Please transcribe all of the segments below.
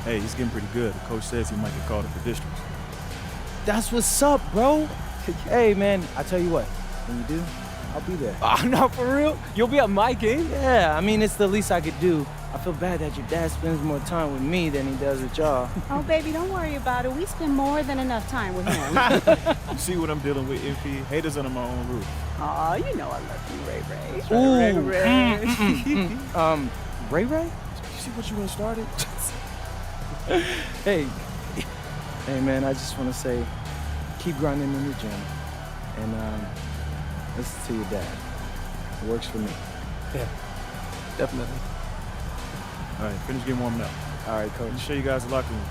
Hey, he's getting pretty good. The coach says he might get called up for districts. That's what's up, bro. Hey, man, I tell you what, when you do, I'll be there. Oh, no, for real? You'll be at my game? Yeah, I mean, it's the least I could do. I feel bad that your dad spends more time with me than he does with y'all. Oh, baby, don't worry about it. We spend more than enough time with him. You see what I'm dealing with, MP? Haters under my own roof. Aw, you know I love you, Ray Ray. Ooh. Ray. Ray Ray? You see what you done started? Hey, man, I just want to say, keep grinding in the gym, and listen to your dad. It works for me. Yeah, definitely. All right, finish getting warming up. All right, coach. Let me show you guys the locker room.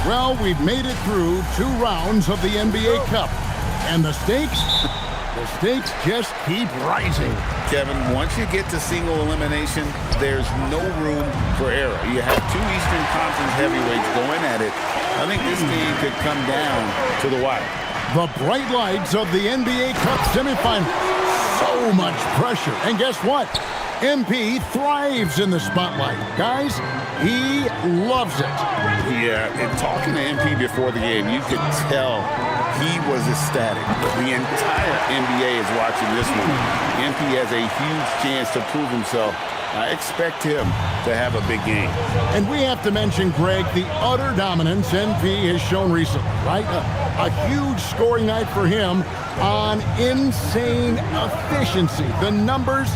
Well, we've made it through 2 rounds of the NBA Cup, and the stakes just keep rising. Kevin, once you get to single elimination, there's no room for error. You have 2 Eastern Conference heavyweights going at it. I think this game could come down to the wire. The bright lights of the NBA Cup semifinal. So much pressure. And guess what? MP thrives in the spotlight. Guys, he loves it. Yeah, and talking to MP before the game, you could tell he was ecstatic. The entire NBA is watching this one. MP has a huge chance to prove himself. I expect him to have a big game. And we have to mention, Greg, the utter dominance MP has shown recently, right? A huge scoring night for him on insane efficiency. The numbers,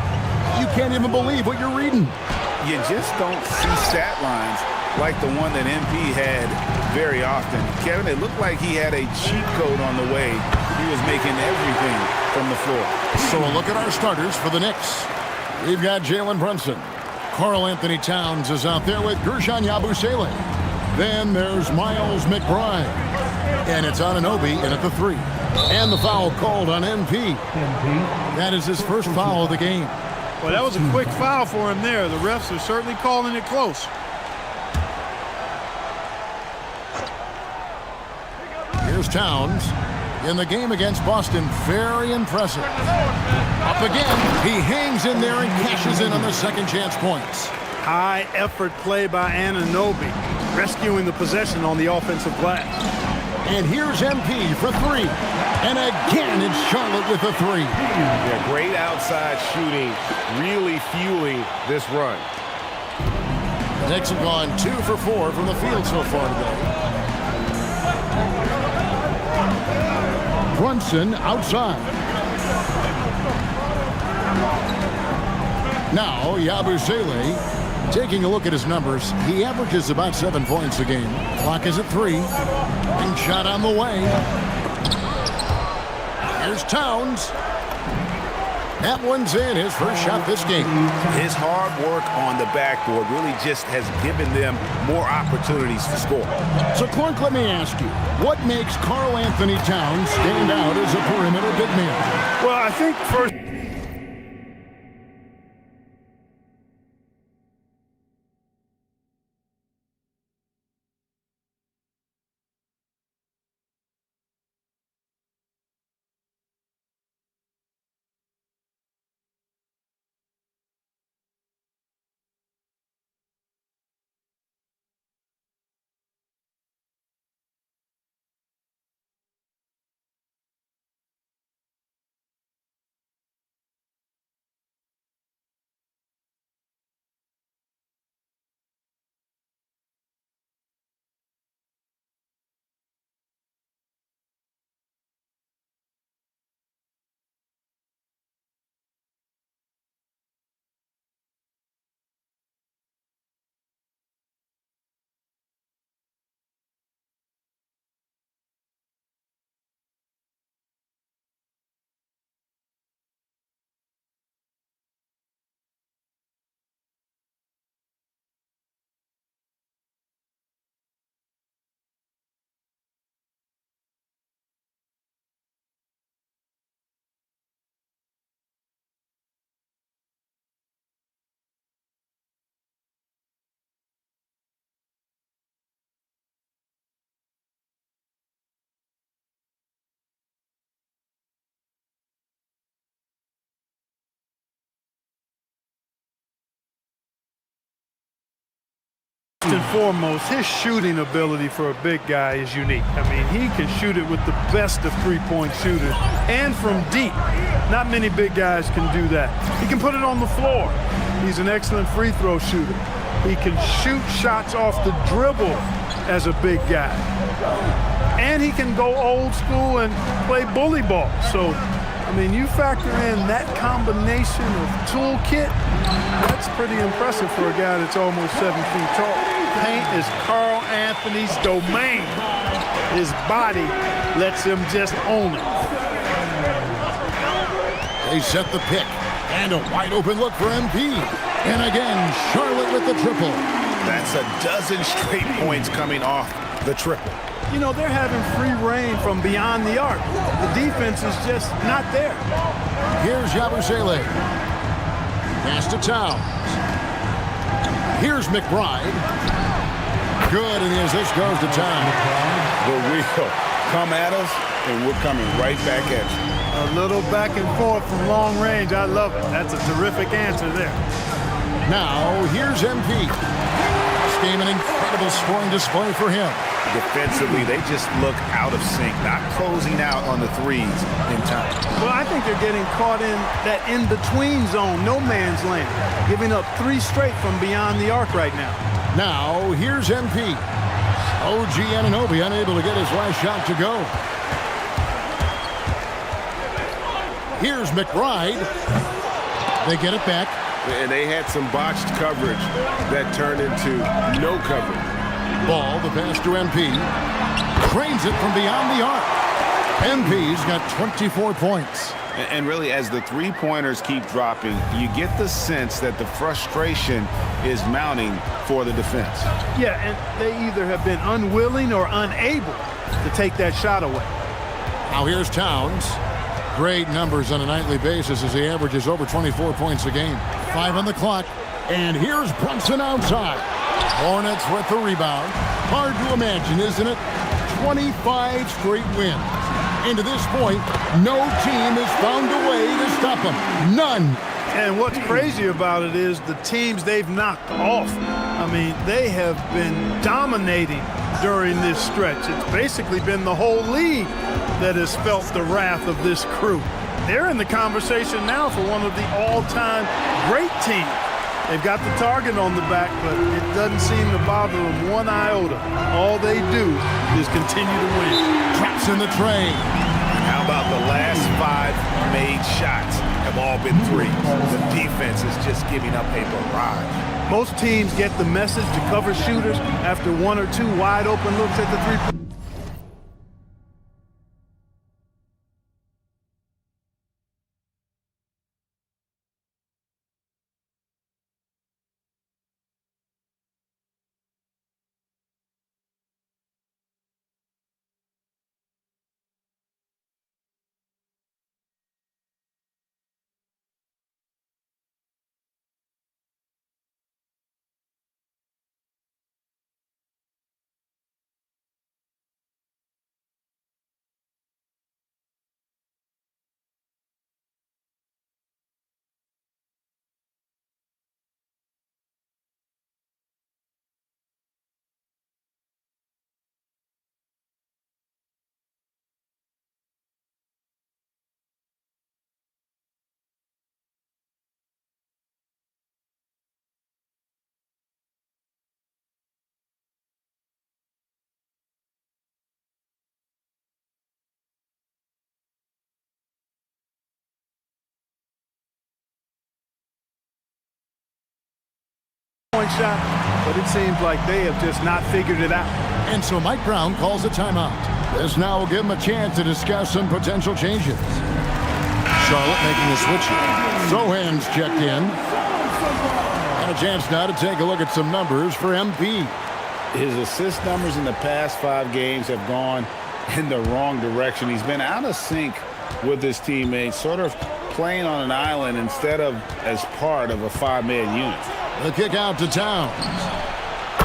you can't even believe what you're reading. You just don't see stat lines like the one that MP had very often. Kevin, it looked like he had a cheat code on the way. He was making everything from the floor. So a look at our starters for the Knicks. We've got Jalen Brunson. Karl-Anthony Towns is out there with Guerschon Yabusele. Then there's Miles McBride. And it's Anunoby in at the 3. And the foul called on MP. That is his first foul of the game. Well, that was a quick foul for him there. The refs are certainly calling it close. Here's Towns. In the game against Boston, very impressive. Up again, he hangs in there and cashes in on the second chance points. High effort play by Anunoby, rescuing the possession on the offensive glass. And here's MP for 3. And again, it's Charlotte with a 3. Yeah, great outside shooting, really fueling this run. The Knicks have gone 2 for 4 from the field so far today. Brunson outside. Now Yabusele, taking a look at his numbers, he averages about 7 points a game. Clock is at 3. And shot on the way. Here's Towns. That one's in, his first shot this game. His hard work on the backboard really just has given them more opportunities to score. So, Clark, let me ask you, what makes Karl-Anthony Towns stand out as a perimeter big man? Well, I think first and foremost, his shooting ability for a big guy is unique. I mean, he can shoot it with the best of three-point shooters and from deep. Not many big guys can do that. He can put it on the floor. He's an excellent free throw shooter. He can shoot shots off the dribble as a big guy. And he can go old school and play bully ball. So, I mean, you factor in that combination of toolkit, that's pretty impressive for a guy that's almost 7 feet tall. Paint is Carl Anthony's domain. His body lets him just own it. They set the pick, and a wide open look for MP. And again, Charlotte with the triple. That's a dozen straight points coming off the triple. You know, they're having free reign from beyond the arc. The defense is just not there. Here's Yabusele. Pass to Towns. Here's McBride. Good, and the assist goes to Towns. The wheel come at us, and we're coming right back at you. A little back and forth from long range. I love it. That's a terrific answer there. Now, here's MP. This game, an incredible scoring display for him. Defensively, they just look out of sync, not closing out on the threes in time. Well, I think they're getting caught in that in-between zone, no man's land, giving up 3 straight from beyond the arc right now. Now, here's MP. OG Anunoby unable to get his last shot to go. Here's McBride. They get it back. And they had some botched coverage that turned into no coverage. Ball, the pass to MP. Cranes it from beyond the arc. MP's got 24 points. And really, as the three-pointers keep dropping, you get the sense that the frustration is mounting for the defense. Yeah, and they either have been unwilling or unable to take that shot away. Now here's Towns. Great numbers on a nightly basis as he averages over 24 points a game. 5 on the clock. And here's Brunson outside. Hornets with the rebound. Hard to imagine, isn't it? 25 straight wins. And to this point, no team has found a way to stop them. None. And what's crazy about it is the teams they've knocked off. I mean, they have been dominating during this stretch. It's basically been the whole league that has felt the wrath of this crew. They're in the conversation now for one of the all-time great teams. They've got the target on the back, but it doesn't seem to bother them one iota. All they do is continue to win. Drops in the tray. How about the last 5 made shots have all been threes? The defense is just giving up a barrage. Most teams get the message to cover shooters after 1 or 2 wide open looks at the three-point. Shot, but it seems like they have just not figured it out. And so Mike Brown calls a timeout. This now will give him a chance to discuss some potential changes. Charlotte making a switch. Sohan's checked in. And a chance now to take a look at some numbers for MP. His assist numbers in the past 5 games have gone in the wrong direction. He's been out of sync with his teammates, sort of playing on an island instead of as part of a 5-man unit. The kick out to Towns.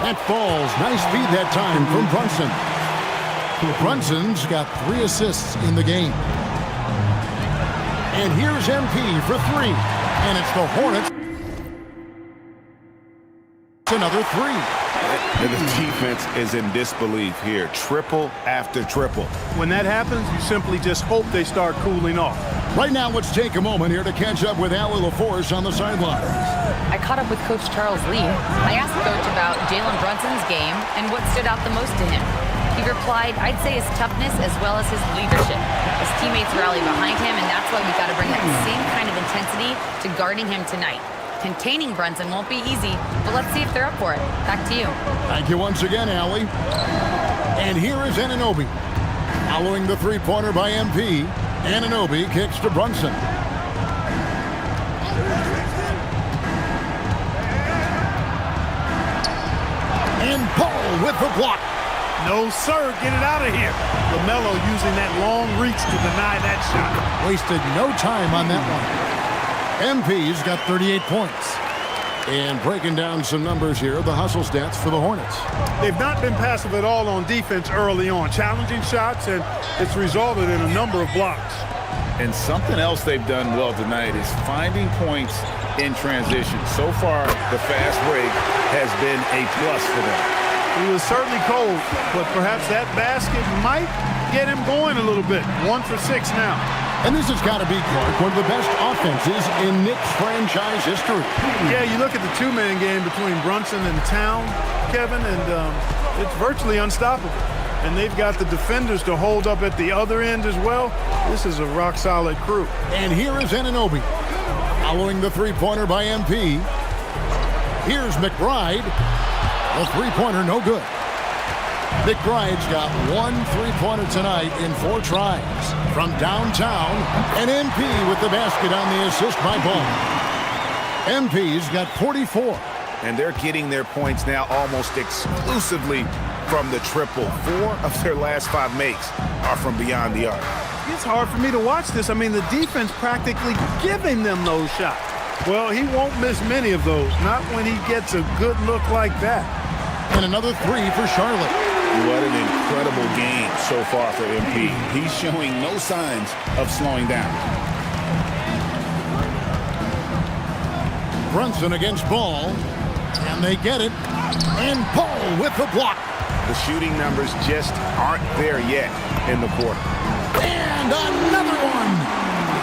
That falls. Nice feed that time from Brunson. Brunson's got 3 assists in the game. And here's MP for 3. And it's the Hornets. Another 3. And the defense is in disbelief here. Triple after triple. When that happens, you simply just hope they start cooling off. Right now, let's take a moment here to catch up with Allie LaForce on the sideline. I caught up with Coach Charles Lee. I asked Coach about Jalen Brunson's game and what stood out the most to him. He replied, I'd say his toughness as well as his leadership. His teammates rally behind him, and that's why we got to bring that same kind of intensity to guarding him tonight. Containing Brunson won't be easy, but let's see if they're up for it. Back to you. Thank you once again, Allie. And here is Anunoby. Following the three-pointer by MP, Anunoby kicks to Brunson. And Paul with the block. No, sir. Get it out of here. LaMelo using that long reach to deny that shot. Wasted no time on that one. MP's got 38 points. And breaking down some numbers here, the hustle stats for the Hornets. They've not been passive at all on defense early on. Challenging shots, and it's resulted in a number of blocks. And something else they've done well tonight is finding points in transition. So far, the fast break has been a plus for them. He was certainly cold, but perhaps that basket might get him going a little bit. 1 for 6 now. And this has got to be, Clark, one of the best offenses in Knicks franchise history. Yeah, you look at the two-man game between Brunson and Town, Kevin, and it's virtually unstoppable. And they've got the defenders to hold up at the other end as well. This is a rock-solid crew. And here is Anunoby. Following the three-pointer by MP. Here's McBride. The three-pointer, no good. McBride's got one three-pointer tonight in 4 tries. From downtown, and MP with the basket on the assist by Ball. MP's got 44. And they're getting their points now almost exclusively from the triple. 4 of their last 5 makes are from beyond the arc. It's hard for me to watch this. I mean, the defense practically giving them those shots. Well, he won't miss many of those, not when he gets a good look like that. And another 3 for Charlotte. What an incredible game so far for MP. He's showing no signs of slowing down. Brunson against Ball, and they get it. And Ball with the block. The shooting numbers just aren't there yet in the quarter. And another one.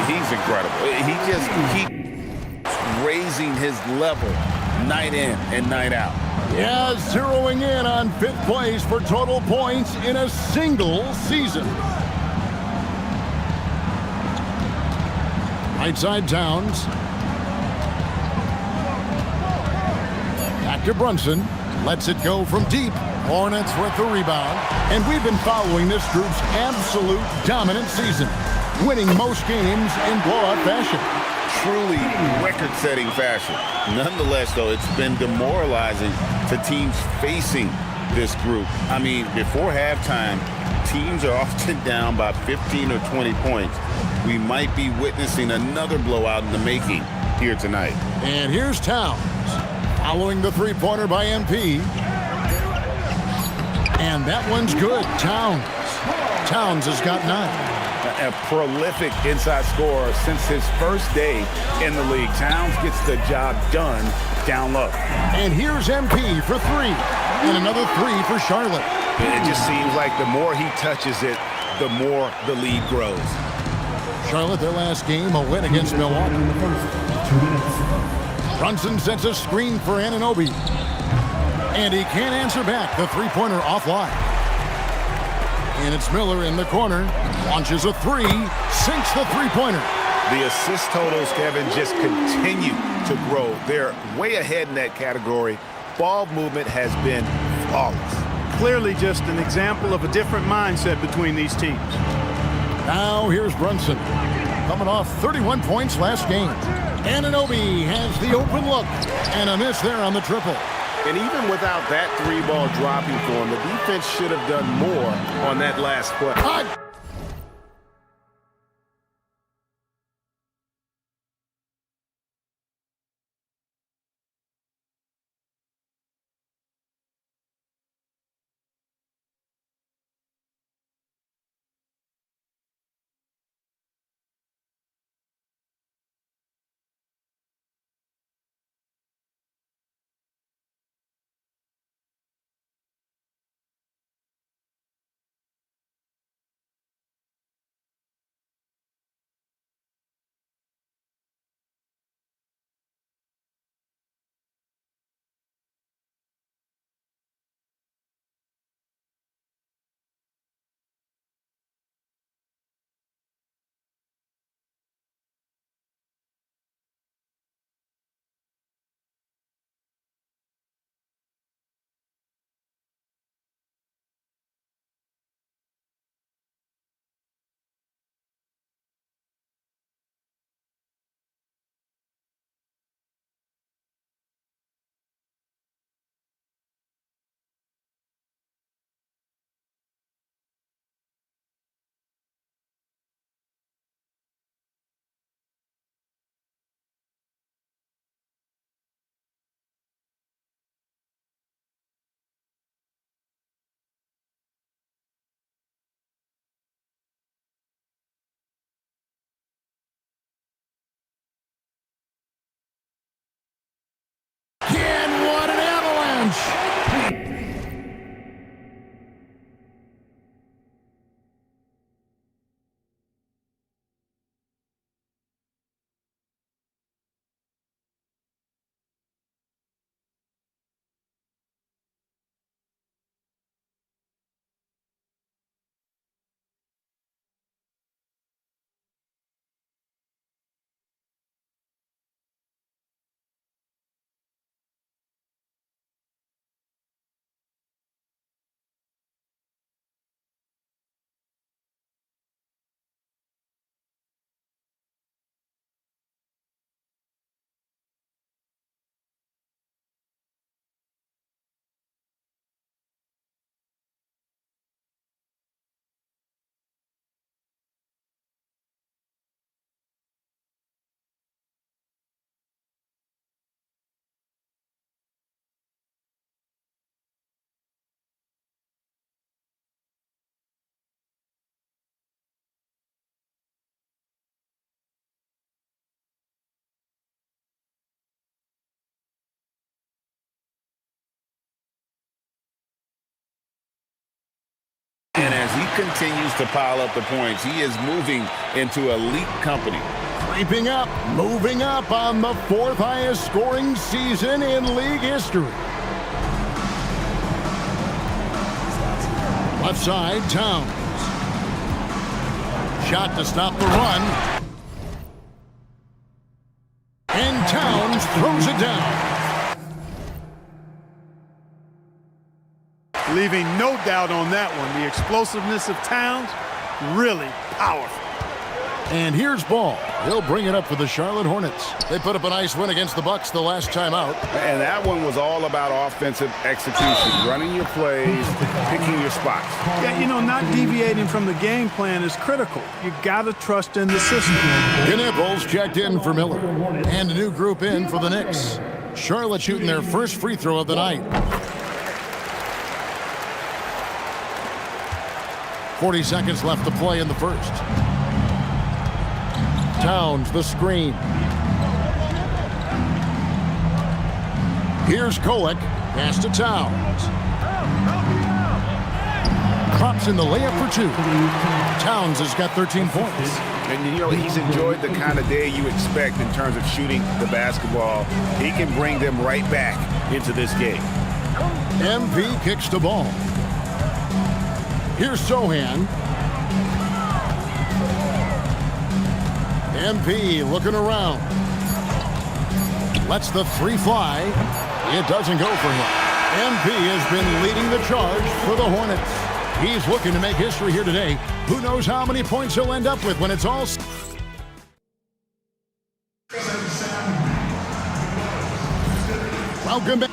He's incredible. He just keeps raising his level night in and night out. Yeah, zeroing in on 5th place for total points in a single season. Right side Towns. Back to Brunson. Lets it go from deep. Hornets with the rebound. And we've been following this group's absolute dominant season, winning most games in blowout fashion. Truly record-setting fashion. Nonetheless, though, it's been demoralizing to teams facing this group. I mean, before halftime, teams are often down by 15 or 20 points. We might be witnessing another blowout in the making here tonight. And here's Towns, following the three-pointer by MP. And that one's good. Towns has got 9. A prolific inside scorer since his first day in the league. Towns gets the job done down low. And here's MP for 3. And another 3 for Charlotte. It just seems like the more he touches it, the more the lead grows. Charlotte, their last game, a win against Milwaukee. Brunson sets a screen for Anunoby. And he can't answer back. The three-pointer offline. And it's Miller in the corner. Launches a 3. Sinks the three-pointer. The assist totals, Kevin, just continue to grow. They're way ahead in that category. Ball movement has been flawless. Clearly just an example of a different mindset between these teams. Now here's Brunson. Coming off 31 points last game. Anunoby has the open look. And a miss there on the triple. And even without that 3-ball dropping for him, the defense should have done more on that last play. continues to pile up the points. He is moving into elite company. Creeping up, moving up on the 4th highest scoring season in league history. Left side, Towns. Shot to stop the run. And Towns throws it down. Leaving no doubt on that one. The explosiveness of Towns, really powerful. And here's Ball. He'll bring it up for the Charlotte Hornets. They put up a nice win against the Bucks the last time out. And that one was all about offensive execution, running your plays, picking your spots. Yeah, you know, not deviating from the game plan is critical. You got to trust in the system. Knipples checked in for Miller. And a new group in for the Knicks. Charlotte shooting their first free throw of the night. 40 seconds left to play in the first. Towns, the screen. Here's Kolek. Pass to Towns. Drops in the layup for 2. Towns has got 13 points. And, you know, he's enjoyed the kind of day you expect in terms of shooting the basketball. He can bring them right back into this game. MP kicks the ball. Here's Sohan. MP looking around. Lets the 3 fly. It doesn't go for him. MP has been leading the charge for the Hornets. He's looking to make history here today. Who knows how many points he'll end up with when it's all... Welcome back.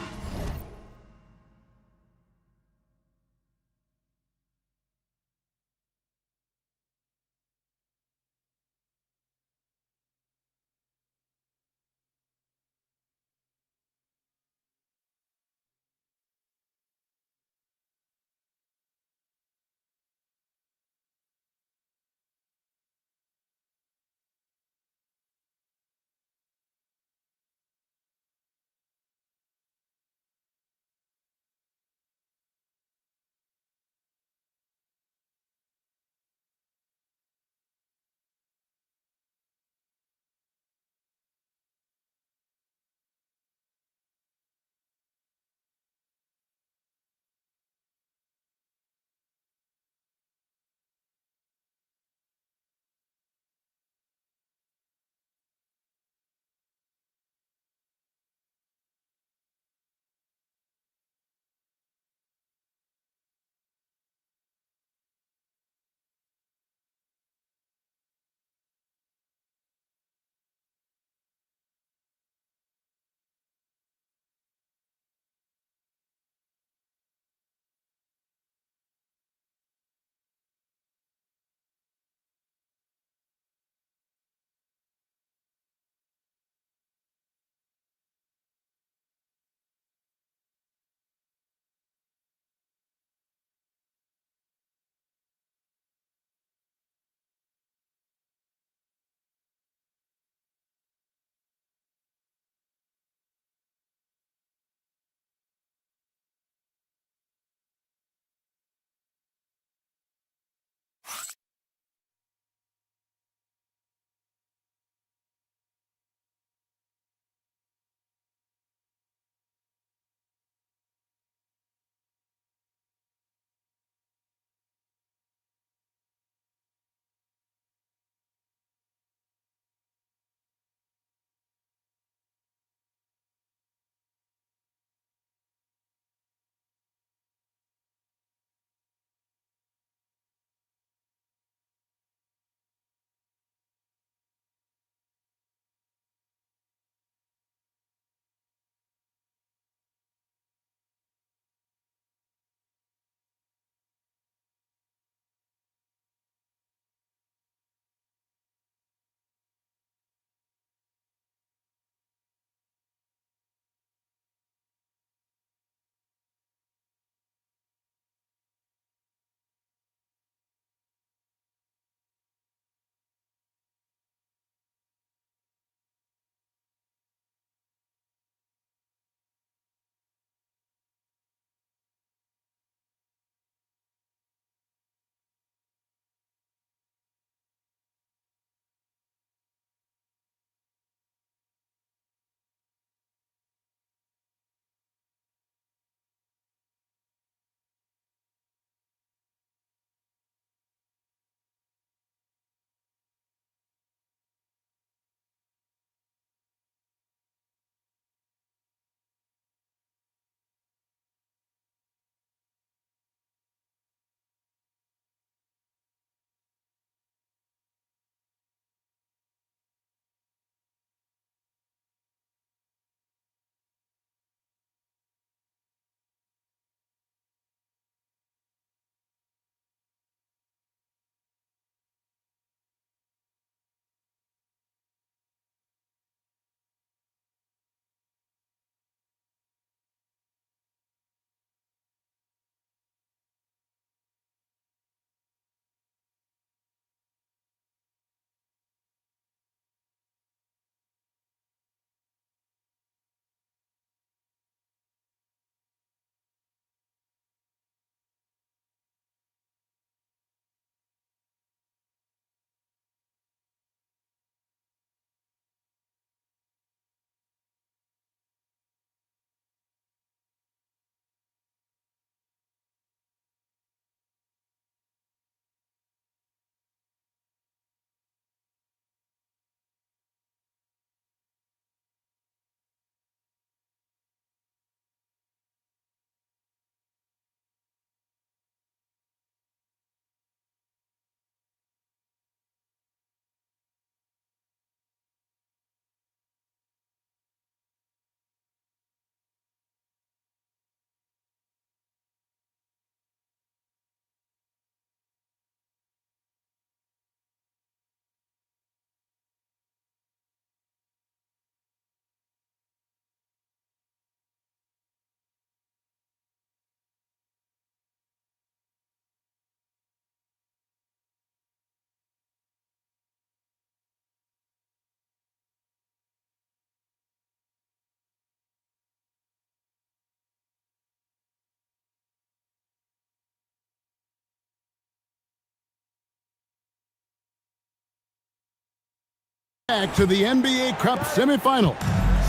Back to the NBA Cup semifinal.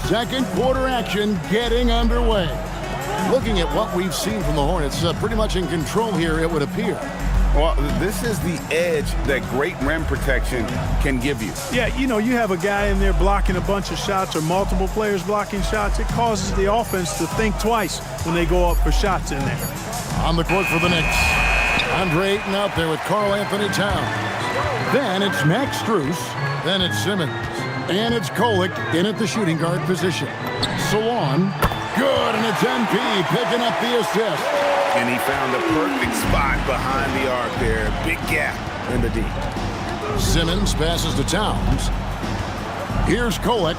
Second quarter action getting underway. Looking at what we've seen from the Hornets, pretty much in control here, it would appear. Well, this is the edge that great rim protection can give you. Yeah, you know, you have a guy in there blocking a bunch of shots or multiple players blocking shots. It causes the offense to think twice when they go up for shots in there. On the court for the Knicks, Andre Ayton out there with Karl-Anthony Towns. Then it's Max Strus. Then it's Simmons. And it's Kolek in at the shooting guard position. Salon, good, and it's MP picking up the assist. And he found the perfect spot behind the arc there. Big gap in the D. Simmons passes to Towns. Here's Kolek.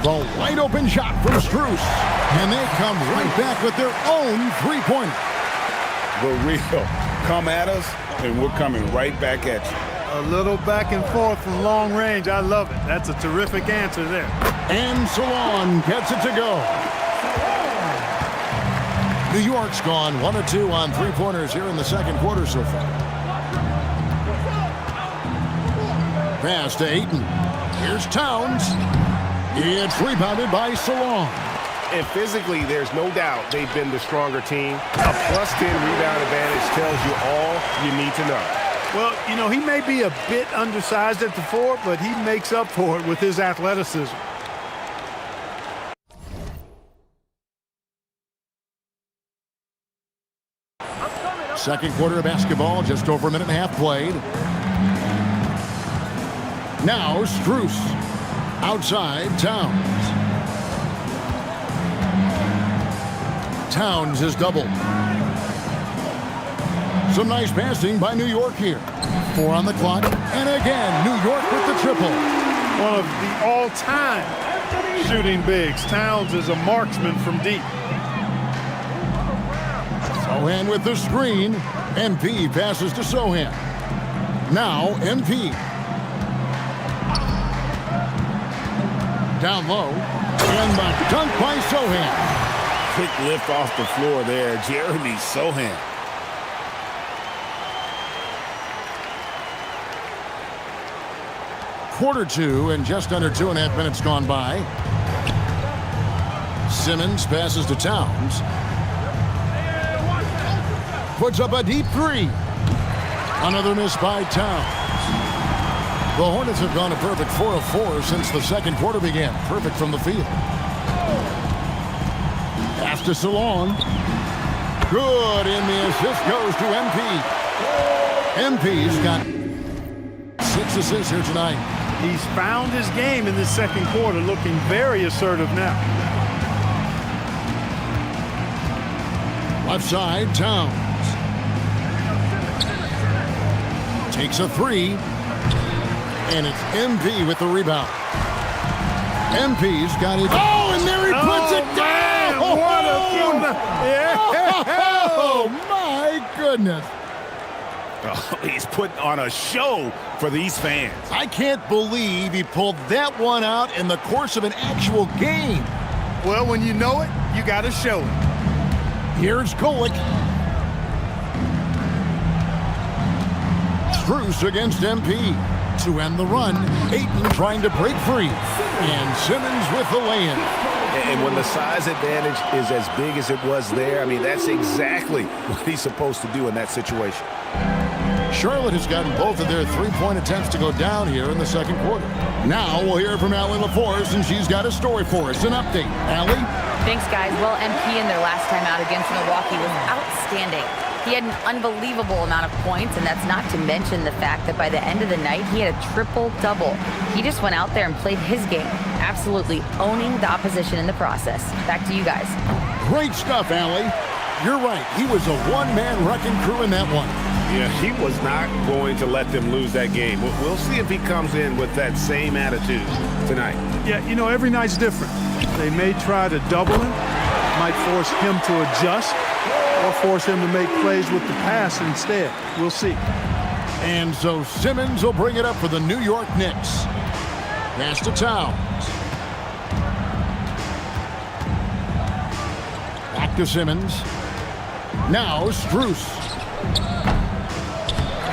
The wide open shot from Strus. And they come right back with their own three-pointer. The real come at us, and we're coming right back at you. A little back and forth from long range. I love it. That's a terrific answer there. And Salon gets it to go. New York's gone 1 of 2 on three-pointers here in the second quarter so far. Pass to Ayton. Here's Towns. It's rebounded by Salon. And physically, there's no doubt they've been the stronger team. A +10 rebound advantage tells you all you need to know. Well, you know, he may be a bit undersized at the 4, but he makes up for it with his athleticism. Second quarter of basketball, just over a minute and a half played. Now Strus. Outside, Towns. Towns is doubled. Some nice passing by New York here. 4 on the clock. And again, New York with the triple. One of the all-time shooting bigs. Towns is a marksman from deep. Sohan with the screen. MP passes to Sohan. Now MP. Down low. And the dunk by Sohan. Quick lift off the floor there. Jeremy Sohan. Quarter 2 and just under 2.5 minutes gone by. Simmons passes to Towns. Puts up a deep 3. Another miss by Towns. The Hornets have gone a perfect 4 of 4 since the second quarter began. Perfect from the field. Pass to Salon. Good, and the assist goes to MP. MP's got 6 assists here tonight. He's found his game in this second quarter, looking very assertive now. Left side, Towns. Takes a 3. And it's MP with the rebound. MP's got it. Oh, and there he puts it down! What a yeah. Oh, my goodness. Oh, he's putting on a show for these fans. I can't believe he pulled that one out in the course of an actual game. Well, when you know it, you got to show it. Here's Kolek. Strus against MP. To end the run, Ayton trying to break free. And Simmons with the lay-in. And when the size advantage is as big as it was there, I mean, that's exactly what he's supposed to do in that situation. Charlotte has gotten both of their three-point attempts to go down here in the second quarter. Now we'll hear from Allie LaForce, and she's got a story for us. An update. Allie? Thanks, guys. Well, MP in their last time out against Milwaukee was outstanding. He had an unbelievable amount of points, and that's not to mention the fact that by the end of the night, he had a triple-double. He just went out there and played his game, absolutely owning the opposition in the process. Back to you guys. Great stuff, Allie. You're right. He was a one-man wrecking crew in that one. Yeah, he was not going to let them lose that game. We'll see if he comes in with that same attitude tonight. Yeah, you know, every night's different. They may try to double him, might force him to adjust, or force him to make plays with the pass instead. We'll see. And so Simmons will bring it up for the New York Knicks. Pass to Towns. Back to Simmons. Now Strus.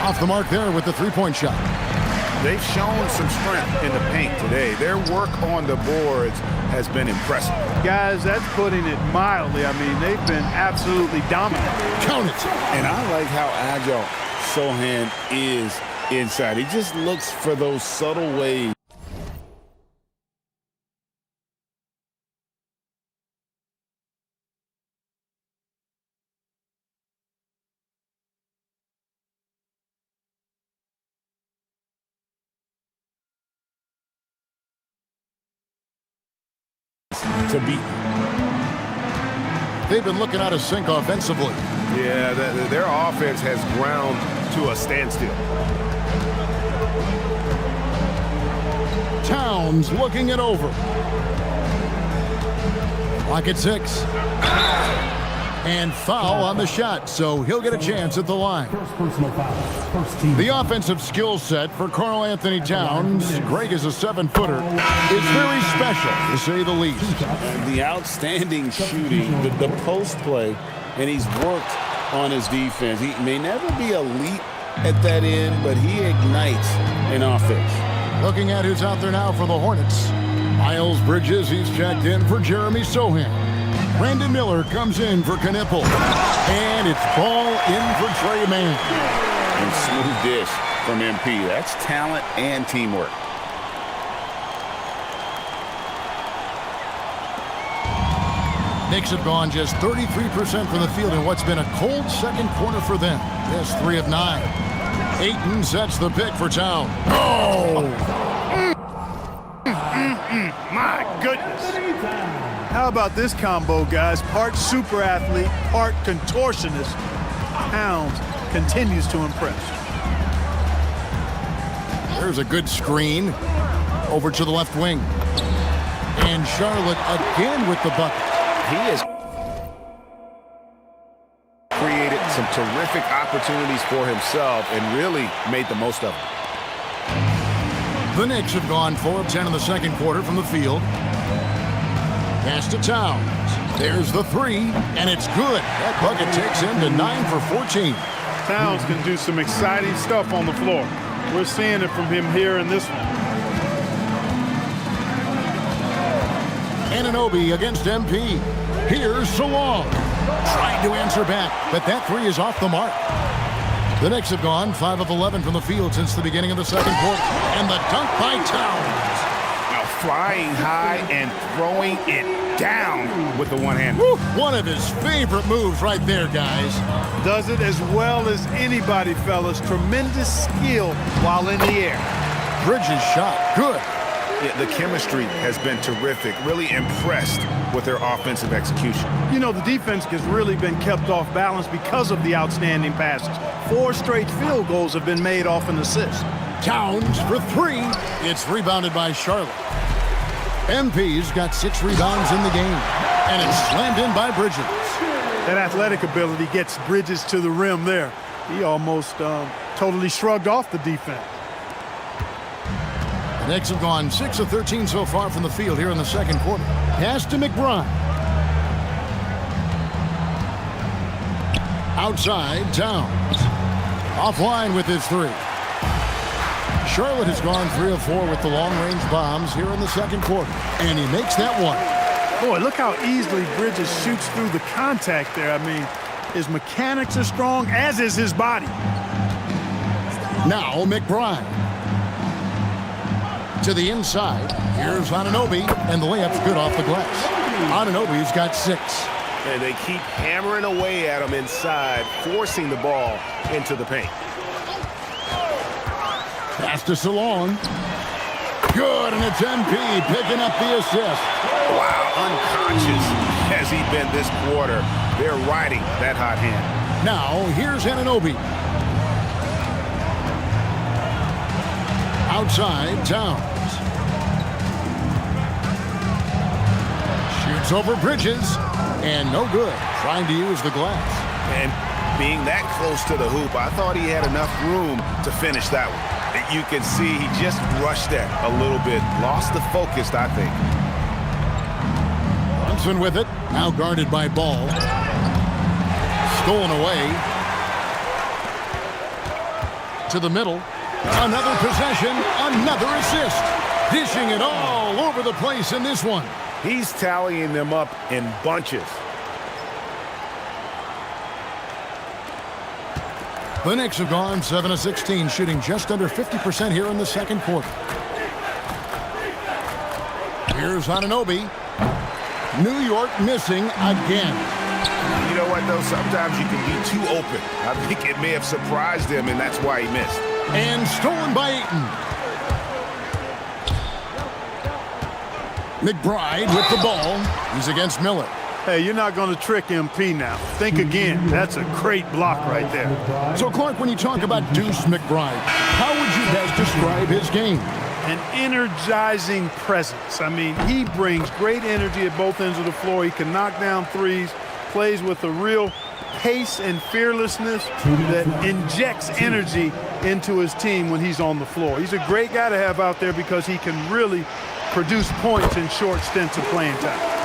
Off the mark there with the three-point shot. They've shown some strength in the paint today. Their work on the boards has been impressive. Guys, that's putting it mildly. I mean, they've been absolutely dominant. Count it. And I like how agile Sohan is inside. He just looks for those subtle ways. To beat. They've been looking out of sync offensively. Yeah, their offense has ground to a standstill. Towns looking it over. Clock at 6. And foul on the shot, so he'll get a chance at the line. The offensive skill set for Karl Anthony Towns, Greg is a 7-footer, is very special, to say the least. The outstanding shooting, the post play, and he's worked on his defense. He may never be elite at that end, but he ignites an offense. Looking at who's out there now for the Hornets. Miles Bridges, he's checked in for Jeremy Sohan. Brandon Miller comes in for Knipple. And it's ball in for Trey Mann. And smooth dish from MP. That's talent and teamwork. Knicks have gone just 33% from the field in what's been a cold second quarter for them. Yes, 3 of 9. Ayton sets the pick for Town. Oh! My goodness. How about this combo, guys? Part super athlete, part contortionist. Towns continues to impress. There's a good screen. Over to the left wing. And Charlotte again with the bucket. He has created some terrific opportunities for himself and really made the most of them. The Knicks have gone 4 of 10 in the second quarter from the field. Pass to Towns. There's the 3, and it's good. That bucket takes him to 9 for 14. Towns can do some exciting stuff on the floor. We're seeing it from him here in this one. Anunoby against MP. Here's Salong. Tried to answer back, but that 3 is off the mark. The Knicks have gone 5 of 11 from the field since the beginning of the second quarter. And the dunk by Towns. Now flying high and throwing it down with the one hand. Woo, one of his favorite moves right there, guys. Does it as well as anybody, fellas. Tremendous skill while in the air. Bridges shot. Good. Yeah, the chemistry has been terrific. Really impressed with their offensive execution. You know, the defense has really been kept off balance because of the outstanding passes. 4 straight field goals have been made off an assist. Towns for 3. It's rebounded by Charlotte. MP's got 6 rebounds in the game. And it's slammed in by Bridges. That athletic ability gets Bridges to the rim there. He almost totally shrugged off the defense. The Knicks have gone 6 of 13 so far from the field here in the second quarter. Pass to McBride. Outside, Towns. Offline with his 3. Charlotte has gone 3 of 4 with the long-range bombs here in the second quarter. And he makes that one. Boy, look how easily Bridges shoots through the contact there. I mean, his mechanics are strong, as is his body. Now McBride. To the inside. Here's Anunoby, and the layup's good off the glass. Anunoby's got 6. And they keep hammering away at him inside, forcing the ball into the paint. Pass to Salong. Good, and it's MP picking up the assist. Wow, unconscious has he been this quarter. They're riding that hot hand. Now, here's Anunoby. Outside, Towns. Shoots over Bridges, and no good. Trying to use the glass. And being that close to the hoop, I thought he had enough room to finish that one. You can see he just rushed that a little bit. Lost the focus, I think. Brunson with it. Now guarded by Ball. Stolen away. To the middle. Another possession, another assist. Dishing it all over the place in this one. He's tallying them up in bunches. The Knicks have gone 7 of 16, shooting just under 50% here in the second quarter. Here's Anunoby. New York missing again. You know what, though? Sometimes you can be too open. I think it may have surprised him, and that's why he missed. And stolen by Ayton. McBride with the ball. He's against Miller. Hey, you're not going to trick MP now. Think again. That's a great block right there. So, Clark, when you talk about Deuce McBride, how would you best describe his game? An energizing presence. I mean, he brings great energy at both ends of the floor. He can knock down threes, plays with a real pace and fearlessness that injects energy into his team when he's on the floor. He's a great guy to have out there because he can really produce points in short stints of playing time.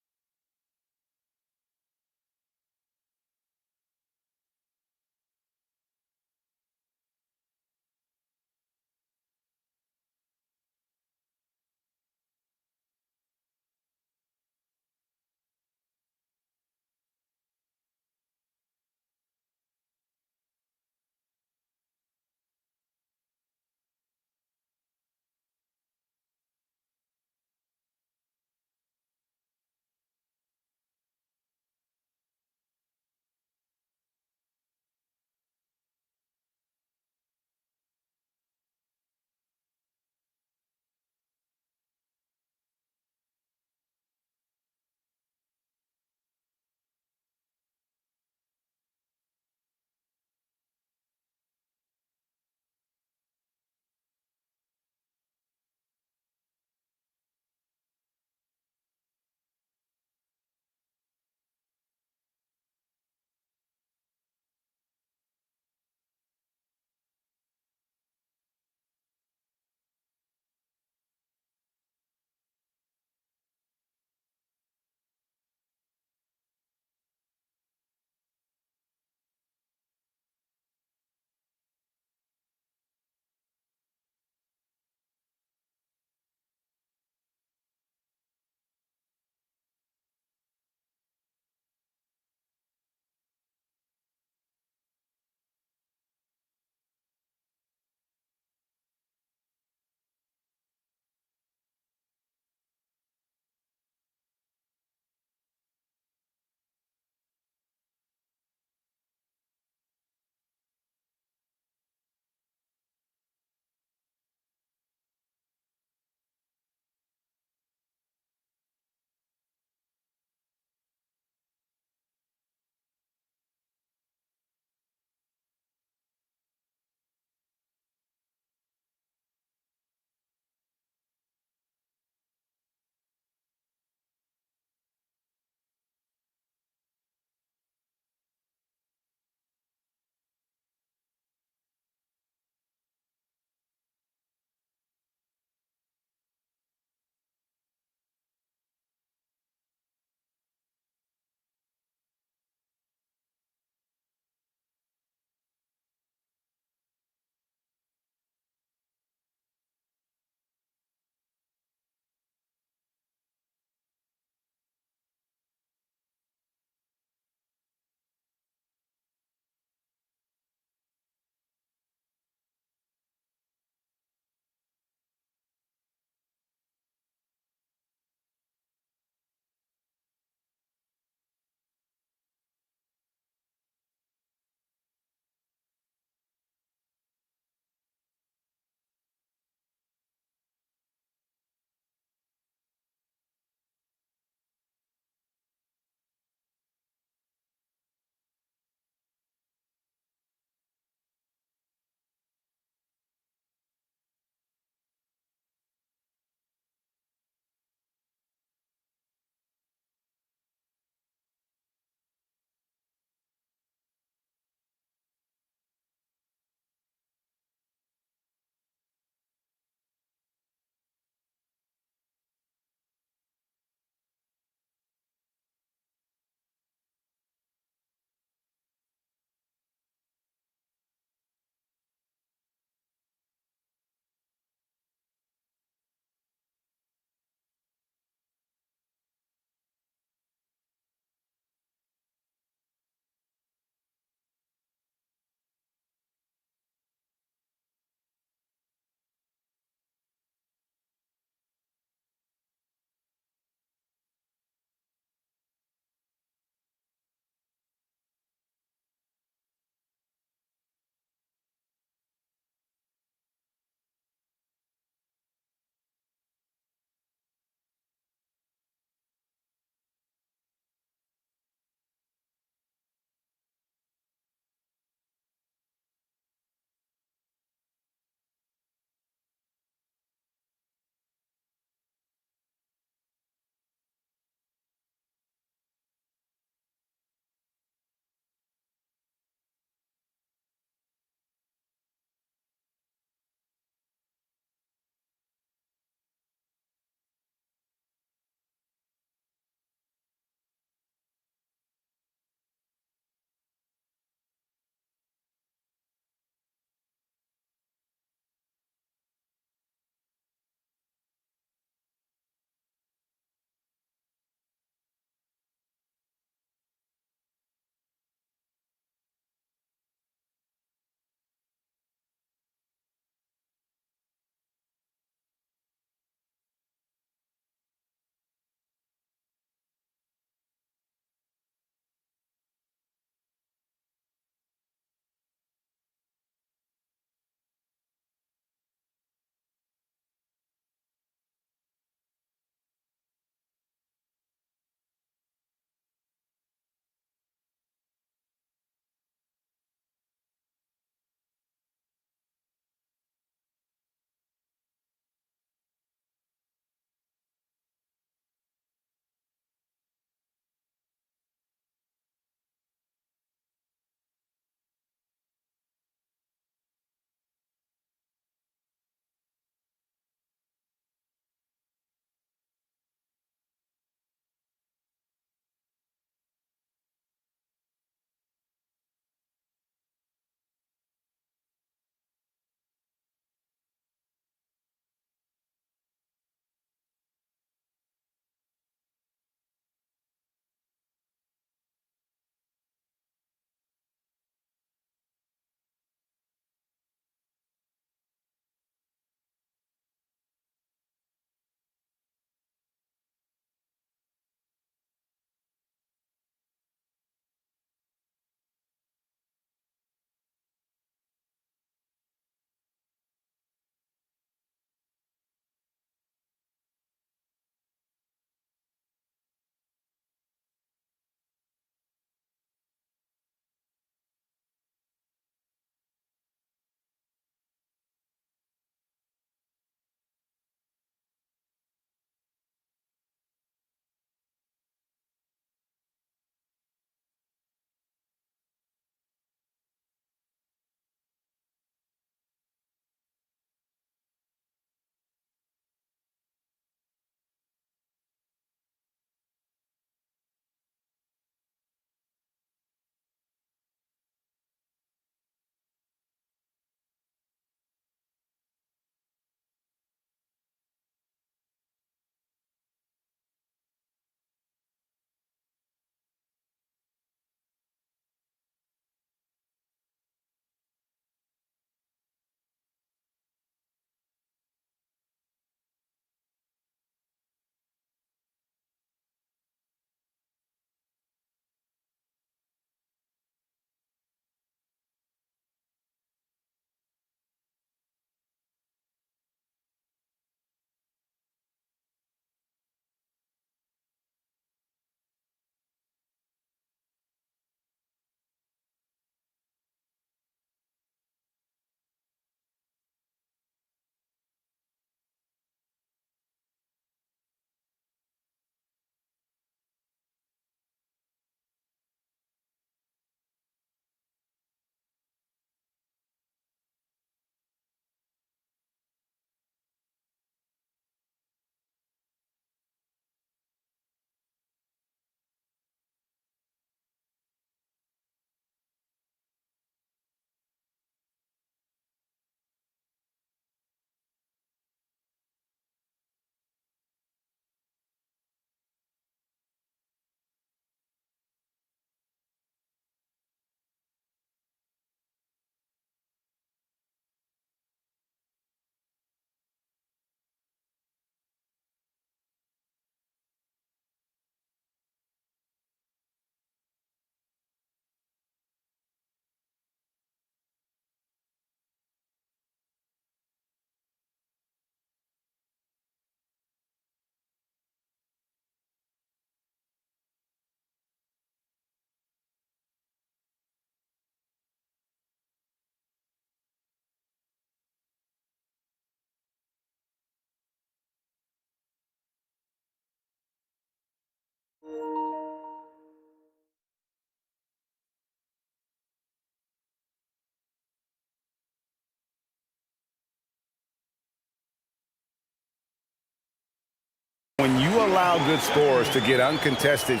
When you allow good scores to get uncontested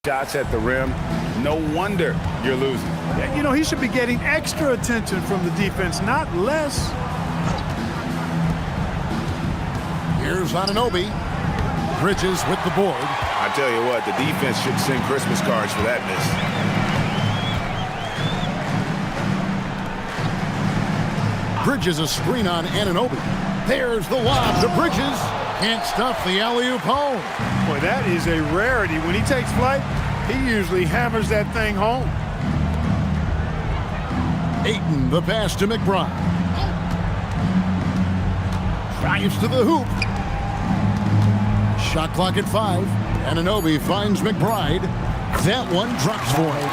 shots at the rim. No wonder you're losing. Yeah, you know, he should be getting extra attention from the defense, not less. Here's Anunoby. Bridges with the board. I tell you what, the defense should send Christmas cards for that miss. Bridges a screen on Anunoby. There's the lob to Bridges. Can't stuff the alley-oop home. Boy, that is a rarity. When he takes flight, he usually hammers that thing home. Ayton, the pass to McBride. Drives to the hoop. Shot clock at 5. Anunoby finds McBride. That one drops for him.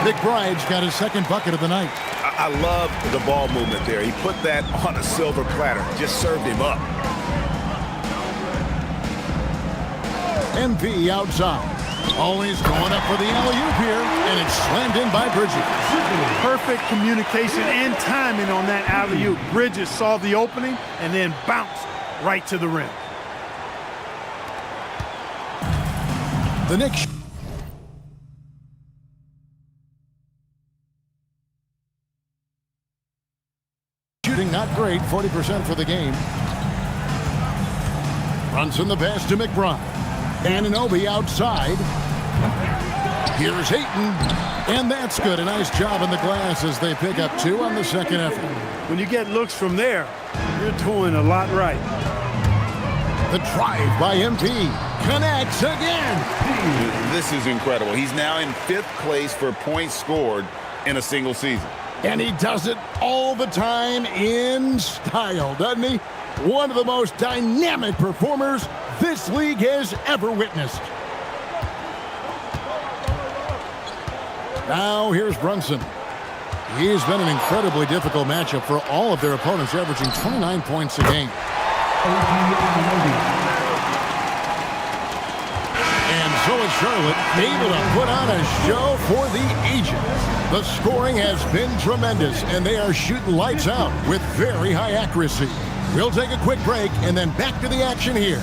McBride's got his second bucket of the night. I love the ball movement there. He put that on a silver platter. Just served him up. MP outside. Always going up for the alley-oop here, and it's slammed in by Bridges. Perfect communication and timing on that alley-oop. Bridges saw the opening and then bounced right to the rim. The Knicks shooting not great, 40% for the game. Brunson the pass to McBride. Anunoby outside. Here's Ayton, and that's good. A nice job in the glass as they pick up 2 on the second effort. When you get looks from there, you're doing a lot right. The drive by MP connects again. This is incredible. He's now in 5th place for points scored in a single season. And he does it all the time in style, doesn't he? One of the most dynamic performers this league has ever witnessed. Now here's Brunson. He's been an incredibly difficult matchup for all of their opponents, averaging 29 points a game. And so is Charlotte able to put on a show for the ages. The scoring has been tremendous, and they are shooting lights out with very high accuracy. We'll take a quick break and then back to the action here.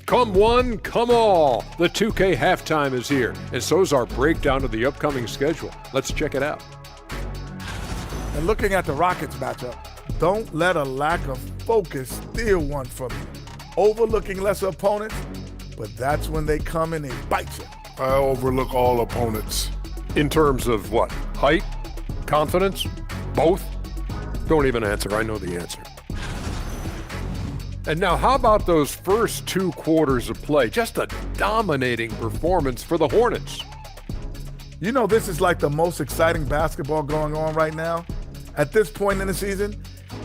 Come one, come all. The 2K halftime is here, and so is our breakdown of the upcoming schedule. Let's check it out. And looking at the Rockets matchup, don't let a lack of focus steal one from you. Overlooking lesser opponents, but that's when they come and they bite you. I overlook all opponents. In terms of what? Height? Confidence? Both? Don't even answer. I know the answer. And now, how about those first 2 quarters of play? Just a dominating performance for the Hornets. You know, this is like the most exciting basketball going on right now. At this point in the season,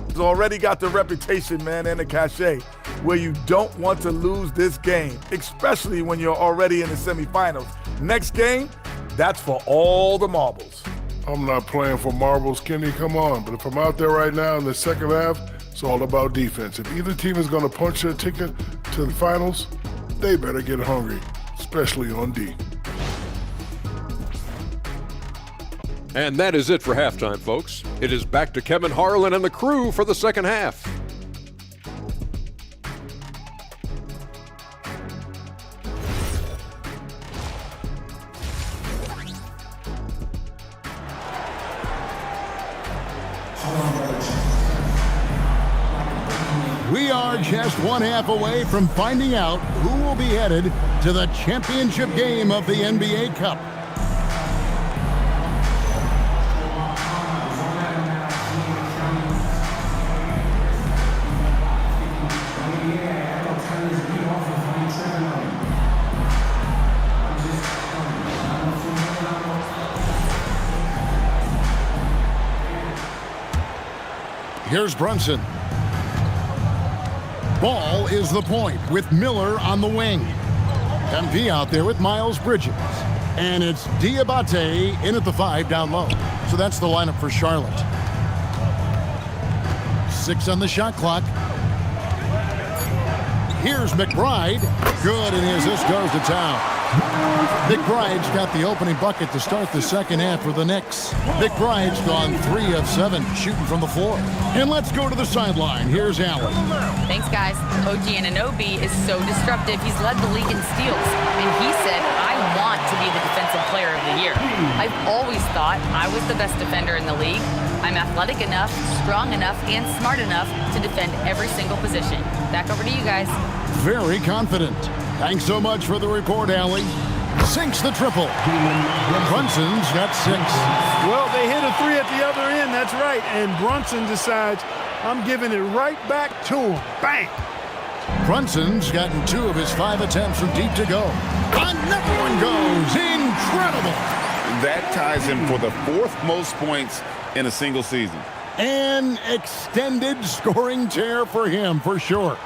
it's already got the reputation, man, and the cachet where you don't want to lose this game, especially when you're already in the semifinals. Next game, that's for all the marbles. I'm not playing for marbles, Kenny, come on. But if I'm out there right now in the second half, it's all about defense. If either team is going to punch their ticket to the finals, they better get hungry, especially on D. And that is it for halftime, folks. It is back to Kevin Harlan and the crew for the second half. We are just 1 half away from finding out who will be headed to the championship game of the NBA Cup. Here's Brunson. Ball is the point with Miller on the wing. MP out there with Miles Bridges. And it's Diabate in at the 5 down low. So that's the lineup for Charlotte. 6 on the shot clock. Here's McBride. Good, and the assist goes to Town. McBride's got the opening bucket to start the second half for the Knicks. McBride's gone 3 of 7 shooting from the floor. And let's go to the sideline. Here's Allen. Thanks, guys. OG Anunoby is so disruptive. He's led the league in steals. And he said, I want to be the defensive player of the year. I've always thought I was the best defender in the league. I'm athletic enough, strong enough, and smart enough to defend every single position. Back over to you guys. Very confident. Thanks so much for the report, Allie. Sinks the triple. Brunson's got 6. Well, they hit a 3 at the other end, that's right. And Brunson decides, I'm giving it right back to him. Bang! Brunson's gotten 2 of his 5 attempts from deep to go. Another one goes. Incredible. That ties him for the 4th most points in a single season. An extended scoring tear for him, for sure.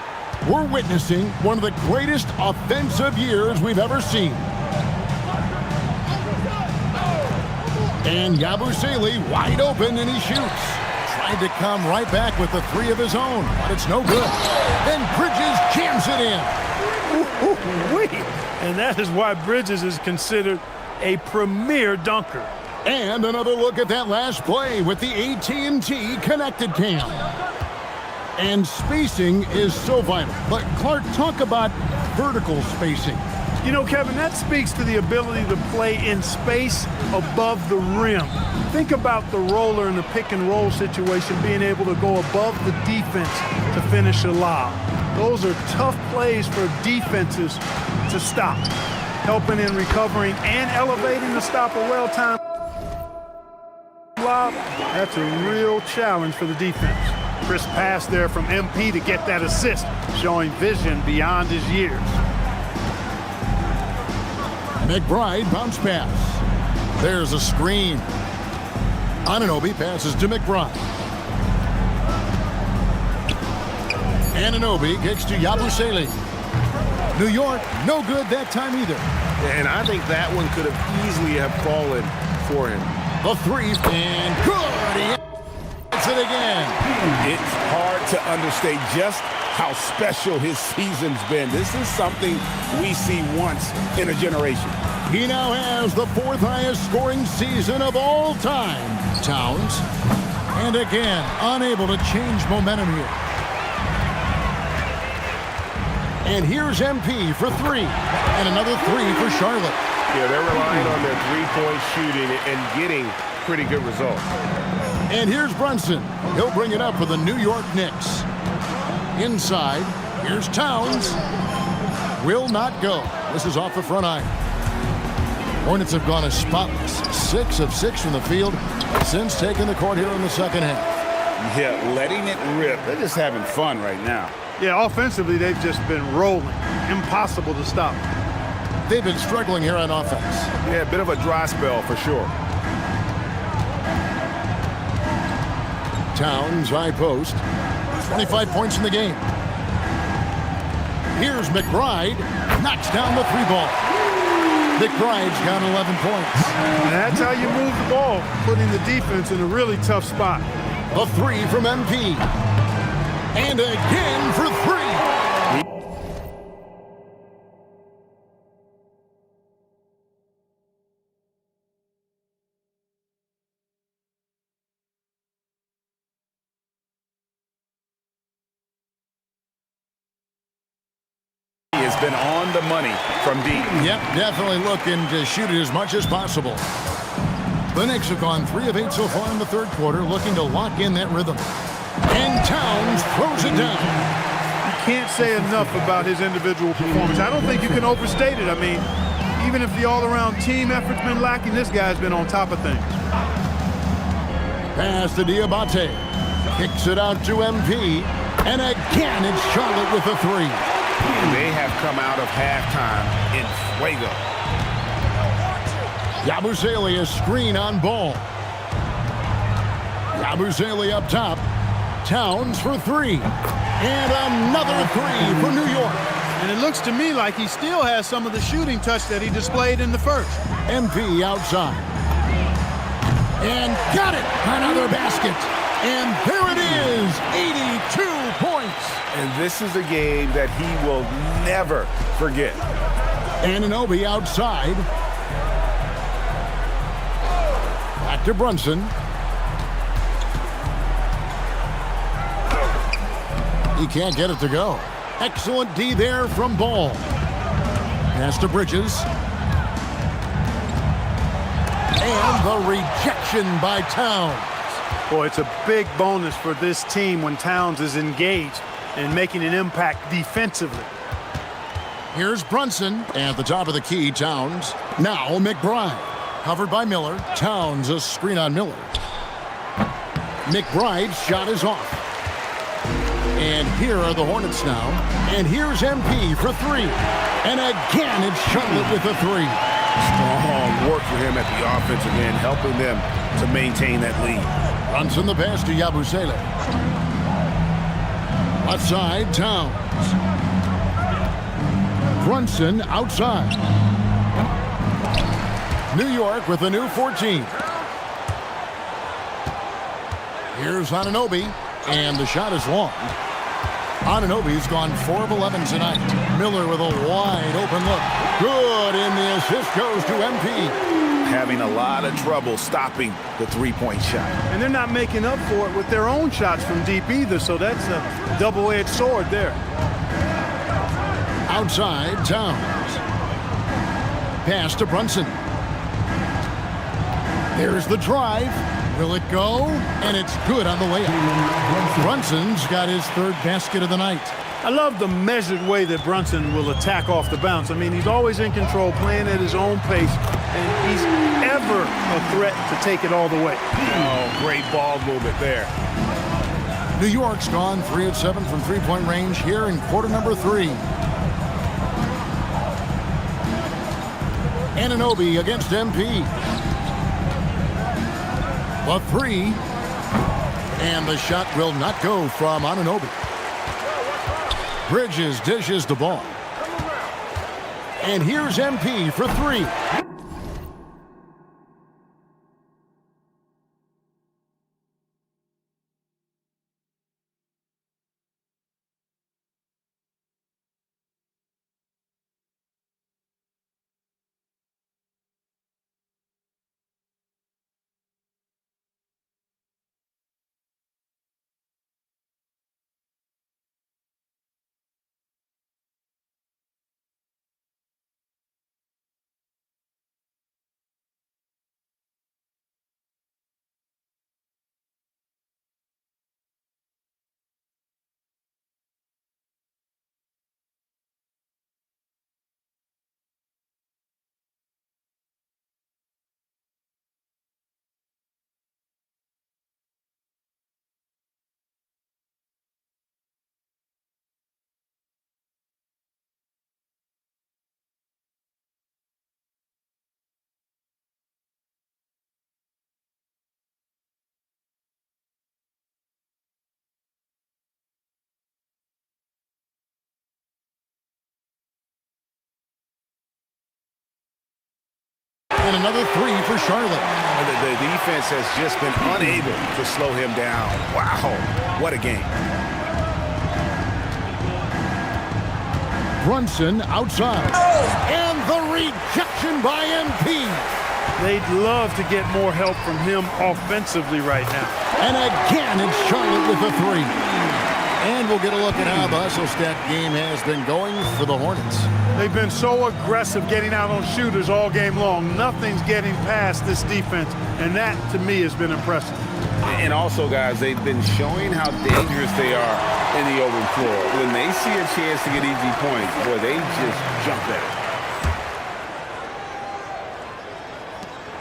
We're witnessing one of the greatest offensive years we've ever seen. And Yabusele wide open, and he shoots. Tried to come right back with the 3 of his own, but it's no good. Then Bridges jams it in. And that is why Bridges is considered a premier dunker. And another look at that last play with the AT&T connected cam. And spacing is so vital. But Clark, talk about vertical spacing. You know, Kevin, that speaks to the ability to play in space above the rim. Think about the roller in the pick and roll situation being able to go above the defense to finish a lob. Those are tough plays for defenses to stop, helping in recovering and elevating to stop a well-timed lob. That's a real challenge for the defense. Crisp pass there from MP to get that assist, showing vision beyond his years. McBride bounce pass. There's a screen. Anunoby passes to McBride. Anunoby kicks to Yabusele. New York, no good that time either. And I think that one could have easily have fallen for him. The 3 and good. He hits it again. It's hard to understate just how special his season's been. This is something we see once in a generation. He now has the 4th highest scoring season of all time. Towns, and again, unable to change momentum here. And here's MP for 3, and another 3 for Charlotte. Yeah, they're relying on their 3-point shooting and getting pretty good results. And here's Brunson. He'll bring it up for the New York Knicks. Inside, here's Towns. Will not go. This is off the front iron. Hornets have gone as spotless. 6 of 6 from the field since taking the court here in the second half. Yeah, letting it rip. They're just having fun right now. Yeah, offensively, they've just been rolling. Impossible to stop. They've been struggling here on offense. Yeah, a bit of a dry spell for sure. Towns, high post. 25 points in the game. Here's McBride. Knocks down the 3 ball. McBride's got 11 points. And that's how you move the ball, putting the defense in a really tough spot. The 3 from MP. And again for 3. Has been on the money from deep. Yep, definitely looking to shoot it as much as possible. The Knicks have gone 3 of 8 so far in the third quarter, looking to lock in that rhythm. And Towns throws it down. You can't say enough about his individual performance. I don't think you can overstate it. I mean, even if the all-around team effort's been lacking, this guy's been on top of things. Pass to Diabate. Kicks it out to MP. And again, it's Charlotte with a 3. They have come out of halftime in fuego. Yabusele a screen on ball. Yabusele up top. Towns for 3. And another 3 for New York. And it looks to me like he still has some of the shooting touch that he displayed in the first. MP outside. And got it. Another basket. And there it is. 82 points. And this is a game that he will never forget. Anunoby outside. Back to Brunson. He can't get it to go. Excellent D there from Ball. Pass to Bridges. And the rejection by Towns. Boy, it's a big bonus for this team when Towns is engaged and making an impact defensively. Here's Brunson at the top of the key. Towns. Now McBride. Covered by Miller. Towns a screen on Miller. McBride's shot is off. And here are the Hornets now. And here's MP for three. And again, it's Charlotte with a three. Strong work for him at the offensive end, helping them to maintain that lead. Brunson the pass to Yabusele. Left side, Towns. Brunson outside. New York with a new 14. Here's Anunoby, and the shot is long. Anunoby's gone 4 of 11 tonight. Miller with a wide open look. Good, and the assist goes to MP. Having a lot of trouble stopping the three-point shot. And they're not making up for it with their own shots from deep either, so that's a double-edged sword there. Outside, Towns. Pass to Brunson. There's the drive. Will it go? And it's good on the layup. Brunson's got his third basket of the night. I love the measured way that Brunson will attack off the bounce. I mean, he's always in control, playing at his own pace, and he's ever a threat to take it all the way. Oh, great ball movement there. New York's gone 3 of 7 from three-point range here in quarter number 3. Anunoby against MP. A three, and the shot will not go from Anunoby. Bridges dishes the ball. And here's MP for three. And another three for Charlotte. The defense has just been unable to slow him down. Wow, what a game. Brunson outside. And the rejection by MP. They'd love to get more help from him offensively right now. And again, it's Charlotte with a three. And we'll get a look at how the hustle stat game has been going for the Hornets. They've been so aggressive getting out on shooters all game long. Nothing's getting past this defense, and that, to me, has been impressive. And also, guys, they've been showing how dangerous they are in the open floor. When they see a chance to get easy points, boy, they just jump at it.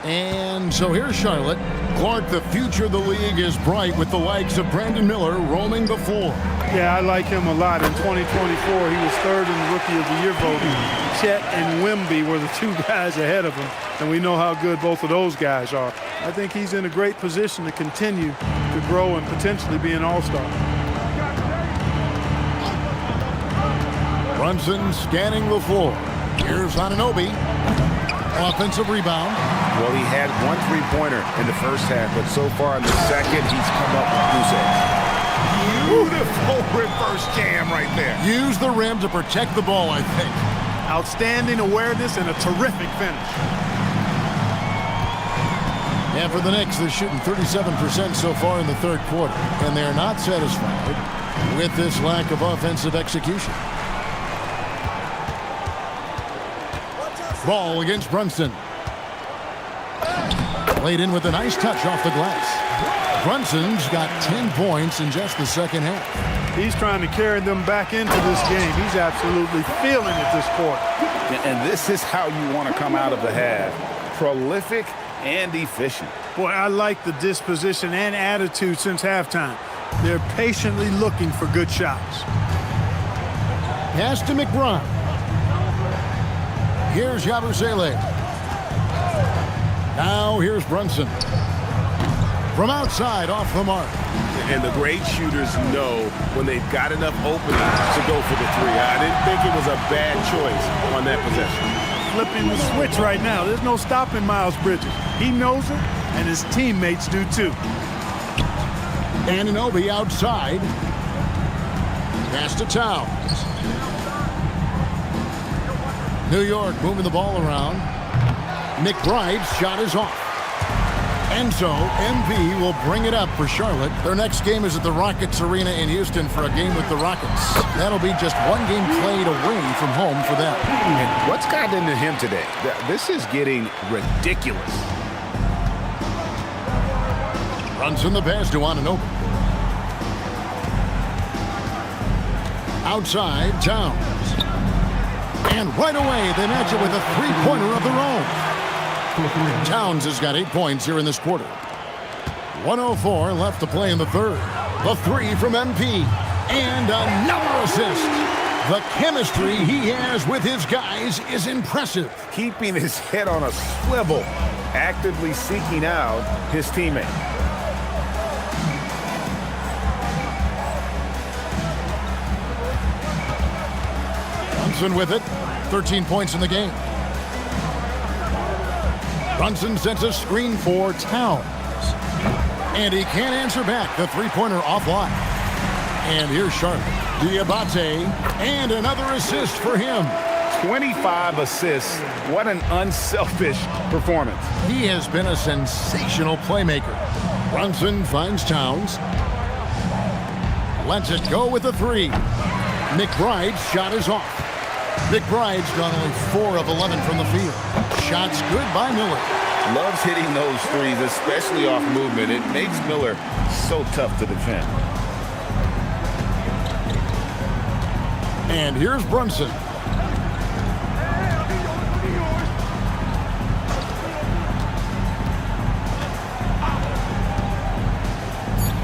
And so here's Charlotte. Clark, the future of the league is bright with the likes of Brandon Miller roaming the floor. Yeah, I like him a lot. In 2024, he was third in the Rookie of the Year voting. Chet and Wemby were the two guys ahead of him, and we know how good both of those guys are. I think he's in a great position to continue to grow and potentially be an all-star. Brunson scanning the floor. Here's Anunoby. Offensive rebound. Well, he had one three-pointer in the first half, but so far in the second, he's come up with loose ends. Beautiful reverse jam right there. Use the rim to protect the ball, I think. Outstanding awareness and a terrific finish. And for the Knicks, they're shooting 37% so far in the third quarter, and they're not satisfied with this lack of offensive execution. Ball against Brunson. Played in with a nice touch off the glass. Brunson's got 10 points in just the second half. He's trying to carry them back into this game. He's absolutely feeling it this quarter. And this is how you want to come out of the half. Prolific and efficient. Boy, I like the disposition and attitude since halftime. They're patiently looking for good shots. Pass to McBride. Here's Yabusele. Now here's Brunson. From outside, off the mark. And the great shooters know when they've got enough opening to go for the three. I didn't think it was a bad choice on that possession. Flipping the switch right now. There's no stopping Miles Bridges. He knows it, and his teammates do too. Anunoby outside. Pass to Towns. New York moving the ball around. McBride's shot is off. And so MP will bring it up for Charlotte. Their next game is at the Rockets Arena in Houston for a game with the Rockets. That'll be just one game played away from home for them. And what's gotten into him today? This is getting ridiculous. Runs in the pass to Anunoby. Outside, Towns. And right away, they match it with a three-pointer of their own. Towns has got 8 points here in this quarter. 1:04 left to play in the third. The three from MP. And another assist. The chemistry he has with his guys is impressive. Keeping his head on a swivel, actively seeking out his teammate. Brunson with it. 13 points in the game. Brunson sets a screen for Towns. And he can't answer back. The three-pointer offline. And here's Charlotte. Diabate. And another assist for him. 25 assists. What an unselfish performance. He has been a sensational playmaker. Brunson finds Towns. Lets it go with a three. McBride's shot is off. McBride's gone only 4 of 11 from the field. Shots good by Miller. Loves hitting those threes, especially off movement. It makes Miller so tough to defend. And here's Brunson.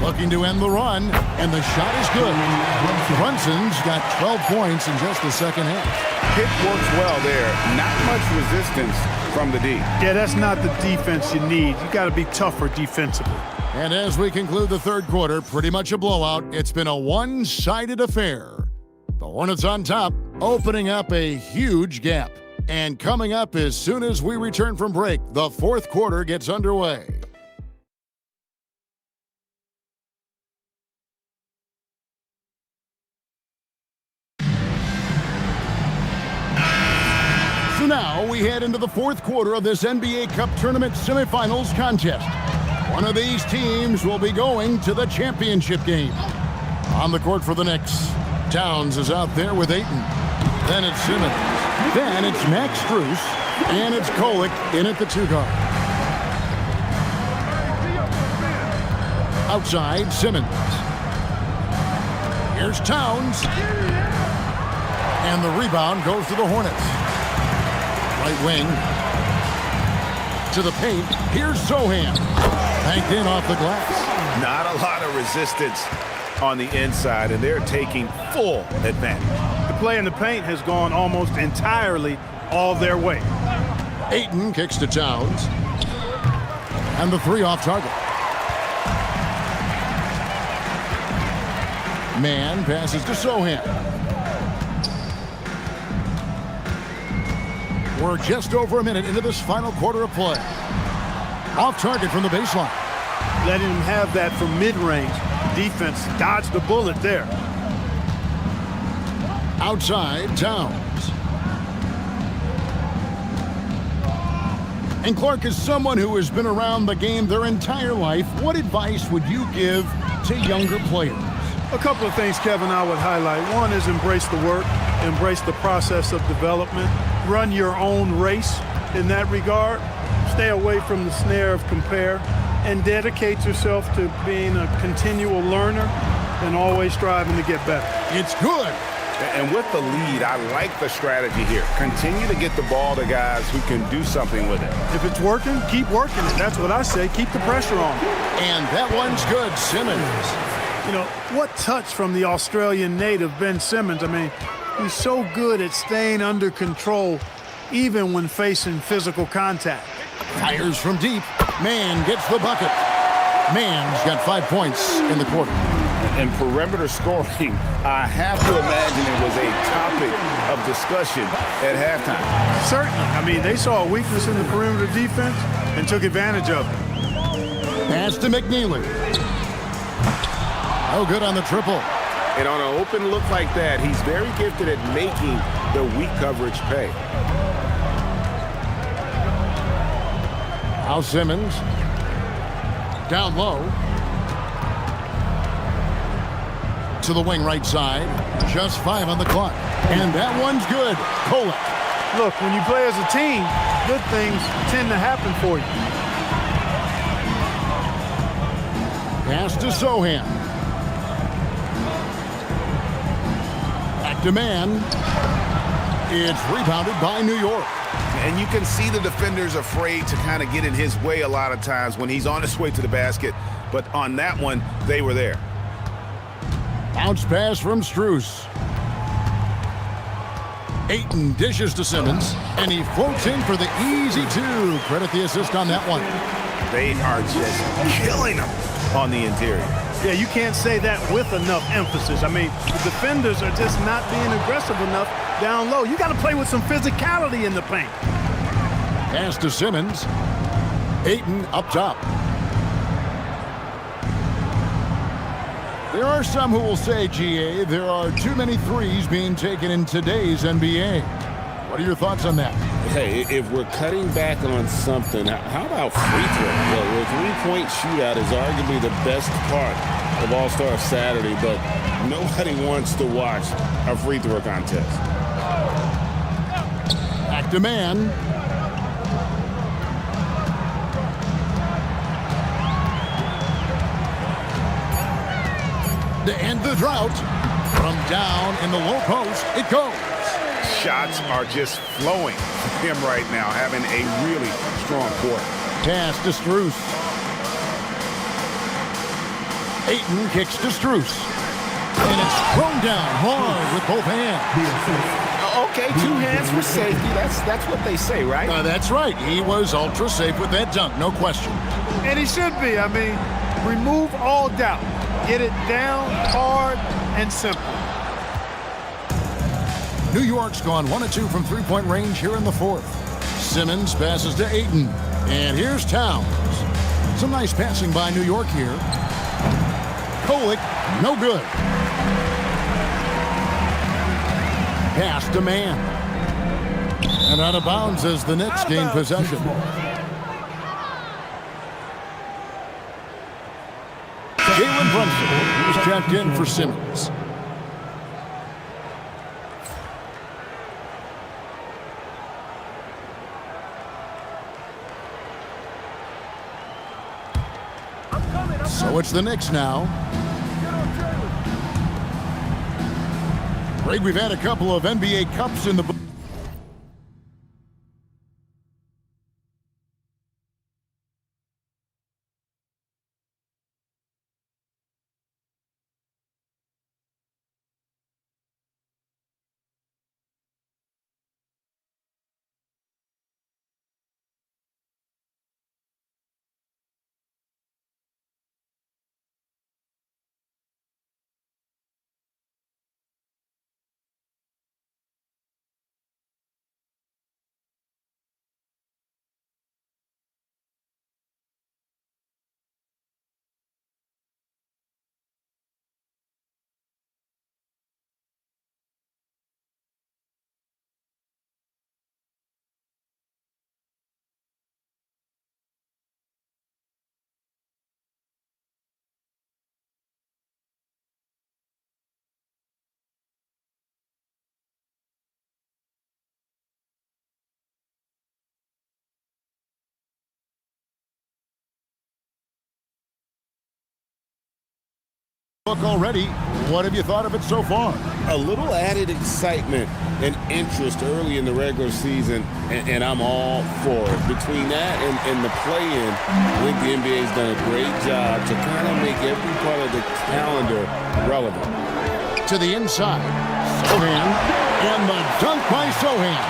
Looking to end the run, and the shot is good. Brunson's got 12 points in just the second half. Pick works well there. Not much resistance from the D. Yeah, that's not the defense you need. You got to be tougher defensively. And as we conclude the third quarter, pretty much a blowout. It's been a one-sided affair. The Hornets on top, opening up a huge gap. And coming up as soon as we return from break, the fourth quarter gets underway. So now we head into the fourth quarter of this NBA Cup Tournament semifinals contest. One of these teams will be going to the championship game. On the court for the Knicks, Towns is out there with Ayton. Then it's Simmons. Then it's Max Strus. And it's Kolek in at the two guard. Outside, Simmons. Here's Towns. And the rebound goes to the Hornets. Right wing to the paint. Here's Sohan. Banked in off the glass. Not a lot of resistance on the inside, and they're taking full advantage. The play in the paint has gone almost entirely all their way. Ayton kicks to Towns. And the three off target. Man passes to Sohan. We're just over a minute into this final quarter of play. Off target from the baseline. Letting him have that from mid-range Defense dodged the bullet there. Outside, Towns. And Clark, is someone who has been around the game their entire life, what advice would you give to younger players? A couple of things, Kevin, I would highlight. One is embrace the work, embrace the process of development, run your own race in that regard, stay away from the snare of compare, and dedicate yourself to being a continual learner and always striving to get better. It's good. And with the lead, I like the strategy here. Continue to get the ball to guys who can do something with it. If it's working, keep working it. That's what I say. Keep the pressure on. And that one's good, Simmons. You know, what touch from the Australian native, Ben Simmons. I mean, he's so good at staying under control, even when facing physical contact. Fires from deep. Mann gets the bucket. Mann's got 5 points in the quarter. And perimeter scoring, I have to imagine it was a topic of discussion at halftime. Certainly. I mean, they saw a weakness in the perimeter defense and took advantage of it. Pass to McNeely. Oh, good on the triple. And on an open look like that, he's very gifted at making the weak coverage pay. Now Simmons. Down low. To the wing right side. Just 5 on the clock. And that one's good. Kolek. Look, when you play as a team, good things tend to happen for you. Pass to Sohan. Back to Mann. It's rebounded by New York. And you can see the defender's afraid to kind of get in his way a lot of times when he's on his way to the basket. But on that one, they were there. Bounce pass from Strus. Ayton dishes to Simmons, and he floats in for the easy 2. Credit the assist on that one. They are just killing them on the interior. Yeah, you can't say that with enough emphasis. I mean, the defenders are just not being aggressive enough down low. You got to play with some physicality in the paint. Pass to Simmons. Ayton up top. There are some who will say, GA, there are too many threes being taken in today's NBA. What are your thoughts on that? Hey, if we're cutting back on something, how about free throw? Well, the three-point shootout is arguably the best part of All-Star Saturday, but nobody wants to watch a free throw contest. Back to Mann. To end the drought, from down in the low post, it goes. Shots are just flowing for him right now, having a really strong quarter. Pass to Strus. Ayton kicks to Strus. And it's thrown down hard with both hands. Okay, 2 hands for safety. That's what they say, right? That's right. He was ultra safe with that dunk, no question. And he should be. I mean, remove all doubt. Get it down, hard, and simple. New York's gone 1 of 2 from three-point range here in the 4th. Simmons passes to Ayton. And here's Towns. Some nice passing by New York here. Kolek, no good. Pass to Mann. And out of bounds as the Knicks gain possession. Jalen Brunson was checked in for Simmons. So it's the Knicks now. Greg, we've had a couple of NBA Cups in the Look already. What have you thought of it so far? A little added excitement and interest early in the regular season, and I'm all for it. Between that and the play-in, I think the NBA's done a great job to kind of make every part of the calendar relevant. To the inside. Sohan, and the dunk by Sohan.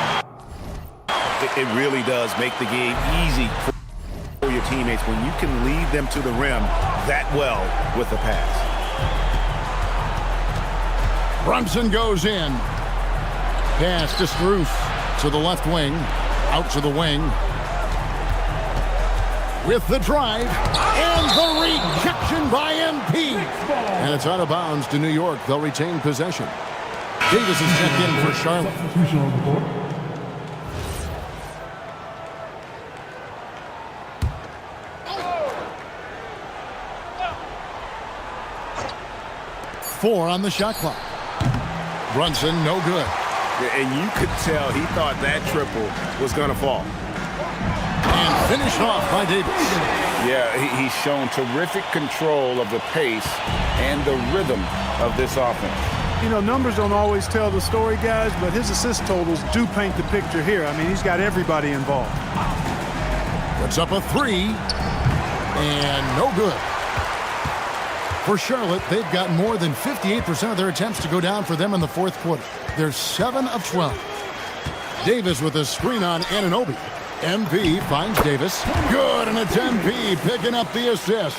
It really does make the game easy for your teammates when you can lead them to the rim that well with the pass. Brunson goes in. Pass to Struce to the left wing. Out to the wing. With the drive. And the rejection by MP. And it's out of bounds to New York. They'll retain possession. Davis is checked in for Charlotte. Four on the shot clock. Brunson, no good. And you could tell he thought that triple was going to fall. And finished off by Davis. Yeah, he's shown terrific control of the pace and the rhythm of this offense. You know, numbers don't always tell the story, guys, but his assist totals do paint the picture here. I mean, he's got everybody involved. Puts up a three. And no good. For Charlotte, they've got more than 58% of their attempts to go down for them in the fourth quarter. They're 7 of 12. Davis with a screen on Anunoby. MP finds Davis. Good, and it's MP picking up the assist.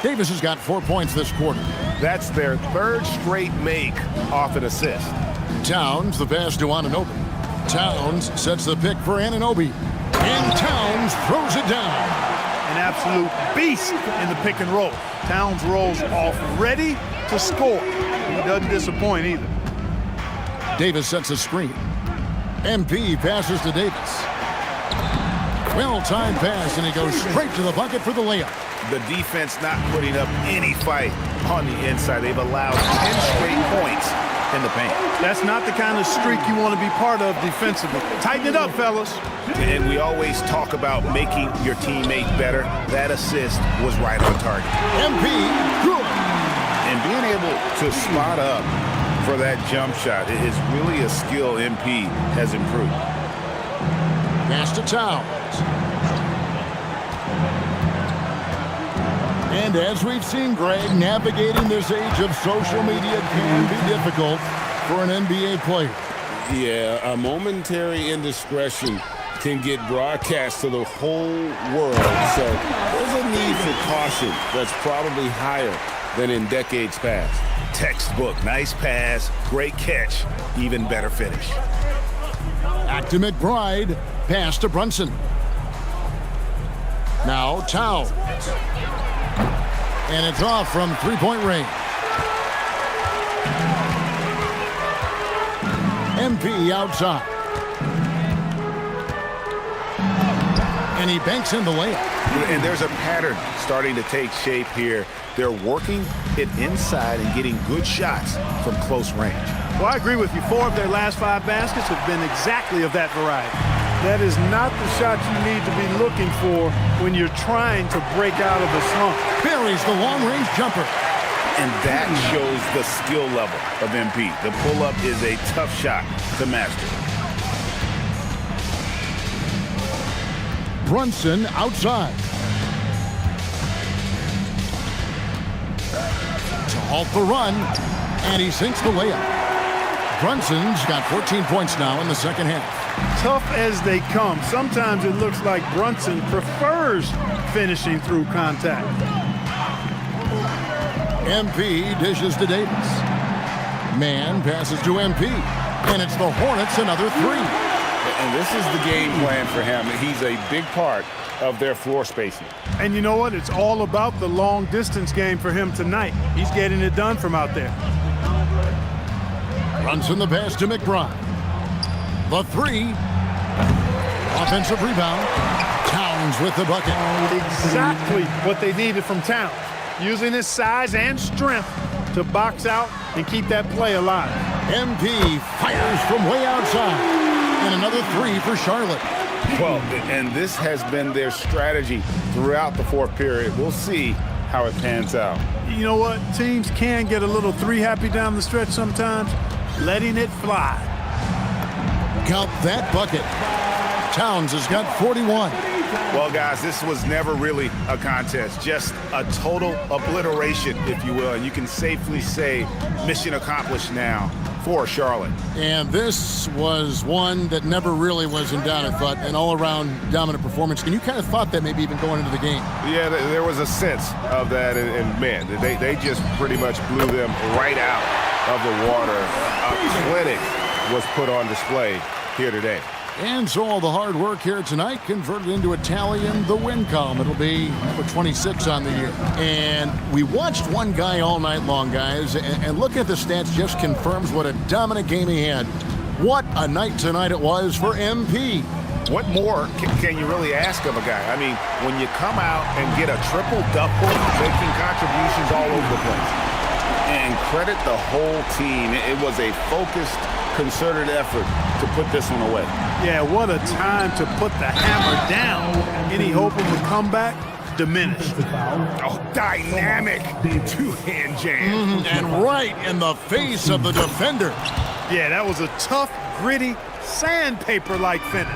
Davis has got 4 points this quarter. That's their third straight make off an assist. Towns, the pass to Anunoby. Towns sets the pick for Anunoby. And Towns throws it down. An absolute beast in the pick and roll. Towns rolls off ready to score. He doesn't disappoint either. Davis sets a screen. MP passes to Davis. Well-timed pass, and he goes straight to the bucket for the layup. The defense not putting up any fight on the inside. They've allowed 10 straight points in the paint. That's not the kind of streak you want to be part of defensively. Tighten it up, fellas. And we always talk about making your teammate better. That assist was right on target. MP, good. And being able to spot up for that jump shot is really a skill MP has improved. Pass to Towns. And as we've seen, Greg, navigating this age of social media can be difficult for an NBA player. Yeah, a momentary indiscretion can get broadcast to the whole world. So there's a need for caution that's probably higher than in decades past. Textbook, nice pass, great catch, even better finish. Back to McBride, pass to Brunson. Now Towns. And it's off from three-point range. MP outside. And he banks in the layup. And there's a pattern starting to take shape here. They're working it inside and getting good shots from close range. Well, I agree with you. 4 of their last 5 baskets have been exactly of that variety. That is not the shot you need to be looking for when you're trying to break out of the slump. Buries the long-range jumper. And that shows the skill level of MP. The pull-up is a tough shot to master. Brunson outside. To halt the run, and he sinks the layup. Brunson's got 14 points now in the second half. Tough as they come. Sometimes it looks like Brunson prefers finishing through contact. MP dishes to Davis. Man passes to MP. And it's the Hornets another 3. And this is the game plan for him. He's a big part of their floor spacing. And you know what? It's all about the long distance game for him tonight. He's getting it done from out there. Brunson the pass to McBride. The 3. Offensive rebound. Towns with the bucket. Exactly what they needed from Towns. Using his size and strength to box out and keep that play alive. MP fires from way outside. And another 3 for Charlotte. Well, and this has been their strategy throughout the fourth period. We'll see how it pans out. You know what? Teams can get a little three happy down the stretch sometimes, letting it fly. Count that bucket. Towns has got 41. Well, guys, this was never really a contest, just a total obliteration, if you will. And you can safely say mission accomplished now for Charlotte. And this was one that never really was in doubt, I thought, an all-around dominant performance. And you kind of thought that maybe even going into the game. Yeah, there was a sense of that, and man, they just pretty much blew them right out of the water. A clinic was put on display here today. And so all the hard work here tonight converted into a tally in the win column. It'll be number 26 on the year. And we watched one guy all night long, guys, and looking at the stats just confirms what a dominant game he had. What a night tonight it was for MP. What more can you really ask of a guy? I mean, when you come out and get a triple-double, making contributions all over the place. And credit the whole team. It was a focused, concerted effort to put this one away. Yeah, what a time to put the hammer down. Any hope of a comeback diminished. Oh, dynamic two-hand jam. And right in the face of the defender. Yeah, that was a tough, gritty, sandpaper-like finish.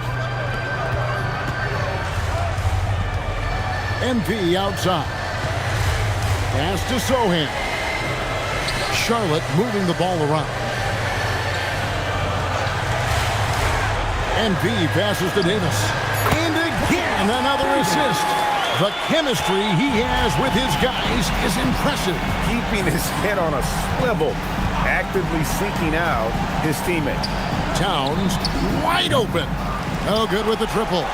MP outside. Pass to Sohan. Charlotte moving the ball around. MP passes to Davis. And again, another assist. The chemistry he has with his guys is impressive. Keeping his head on a swivel, actively seeking out his teammate. Towns wide open. No good with the triple.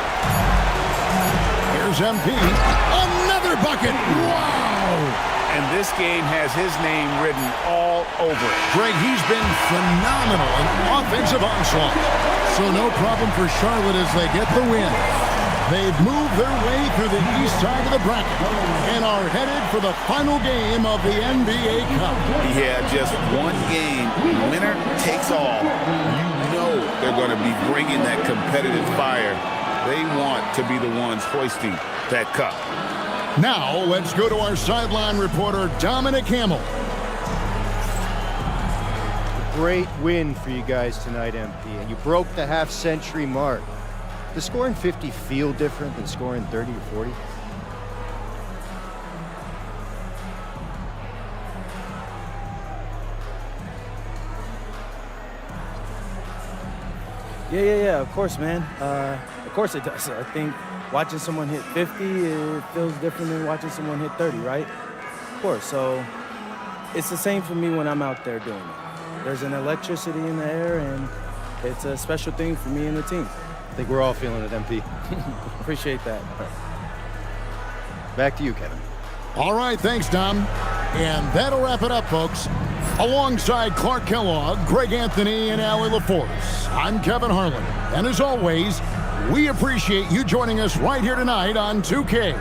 Here's MP. Another bucket. Wow. And this game has his name written all over it. Greg, he's been phenomenal in offensive onslaught. So no problem for Charlotte as they get the win. They've moved their way through the east side of the bracket and are headed for the final game of the NBA Cup. He had just one game. Winner takes all. You know they're going to be bringing that competitive fire. They want to be the ones hoisting that cup. Now, let's go to our sideline reporter, Dominic Hamill. Great win for you guys tonight, MP, and you broke the half-century mark. Does scoring 50 feel different than scoring 30 or 40? Yeah, of course, man. Of course it does. I think watching someone hit 50, it feels different than watching someone hit 30, right? Of course, so it's the same for me when I'm out there doing it. There's an electricity in the air, and it's a special thing for me and the team. I think we're all feeling it, MP. Appreciate that. Back to you, Kevin. All right, thanks, Dom. And that'll wrap it up, folks. Alongside Clark Kellogg, Greg Anthony, and Allie LaForce, I'm Kevin Harlan. And as always, we appreciate you joining us right here tonight on 2K.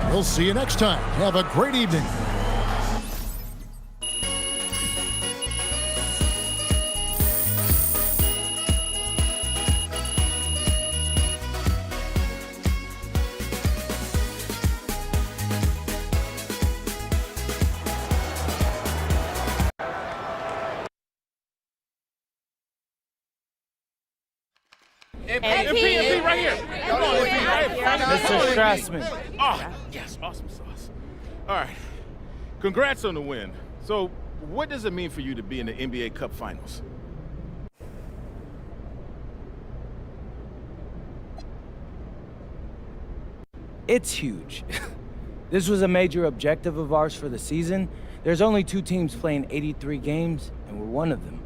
We'll see you next time. Have a great evening. MP right here. Mr. Strassman. Oh, yes, awesome sauce. All right, congrats on the win. So what does it mean for you to be in the NBA Cup Finals? It's huge. This was a major objective of ours for the season. There's only 2 teams playing 83 games, and we're one of them.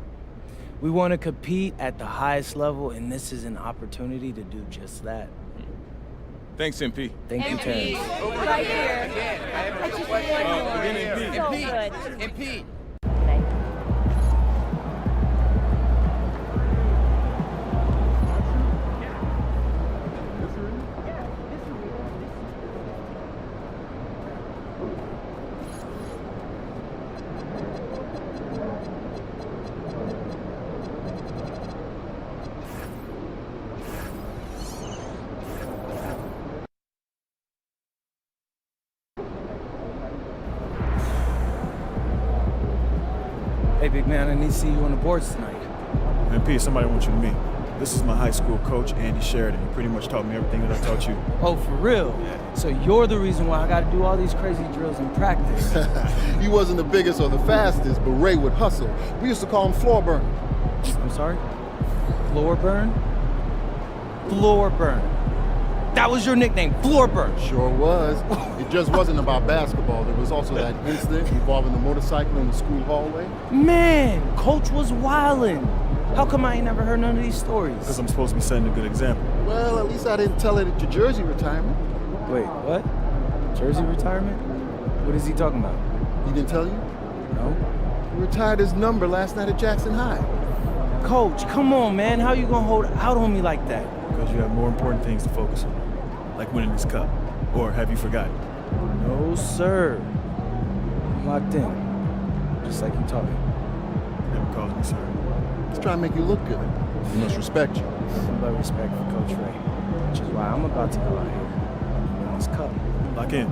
We want to compete at the highest level, and this is an opportunity to do just that. Thanks, MP. Thank you, Terrence. Right here. I just want more. So good. MP. Hey, big man, I need to see you on the boards tonight. MP, somebody wants you to meet. This is my high school coach, Andy Sheridan. He pretty much taught me everything that I taught you. Oh, for real? Yeah. So you're the reason why I got to do all these crazy drills in practice. He wasn't the biggest or the fastest, but Ray would hustle. We used to call him floor burn. I'm sorry? Floor burn? Floor burn. That was your nickname, floor burn. Sure was. It just wasn't about basketball. There was also that incident involving the motorcycle in the school hallway. Man, Coach was wildin'. How come I ain't never heard none of these stories? Because I'm supposed to be setting a good example. Well, at least I didn't tell it at your jersey retirement. Wait, what? Jersey retirement? What is he talking about? He didn't tell you? No. He retired his number last night at Jackson High. Coach, come on, man. How you gonna hold out on me like that? Because you have more important things to focus on. Like winning this cup. Or have you forgotten? No, sir. I'm locked in. Just like you taught me. Never calls me sir. He's trying to make you look good. He must respect you. But respect for Coach Ray. Which is why I'm about to go out here and win this cup. Lock in.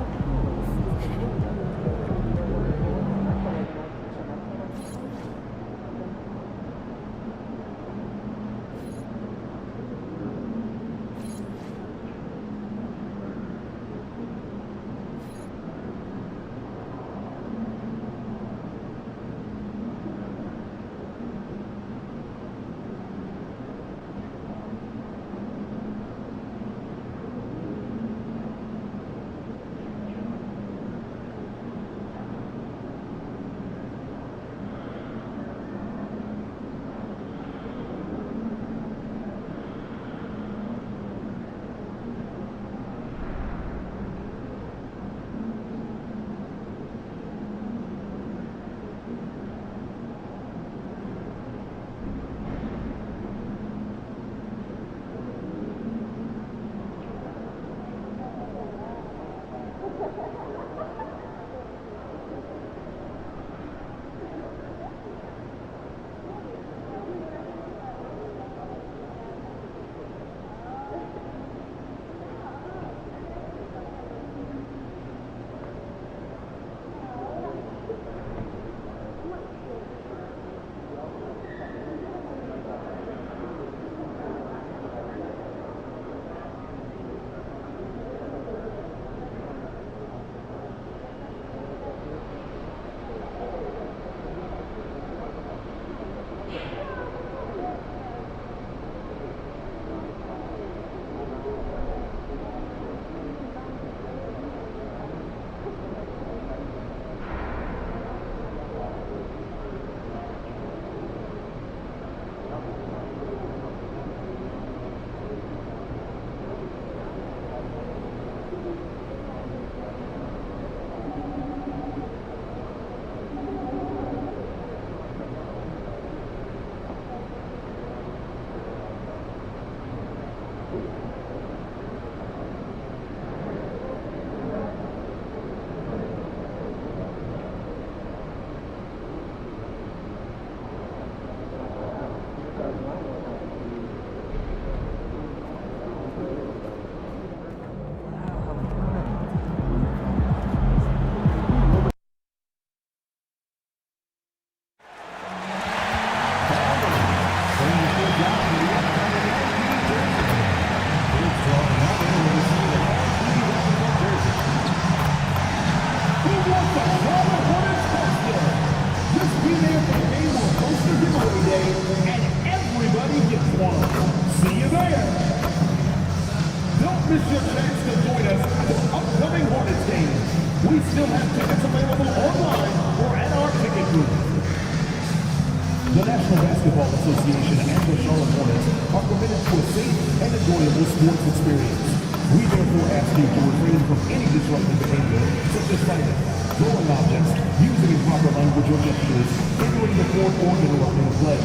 The National Basketball Association and the Charlotte Hornets are committed to a safe and enjoyable sports experience. We therefore ask you to refrain from any disruptive behavior, such as fighting, throwing objects, using improper language or gestures, entering the court, or interrupting play.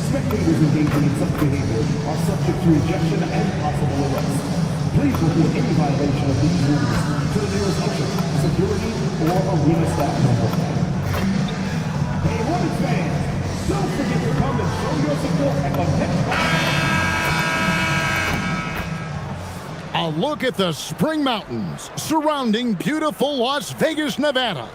Spectators engaging in such behavior are subject to ejection and possible arrest. Please report any violation of these rules to the nearest usher, security, or arena staff member. Hey, Hornets fans! Don't forget to come and show your support at the next. A look at the Spring Mountains surrounding beautiful Las Vegas, Nevada.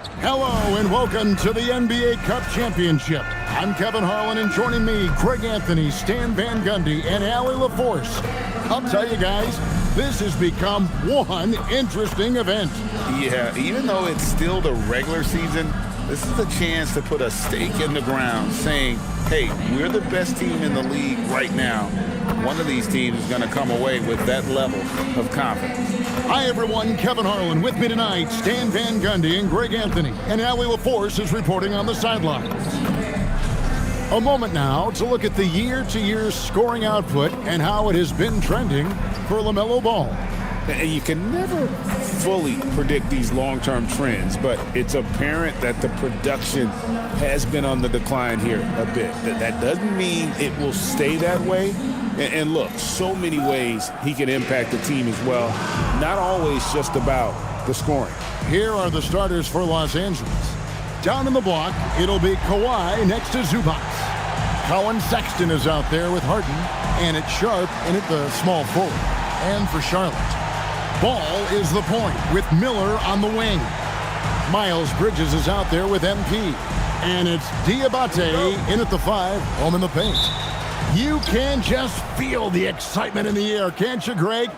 Hello and welcome to the NBA Cup Championship. I'm Kevin Harlan, and joining me, Greg Anthony, Stan Van Gundy, and Allie LaForce. I'll tell you guys, this has become one interesting event. Yeah, even though it's still the regular season, this is a chance to put a stake in the ground saying, hey, we're the best team in the league right now. One of these teams is going to come away with that level of confidence. Hi, everyone. Kevin Harlan with me tonight. Stan Van Gundy and Greg Anthony. And Allie LaForce is reporting on the sidelines. A moment now to look at the year-to-year scoring output and how it has been trending for LaMelo Ball. And you can never fully predict these long-term trends, but it's apparent that the production has been on the decline here a bit. That doesn't mean it will stay that way. And look, so many ways he can impact the team as well. Not always just about the scoring. Here are the starters for Los Angeles. Down in the block, it'll be Kawhi next to Zubac. Colin Sexton is out there with Harden, and it's Sharp in at the small forward. And for Charlotte, Ball is the point with Miller on the wing. Miles Bridges is out there with MP. And it's Diabate in at the 5, home in the paint. You can just feel the excitement in the air, can't you, Greg?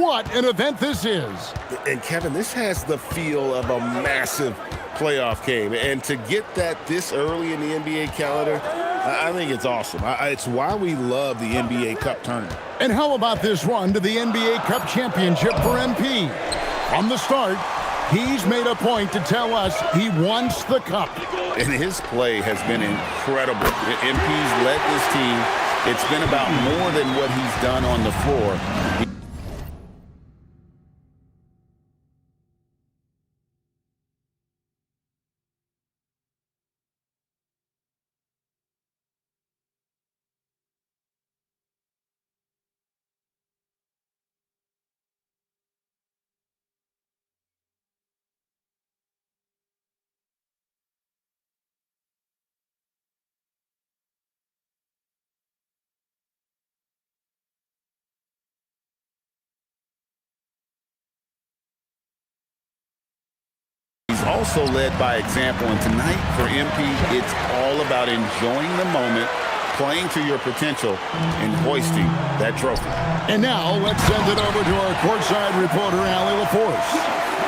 What an event this is. And Kevin, this has the feel of a massive playoff game. And to get that this early in the NBA calendar, I think it's awesome. It's why we love the NBA Cup tournament. And how about this run to the NBA Cup Championship for MP? From the start, he's made a point to tell us he wants the cup. And his play has been incredible. MP's led this team. It's been about more than what he's done on the floor. Also led by example, and tonight for MP, it's all about enjoying the moment, playing to your potential, and hoisting that trophy. And now let's send it over to our courtside reporter, Allie LaForce.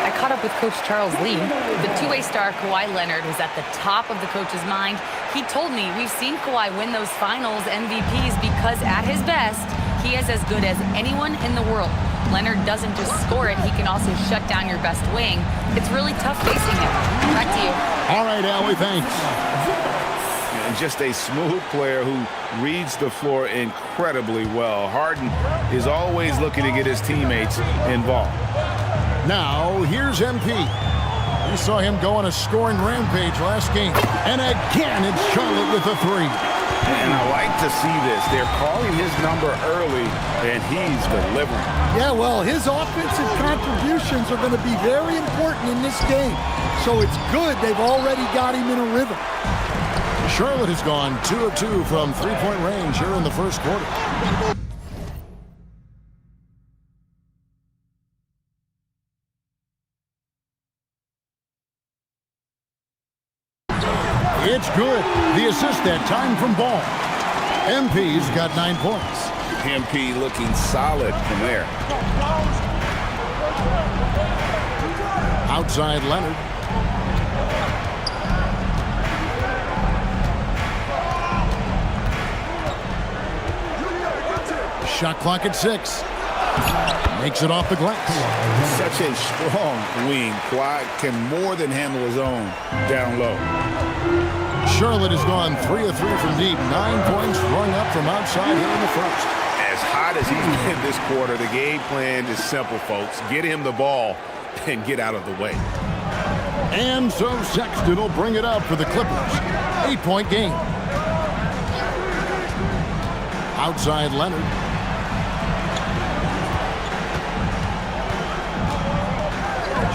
I caught up with Coach Charles Lee. The two-way star Kawhi Leonard was at the top of the coach's mind. He told me we've seen Kawhi win those finals MVPs because at his best, he is as good as anyone in the world. Leonard doesn't just score it, he can also shut down your best wing. It's really tough facing him. Back to you. All right, Allie, thanks. And just a smooth player who reads the floor incredibly well. Harden is always looking to get his teammates involved. Now, here's MP. We saw him go on a scoring rampage last game. And again, it's Charlotte with a 3. And I like to see this. They're calling his number early, and he's delivering. Yeah, well, his offensive contributions are going to be very important in this game. So it's good they've already got him in a rhythm. Charlotte has gone 2 of 2 from three-point range here in the first quarter. It's good. The assist that time from Ball. MP's got 9 points. MP looking solid from there. Outside Leonard. Shot clock at 6. Makes it off the glass. Such a strong wing. Kawhi can more than handle his own down low. Charlotte has gone 3 of 3 from deep. 9 points rung up from outside here in the first. As hot as he's been this quarter, the game plan is simple, folks. Get him the ball and get out of the way. And so Sexton will bring it up for the Clippers. 8-point game. Outside Leonard.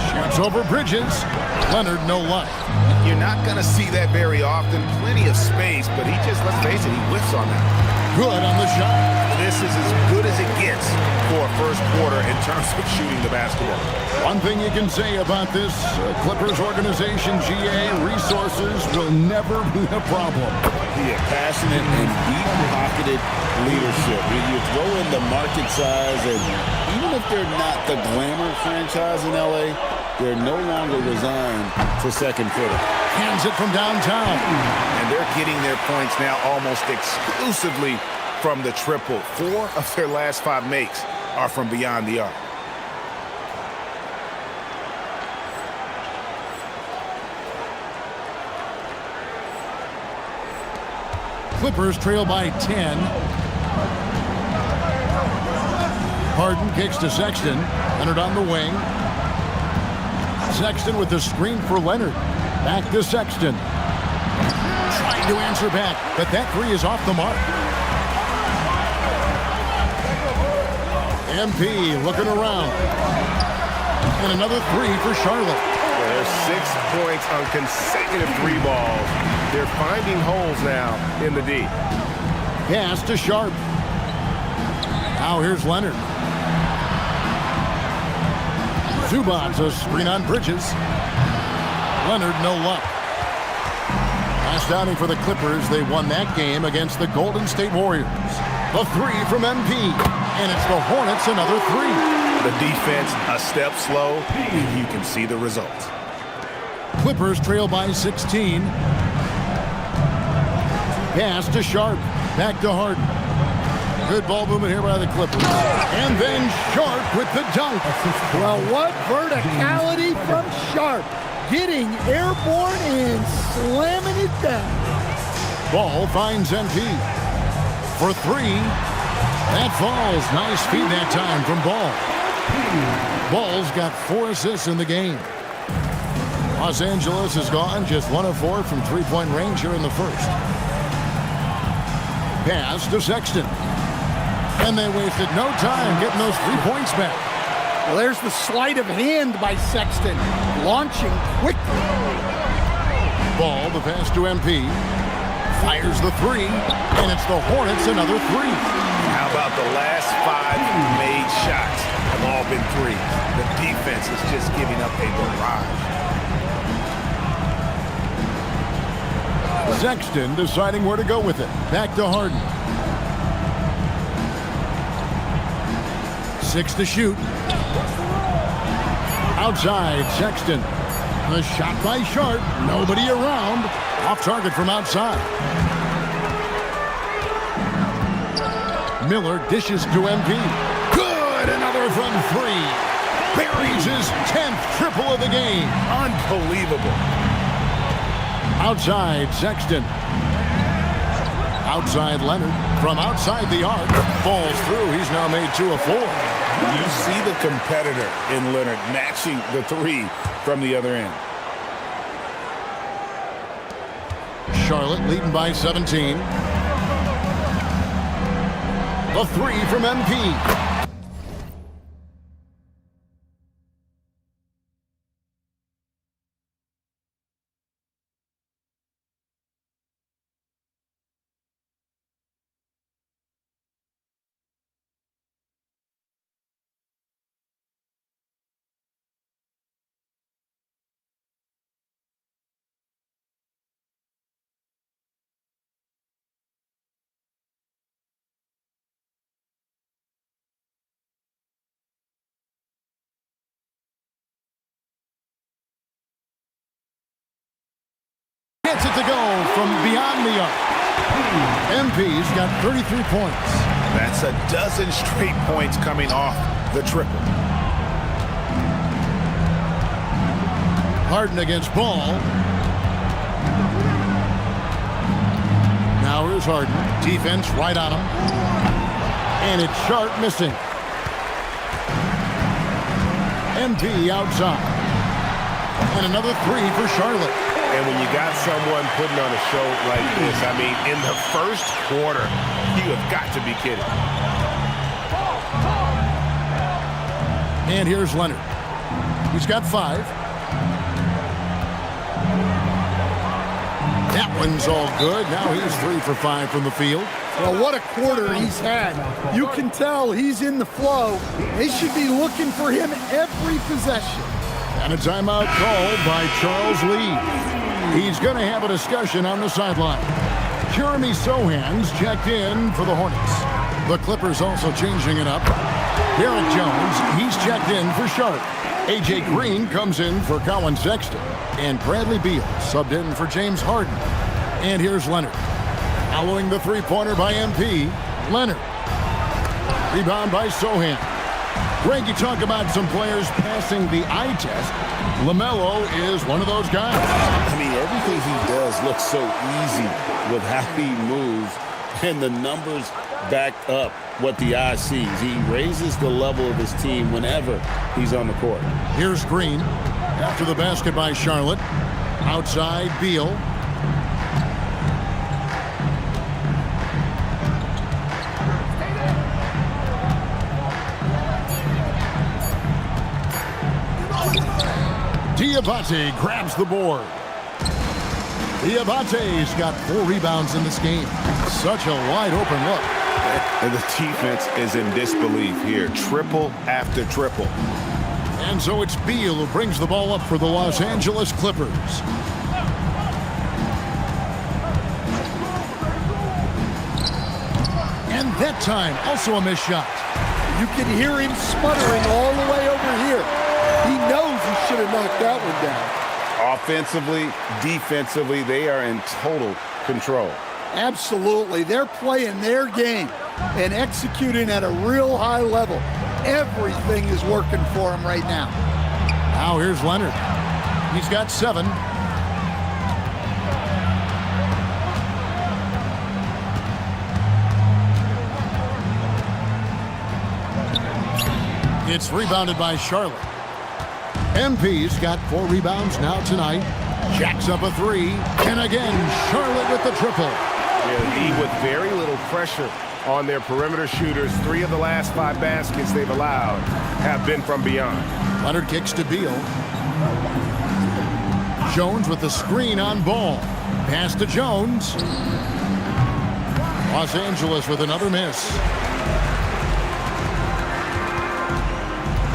Shoots over Bridges. Leonard, no luck. You're not going to see that very often. Plenty of space, but he just, let's face it, he whiffs on that. good on the shot. This is as good as it gets for a first quarter in terms of shooting the basketball. One thing you can say about this Clippers organization, GA, resources will never be a problem. Yeah, passionate and deep-pocketed leadership. You throw in the market size, and even if they're not the glamour franchise in LA, they're no longer resigned to second fiddle. Hands it from downtown. And they're getting their points now almost exclusively from the triple. 4 of their last 5 makes are from beyond the arc. Clippers trail by 10. Harden kicks to Sexton. Leonard on the wing. Sexton with the screen for Leonard. Back to Sexton. Trying to answer back, but that three is off the mark. MP looking around. And another three for Charlotte. Well, there's 6 points on consecutive 3 balls. They're finding holes now in the D. Pass to Sharp. Now here's Leonard. Zubac's a screen on Bridges. Leonard, no luck. Last outing for the Clippers, they won that game against the Golden State Warriors. A three from MP, and it's the Hornets another 3. The defense a step slow, and you can see the results. Clippers trail by 16. Pass to Sharp. Back to Harden. Good ball movement here by the Clippers. And then Sharp with the dunk. Well, what verticality from Sharp. Getting airborne and slamming it down. Ball finds MP. For 3. That falls. Nice feed that time from Ball. Ball's got 4 assists in the game. Los Angeles is gone. Just 1 of 4 from three-point range here in the first. Pass to Sexton. And they wasted no time getting those 3 points back. Well, there's the sleight of hand by Sexton. Launching quickly. Ball, the pass to MP. Fires the 3. And it's the Hornets another 3. How about the last 5 made shots have all been 3s? The defense is just giving up a barrage. Sexton deciding where to go with it. Back to Harden. 6 to shoot. Outside, Sexton. A shot by Sharp. Nobody around. Off target from outside. Miller dishes to MP. Good! Another from 3. Buries his 10th triple of the game. Unbelievable. Outside, Sexton. Outside, Leonard. From outside the arc. Falls through. He's now made 2 of 4. You see the competitor in Leonard matching the 3 from the other end. Charlotte leading by 17. A 3 from MP. Gets it to go from beyond the arc. MP's got 33 points. That's a dozen straight points coming off the triple. Harden against Ball. Now here's Harden. Defense right on him. And it's Sharp missing. MP outside. And another 3 for Charlotte. And when you got someone putting on a show like this, I mean, in the first quarter, you have got to be kidding. And here's Leonard. He's got 5. That one's all good. Now he's 3 for 5 from the field. Well, what a quarter he's had. You can tell he's in the flow. They should be looking for him every possession. And a timeout called by Charles Lee. He's going to have a discussion on the sideline. Jeremy Sohan's checked in for the Hornets. The Clippers also changing it up. Derek Jones, he's checked in for Charlotte. A.J. Green comes in for Colin Sexton. And Bradley Beal subbed in for James Harden. And here's Leonard. Following the three-pointer by MP, Leonard. Rebound by Sohan. Greg, you talk about some players passing the eye test. LaMelo is one of those guys. I mean, everything he does looks so easy with how he moves, and the numbers back up what the eye sees. He raises the level of his team whenever he's on the court. Here's Green. After the basket by Charlotte. Outside, Beal. Diabate grabs the board. Diabate's got 4 rebounds in this game. Such a wide open look. And the defense is in disbelief here. Triple after triple. And so it's Beal who brings the ball up for the Los Angeles Clippers. And that time, also a missed shot. You can hear him sputtering all the way over here. He knows he should have knocked that one down. Offensively, defensively, they are in total control. Absolutely. They're playing their game and executing at a real high level. Everything is working for him right now. Now here's Leonard. He's got 7. It's rebounded by Charlotte. MP's got 4 rebounds now tonight. Jacks up a 3. And again, Charlotte with the triple. Yeah, lead with very little pressure on their perimeter shooters. 3 of the last 5 baskets they've allowed have been from beyond. Leonard kicks to Beal. Jones with the screen on Ball. Pass to Jones. Los Angeles with another miss.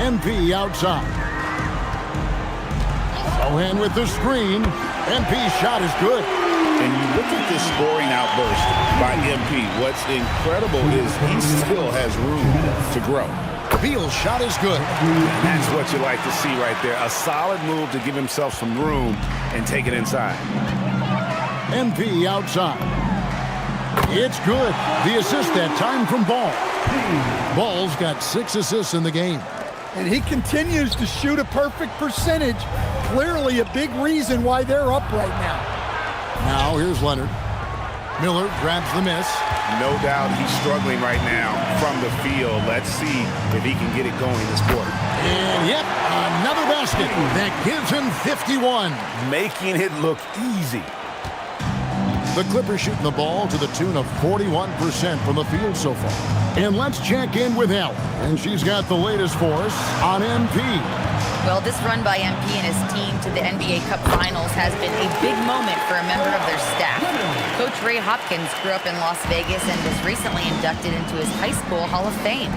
MP outside. Sohan with the screen. MP's shot is good. And you look at this scoring outburst by MP. What's incredible is he still has room to grow. Beal's shot is good. And that's what you like to see right there. A solid move to give himself some room and take it inside. MP outside. It's good. The assist that time from Ball. Ball's got 6 assists in the game. And he continues to shoot a perfect percentage. Clearly a big reason why they're up right now. Now here's Leonard. Miller grabs the miss. No doubt he's struggling right now from the field. Let's see if he can get it going this quarter. And yep, another basket that gives him 51. Making it look easy. The Clippers shooting the ball to the tune of 41% from the field so far. And let's check in with Ellen. And she's got the latest for us on MP. Well, this run by MP and his team to the NBA Cup Finals has been a big moment for a member of their staff. Coach Ray Hopkins grew up in Las Vegas and was recently inducted into his high school Hall of Fame.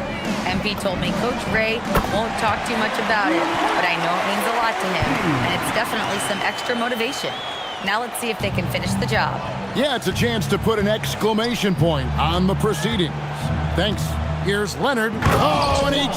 MP told me Coach Ray won't talk too much about it, but I know it means a lot to him, and it's definitely some extra motivation. Now let's see if they can finish the job. Yeah, it's a chance to put an exclamation point on the proceedings. Thanks. Here's Leonard. Oh, and he...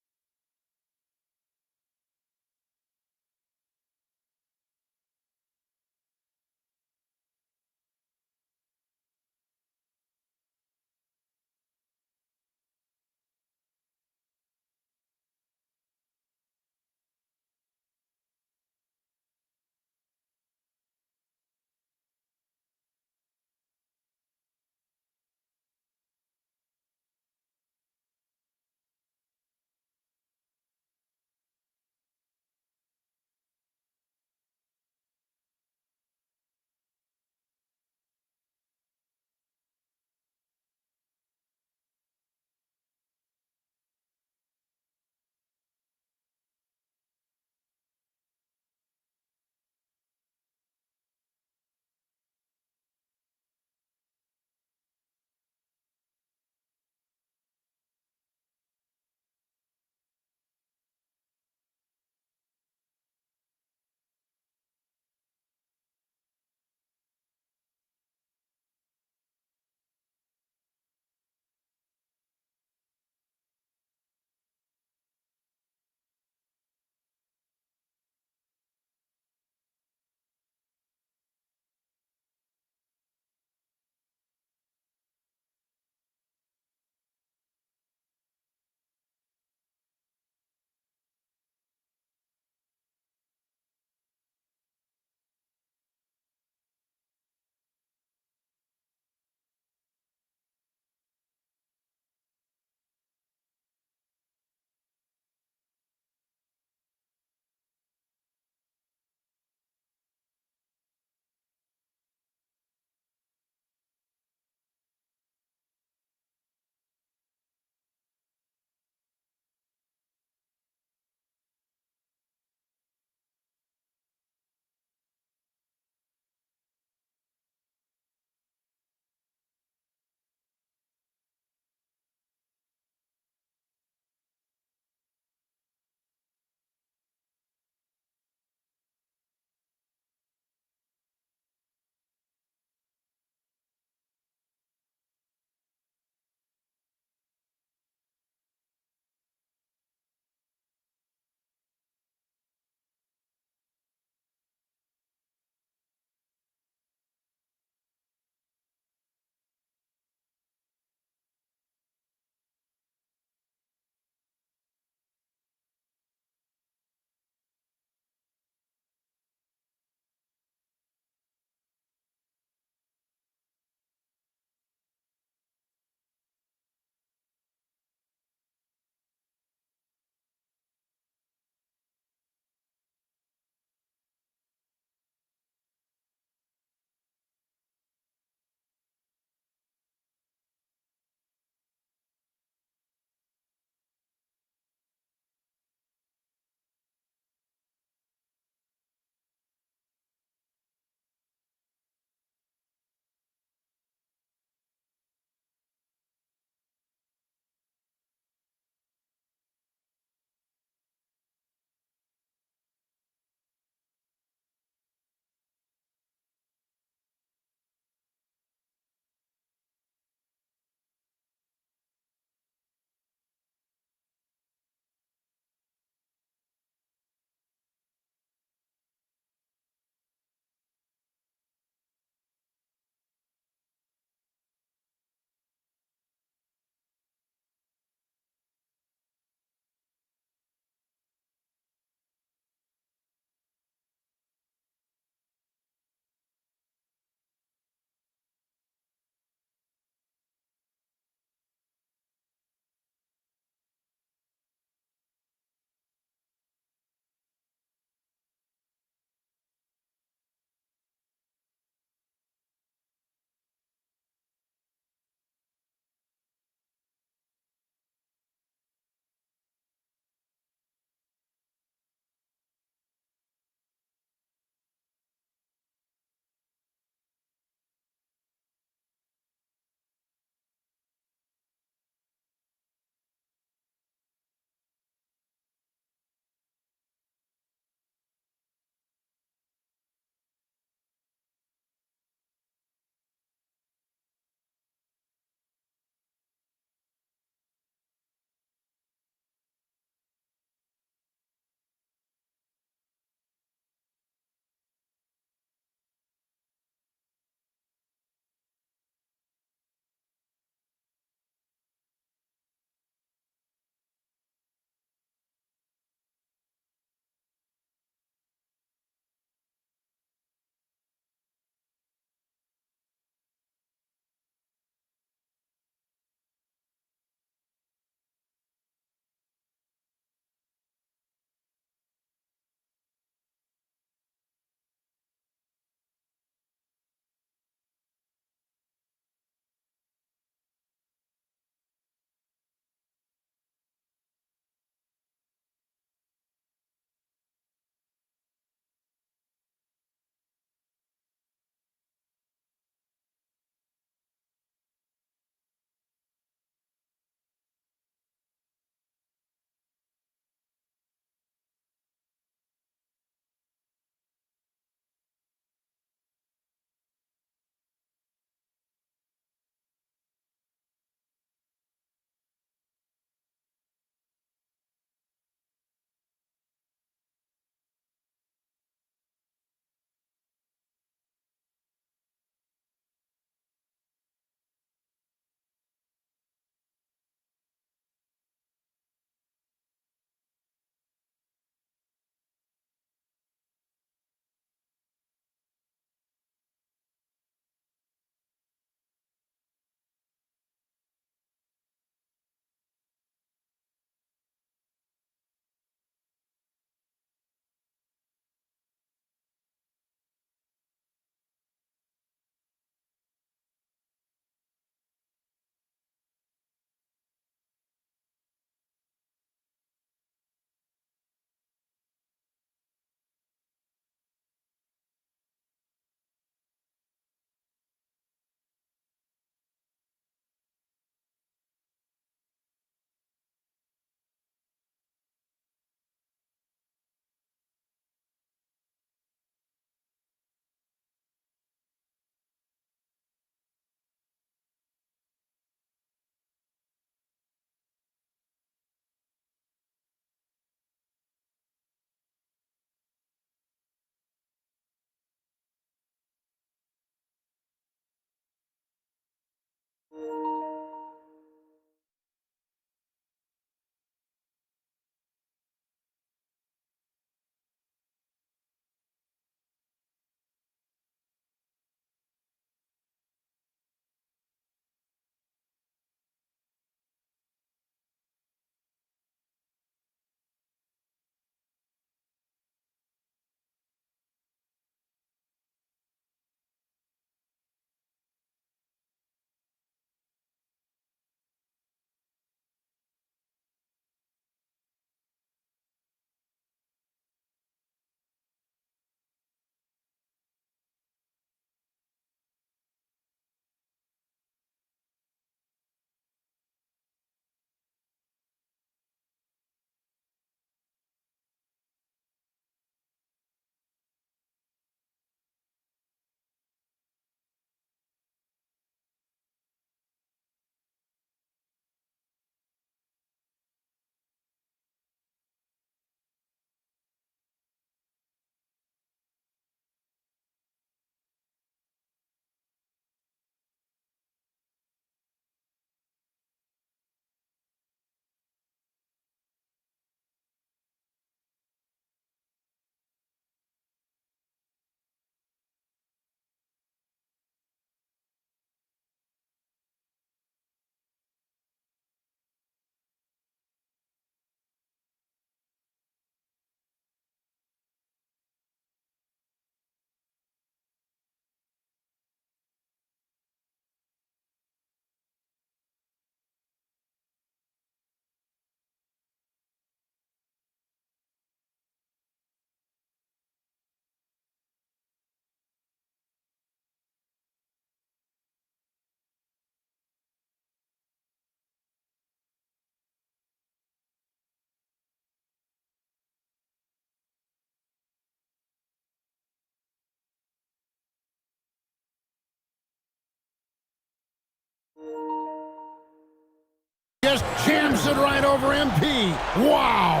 just jams it right over MP. Wow.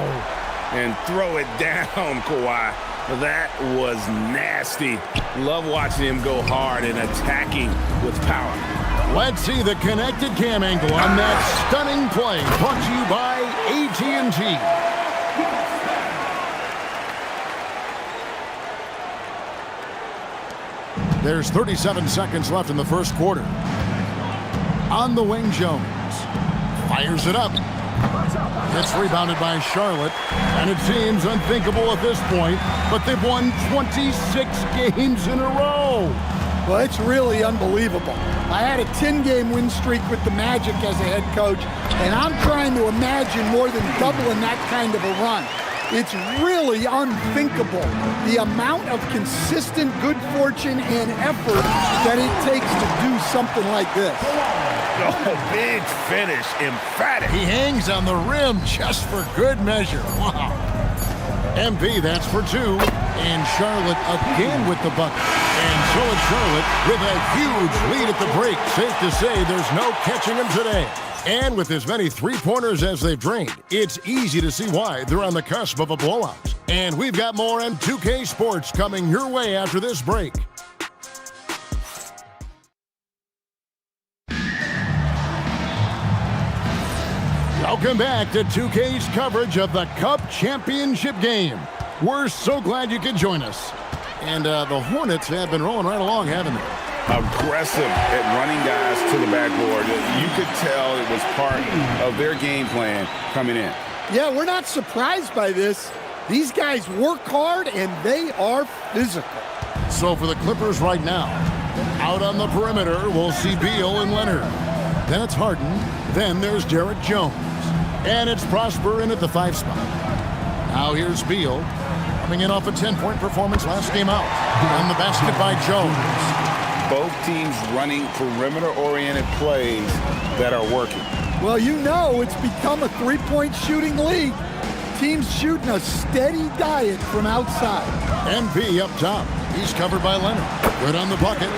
And throw it down, Kawhi. That was nasty. Love watching him go hard and attacking with power. Let's see the connected cam angle on that stunning play. Brought to you by AT&T. There's 37 seconds left in the first quarter. On the wing, Jones fires it up. It's rebounded by Charlotte, and it seems unthinkable at this point, but they've won 26 games in a row. Well, it's really unbelievable. I had a 10-game win streak with the Magic as a head coach, and I'm trying to imagine more than doubling that kind of a run. It's really unthinkable, the amount of consistent good fortune and effort that it takes to do something like this. Oh, big finish, emphatic. He hangs on the rim just for good measure. Wow. MP, that's for two. And Charlotte again with the bucket. And so it's Charlotte with a huge lead at the break. Safe to say there's no catching them today. And with as many three-pointers as they've drained, it's easy to see why they're on the cusp of a blowout. And we've got more M2K Sports coming your way after this break. Welcome back to 2K's coverage of the Cup Championship game. We're so glad you could join us. And the Hornets have been rolling right along, haven't they? Aggressive at running guys to the backboard. You could tell it was part of their game plan coming in. Yeah, we're not surprised by this. These guys work hard, and they are physical. So for the Clippers right now, out on the perimeter, we'll see Beal and Leonard. Then it's Harden. Then there's Derek Jones. And it's Prosper in at the 5 spot. Now here's Beal, coming in off a 10-point performance last game out. And the basket by Jones. Both teams running perimeter-oriented plays that are working. Well, you know it's become a three-point shooting league. Teams shooting a steady diet from outside. MP up top. He's covered by Leonard. Good on the bucket.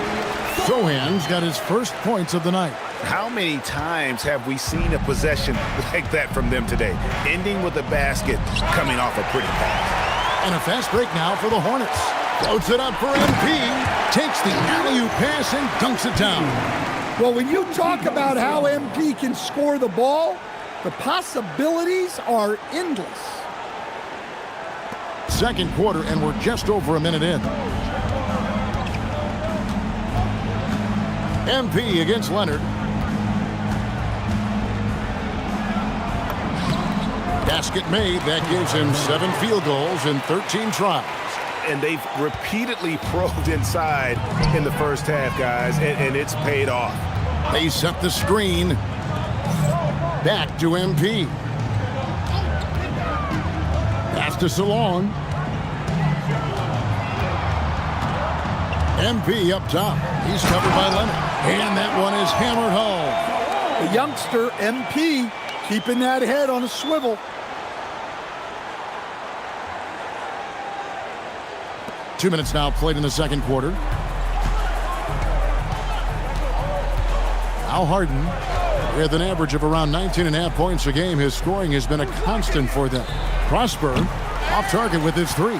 Sohan's got his first points of the night. How many times have we seen a possession like that from them today? Ending with a basket, coming off a pretty pass. And a fast break now for the Hornets. Floats it up for MP. Takes the alley-oop pass and dunks it down. Well, when you talk about how MP can score the ball, the possibilities are endless. Second quarter, and we're just over a minute in. MP against Leonard. Basket made. That gives him 7 field goals in 13 tries. And they've repeatedly probed inside in the first half, guys, and it's paid off. They set the screen. Back to MP. Pass to Salon. MP up top. He's covered by Leonard. And that one is hammered home. The youngster, MP, keeping that head on a swivel. 2 minutes now played in the second quarter. Now Harden, with an average of around 19.5 points a game, his scoring has been a constant for them. Prosper off target with his 3.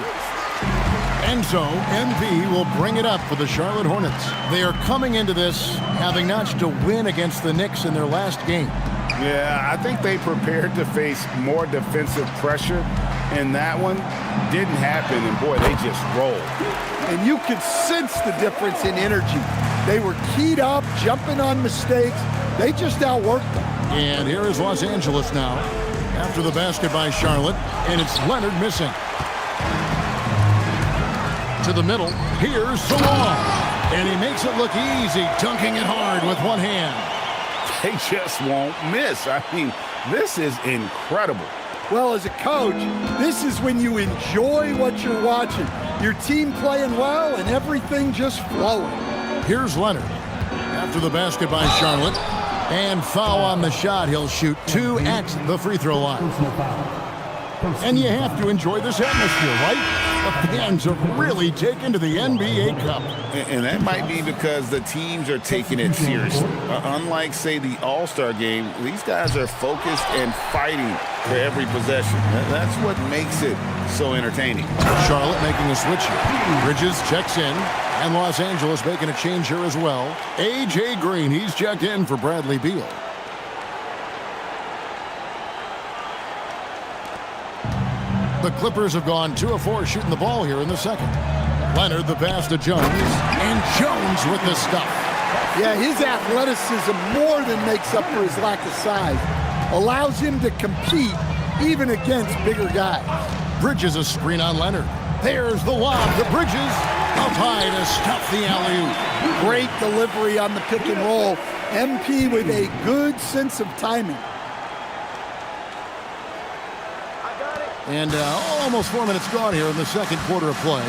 And so MP will bring it up for the Charlotte Hornets. They are coming into this having notched a win against the Knicks in their last game. Yeah, I think they prepared to face more defensive pressure, and that one didn't happen, and boy, they just rolled. And you could sense the difference in energy. They were keyed up, jumping on mistakes. They just outworked them. And here is Los Angeles now after the basket by Charlotte, and it's Leonard missing. To the middle, here's Salon. And he makes it look easy, dunking it hard with one hand. They just won't miss. I mean, this is incredible. Well, as a coach, this is when you enjoy what you're watching. Your team playing well and everything just flowing. Here's Leonard after the basket by Charlotte. And foul on the shot. He'll shoot 2 at the free throw line. And you have to enjoy this atmosphere, right? The fans have really taken to the NBA Cup. And that might be because the teams are taking it seriously. Unlike, say, the All-Star game, these guys are focused and fighting for every possession. That's what makes it so entertaining. Charlotte making a switch here. Bridges checks in, and Los Angeles making a change here as well. A.J. Green, he's checked in for Bradley Beal. The Clippers have gone 2 of 4 shooting the ball here in the second. Leonard the pass to Jones, and Jones with the stuff. Yeah, his athleticism more than makes up for his lack of size. Allows him to compete even against bigger guys. Bridges a screen on Leonard. There's the lob to Bridges. Up high to stuff the alley-oop. Great delivery on the pick and roll. MP with a good sense of timing. And almost 4 minutes gone here in the second quarter of play.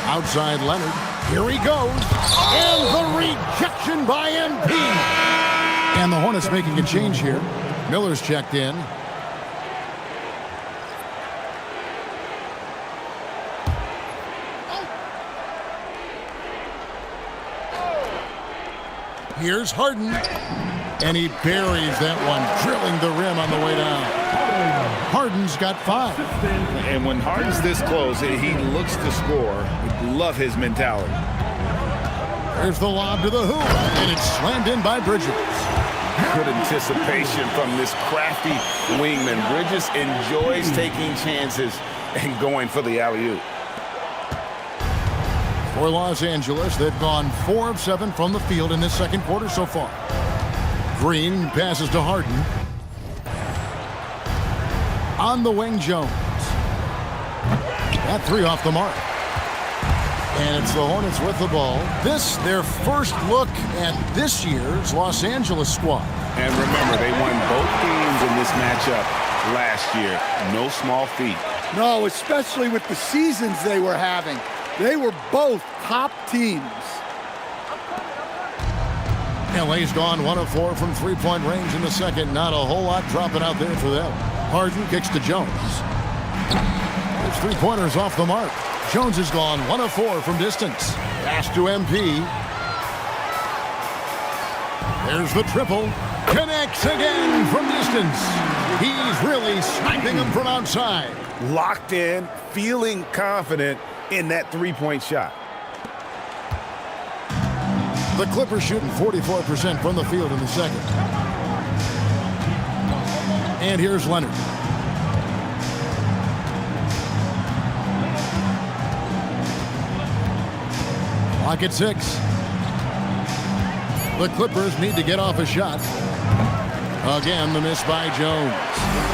Outside Leonard. Here he goes. And the rejection by MP. And the Hornets making a change here. Miller's checked in. Here's Harden. And he buries that one, drilling the rim on the way down. Harden's got 5. And when Harden's this close, he looks to score. Love his mentality. There's the lob to the hoop, and it's slammed in by Bridges. Good anticipation from this crafty wingman. Bridges enjoys taking chances and going for the alley-oop. For Los Angeles, they've gone 4 of 7 from the field in this second quarter so far. Green passes to Harden. On the wing, Jones. That 3 off the mark. And it's the Hornets with the ball. This, their first look at this year's Los Angeles squad. And remember, they won both games in this matchup last year. No small feat. No, especially with the seasons they were having. They were both top teams. LA's gone 1 of 4 from three-point range in the second. Not a whole lot dropping out there for them. Harden kicks to Jones. His three-pointers off the mark. Jones has gone 1 of 4 from distance. Pass to MP. There's the triple. Connects again from distance. He's really sniping him from outside. Locked in, feeling confident in that three-point shot. The Clippers shooting 44% from the field in the second. And here's Leonard. Clock at 6. The Clippers need to get off a shot. Again, the miss by Jones.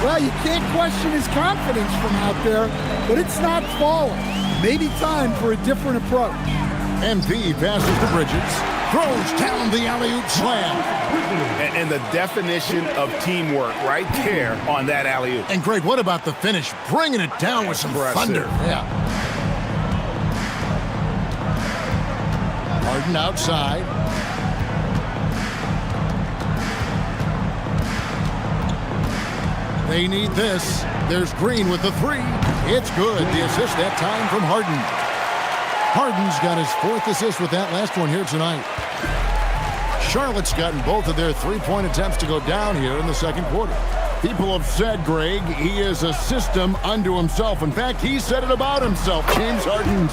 Well, you can't question his confidence from out there, but it's not falling. Maybe time for a different approach. MP passes to Bridges. Throws down the alley-oop slam. And the definition of teamwork right there on that alley-oop. And Greg, what about the finish? Bringing it down with some thunder. Yeah. Harden outside. They need this. There's Green with the 3. It's good. The assist that time from Harden. Harden's got his 4th assist with that last one here tonight. Charlotte's gotten both of their three-point attempts to go down here in the second quarter. People have said, Greg, he is a system unto himself. In fact, he said it about himself. James Harden's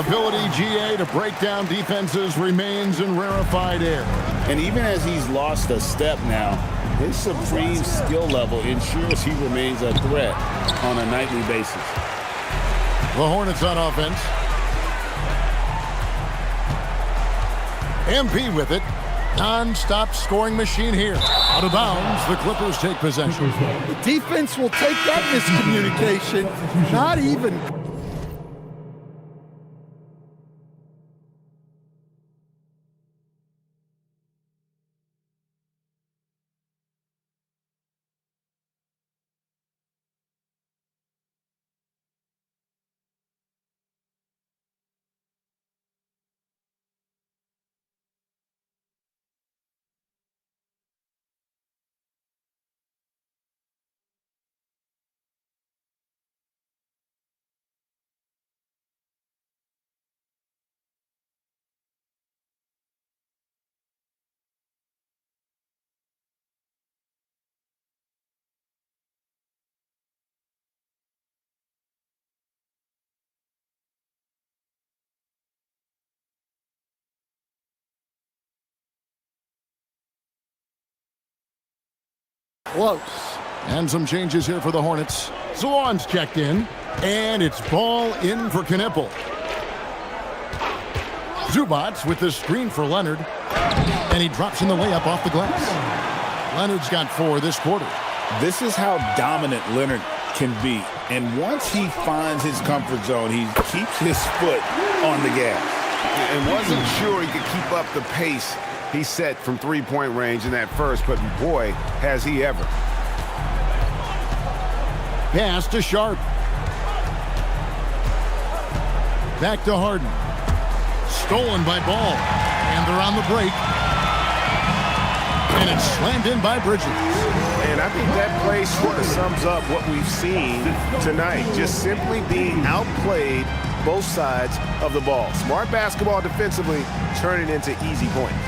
ability, GA, to break down defenses remains in rarefied air. And even as he's lost a step now, his supreme skill level ensures he remains a threat on a nightly basis. The Hornets on offense. MP with it. Non-stop scoring machine here. Out of bounds, the Clippers take possession. The defense will take that miscommunication. Not even close. And some changes here for the Hornets. Salon's checked in, and it's ball in for Knippel. Zubats with the screen for Leonard, and he drops in the layup off the glass. Leonard's got 4 this quarter. This is how dominant Leonard can be. And once he finds his comfort zone, he keeps his foot on the gas. And wasn't sure he could keep up the pace he set from three-point range in that first, but boy, has he ever. Pass to Sharp. Back to Harden. Stolen by Ball. And they're on the break. And it's slammed in by Bridges. And I think that play sort of sums up what we've seen tonight. Just simply being outplayed both sides of the ball. Smart basketball defensively, turning into easy points.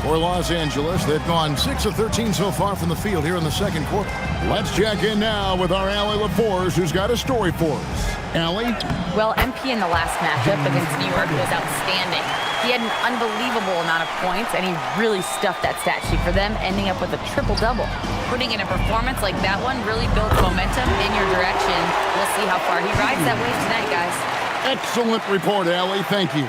For Los Angeles, they've gone 6 of 13 so far from the field here in the second quarter. Let's check in now with our Allie LaForce, who's got a story for us. Allie? Well, MP in the last matchup against New York was outstanding. He had an unbelievable amount of points, and he really stuffed that stat sheet for them, ending up with a triple-double. Putting in a performance like that one really builds momentum in your direction. We'll see how far he rides that wave tonight, guys. Excellent report, Allie. Thank you.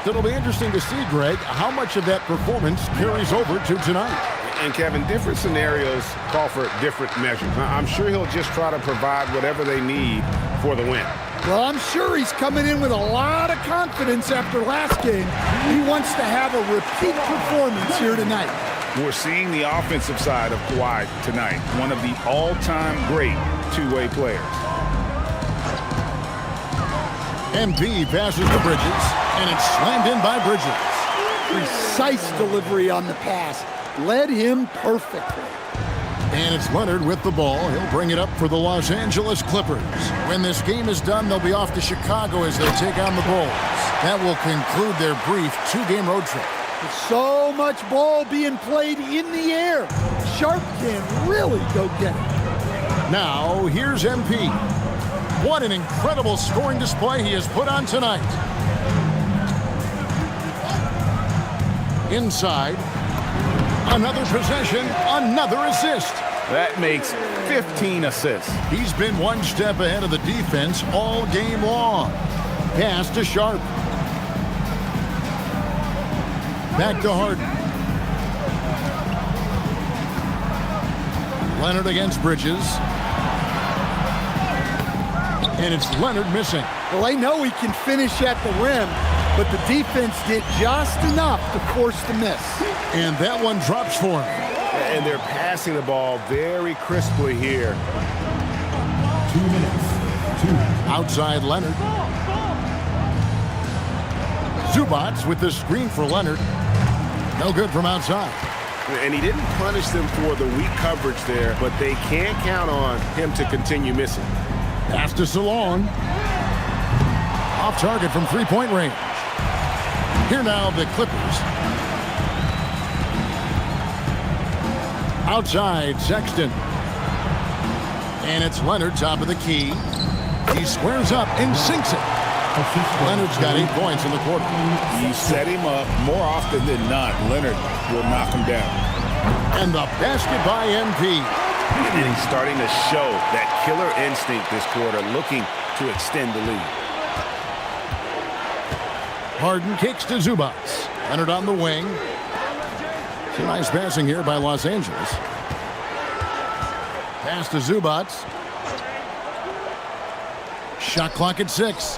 It'll be interesting to see, Greg, how much of that performance carries over to tonight. And Kevin, different scenarios call for different measures. I'm sure he'll just try to provide whatever they need for the win. Well, I'm sure he's coming in with a lot of confidence after last game. He wants to have a repeat performance here tonight. We're seeing the offensive side of Kawhi tonight, one of the all-time great two-way players. MP passes to Bridges, and it's slammed in by Bridges. Precise delivery on the pass. Led him perfectly. And it's Leonard with the ball. He'll bring it up for the Los Angeles Clippers. When this game is done, they'll be off to Chicago as they take on the Bulls. That will conclude their brief 2-game road trip. With so much ball being played in the air, Sharp can really go get it. Now, here's MP. What an incredible scoring display he has put on tonight. Inside. Another possession, another assist. That makes 15 assists. He's been one step ahead of the defense all game long. Pass to Sharp. Back to Harden. Leonard against Bridges. And it's Leonard missing. Well, they know he can finish at the rim, but the defense did just enough to force the miss. And that one drops for him. And they're passing the ball very crisply here. 2 minutes. Outside Leonard. Zubats with the screen for Leonard. No good from outside. And he didn't punish them for the weak coverage there, but they can't count on him to continue missing. Pass to Salon. Off target from three-point range. Here now the Clippers. Outside Sexton. And it's Leonard, top of the key. He squares up and sinks it. Leonard's got 8 points in the quarter. You set him up more often than not. Leonard will knock him down. And the basket by MP. And he's starting to show that killer instinct this quarter, looking to extend the lead. Harden kicks to Zubats. Leonard on the wing. Some nice passing here by Los Angeles. Pass to Zubats. Shot clock at 6.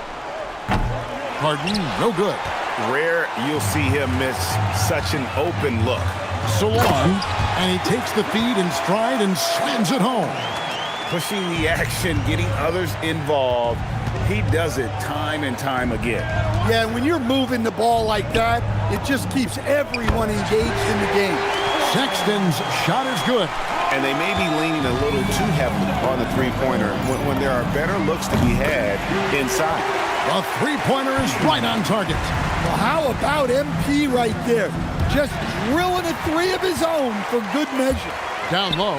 Harden, no good. Rare you'll see him miss such an open look. Salon, and he takes the feed in stride and slams it home. Pushing the action, getting others involved. He does it time and time again. Yeah, when you're moving the ball like that, it just keeps everyone engaged in the game. Sexton's shot is good. And they may be leaning a little too heavily on the three-pointer when there are better looks to be had inside. The three-pointer is right on target. Well, how about MP right there? Just drilling a three of his own for good measure. Down low.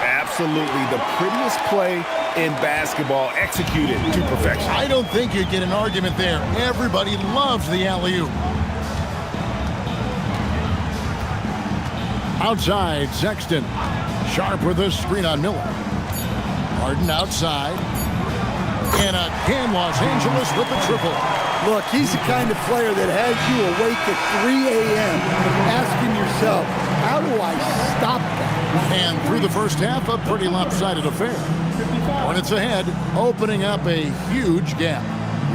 Absolutely the prettiest play in basketball, executed to perfection. I don't think you'd get an argument there. Everybody loves the alley-oop. Outside, Sexton. Sharp with a screen on Miller. Harden outside. And again, Los Angeles with the triple. Look, he's the kind of player that has you awake at 3 a.m. asking yourself, how do I stop that? And through the first half, a pretty lopsided affair. Hornets ahead, opening up a huge gap.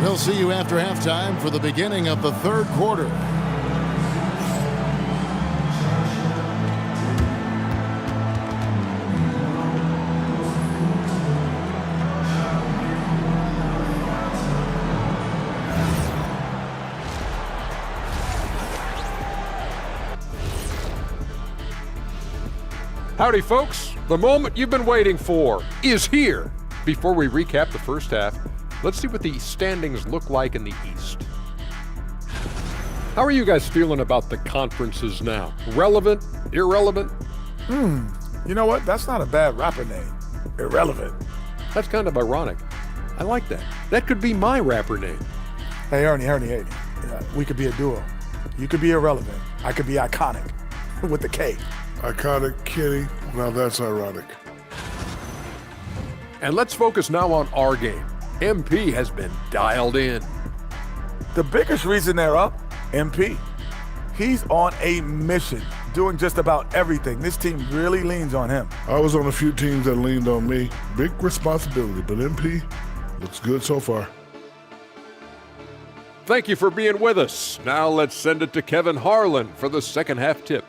We'll see you after halftime for the beginning of the third quarter. Howdy, folks. The moment you've been waiting for is here. Before we recap the first half, let's see what the standings look like in the East. How are you guys feeling about the conferences now? Relevant? Irrelevant? You know what? That's not a bad rapper name. Irrelevant. That's kind of ironic. I like that. That could be my rapper name. Hey, Ernie, yeah, we could be a duo. You could be irrelevant. I could be iconic with the K. Iconic Kitty. Now that's ironic. And let's focus now on our game. MP has been dialed in. The biggest reason they're up, MP. He's on a mission, doing just about everything. This team really leans on him. I was on a few teams that leaned on me. Big responsibility, but MP looks good so far. Thank you for being with us. Now let's send it to Kevin Harlan for the second half tip.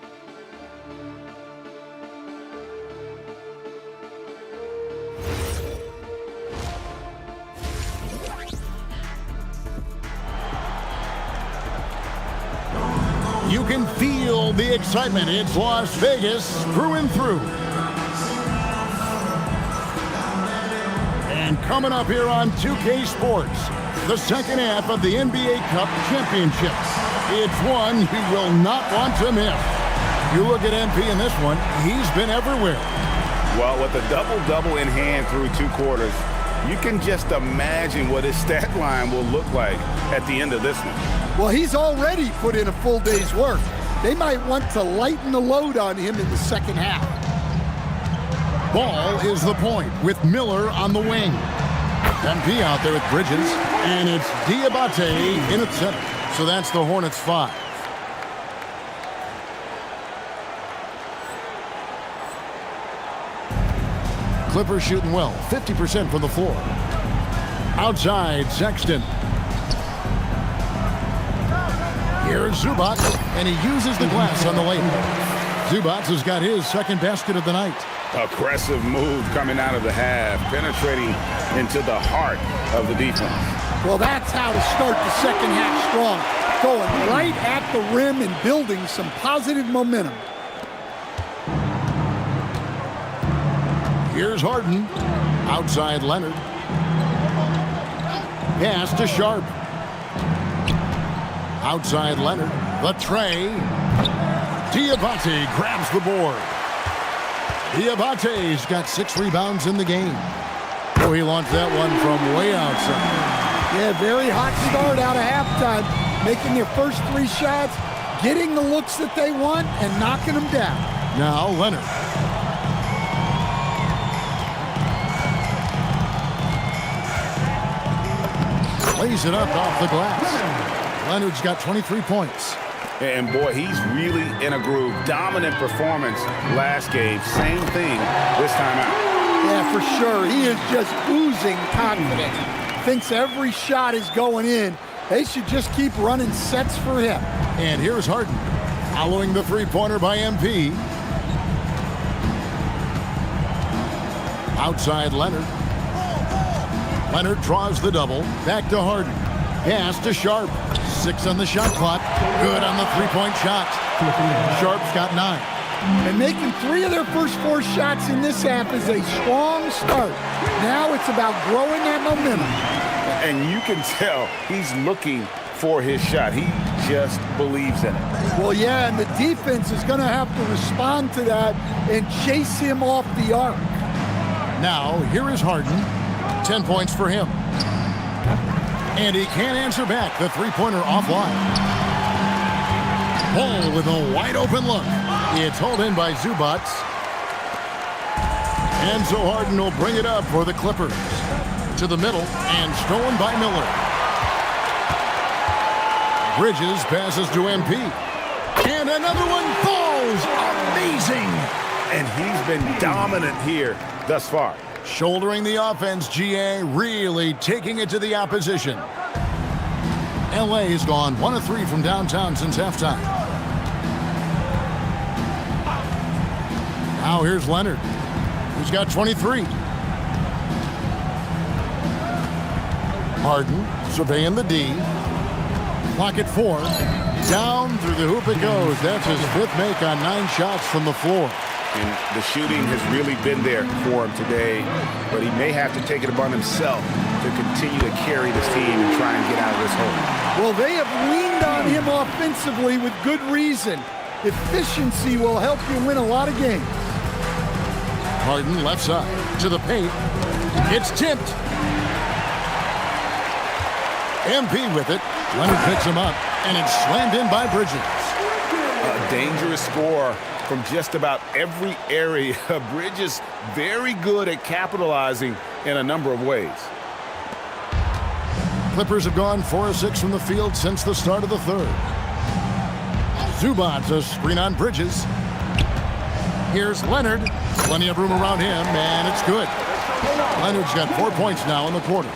You can feel the excitement. It's Las Vegas through and through. And coming up here on 2K Sports, the second half of the NBA Cup Championships. It's one you will not want to miss. You look at MP in this one, he's been everywhere. Well, with a double-double in hand through 2 quarters, you can just imagine what his stat line will look like at the end of this one. Well, he's already put in a full day's work. They might want to lighten the load on him in the second half. Ball is the point with Miller on the wing. MP out there with Bridges, and it's Diabate in at center. So that's the Hornets 5. Clippers shooting well, 50% from the floor. Outside, Sexton. Here's Zubac, and he uses the glass on the layup. Zubac has got his second basket of the night. Aggressive move coming out of the half, penetrating into the heart of the defense. Well, that's how to start the second half strong. Going right at the rim and building some positive momentum. Here's Harden. Outside Leonard. Pass to Sharp. Outside Leonard. The tray. Diabate grabs the board. Diabate's got 6 rebounds in the game. Oh, he launched that one from way outside. Yeah, very hot start out of halftime. Making their first 3 shots, getting the looks that they want, and knocking them down. Now Leonard. Plays it up off the glass. Leonard's got 23 points. And boy, he's really in a groove. Dominant performance last game. Same thing this time out. Yeah, for sure. He is just oozing confidence. Thinks every shot is going in. They should just keep running sets for him. And here's Harden, following the three-pointer by MP. Outside Leonard. Leonard draws the double. Back to Harden. Pass to Sharp. 6 on the shot clock. Good on the three-point shot. Sharp's got 9. And making 3 of their first 4 shots in this half is a strong start. Now it's about growing that momentum. And you can tell he's looking for his shot. He just believes in it. Well, yeah, and the defense is going to have to respond to that and chase him off the arc. Now, here is Harden. 10 points for him. And he can't answer back. The three-pointer offline. Ball with a wide-open look. It's hauled in by Zubats. And so Harden will bring it up for the Clippers. To the middle and stolen by Miller. Bridges passes to MP. And another one falls. Amazing. And he's been dominant here thus far. Shouldering the offense, GA really taking it to the opposition. LA's gone 1 of 3 from downtown since halftime. Now here's Leonard. He's got 23. Harden surveying the D. Clock at 4. Down through the hoop it goes. That's his 5th make on 9 shots from the floor. And the shooting has really been there for him today, but he may have to take it upon himself to continue to carry this team and try and get out of this hole. Well, they have leaned on him offensively with good reason. Efficiency will help you win a lot of games. Harden left side to the paint. It's tipped. MP with it. Leonard picks him up, and it's slammed in by Bridges. A dangerous score from just about every area. Bridges very good at capitalizing in a number of ways. Clippers have gone 4 of 6 from the field since the start of the third. Zubats a screen on Bridges. Here's Leonard. Plenty of room around him, and it's good. Leonard's got 4 points now in the quarter.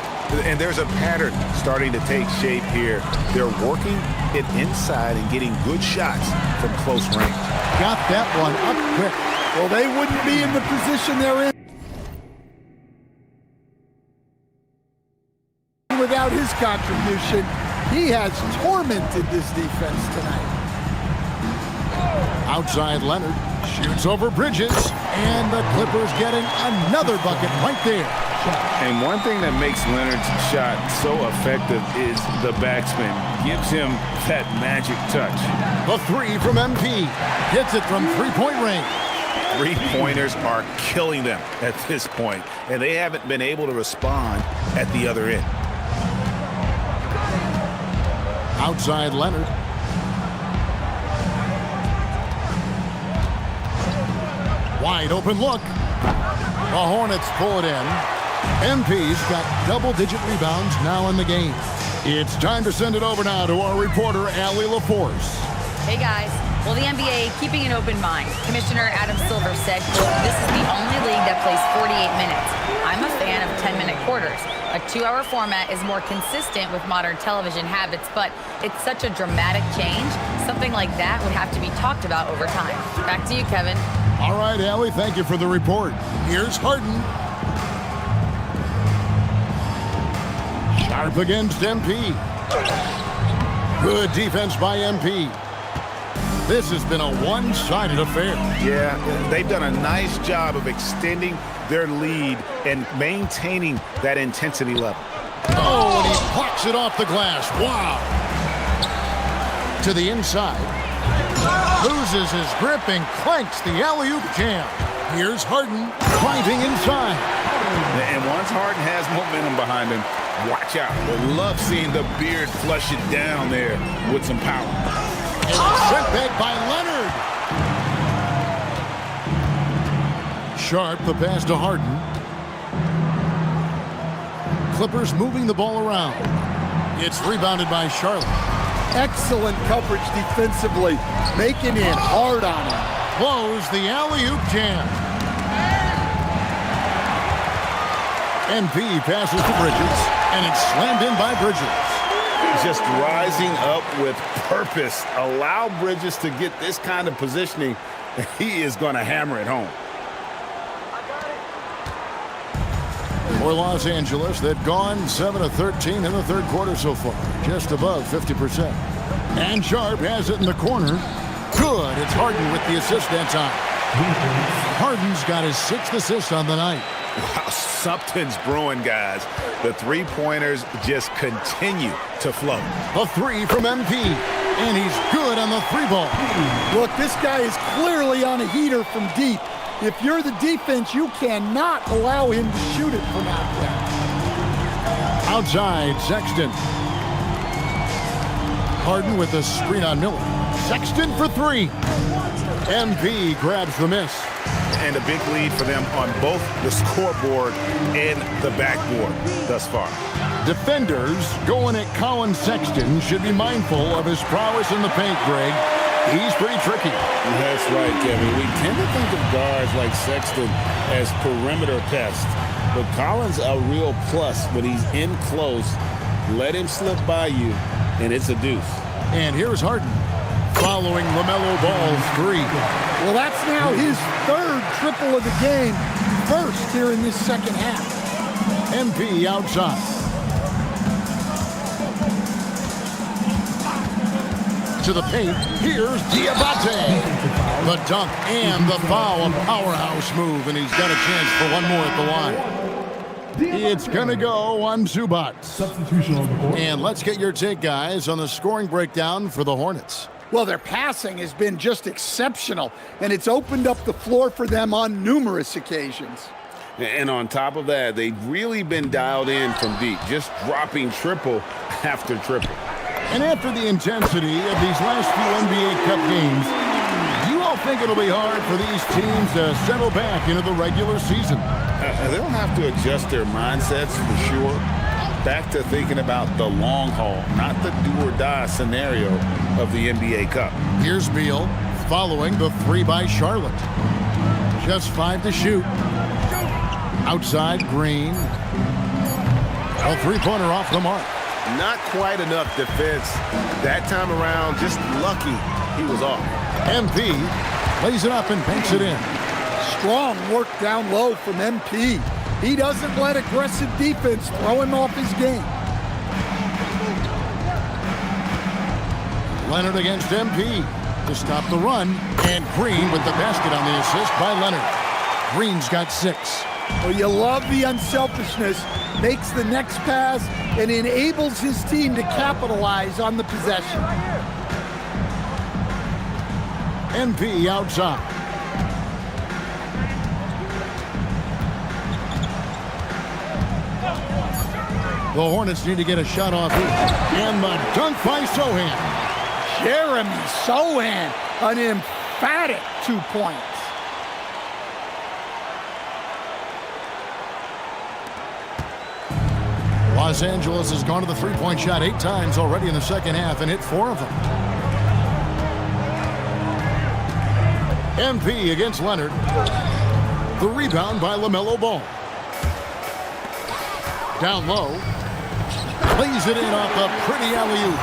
And there's a pattern starting to take shape here. They're working it inside and getting good shots from close range. Got that one up quick. Well, they wouldn't be in the position they're in without his contribution. He has tormented this defense tonight. Outside Leonard shoots over Bridges, and the Clippers getting another bucket right there. And one thing that makes Leonard's shot so effective is the backspin. Gives him that magic touch. The 3 from MP. Hits it from 3-point range. 3-pointers are killing them at this point, and they haven't been able to respond at the other end. Outside Leonard. Wide open look. The Hornets pull it in. MP's got double-digit rebounds now in the game. It's time to send it over now to our reporter, Allie LaForce. Hey guys. Well, the NBA keeping an open mind. Commissioner Adam Silver said, quote, "This is the only league that plays 48 minutes. I'm a fan of 10-minute quarters. A 2-hour format is more consistent with modern television habits, but it's such a dramatic change. Something like that would have to be talked about over time." Back to you, Kevin. All right, Allie, thank you for the report. Here's Harden. Sharp against MP. Good defense by MP. This has been a one-sided affair. Yeah, they've done a nice job of extending their lead and maintaining that intensity level. Oh, and he plucks it off the glass. Wow. To the inside. Loses his grip and clanks the alley-oop jam. Here's Harden driving inside. And once Harden has momentum behind him, watch out. They love seeing the beard flush it down there with some power. And sent back by Leonard. Sharp, the pass to Harden. Clippers moving the ball around. It's rebounded by Charlotte. Excellent coverage defensively, making it hard on him. Close the alley-oop jam. MP passes to Bridges, and it's slammed in by Bridges. Just rising up with purpose. Allow Bridges to get this kind of positioning, and he is going to hammer it home. For Los Angeles, they've gone 7 of 13 in the third quarter so far, just above 50%. And Sharp has it in the corner. Good. It's Harden with the assist that time. Harden's got his 6th assist on the night. Wow, something's brewing, guys. The three-pointers just continue to flow. The 3 from MP, and he's good on the 3-ball. Look, this guy is clearly on a heater from deep. If you're the defense, you cannot allow him to shoot it from out there. Outside, Sexton. Harden with the screen on Miller. Sexton for three. MP grabs the miss. And a big lead for them on both the scoreboard and the backboard thus far. Defenders going at Colin Sexton should be mindful of his prowess in the paint, Greg. He's pretty tricky. That's right, Kevin. We tend to think of guards like Sexton as perimeter pests, but Colin's a real plus when he's in close. Let him slip by you, and it's a deuce. And here's Harden following LaMelo Ball's three. Well, that's now his third triple of the game, first here in this second half. MP outside. To the paint, here's Diabate. The dunk and the foul, a powerhouse move, and he's got a chance for one more at the line. It's going to go on Zubac. Substitution on the board. And let's get your take, guys, on the scoring breakdown for the Hornets. Well, their passing has been just exceptional, and it's opened up the floor for them on numerous occasions. And on top of that, they've really been dialed in from deep, just dropping triple after triple. And after the intensity of these last few NBA Cup games, you all think it'll be hard for these teams to settle back into the regular season? They'll have to adjust their mindsets for sure. Back to thinking about the long haul, not the do-or-die scenario of the NBA Cup. Here's Beal following the three by Charlotte. Just 5 to shoot. Outside, Green. A three-pointer off the mark. Not quite enough defense that time around. Just lucky he was off. MP lays it up and banks it in. Strong work down low from MP. He doesn't let aggressive defense throw him off his game. Leonard against MP to stop the run. And Green with the basket on the assist by Leonard. Green's got 6. Well, you love the unselfishness. Makes the next pass and enables his team to capitalize on the possession. MP outside. The Hornets need to get a shot off here. And the dunk by Sohan. Jeremy Sohan, an emphatic 2 points. Los Angeles has gone to the three-point shot 8 times already in the second half and hit 4 of them. MP against Leonard. The rebound by LaMelo Ball. Down low. Lays it in off a pretty alley-oop.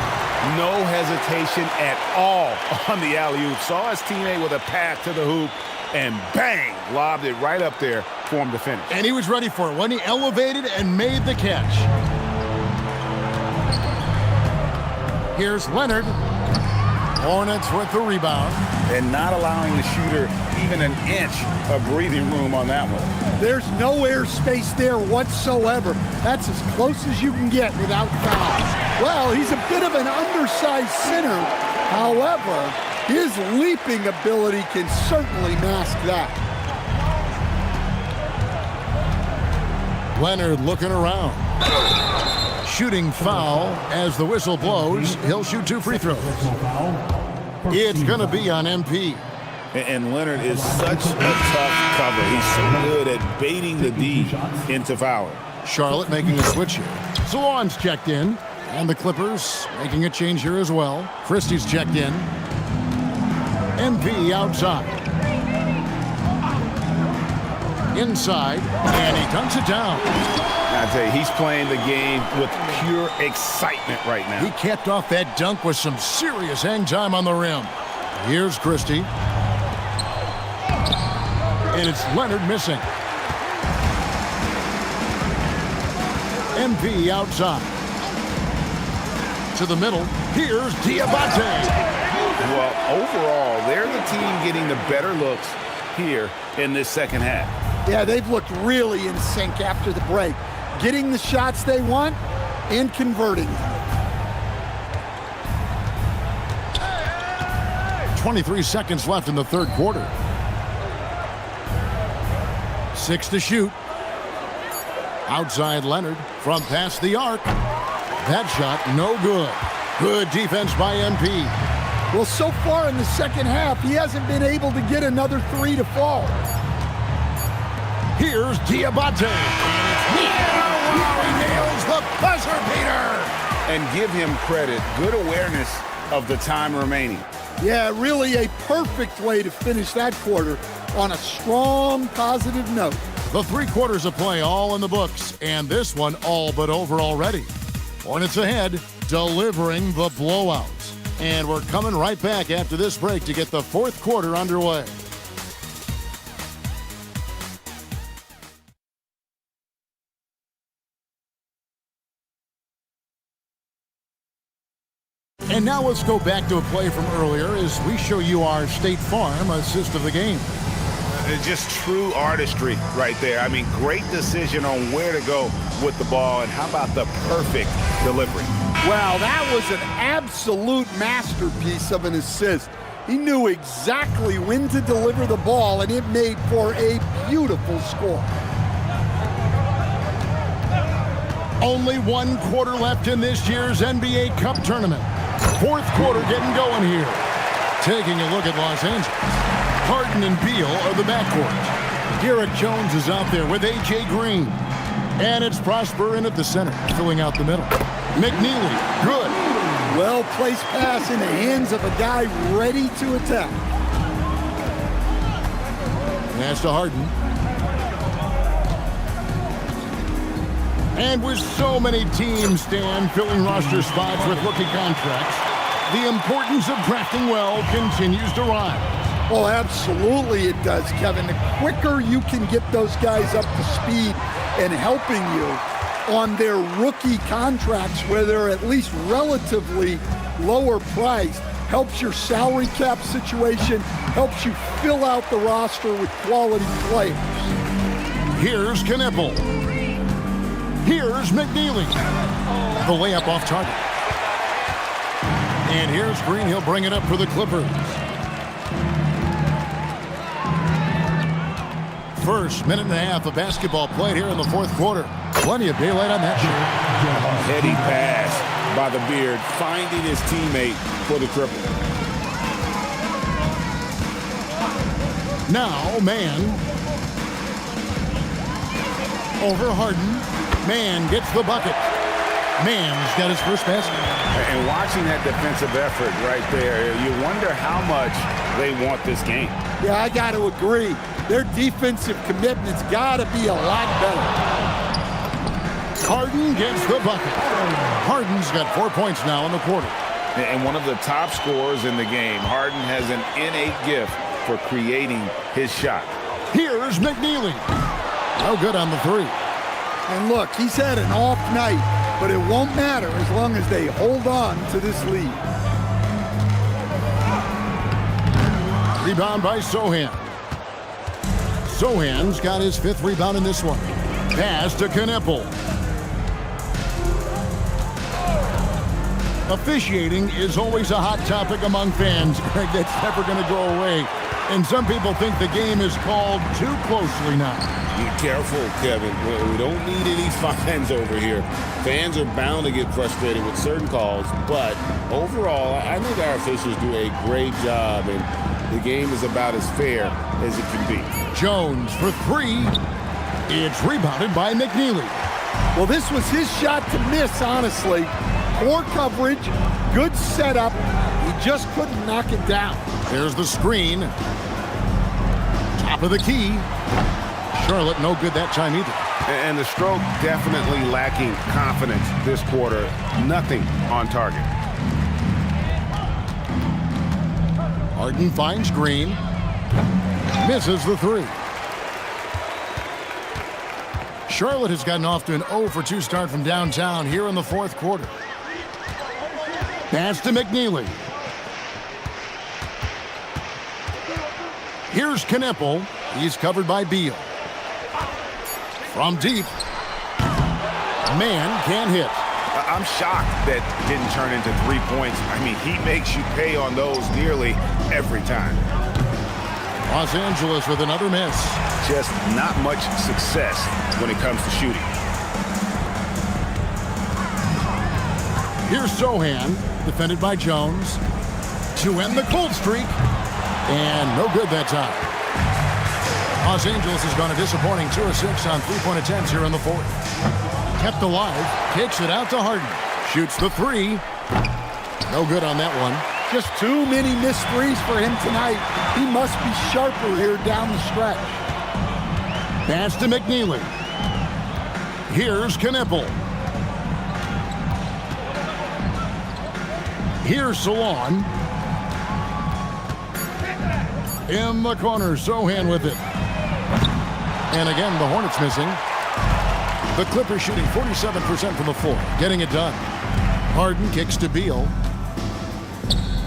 No hesitation at all on the alley-oop. Saw his teammate with a path to the hoop, and bang, lobbed it right up there for him to finish. And he was ready for it when he elevated and made the catch. Here's Leonard. Hornets with the rebound. And not allowing the shooter even an inch of breathing room on that one. There's no air space there whatsoever. That's as close as you can get without fouls. Well, he's a bit of an undersized center. However, his leaping ability can certainly mask that. Leonard looking around. Shooting foul as the whistle blows. He'll shoot 2 free throws. It's going to be on MP. And Leonard is such a tough cover. He's so good at baiting the D into fouling. Charlotte making a switch here. Salon's checked in. And the Clippers making a change here as well. Christie's checked in. MP outside. Inside. And he dunks it down. I tell you, he's playing the game with pure excitement right now. He capped off that dunk with some serious hang time on the rim. Here's Christie. And it's Leonard missing. MP outside. To the middle. Here's Diabate. Well, overall, they're the team getting the better looks here in this second half. Yeah, they've looked really in sync after the break. Getting the shots they want and converting them. 23 seconds left in the third quarter. 6 to shoot. Outside Leonard from past the arc. That shot no good. Good defense by MP. Well, so far in the second half, he hasn't been able to get another 3 to fall. Here's Diabate. Wow, he nails the buzzer beater. And give him credit. Good awareness of the time remaining. Yeah, really a perfect way to finish that quarter on a strong, positive note. The 3 quarters of play all in the books, and this one all but over already. Hornets ahead, delivering the blowout. And we're coming right back after this break to get the 4th quarter underway. And now let's go back to a play from earlier as we show you our State Farm assist of the game. It's just true artistry right there. I mean, great decision on where to go with the ball, and how about the perfect delivery? Wow, that was an absolute masterpiece of an assist. He knew exactly when to deliver the ball, and it made for a beautiful score. Only 1 quarter left in this year's NBA Cup tournament. 4th quarter getting going here. Taking a look at Los Angeles. Harden and Beal are the backcourt. Garrett Jones is out there with A.J. Green. And it's Prosper in at the center, filling out the middle. McNeely, good. Well-placed pass in the hands of a guy ready to attack. Pass to Harden. And with so many teams, Stan, filling roster spots with rookie contracts, the importance of drafting well continues to rise. Well, absolutely it does, Kevin. The quicker you can get those guys up to speed and helping you on their rookie contracts where they're at least relatively lower priced, helps your salary cap situation, helps you fill out the roster with quality players. Here's Knippel. Here's McNeely. The layup off target. And here's Green. He'll bring it up for the Clippers. First minute and a half of basketball played here in the 4th quarter. Plenty of daylight on that shot. Heady pass by the Beard, finding his teammate for the triple. Now, Man. Over Harden. Man gets the bucket. Man's got his first basket. And watching that defensive effort right there, you wonder how much they want this game. Yeah, I got to agree. Their defensive commitment's got to be a lot better. Harden gets the bucket. Harden's got 4 points now in the quarter. And one of the top scorers in the game. Harden has an innate gift for creating his shot. Here's McNeely. No good on the 3. And look, he's had an off night, but it won't matter as long as they hold on to this lead. Rebound by Sohan. Sohan's got his 5th rebound in this one. Pass to Knippel. Officiating is always a hot topic among fans, Greg. That's never going to go away. And some people think the game is called too closely now. Be careful, Kevin. We don't need any fines over here. Fans are bound to get frustrated with certain calls, but overall, I think our officials do a great job, and the game is about as fair as it can be. Jones for 3. It's rebounded by McNeely. Well, this was his shot to miss, honestly. Poor coverage, good setup. He just couldn't knock it down. There's the screen. Top of the key. Charlotte no good that time either. And the stroke definitely lacking confidence this quarter. Nothing on target. Harden finds Green. Misses the 3. Charlotte has gotten off to an 0 for 2 start from downtown here in the 4th quarter. Pass to McNeely. Here's Knippel. He's covered by Beal. From deep. Man can't hit. I'm shocked that didn't turn into 3 points. I mean, he makes you pay on those nearly every time. Los Angeles with another miss. Just not much success when it comes to shooting. Here's Sohan, defended by Jones. to end the cold streak. And no good that time. Los Angeles has gone a disappointing 2 of 6 on three-point attempts here in the fourth. Kept alive, kicks it out to Harden. Shoots the three. No good on that one. Just too many missed threes for him tonight. He must be sharper here down the stretch. Pass to McNeely. Here's Knipple. Here's Salon. In the corner, Sohan with it. And again, the Hornets missing. The Clippers shooting 47% from the floor, getting it done. Harden kicks to Beal.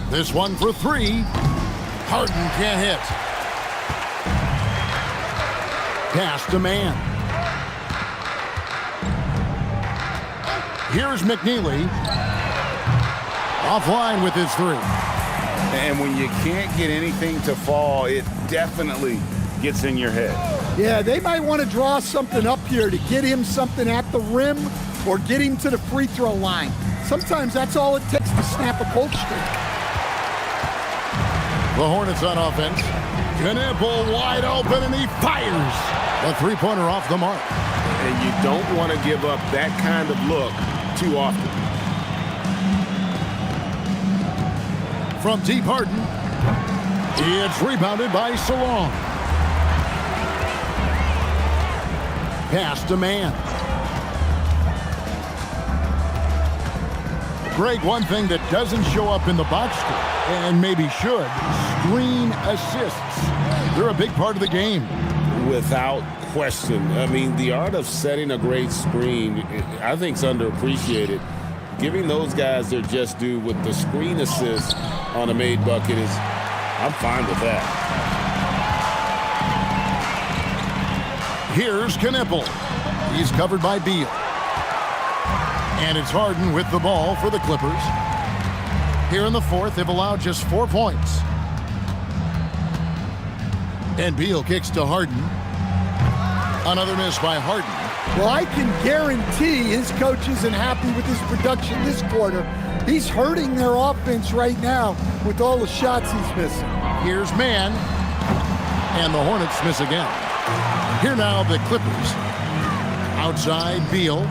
This one for three. Harden can't hit. Pass to Mann. Here's McNeely. Offline with his three. And when you can't get anything to fall, it definitely gets in your head. Yeah, they might want to draw something up here to get him something at the rim or get him to the free throw line. Sometimes that's all it takes to snap a cold streak. The Hornets on offense. Knipple wide open and he fires. A three-pointer off the mark. And you don't want to give up that kind of look too often. From deep, Harden. It's rebounded by Salon. Pass to Mann. Greg, one thing that doesn't show up in the box score, and maybe should, screen assists. They're a big part of the game. Without question. I mean, the art of setting a great screen, I think, is underappreciated. Giving those guys their just due with the screen assist on a made bucket is, I'm fine with that. Here's Knipple. He's covered by Beal. And it's Harden with the ball for the Clippers. Here in the fourth, they've allowed just 4 points. And Beal kicks to Harden. Another miss by Harden. Well, I can guarantee his coach isn't happy with his production this quarter. He's hurting their offense right now with all the shots he's missing. Here's Mann. And the Hornets miss again. Here now the Clippers. Outside, Beal.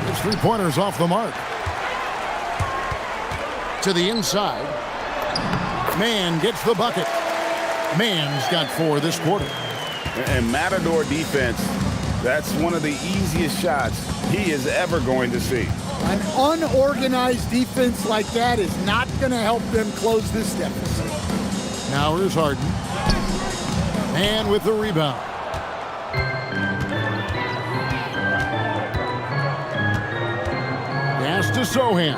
His three-pointers off the mark. To the inside. Mann gets the bucket. Mann's got 4 this quarter. And Matador defense, that's one of the easiest shots he is ever going to see. An unorganized defense like that is not going to help them close this deficit. Now here's Harden. And with the rebound. Pass to Sohan.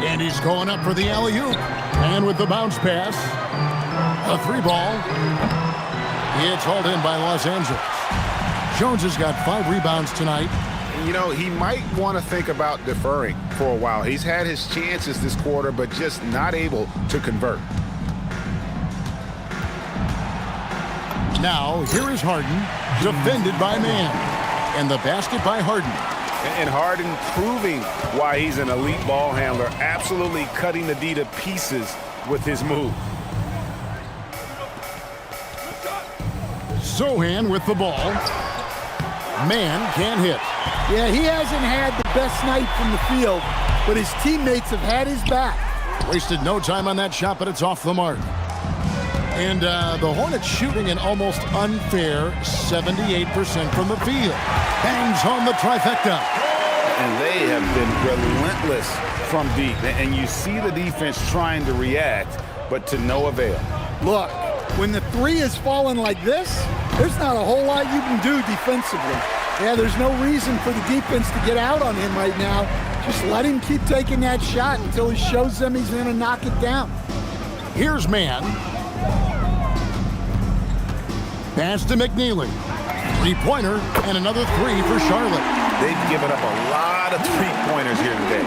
And he's going up for the alley-oop. And with the bounce pass, a three ball. It's hauled in by Los Angeles. Jones has got 5 rebounds tonight. You know, he might want to think about deferring for a while. He's had his chances this quarter, but just not able to convert. Now, here is Harden, defended by Mann. And the basket by Harden. And Harden proving why he's an elite ball handler, absolutely cutting the D to pieces with his move. Sohan with the ball. Mann can't hit. Yeah, he hasn't had the best night from the field, but his teammates have had his back. Wasted no time on that shot, but it's off the mark. And the Hornets shooting an almost unfair 78% from the field. Bangs home the trifecta. And they have been relentless from deep. And you see the defense trying to react, but to no avail. Look, when the three is falling like this, there's not a whole lot you can do defensively. Yeah, there's no reason for the defense to get out on him right now. Just let him keep taking that shot until he shows them he's going to knock it down. Here's Mann. Pass to McNeely. Three-pointer and another 3 for Charlotte. They've given up a lot of three-pointers here today.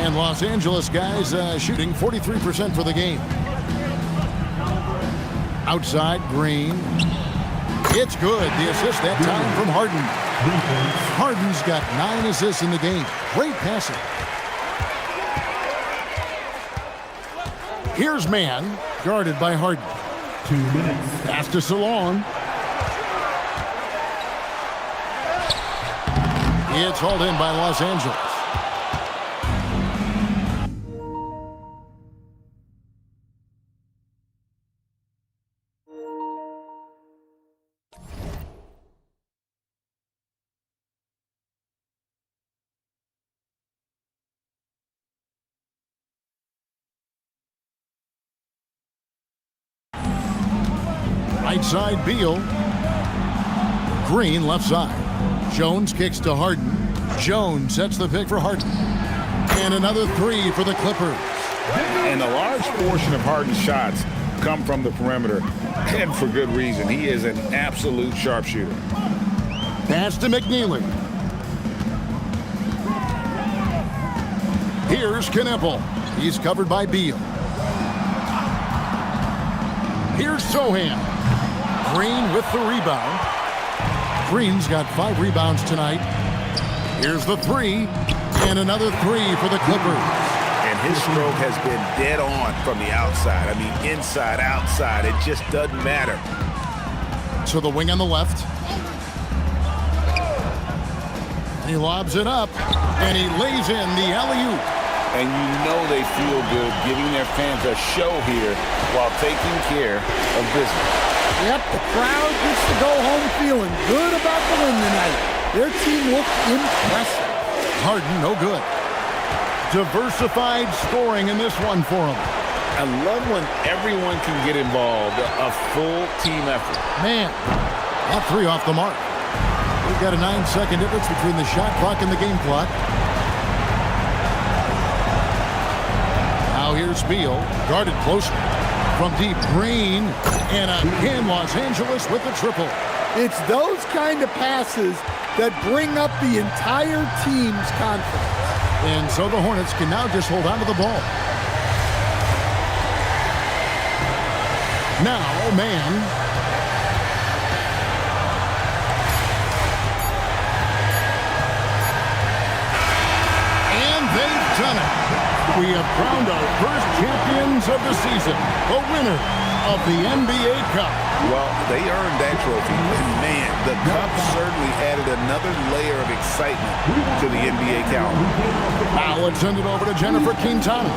And Los Angeles guys shooting 43% for the game. Outside, Green. It's good. The assist that time from Harden. Harden's got 9 assists in the game. Great passing. Here's man, guarded by Harden. 2 minutes. Pass to Salon. It's hauled in by Los Angeles. Right side, Beal. Green, left side. Jones kicks to Harden. Jones sets the pick for Harden. And another 3 for the Clippers. And a large portion of Harden's shots come from the perimeter, and for good reason. He is an absolute sharpshooter. Pass to McNeely. Here's Kneppel. He's covered by Beal. Here's Sohan. Green with the rebound. Green's got 5 rebounds tonight. Here's the 3, and another 3 for the Clippers. And his stroke has been dead on from the outside. I mean, inside, outside, it just doesn't matter. To the wing on the left. He lobs it up, and he lays in the alley-oop. And you know they feel good giving their fans a show here while taking care of business. Yep, the crowd gets to go home feeling good about the win tonight. Their team looked impressive. Harden, no good. Diversified scoring in this one for him. I love when everyone can get involved, a full team effort. Man, that 3 off the mark. We've got a 9-second difference between the shot clock and the game clock. Now here's Beal, guarded closely. From deep, Green, and again Los Angeles with the triple. It's those kind of passes that bring up the entire team's confidence. And so the Hornets can now just hold on to the ball. Now, man. And they've done it. We have crowned our first champions of the season, the winner of the NBA Cup. Well, they earned that trophy, and man, the Cup certainly added another layer of excitement to the NBA calendar. Now let's send it over to Jennifer Quintana.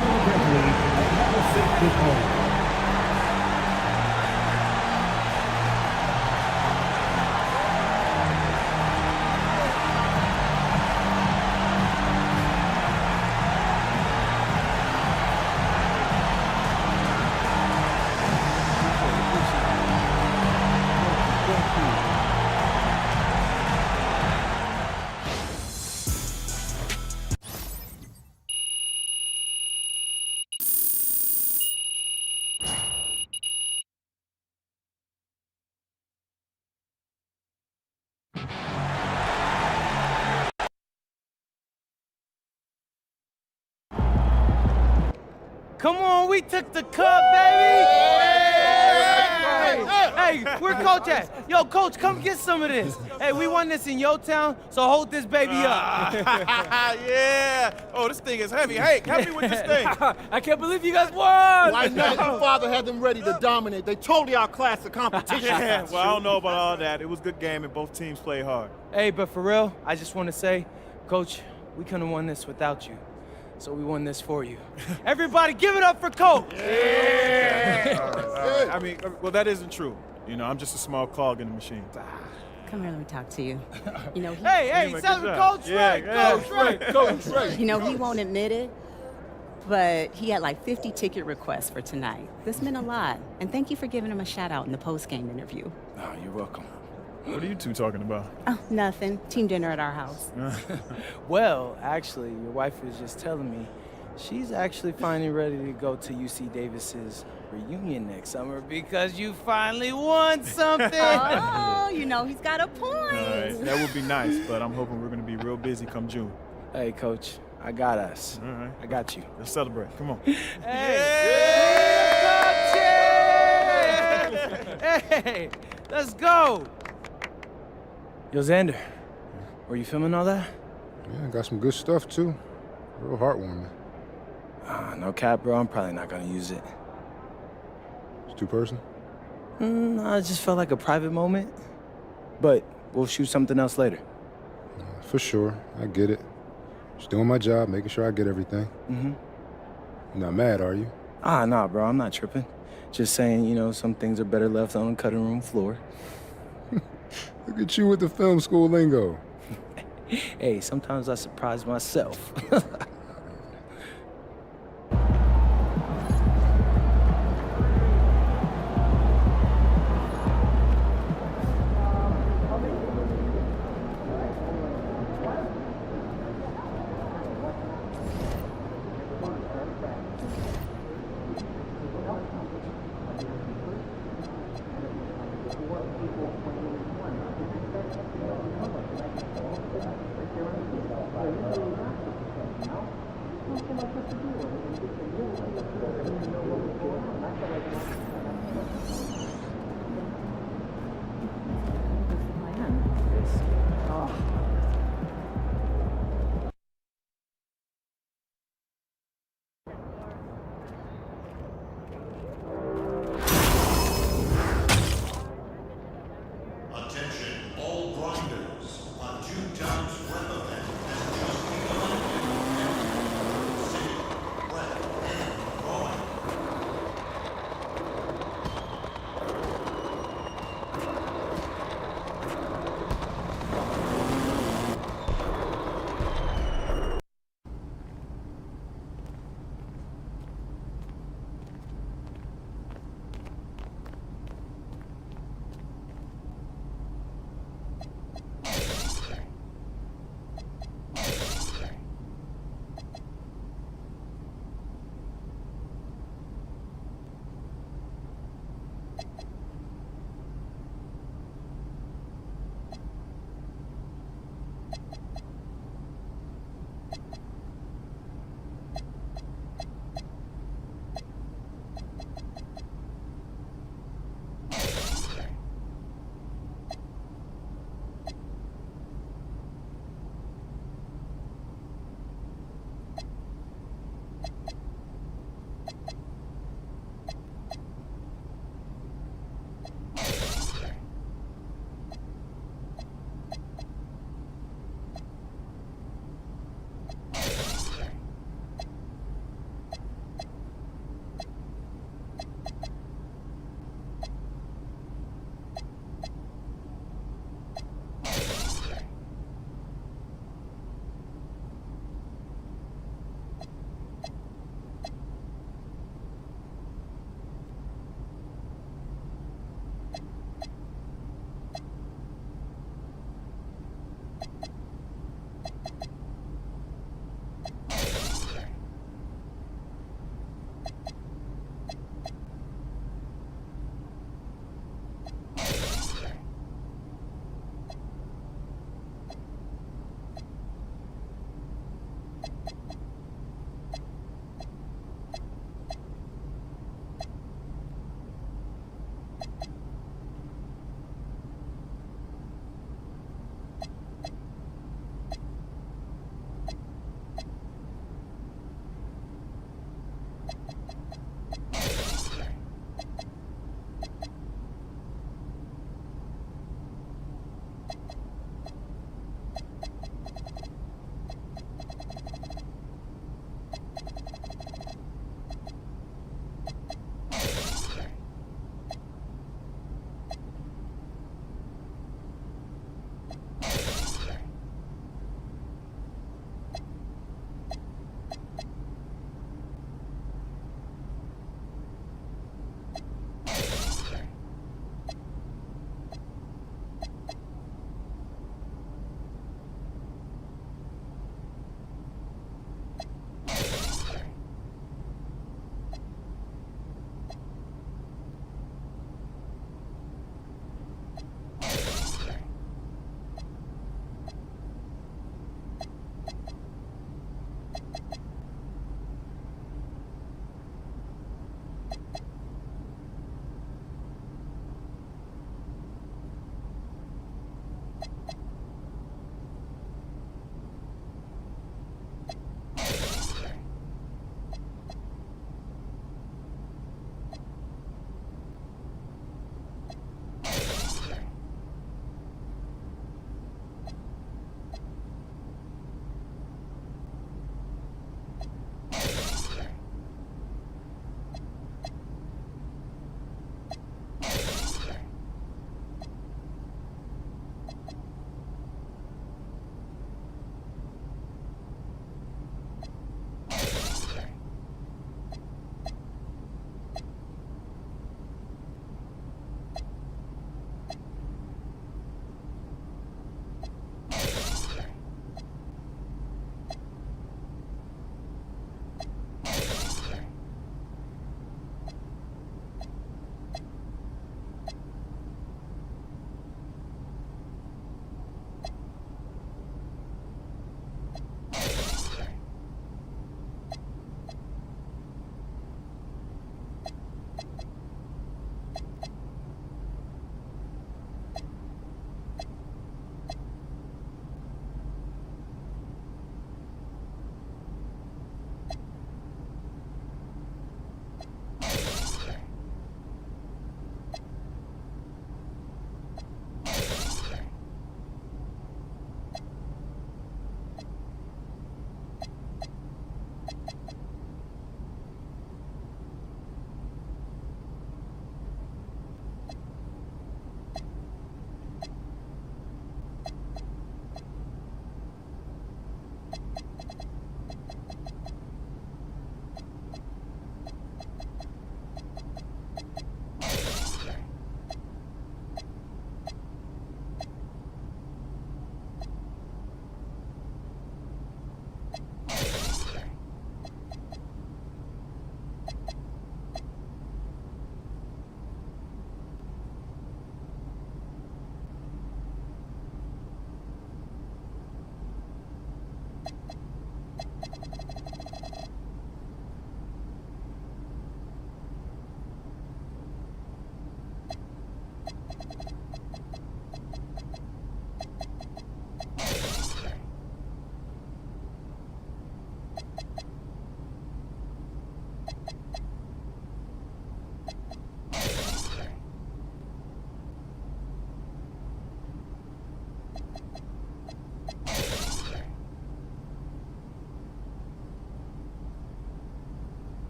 Come on, we took the cup, baby! Hey, where Coach at? Yo, Coach, come get some of this. Hey, we won this in your town, so hold this baby up. Yeah. Oh, this thing is heavy. Hey, help me with this thing. I can't believe you guys won! Why not? Your father had them ready to dominate. They totally outclassed the competition. Yeah, well, I don't know about all that. It was a good game, and both teams played hard. Hey, but for real, I just want to say, Coach, we couldn't have won this without you. So we won this for you. Everybody give it up for Coach! Yeah! All right. I mean, well, that isn't true. You know, I'm just a small cog in the machine. Come here, let me talk to you. You know, Hey, tell me Coach Ray, Coach Ray, Coach Ray. You know, he won't admit it, but he had like 50 ticket requests for tonight. This meant a lot. And thank you for giving him a shout out in the post-game interview. Oh, you're welcome. What are you two talking about? Oh, nothing. Team dinner at our house. Well, actually, your wife was just telling me she's actually finally ready to go to UC Davis's reunion next summer because you finally won something. Oh, you know, he's got a point. All right, that would be nice, but I'm hoping we're going to be real busy come June. Hey, Coach, I got us. All right. I got you. Let's celebrate. Come on. Hey! Yeah! Hey! Let's go! Yo, Xander, were you filming all that? Yeah, got some good stuff, too. Real heartwarming. No cap, bro. I'm probably not gonna use it. It's two-person? No, it just felt like a private moment. But we'll shoot something else later. For sure. I get it. Just doing my job, making sure I get everything. Mm-hmm. You're not mad, are you? Nah, bro. I'm not tripping. Just saying, you know, some things are better left on the cutting room floor. Look at you with the film school lingo. Hey, sometimes I surprise myself.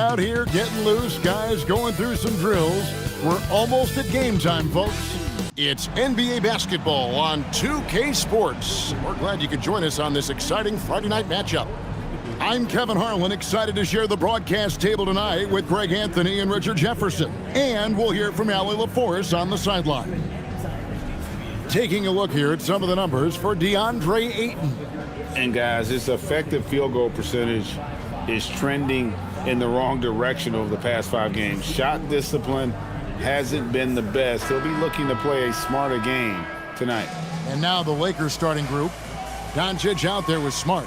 out here getting loose, guys going through some drills. We're almost at game time, folks. It's NBA basketball on 2K Sports. We're glad you could join us on this exciting Friday night matchup. I'm Kevin Harlan, excited to share the broadcast table tonight with Greg Anthony and Richard Jefferson. And we'll hear from Allie LaForce on the sideline. Taking a look here at some of the numbers for DeAndre Ayton. And guys, his effective field goal percentage is trending in the wrong direction over the past 5 games. Shot discipline hasn't been the best. He'll be looking to play a smarter game tonight. And now the Lakers starting group. Doncic out there with Smart.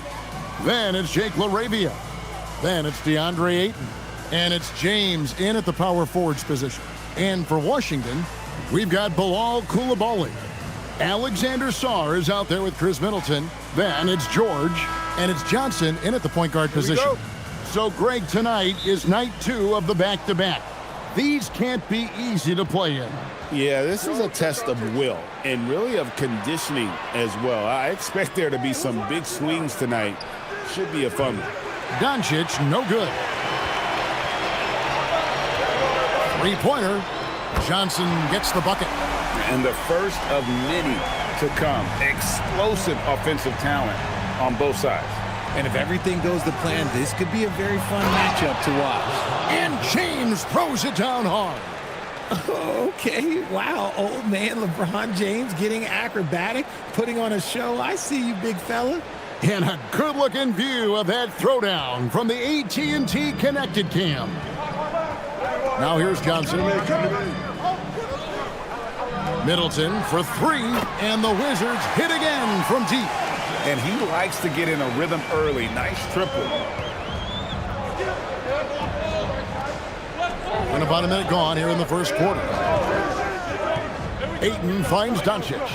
Then it's Jake LaRavia. Then it's DeAndre Ayton. And it's James in at the power forwards position. And for Washington, we've got Bilal Coulibaly. Alexander Sarr is out there with Chris Middleton. Then it's George. And it's Johnson in at the point guard position. So, Greg, tonight is night 2 of the back-to-back. These can't be easy to play in. Yeah, this is a test of will and really of conditioning as well. I expect there to be some big swings tonight. Should be a fun one. Doncic, no good. 3-pointer. Johnson gets the bucket. And the first of many to come. Explosive offensive talent on both sides. And if everything goes to plan, this could be a very fun matchup to watch. And James throws it down hard. Okay, wow, old man LeBron James getting acrobatic, putting on a show. I see you, big fella. And a good-looking view of that throwdown from the AT&T Connected Cam. Now here's Johnson. Middleton for 3, and the Wizards hit again from deep. And he likes to get in a rhythm early. Nice triple. And about a minute gone here in the first quarter. Ayton finds Doncic.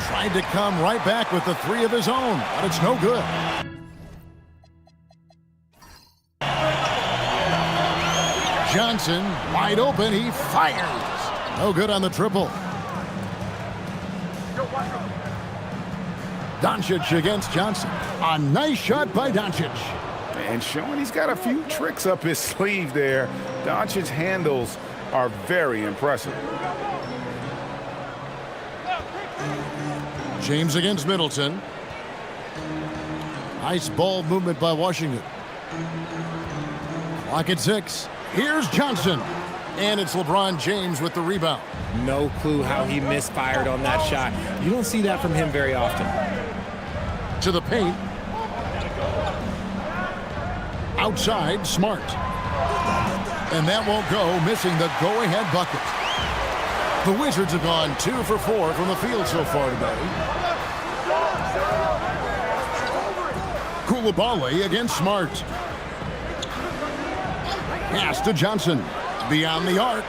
Tried to come right back with the 3 of his own, but it's no good. Johnson, wide open, he fires. No good on the triple. Doncic against Johnson. A nice shot by Doncic. And showing he's got a few tricks up his sleeve there. Doncic's handles are very impressive. James against Middleton. Nice ball movement by Washington. Clock at 6. Here's Johnson. And it's LeBron James with the rebound. No clue how he misfired on that shot. You don't see that from him very often. To the paint. Outside, Smart. And that won't go, missing the go-ahead bucket. The Wizards have gone 2 for 4 from the field so far today. Coulibaly against Smart. Pass to Johnson. Beyond the arc.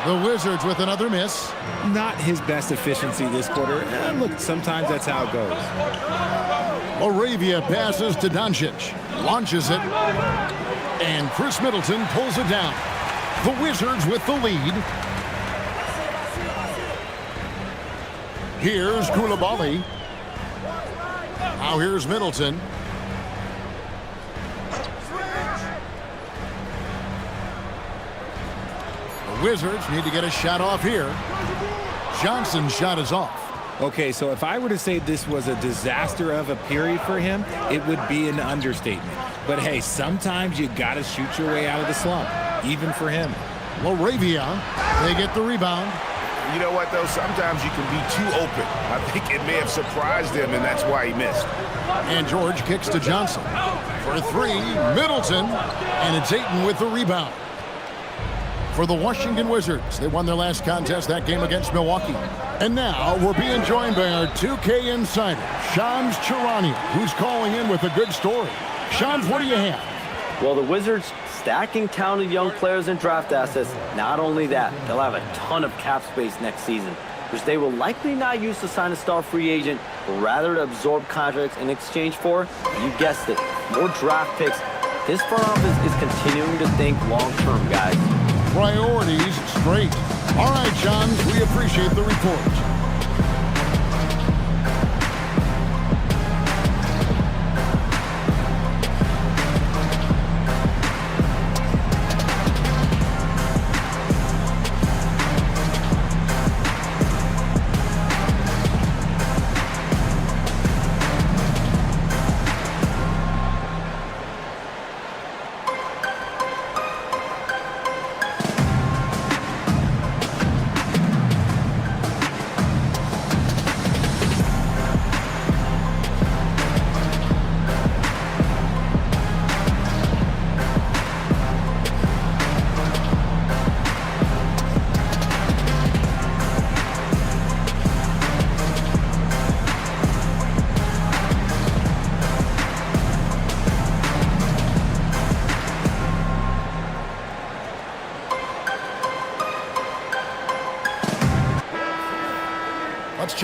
The Wizards with another miss. Not his best efficiency this quarter. And look, sometimes that's how it goes. LaRavia passes to Doncic. Launches it. And Chris Middleton pulls it down. The Wizards with the lead. Here's Coulibaly. Now here's Middleton. The Wizards need to get a shot off here. Johnson's shot is off. Okay, so if I were to say this was a disaster of a period for him, it would be an understatement. But hey, sometimes you got to shoot your way out of the slump, even for him. LaRavia, they get the rebound. You know what, though? Sometimes you can be too open. I think it may have surprised him, and that's why he missed. And George kicks to Johnson. For 3, Middleton, and it's Ayton with the rebound. For the Washington Wizards, they won their last contest, that game against Milwaukee. And now we're being joined by our 2K insider, Shams Charania, who's calling in with a good story. Shams, what do you have? Well, the Wizards stacking talented young players and draft assets. Not only that, they'll have a ton of cap space next season, which they will likely not use to sign a star free agent, but rather to absorb contracts in exchange for, you guessed it, more draft picks. This front office is continuing to think long-term, guys. Priorities straight. All right, Shams, we appreciate the report.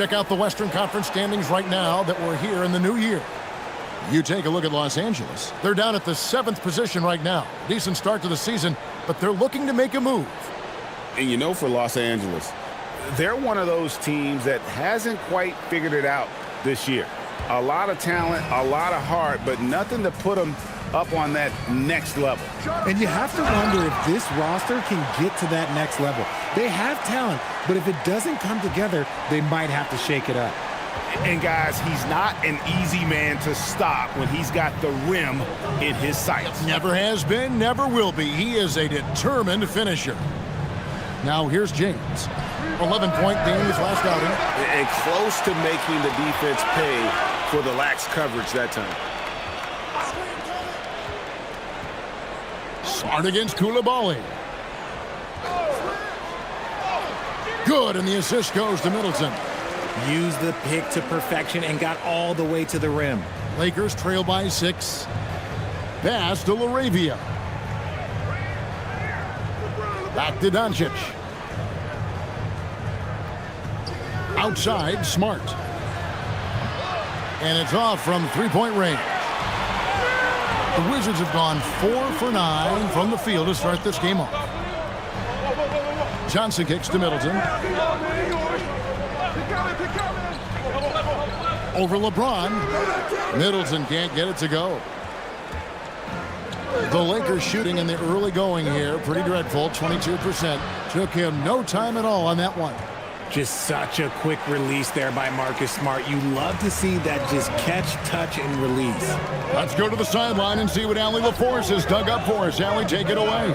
check out the Western Conference standings right now that we're here in the new year. You take a look at Los Angeles. They're down at the 7th position right now. Decent start to the season, but they're looking to make a move. And you know, for Los Angeles, they're one of those teams that hasn't quite figured it out this year. A lot of talent, a lot of heart, but nothing to put them up on that next level. And you have to wonder if this roster can get to that next level. They have talent, but if it doesn't come together, they might have to shake it up. And guys, he's not an easy man to stop when he's got the rim in his sights. Never has been, never will be. He is a determined finisher. Now here's James. 11-point game his last outing. And close to making the defense pay for the lax coverage that time. Smart against Koulibaly. Good, and the assist goes to Middleton. Used the pick to perfection and got all the way to the rim. Lakers trail by 6. Pass to Laravia. Back to Doncic. Outside, Smart. And it's off from three-point range. The Wizards have gone 4 for 9 from the field to start this game off. Johnson kicks to Middleton. Over LeBron. Middleton can't get it to go. The Lakers shooting in the early going here. Pretty dreadful, 22%. Took him no time at all on that one. Just such a quick release there by Marcus Smart. You love to see that just catch, touch, and release. Let's go to the sideline and see what Allie LaForce has dug up for us. Allie, take it away.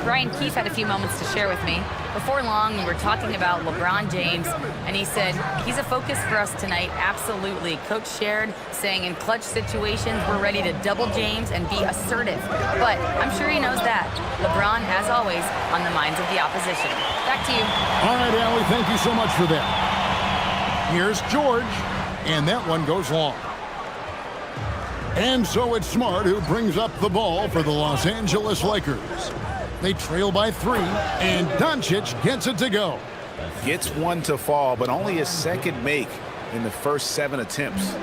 Brian Keefe had a few moments to share with me. Before long, we were talking about LeBron James, and he said, he's a focus for us tonight, absolutely. Coach shared, saying in clutch situations, we're ready to double James and be assertive. But I'm sure he knows that. LeBron, as always, on the minds of the opposition. Back to you. All right, Allie, thank you so much for that. Here's George, and that one goes long. And so it's Smart who brings up the ball for the Los Angeles Lakers. They trail by 3, and Doncic gets it to go. Gets one to fall, but only his second make in the first 7 attempts.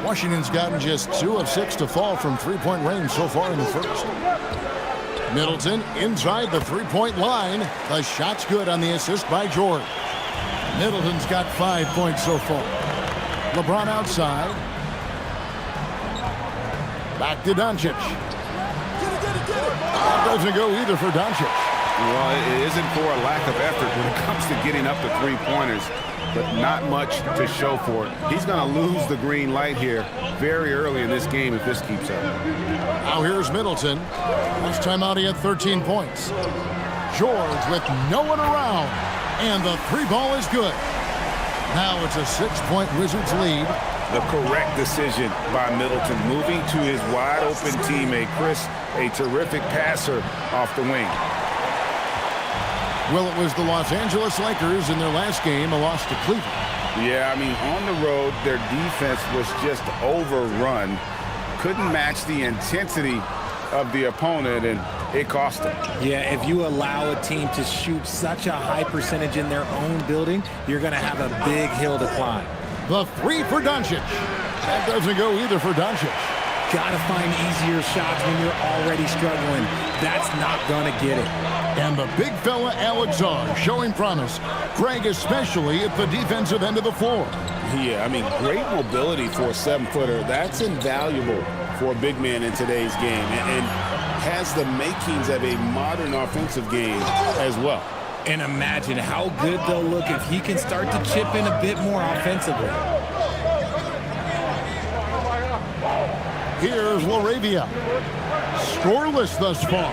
Washington's gotten just 2 of 6 to fall from three-point range so far in the first. Middleton inside the three-point line. The shot's good on the assist by George. Middleton's got 5 points so far. LeBron outside. Back to Doncic. That doesn't go either for Doncic. Well, it isn't for a lack of effort when it comes to getting up the three-pointers, but not much to show for it. He's going to lose the green light here very early in this game if this keeps up. Now here's Middleton. Last time out he had 13 points. George with no one around, and the 3-ball is good. Now it's a 6-point Wizards lead. The correct decision by Middleton, moving to his wide-open teammate, Chris, a terrific passer off the wing. Well, it was the Los Angeles Lakers in their last game, a loss to Cleveland. Yeah, I mean, on the road, their defense was just overrun. Couldn't match the intensity of the opponent, and it cost them. Yeah, if you allow a team to shoot such a high percentage in their own building, you're going to have a big hill to climb. The 3 for Doncic. That doesn't go either for Doncic. Got to find easier shots when you're already struggling. That's not going to get it. And the big fella, Alex R, showing promise. Greg especially at the defensive end of the floor. Yeah, I mean, great mobility for a 7-footer. That's invaluable for a big man in today's game, and has the makings of a modern offensive game as well. And imagine how good they'll look if he can start to chip in a bit more offensively. Here's Laravia. Scoreless thus far.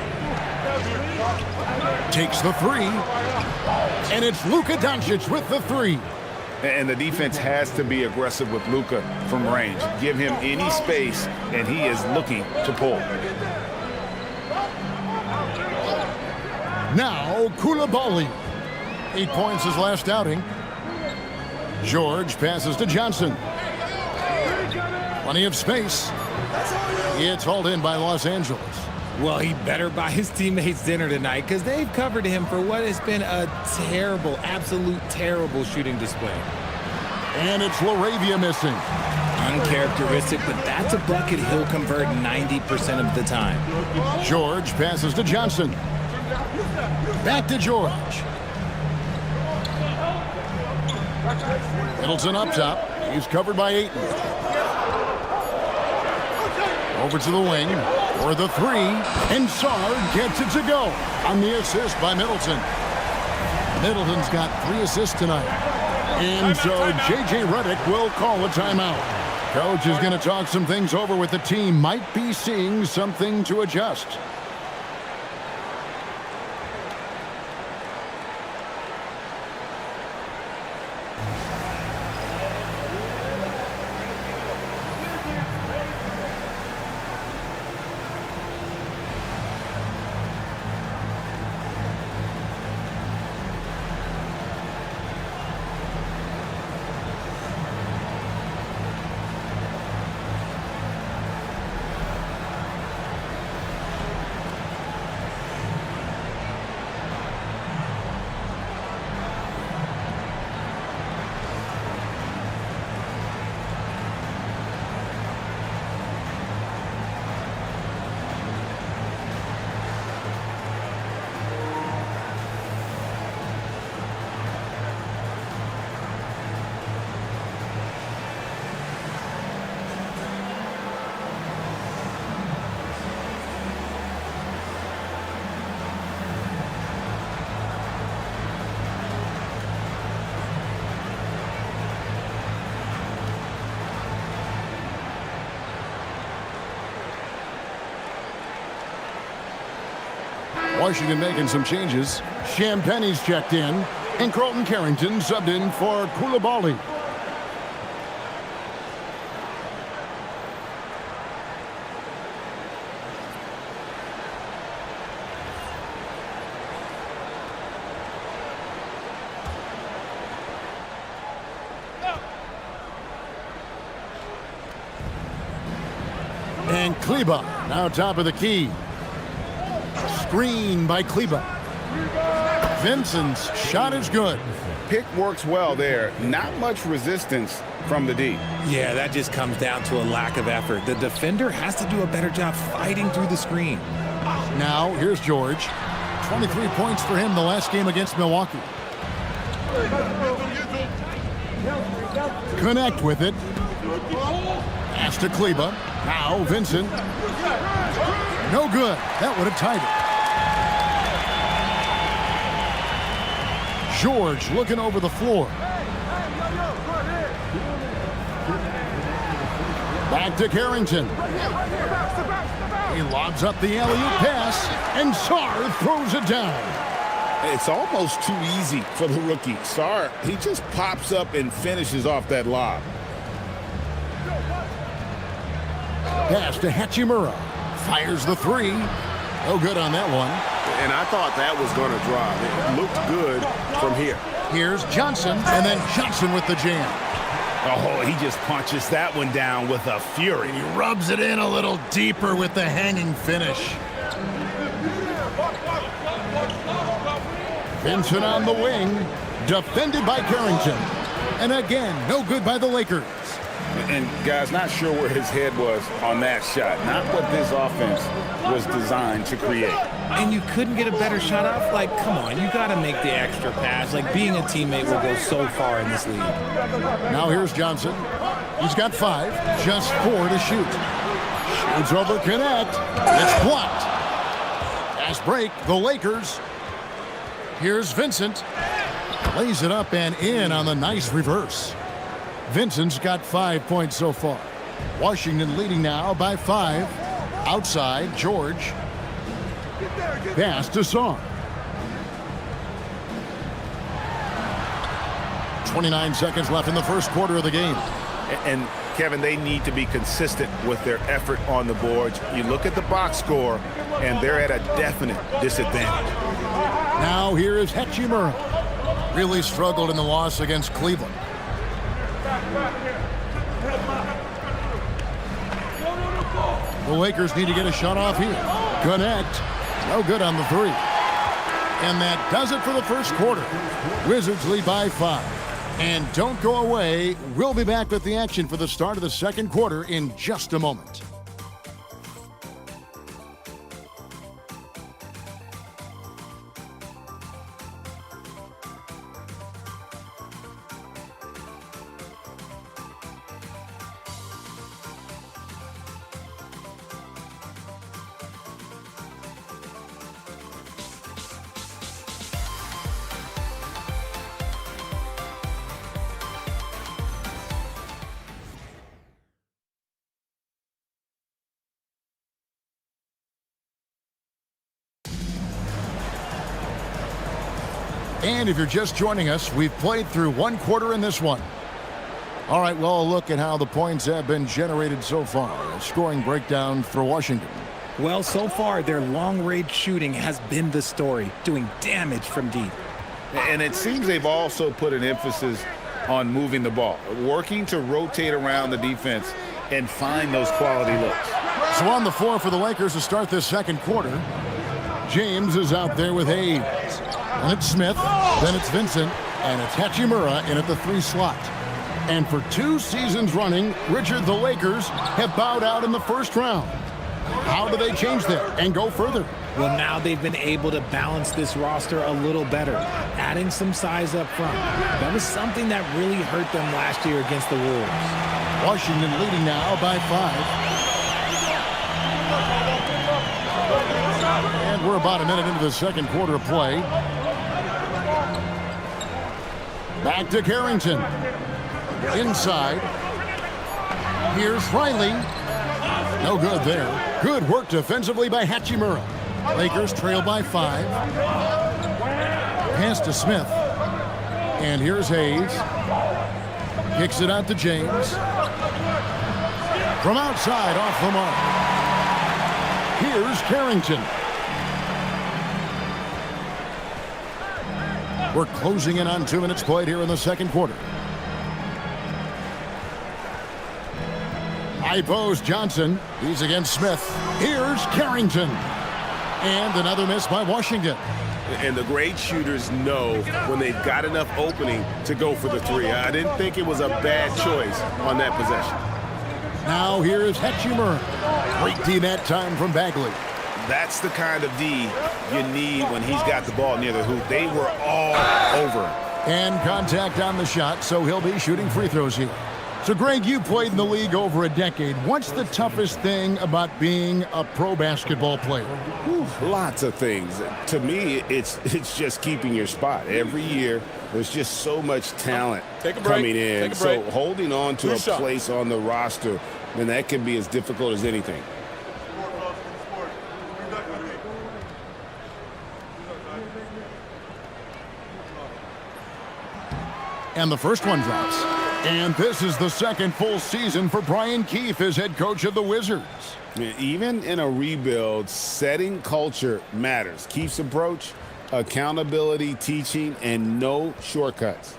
Takes the 3. And it's Luka Doncic with the 3. And the defense has to be aggressive with Luka from range. Give him any space, and he is looking to pull. Now, Koulibaly. 8 points his last outing. George passes to Johnson. Plenty of space. It's hauled in by Los Angeles. Well, he better buy his teammates dinner tonight because they've covered him for what has been a terrible, absolute terrible shooting display. And it's Laravia missing. Uncharacteristic, but that's a bucket he'll convert 90% of the time. George passes to Johnson. Back to George. Middleton up top. He's covered by Ayton. Over to the wing for the three. And Sarr gets it to go on the assist by Middleton. Middleton's got 3 assists tonight. And so J.J. Redick will call a timeout. Coach is going to talk some things over with the team. Might be seeing something to adjust. Washington making some changes. Champagne's checked in, and Carlton Carrington subbed in for Koulibaly. And Kleba now top of the key. Screen by Kleba. Vincent's shot is good. Pick works well there. Not much resistance from the D. Yeah, that just comes down to a lack of effort. The defender has to do a better job fighting through the screen. Now, here's George. 23 points for him the last game against Milwaukee. Connect with it. Pass to Kleba. Now, Vincent. No good. That would have tied it. George looking over the floor. Back to Carrington. He lobs up the alley-oop pass, and Sarr throws it down. It's almost too easy for the rookie. Sarr, he just pops up and finishes off that lob. Pass to Hachimura. Fires the three. No good on that one. And I thought that was going to drop. It looked good from here. Here's Johnson, and then Johnson with the jam. Oh, he just punches that one down with a fury. He rubs it in a little deeper with the hanging finish. Vincent on the wing, defended by Carrington. And again, no good by the Lakers. And guys, not sure where his head was on that shot. Not what this offense was designed to create. And you couldn't get a better shot off? Like, come on, you got to make the extra pass. Like, being a teammate will go so far in this league. Now here's Johnson. He's got 5, just 4 to shoot. Shoots over Connect. It's blocked. Fast break, the Lakers. Here's Vincent. Lays it up and in on the nice reverse. Vincent's got 5 points so far. Washington leading now by 5. Outside, George. Pass to Sarr. 29 seconds left in the first quarter of the game. And Kevin, they need to be consistent with their effort on the boards. You look at the box score, and they're at a definite disadvantage. Now here is Hachimura. Really struggled in the loss against Cleveland. The Lakers need to get a shot off here. Connect. No good on the three. And that does it for the first quarter. Wizards lead by 5. And don't go away. We'll be back with the action for the start of the second quarter in just a moment. And if you're just joining us, we've played through one quarter in this one. All right, well, a look at how the points have been generated so far. A scoring breakdown for Washington. Well, so far, their long-range shooting has been the story, doing damage from deep. And it seems they've also put an emphasis on moving the ball, working to rotate around the defense and find those quality looks. So on the floor for the Lakers to start this second quarter, James is out there with Hayes. And it's Smith, then it's Vincent, and it's Hachimura in at the 3 slot. And for 2 seasons running, Richard, the Lakers have bowed out in the first round. How do they change that and go further? Well, now they've been able to balance this roster a little better, adding some size up front. That was something that really hurt them last year against the Wolves. Washington leading now by 5. And we're about a minute into the second quarter of play. Back to Carrington. Inside. Here's Riley. No good there. Good work defensively by Hachimura. Lakers trail by 5. Pass to Smith. And here's Hayes. Kicks it out to James. From outside, off the mark. Here's Carrington. We're closing in on 2 minutes played here in the second quarter. High post Johnson. He's against Smith. Here's Carrington. And another miss by Washington. And the great shooters know when they've got enough opening to go for the 3. I didn't think it was a bad choice on that possession. Now here's Hachimura. Great D that time from Bagley. That's the kind of D you need when he's got the ball near the hoop. They were all over him. And contact on the shot, so he'll be shooting free throws here. So, Greg, you played in the league over a decade. What's the toughest thing about being a pro basketball player? Lots of things. To me, it's just keeping your spot. Every year, there's just so much talent coming in. So holding on to a place on the roster, and that can be as difficult as anything. And the first one drops. And this is the second full season for Brian Keefe as head coach of the Wizards. Even in a rebuild, setting culture matters. Keefe's approach, accountability, teaching, and no shortcuts.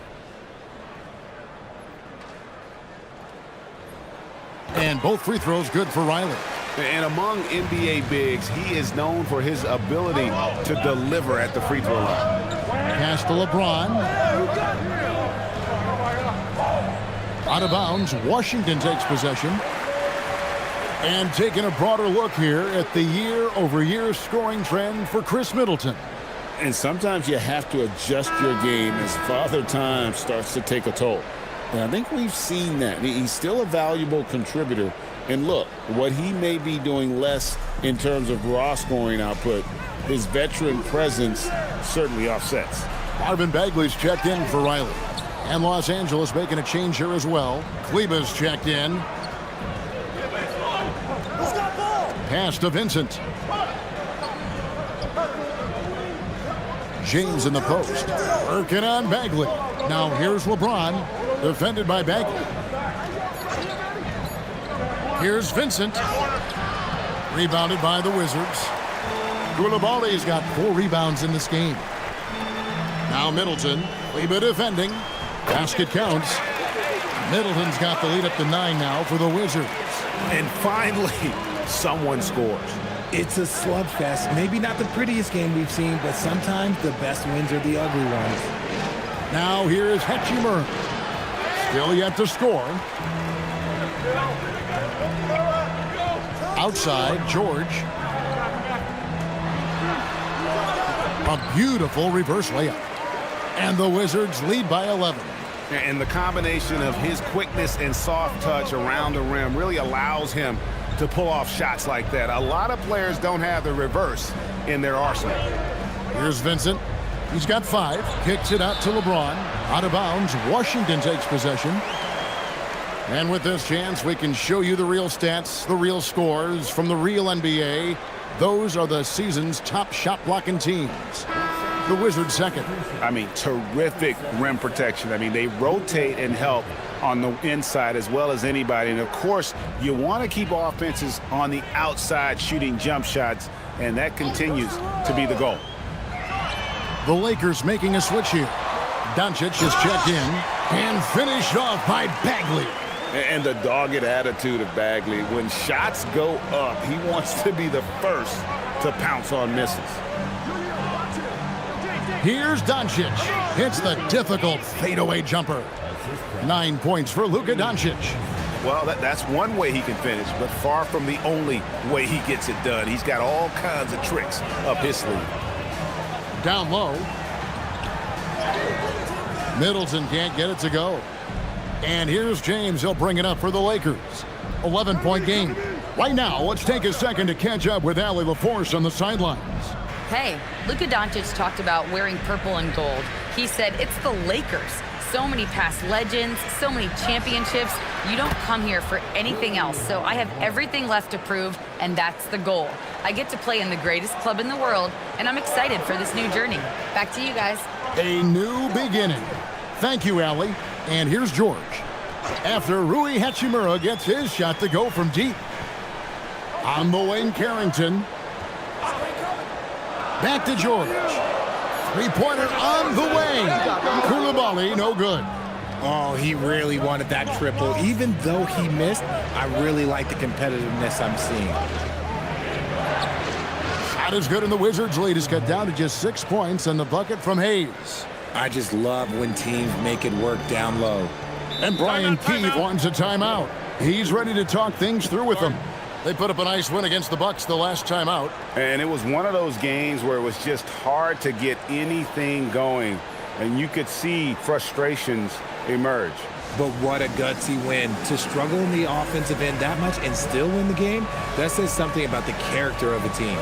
And both free throws good for Riley. And among NBA bigs, he is known for his ability to deliver at the free throw line. Pass to LeBron. Out of bounds, Washington takes possession. And taking a broader look here at the year-over-year scoring trend for Chris Middleton. And sometimes you have to adjust your game as Father Time starts to take a toll. And I think we've seen that. He's still a valuable contributor. And look, what he may be doing less in terms of raw scoring output, his veteran presence certainly offsets. Marvin Bagley's checked in for Riley. And Los Angeles making a change here as well. Kleba's checked in. Pass to Vincent. James in the post. Working on Bagley. Now here's LeBron. Defended by Bagley. Here's Vincent. Rebounded by the Wizards. Koulibaly's got 4 rebounds in this game. Now Middleton. Kleba defending. Basket counts. Middleton's got the lead up to 9 now for the Wizards. And finally, someone scores. It's a slugfest. Maybe not the prettiest game we've seen, but sometimes the best wins are the ugly ones. Now here's Hachimura. Still yet to score. Outside, George. A beautiful reverse layup. And the Wizards lead by 11. And the combination of his quickness and soft touch around the rim really allows him to pull off shots like that. A lot of players don't have the reverse in their arsenal. Here's Vincent. He's got 5. Kicks it out to LeBron. Out of bounds. Washington takes possession. And with this chance, we can show you the real stats, the real scores from the real NBA. Those are the season's top shot blocking teams. The Wizards second. I mean, terrific rim protection. I mean, they rotate and help on the inside as well as anybody. And, of course, you want to keep offenses on the outside shooting jump shots, and that continues to be the goal. The Lakers making a switch here. Doncic is checked in and finished off by Bagley. And the dogged attitude of Bagley. When shots go up, he wants to be the first to pounce on misses. Here's Doncic. Hits the difficult fadeaway jumper. 9 points for Luka Doncic. Well, that's one way he can finish, but far from the only way he gets it done. He's got all kinds of tricks up his sleeve. Down low. Middleton can't get it to go. And here's James. He'll bring it up for the Lakers. 11-point game. Right now, let's take a second to catch up with Allie LaForce on the sidelines. Hey, Luka Doncic talked about wearing purple and gold. He said it's the Lakers. So many past legends, so many championships. You don't come here for anything else, so I have everything left to prove, and that's the goal. I get to play in the greatest club in the world, and I'm excited for this new journey. Back to you guys. A new beginning. Thank you, Allie. And here's George. After Rui Hachimura gets his shot to go from deep. On the wing, Carrington. Back to George. Three-pointer on the way. Koulibaly, no good. Oh, he really wanted that triple. Even though he missed, I really like the competitiveness I'm seeing. Shot is good, and the Wizards' lead is cut down to just 6 points, and the bucket from Hayes. I just love when teams make it work down low. And Brian Keith wants a timeout. He's ready to talk things through with them. They put up a nice win against the Bucks the last time out. And it was one of those games where it was just hard to get anything going. And you could see frustrations emerge. But what a gutsy win. To struggle in the offensive end that much and still win the game, that says something about the character of a team.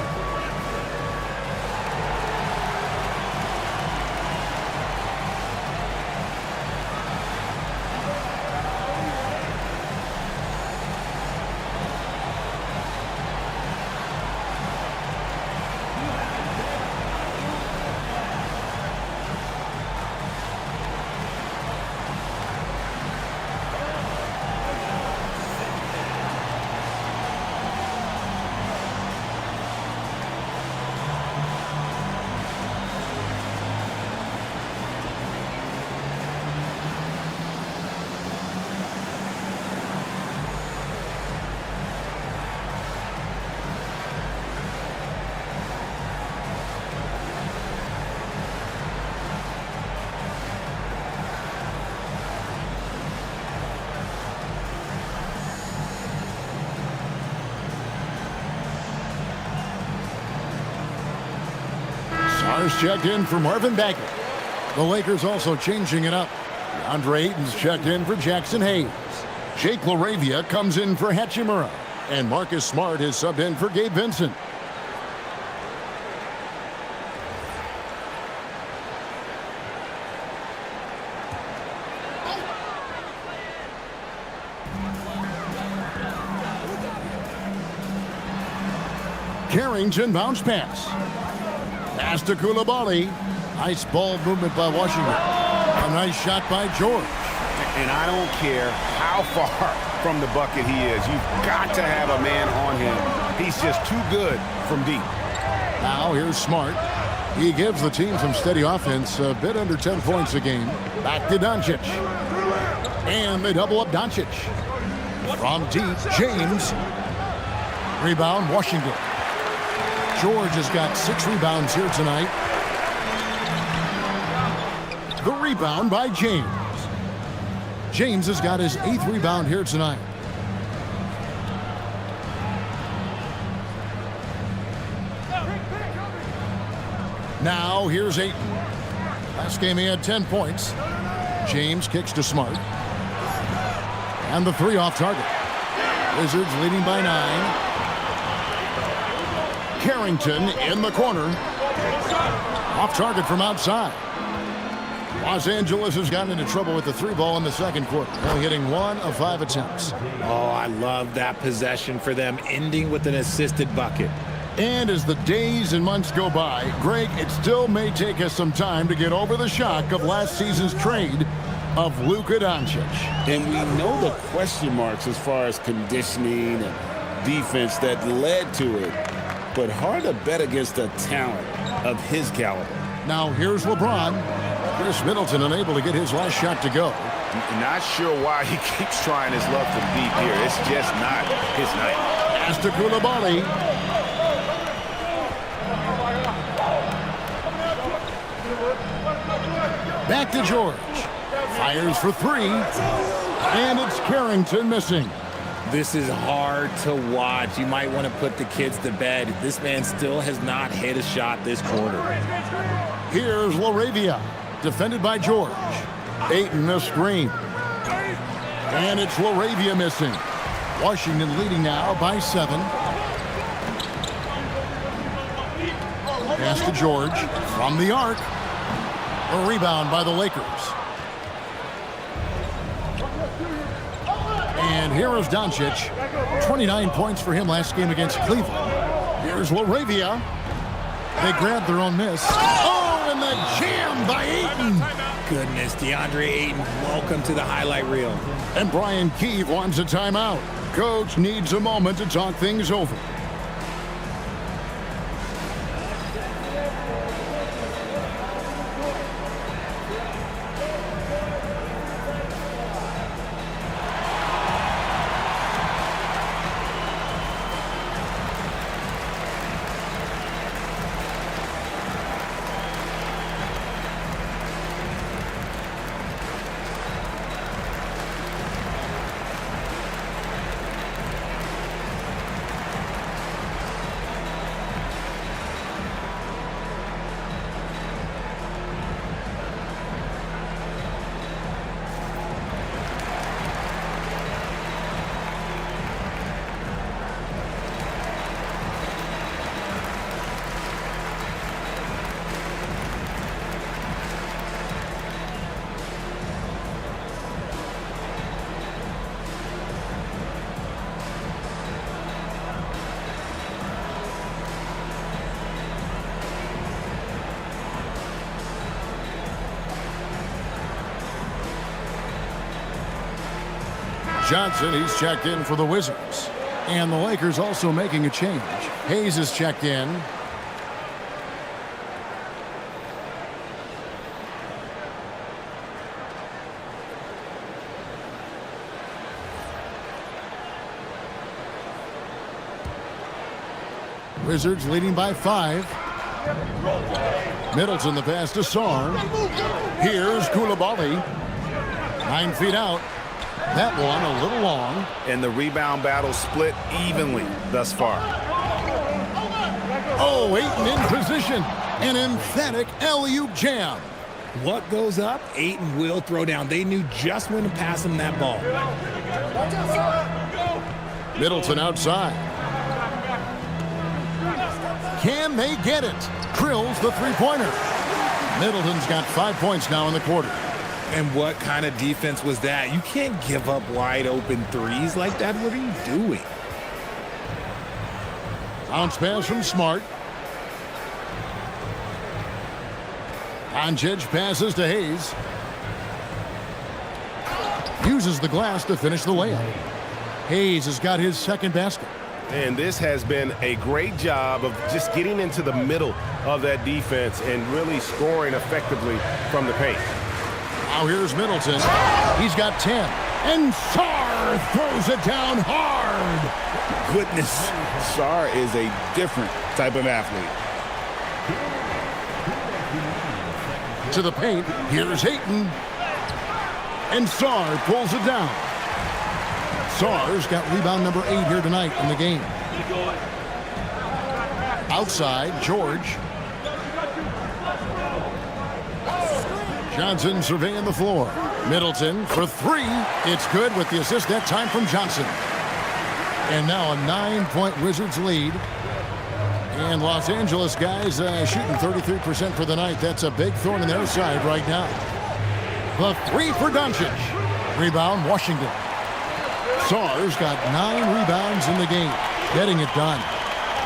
Stars checked in for Marvin Bagley. The Lakers also changing it up. DeAndre Ayton's checked in for Jackson Hayes. Jake LaRavia comes in for Hachimura. And Marcus Smart is subbed in for Gabe Vincent. Carrington bounce pass. Pass to Koulibaly. Nice ball movement by Washington. A nice shot by George. And I don't care how far from the bucket he is. You've got to have a man on him. He's just too good from deep. Now here's Smart. He gives the team some steady offense, a bit under 10 points a game. Back to Doncic. And they double up Doncic. From deep, James. Rebound, Washington. George has got 6 rebounds here tonight. The rebound by James. James has got his 8th rebound here tonight. Now here's Ayton. Last game he had 10 points. James kicks to Smart. And the 3 off target. Wizards leading by 9. Carrington in the corner. Off target from outside. Los Angeles has gotten into trouble with the 3 ball in the second quarter, only hitting 1 of 5 attempts. Oh, I love that possession for them, ending with an assisted bucket. And as the days and months go by, Greg, it still may take us some time to get over the shock of last season's trade of Luka Doncic. And we know the question marks as far as conditioning and defense that led to it. But hard to bet against a talent of his caliber. Now here's LeBron. Chris Middleton unable to get his last shot to go. Not sure why he keeps trying his luck from deep here. It's just not his night. Pass to Koulibaly. Back to George. Fires for 3. And it's Carrington missing. This is hard to watch. You might want to put the kids to bed. This man still has not hit a shot this quarter. Here's LaRavia. Defended by George. Ayton a screen. And it's LaRavia missing. Washington leading now by 7. Pass to George from the arc. A rebound by the Lakers. And here is Doncic. 29 points for him last game against Cleveland. Here's LaRavia. They grabbed their own miss. Oh, and the jam by Ayton. Goodness, DeAndre Ayton, welcome to the highlight reel. And Brian Keefe wants a timeout. Coach needs a moment to talk things over. Johnson, he's checked in for the Wizards. And the Lakers also making a change. Hayes is checked in. Wizards leading by 5. Middleton the pass to Sarr. Here's Koulibaly. 9 feet out. That one a little long. And the rebound battle split evenly thus far. Oh, Ayton in position. An emphatic alley-oop jam. What goes up, Ayton will throw down. They knew just when to pass him that ball. Middleton outside. Can they get it? Drills the three-pointer. Middleton's got 5 points now in the quarter. And what kind of defense was that? You can't give up wide open threes like that. What are you doing? Bounce pass from Smart. Doncic passes to Hayes. Uses the glass to finish the layup. Hayes has got his second basket. And this has been a great job of just getting into the middle of that defense and really scoring effectively from the paint. Now here's Middleton. He's got 10. And Sarr throws it down hard. Goodness, Sarr is a different type of athlete. To the paint. Here's Ayton. And Sarr pulls it down. Sarr's got rebound number 8 here tonight in the game. Outside, George. Johnson surveying the floor. Middleton for 3. It's good with the assist that time from Johnson. And now a 9-point Wizards lead. And Los Angeles guys shooting 33% for the night. That's a big thorn in their side right now. The 3 for Doncic. Rebound, Washington. Sarr's got 9 rebounds in the game, getting it done.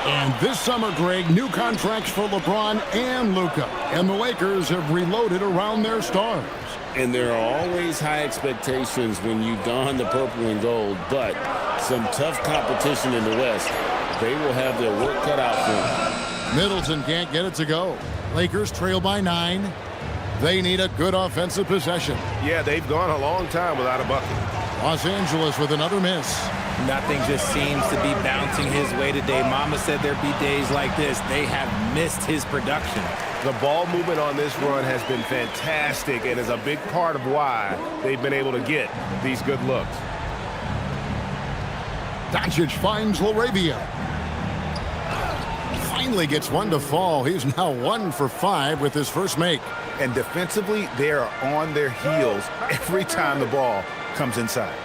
And this summer, Greg, new contracts for LeBron and Luka. And the Lakers have reloaded around their stars. And there are always high expectations when you don the purple and gold, but some tough competition in the West. They will have their work cut out for them. Middleton can't get it to go. Lakers trail by 9. They need a good offensive possession. Yeah, they've gone a long time without a bucket. Los Angeles with another miss. Nothing just seems to be bouncing his way today. Mama said there'd be days like this. They have missed his production. The ball movement on this run has been fantastic and is a big part of why they've been able to get these good looks. Doncic finds LaRavia. Finally gets one to fall. He's now 1 for 5 with his first make. And defensively, they are on their heels every time the ball comes inside.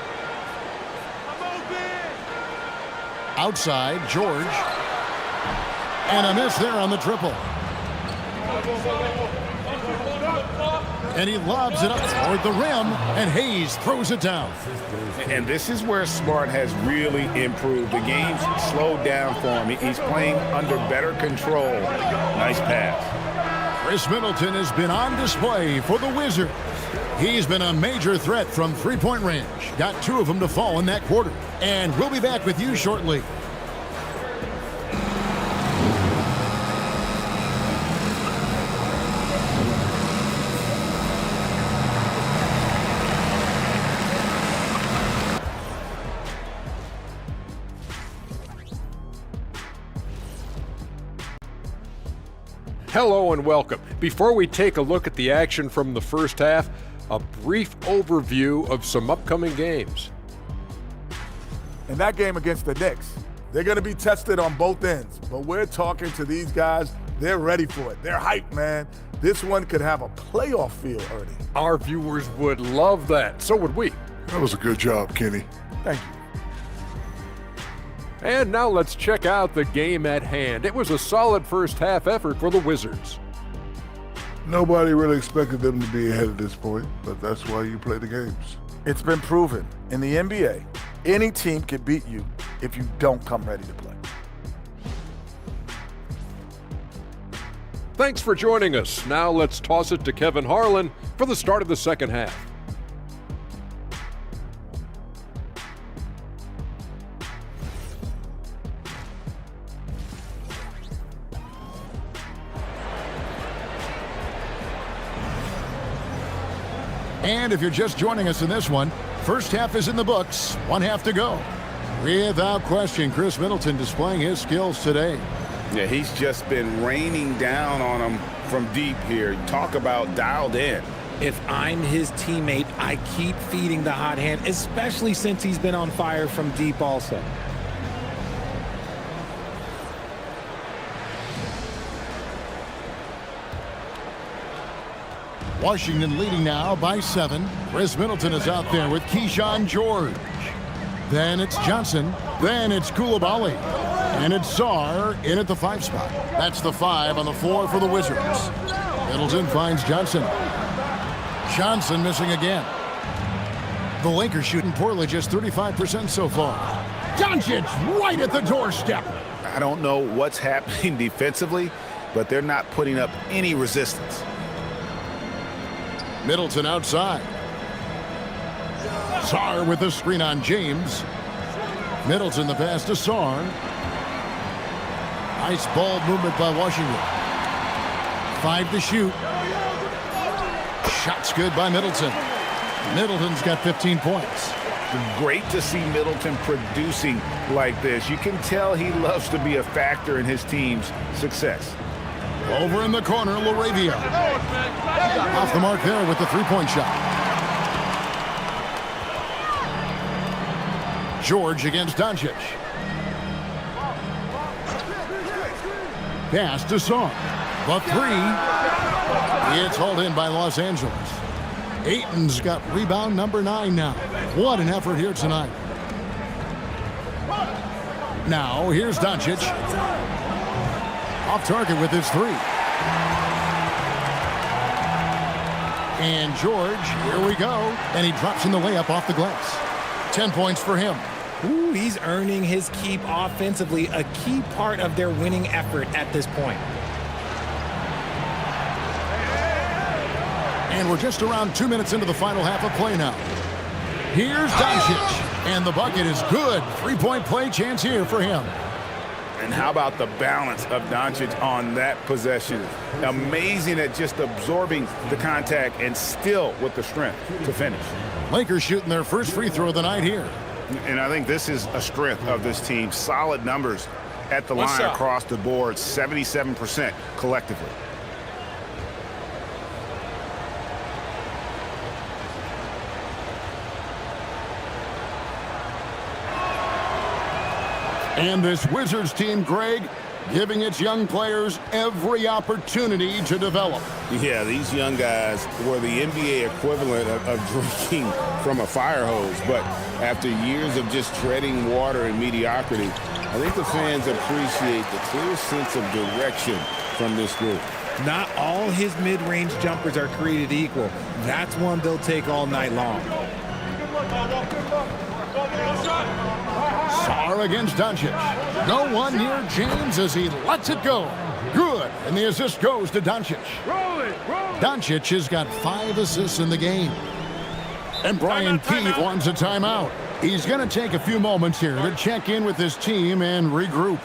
Outside, George. And a miss there on the triple. And he lobs it up toward the rim, and Hayes throws it down. And this is where Smart has really improved. The game's slowed down for him. He's playing under better control. Nice pass. Chris Middleton has been on display for the Wizards. He's been a major threat from three-point range. Got 2 of them to fall in that quarter. And we'll be back with you shortly. Hello and welcome. Before we take a look at the action from the first half, a brief overview of some upcoming games. In that game against the Knicks, they're going to be tested on both ends. But we're talking to these guys. They're ready for it. They're hyped, man. This one could have a playoff feel, Ernie. Our viewers would love that. So would we. That was a good job, Kenny. Thank you. And now let's check out the game at hand. It was a solid first half effort for the Wizards. Nobody really expected them to be ahead at this point, but that's why you play the games. It's been proven in the NBA, any team can beat you if you don't come ready to play. Thanks for joining us. Now let's toss it to Kevin Harlan for the start of the second half. And if you're just joining us in this one, first half is in the books, 1 half to go. Without question, Chris Middleton displaying his skills today. Yeah, he's just been raining down on them from deep here. Talk about dialed in. If I'm his teammate, I keep feeding the hot hand, especially since he's been on fire from deep also. Washington leading now by 7. Chris Middleton is out there with Keyshawn George. Then it's Johnson. Then it's Koulibaly. And it's Sarr in at the 5 spot. That's the 5 on the floor for the Wizards. Middleton finds Johnson. Johnson missing again. The Lakers shooting poorly, just 35% so far. Doncic right at the doorstep. I don't know what's happening defensively, but they're not putting up any resistance. Middleton outside. Sarr with the screen on James. Middleton the pass to Sarr. Nice ball movement by Washington. 5 to shoot. Shots good by Middleton. Middleton's got 15 points. Great to see Middleton producing like this. You can tell he loves to be a factor in his team's success. Over in the corner, Laravia. Off the mark there with the three-point shot. George against Doncic. Pass to Song. The three. It's hauled in by Los Angeles. Ayton's got rebound number 9 now. What an effort here tonight. Now, here's Doncic. Off target with his three. And George, here we go. And he drops in the layup off the glass. 10 points for him. Ooh, he's earning his keep offensively, a key part of their winning effort at this point. And we're just around 2 minutes into the final half of play now. Here's Doncic. And the bucket is good. Three-point play chance here for him. And how about the balance of Doncic on that possession? Amazing at just absorbing the contact and still with the strength to finish. Lakers shooting their first free throw of the night here. And I think this is a strength of this team. Solid numbers at the line across the board, 77% collectively. And this Wizards team, Greg, giving its young players every opportunity to develop. Yeah, these young guys were the NBA equivalent of drinking from a fire hose. But after years of just treading water and mediocrity, I think the fans appreciate the clear sense of direction from this group. Not all his mid-range jumpers are created equal. That's one they'll take all night long. Sarr against Doncic. No one near James as he lets it go. Good. And the assist goes to Doncic. Doncic has got 5 assists in the game. And Brian Keefe wants a timeout. He's going to take a few moments here to check in with his team and regroup.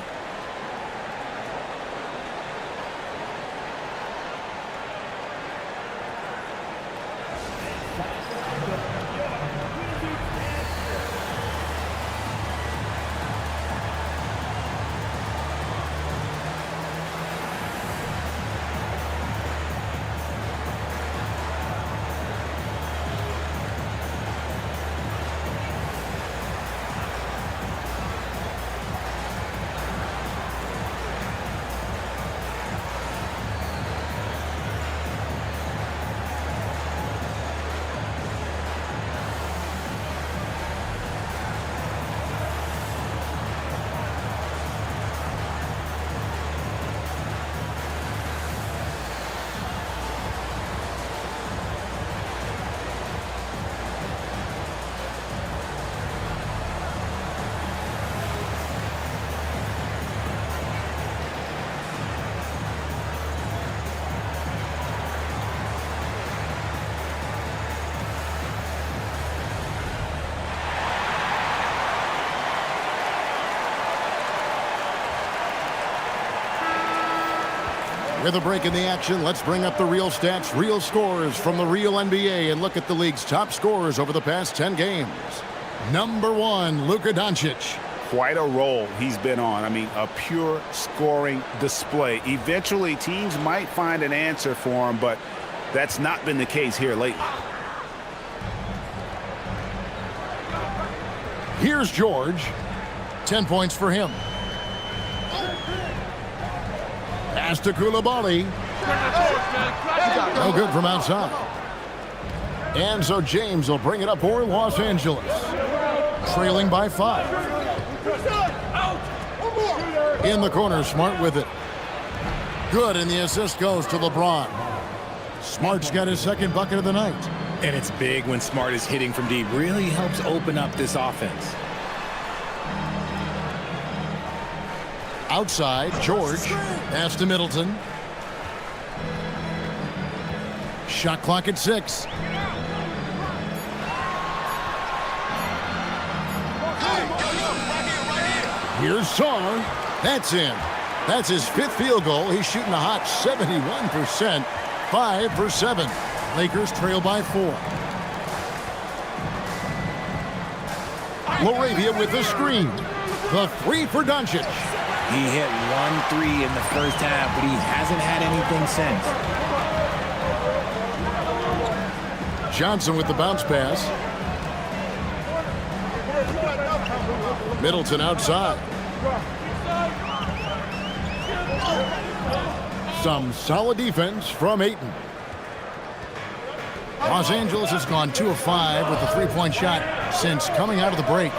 With a break in the action, let's bring up the real stats, real scores from the real NBA and look at the league's top scorers over the past 10 games. Number 1, Luka Doncic. Quite a role he's been on. I mean, a pure scoring display. Eventually, teams might find an answer for him, but that's not been the case here lately. Here's George. 10 points for him. Pass to Koulibaly. No good from outside. And so James will bring it up for Los Angeles. Trailing by 5. In the corner, Smart with it. Good, and the assist goes to LeBron. Smart's got his second bucket of the night. And it's big when Smart is hitting from deep. Really helps open up this offense. Outside, George. Pass to Middleton. Shot clock at 6. Here's Sarr. That's in. That's his 5th field goal. He's shooting a hot 71%. 5 for 7. Lakers trail by 4. Laravia with the screen. The 3 for Doncic. He hit 1-3 in the first half, but he hasn't had anything since. Johnson with the bounce pass. Middleton outside. Some solid defense from Ayton. Los Angeles has gone 2 of 5 with a three-point shot since coming out of the break.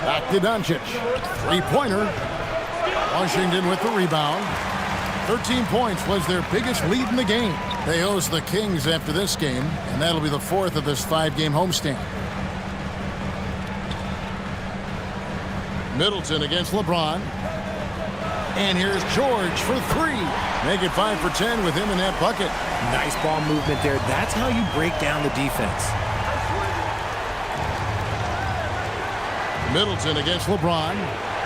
Back to Doncic. Three-pointer. Washington with the rebound. 13 points was their biggest lead in the game. They host the Kings after this game, and that'll be the 4th of this 5-game homestand. Middleton against LeBron. And here's George for 3. Make it 5 for 10 with him in that bucket. Nice ball movement there. That's how you break down the defense. Middleton against LeBron.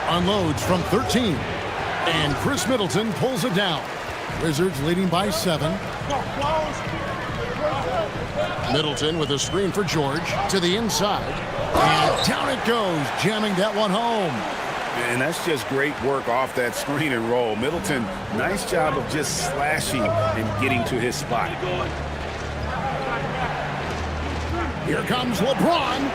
Unloads from 13. And Chris Middleton pulls it down. Wizards leading by 7. Middleton with a screen for George to the inside. And down it goes, jamming that one home. And that's just great work off that screen and roll. Middleton, nice job of just slashing and getting to his spot. Here comes LeBron.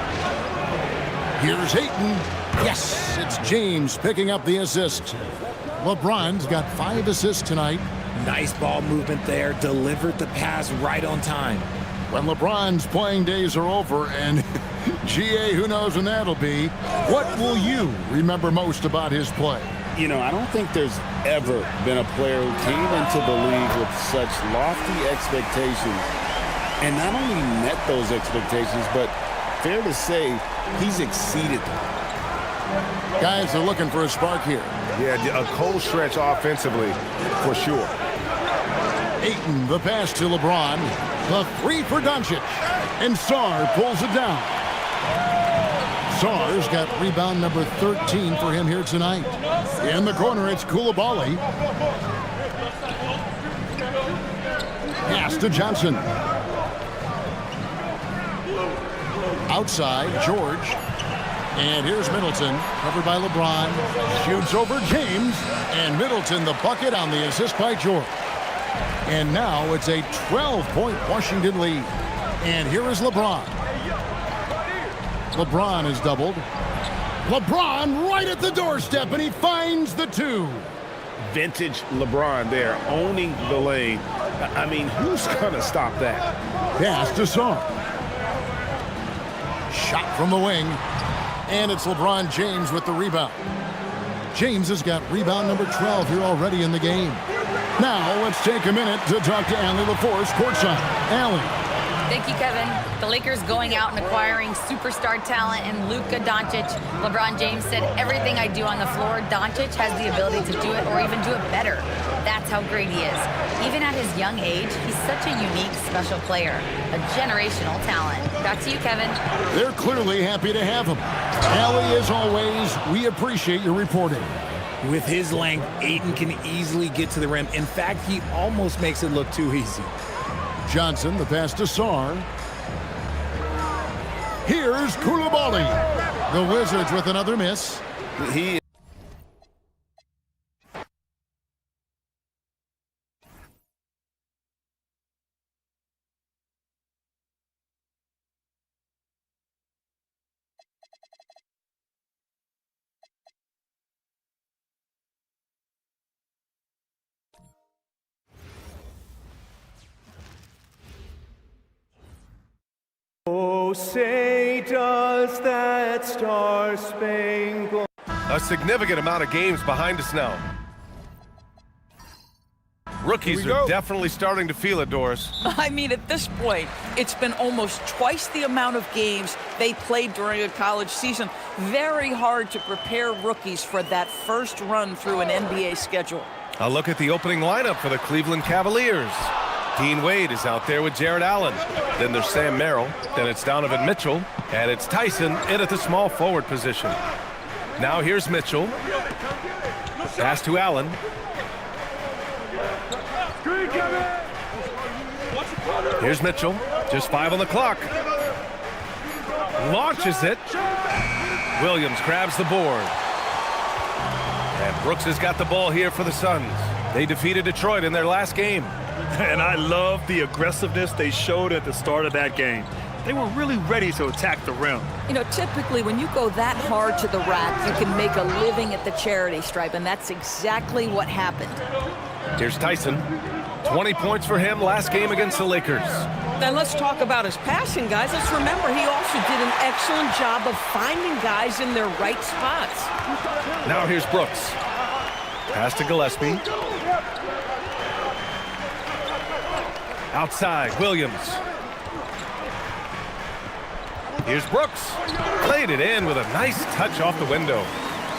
Here's Ayton. Yes, it's James picking up the assist. LeBron's got 5 assists tonight. Nice ball movement there. Delivered the pass right on time. When LeBron's playing days are over, and GA, who knows when that'll be, what will you remember most about his play? You know, I don't think there's ever been a player who came into the league with such lofty expectations and not only met those expectations, but fair to say, he's exceeded them. Guys are looking for a spark here. Yeah, a cold stretch offensively, for sure. Ayton, the pass to LeBron. The 3 for Doncic. And Sarr pulls it down. Sarr's got rebound number 13 for him here tonight. In the corner, it's Coulibaly. Pass to Johnson. Outside, George. And here's Middleton, covered by LeBron. Shoots over James. And Middleton, the bucket on the assist by George. And now it's a 12-point Washington lead. And here is LeBron. LeBron is doubled. LeBron right at the doorstep, and he finds the 2. Vintage LeBron there, owning the lane. I mean, who's going to stop that? Pass to Sarr. Shot from the wing. And it's LeBron James with the rebound. James has got rebound number 12 here already in the game. Now let's take a minute to talk to Allie LaForce courtside. Allie. Thank you, Kevin. The Lakers going out and acquiring superstar talent in Luka Doncic. LeBron James said, everything I do on the floor, Doncic has the ability to do it or even do it better. That's how great he is. Even at his young age, he's such a unique, special player. A generational talent. Back to you, Kevin. They're clearly happy to have him. Allie, as always, we appreciate your reporting. With his length, Ayton can easily get to the rim. In fact, he almost makes it look too easy. Johnson, the pass to Sarr. Here's Coulibaly. The Wizards with another miss. He Oh, say does that star-spangled... A significant amount of games behind us now. Rookies are definitely starting to feel it, Doris. I mean, at this point, it's been almost twice the amount of games they played during a college season. Very hard to prepare rookies for that first run through an NBA schedule. A look at the opening lineup for the Cleveland Cavaliers. Dean Wade is out there with Jared Allen. Then there's Sam Merrill. Then it's Donovan Mitchell. And it's Tyson in at the small forward position. Now here's Mitchell. Pass to Allen. Here's Mitchell. Just 5 on the clock. Launches it. Williams grabs the board. And Brooks has got the ball here for the Suns. They defeated Detroit in their last game. And I love the aggressiveness they showed at the start of that game. They were really ready to attack the rim. You know, typically when you go that hard to the rack, you can make a living at the charity stripe, and that's exactly what happened. Here's Tyson. 20 points for him last game against the Lakers. Then let's talk about his passing, guys. Let's remember he also did an excellent job of finding guys in their right spots. Now here's Brooks. Pass to Gillespie. Outside, Williams. Here's Brooks. Played it in with a nice touch off the window.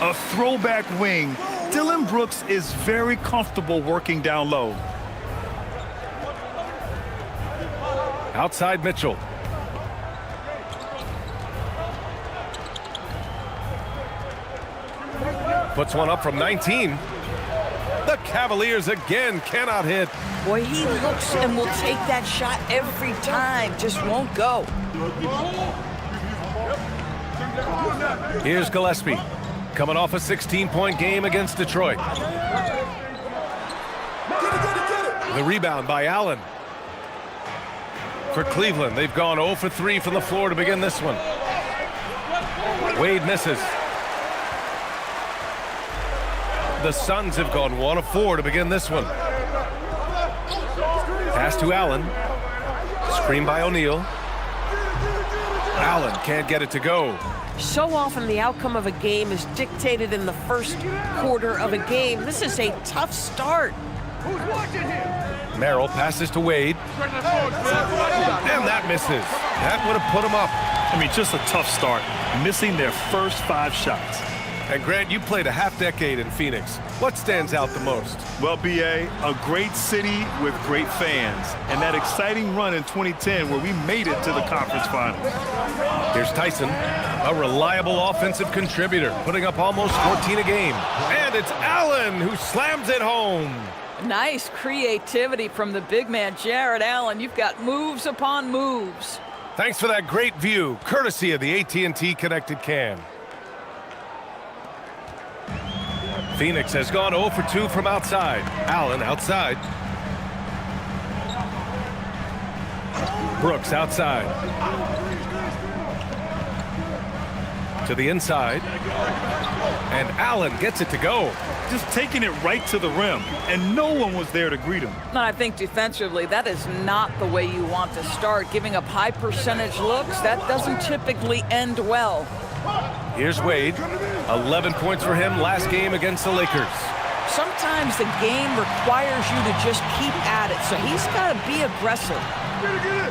A throwback wing. Dillon Brooks is very comfortable working down low. Outside Mitchell. Puts one up from 19. The Cavaliers again cannot hit. Boy, he looks and will take that shot every time. Just won't go. Here's Gillespie. Coming off a 16-point game against Detroit. The rebound by Allen. For Cleveland, they've gone 0 for 3 from the floor to begin this one. Wade misses. The Suns have gone 1 of 4 to begin this one. Pass to Allen. Screen by O'Neal. Allen can't get it to go. So often the outcome of a game is dictated in the first quarter of a game. This is a tough start. Who's watching here? Merrill passes to Wade. And that misses. That would have put him up. I mean, just a tough start. Missing their first 5 shots. And Grant, you played a half-decade in Phoenix. What stands out the most? Well, B.A., a great city with great fans. And that exciting run in 2010 where we made it to the conference finals. Here's Tyson, a reliable offensive contributor, putting up almost 14 a game. And it's Allen who slams it home. Nice creativity from the big man, Jared Allen. You've got moves upon moves. Thanks for that great view, courtesy of the AT&T Connected Cam. Phoenix has gone 0 for 2 from outside. Allen outside. Brooks outside. To the inside. And Allen gets it to go. Just taking it right to the rim, and no one was there to greet him. And I think defensively, that is not the way you want to start. Giving up high percentage looks, that doesn't typically end well. Here's Wade. 11 points for him last game against the Lakers. Sometimes the game requires you to just keep at it, so he's got to be aggressive.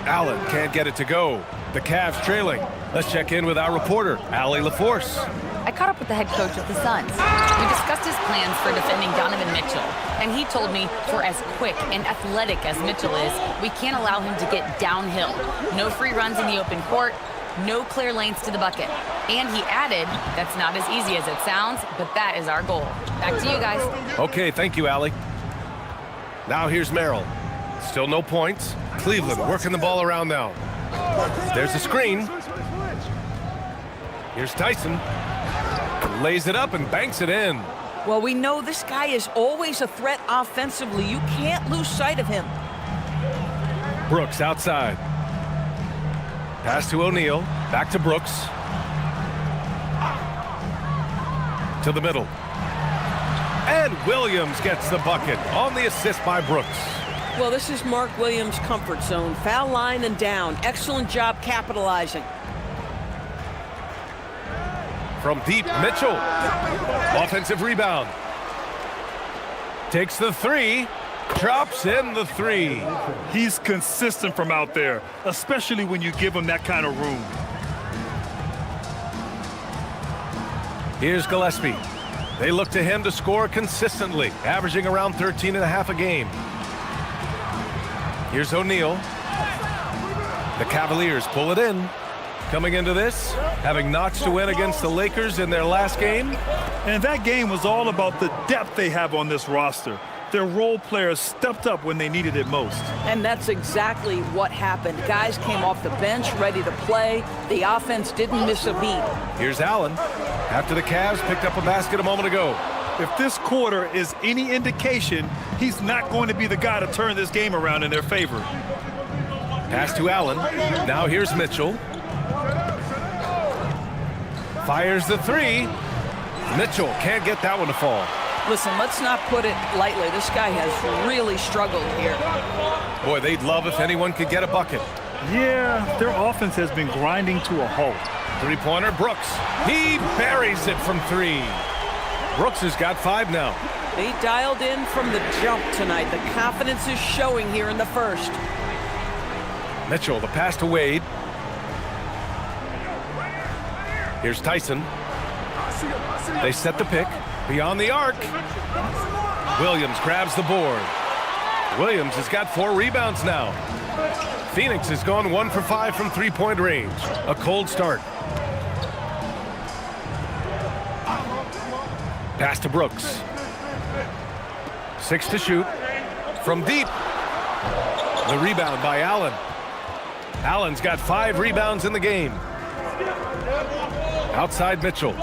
Allen can't get it to go. The Cavs trailing. Let's check in with our reporter, Allie LaForce. I caught up with the head coach of the Suns. We discussed his plans for defending Donovan Mitchell, and he told me for as quick and athletic as Mitchell is, we can't allow him to get downhill. No free runs in the open court, no clear lanes to the bucket. And he added, that's not as easy as it sounds, but that is our goal. Back to you guys. Okay, thank you, Allie. Now here's Merrill. Still no points. Cleveland working the ball around now. There's a screen. Here's Tyson. Lays it up and banks it in. Well, we know this guy is always a threat offensively. You can't lose sight of him. Brooks outside. Pass to O'Neal. Back to Brooks. To the middle. And Williams gets the bucket on the assist by Brooks. Well, this is Mark Williams' comfort zone. Foul line and down. Excellent job capitalizing. From deep, Mitchell. Offensive rebound. Takes the 3. Drops in the 3. He's consistent from out there, especially when you give him that kind of room. Here's Gillespie. They look to him to score consistently, averaging around 13.5 a game. Here's O'Neal. The Cavaliers pull it in. Coming into this, having notched a win against the Lakers in their last game. And that game was all about the depth they have on this roster. Their role players stepped up when they needed it most. And that's exactly what happened. Guys came off the bench ready to play. The offense didn't miss a beat. Here's Allen. After the Cavs picked up a basket a moment ago. If this quarter is any indication, he's not going to be the guy to turn this game around in their favor. Pass to Allen. Now here's Mitchell. Fires the three. Mitchell can't get that one to fall. Listen, let's not put it lightly. This guy has really struggled here. Boy, they'd love if anyone could get a bucket. Yeah, their offense has been grinding to a halt. Three-pointer, Brooks. He buries it from three. Brooks has got 5 now. He dialed in from the jump tonight. The confidence is showing here in the first. Mitchell, the pass to Wade. Here's Tyson. They set the pick. Beyond the arc. Williams grabs the board. Williams has got 4 rebounds now. Phoenix has gone 1 for 5 from three-point range. A cold start. Pass to Brooks. 6 to shoot. From deep. The rebound by Allen. Allen's got 5 rebounds in the game. Outside Mitchell.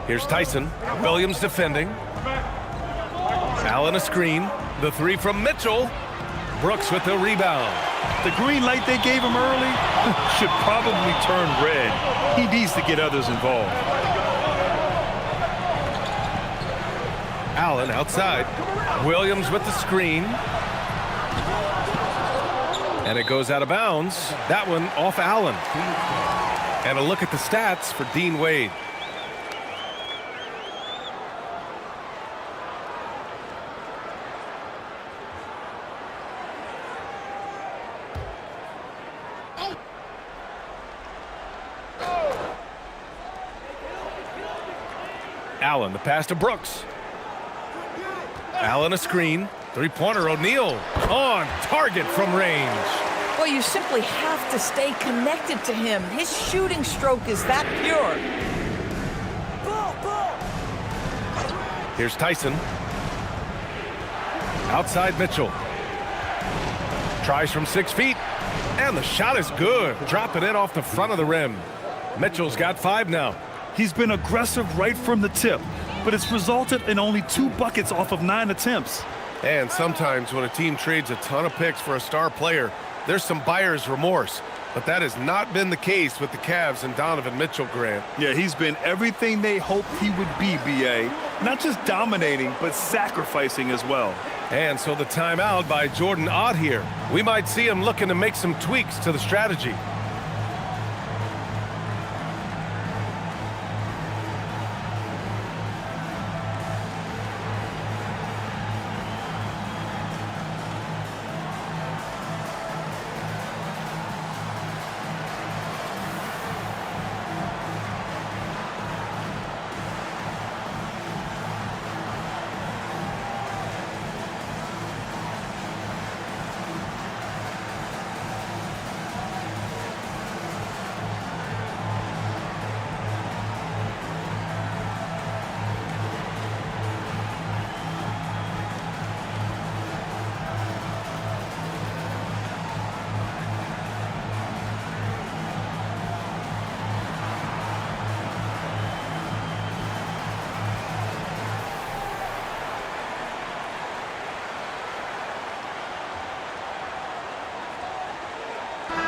Here's Tyson. Williams defending. Allen a screen. The 3 from Mitchell. Brooks with the rebound. The green light they gave him early should probably turn red. He needs to get others involved. Allen outside. Williams with the screen. And it goes out of bounds. That one off Allen. And a look at the stats for Dean Wade. Allen, the pass to Brooks. Allen a screen. Three-pointer, O'Neal on target from range. Well, you simply have to stay connected to him. His shooting stroke is that pure. Here's Tyson. Outside Mitchell. Tries from 6 feet. And the shot is good. Dropping it off the front of the rim. Mitchell's got 5 now. He's been aggressive right from the tip, but it's resulted in only 2 buckets off of 9 attempts. And sometimes when a team trades a ton of picks for a star player, there's some buyer's remorse. But that has not been the case with the Cavs and Donovan Mitchell, Grant. Yeah, he's been everything they hoped he would be, B.A. Not just dominating, but sacrificing as well. And so the timeout by Jordan Ott here. We might see him looking to make some tweaks to the strategy.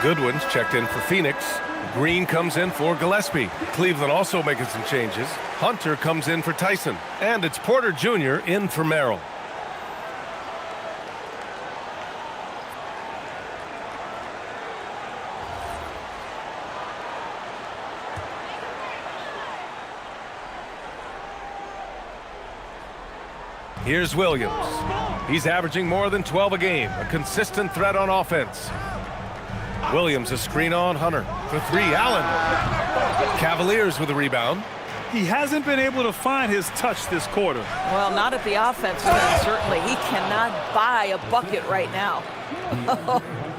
Goodwin's checked in for Phoenix. Green comes in for Gillespie. Cleveland also making some changes. Hunter comes in for Tyson. And it's Porter Jr. in for Merrill. Here's Williams. He's averaging more than 12 a game. A consistent threat on offense. Williams a screen on Hunter. For 3, Allen. Cavaliers with a rebound. He hasn't been able to find his touch this quarter. Well, not at the offensive end, certainly. He cannot buy a bucket right now.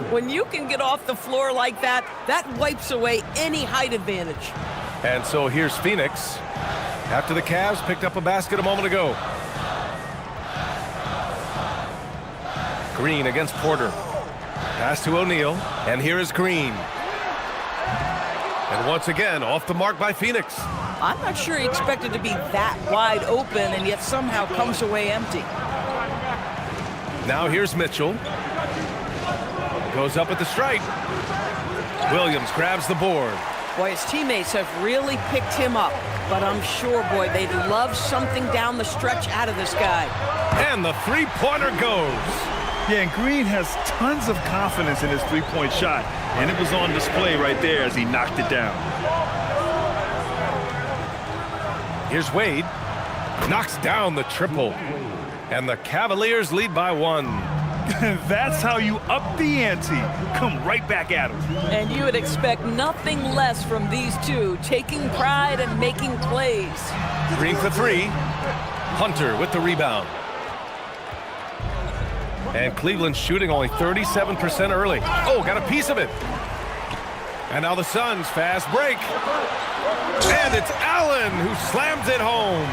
When you can get off the floor like that, that wipes away any height advantage. And so here's Phoenix after the Cavs picked up a basket a moment ago. Green against Porter. Pass to O'Neal, and here is Green. And once again, off the mark by Phoenix. I'm not sure he expected to be that wide open and yet somehow comes away empty. Now here's Mitchell. Goes up at the stripe. Williams grabs the board. Boy, his teammates have really picked him up. But I'm sure, boy, they'd love something down the stretch out of this guy. And the three-pointer goes. Yeah, and Green has tons of confidence in his three-point shot, and it was on display right there as he knocked it down. Here's Wade. Knocks down the triple. And the Cavaliers lead by 1. That's how you up the ante. Come right back at him. And you would expect nothing less from these two, taking pride and making plays. Green for 3. Hunter with the rebound. And Cleveland shooting only 37% early. Oh, got a piece of it. And now the Suns fast break. And it's Allen who slams it home.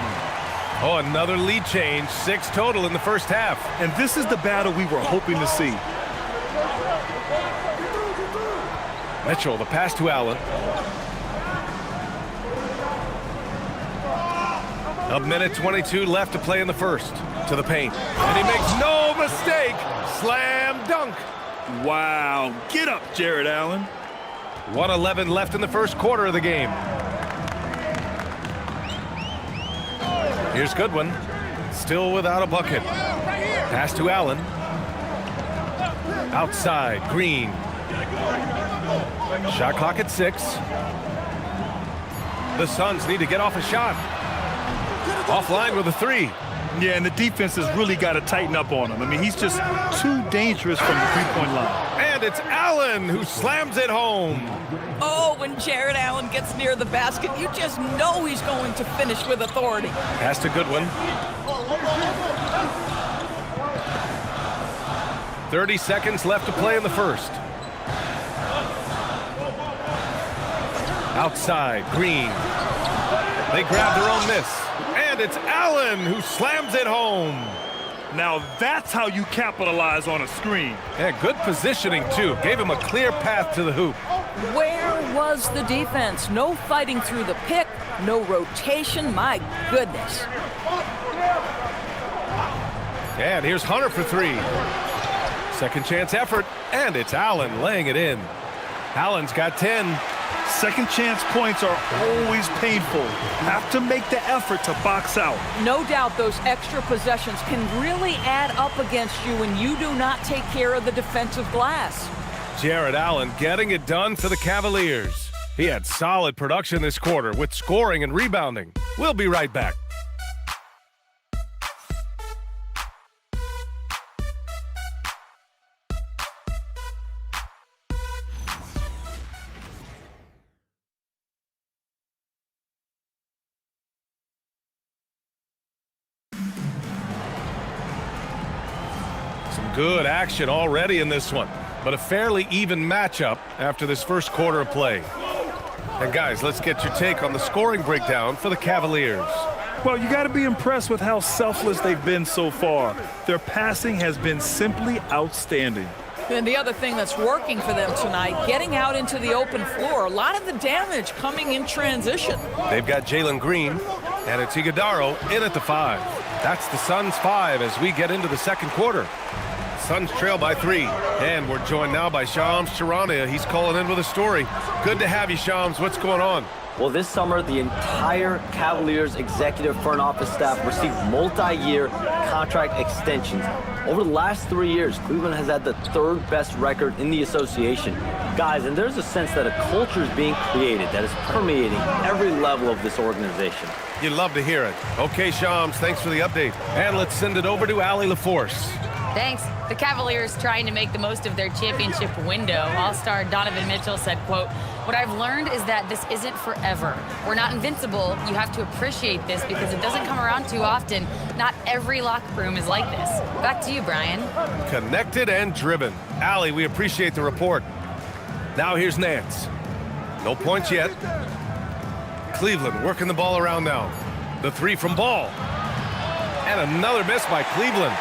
Oh, another lead change. 6 total in the first half. And this is the battle we were hoping to see. Mitchell, the pass to Allen. A minute 22 left to play in the first. To the paint. And he makes no mistake. Slam dunk. Wow. Get up, Jared Allen. 1:11 left in the first quarter of the game. Here's Goodwin. Still without a bucket. Pass to Allen. Outside, Green. Shot clock at 6. The Suns need to get off a shot. Offline with a 3. Yeah, and the defense has really got to tighten up on him. I mean, he's just too dangerous from the three-point line. And it's Allen who slams it home. Oh, when Jared Allen gets near the basket, you just know he's going to finish with authority. Pass to Goodwin. 30 seconds left to play in the first. Outside, Green. They grab their own miss. And it's Allen who slams it home. Now that's how you capitalize on a screen. Yeah, good positioning, too. Gave him a clear path to the hoop. Where was the defense? No fighting through the pick, no rotation. My goodness. And here's Hunter for 3. Second chance effort, and it's Allen laying it in. Allen's got 10. Second chance points are always painful. Have to make the effort to box out. No doubt those extra possessions can really add up against you when you do not take care of the defensive glass. Jared Allen getting it done for the Cavaliers. He had solid production this quarter with scoring and rebounding. We'll be right back. Good action already in this one, but a fairly even matchup after this first quarter of play. And guys, let's get your take on the scoring breakdown for the Cavaliers. Well, you got to be impressed with how selfless they've been so far. Their passing has been simply outstanding. And the other thing that's working for them tonight, getting out into the open floor. A lot of the damage coming in transition. They've got Jalen Green, and it's Iguodaro in at the 5. That's the Suns' 5 as we get into the second quarter. Suns trail by 3, and we're joined now by Shams Charania. He's calling in with a story. Good to have you, Shams. What's going on? Well, this summer, the entire Cavaliers executive front office staff received multi-year contract extensions. Over the last 3 years, Cleveland has had the 3rd best record in the association. Guys, and there's a sense that a culture is being created that is permeating every level of this organization. You'd love to hear it. Okay, Shams, thanks for the update. And let's send it over to Allie LaForce. Thanks. The Cavaliers trying to make the most of their championship window. All-star Donovan Mitchell said, quote, "What I've learned is that this isn't forever. We're not invincible. You have to appreciate this because it doesn't come around too often. Not every locker room is like this." Back to you, Brian. Connected and driven. Allie, we appreciate the report. Now here's Nance. No points yet. Cleveland working the ball around now. The three from Ball. And another miss by Cleveland.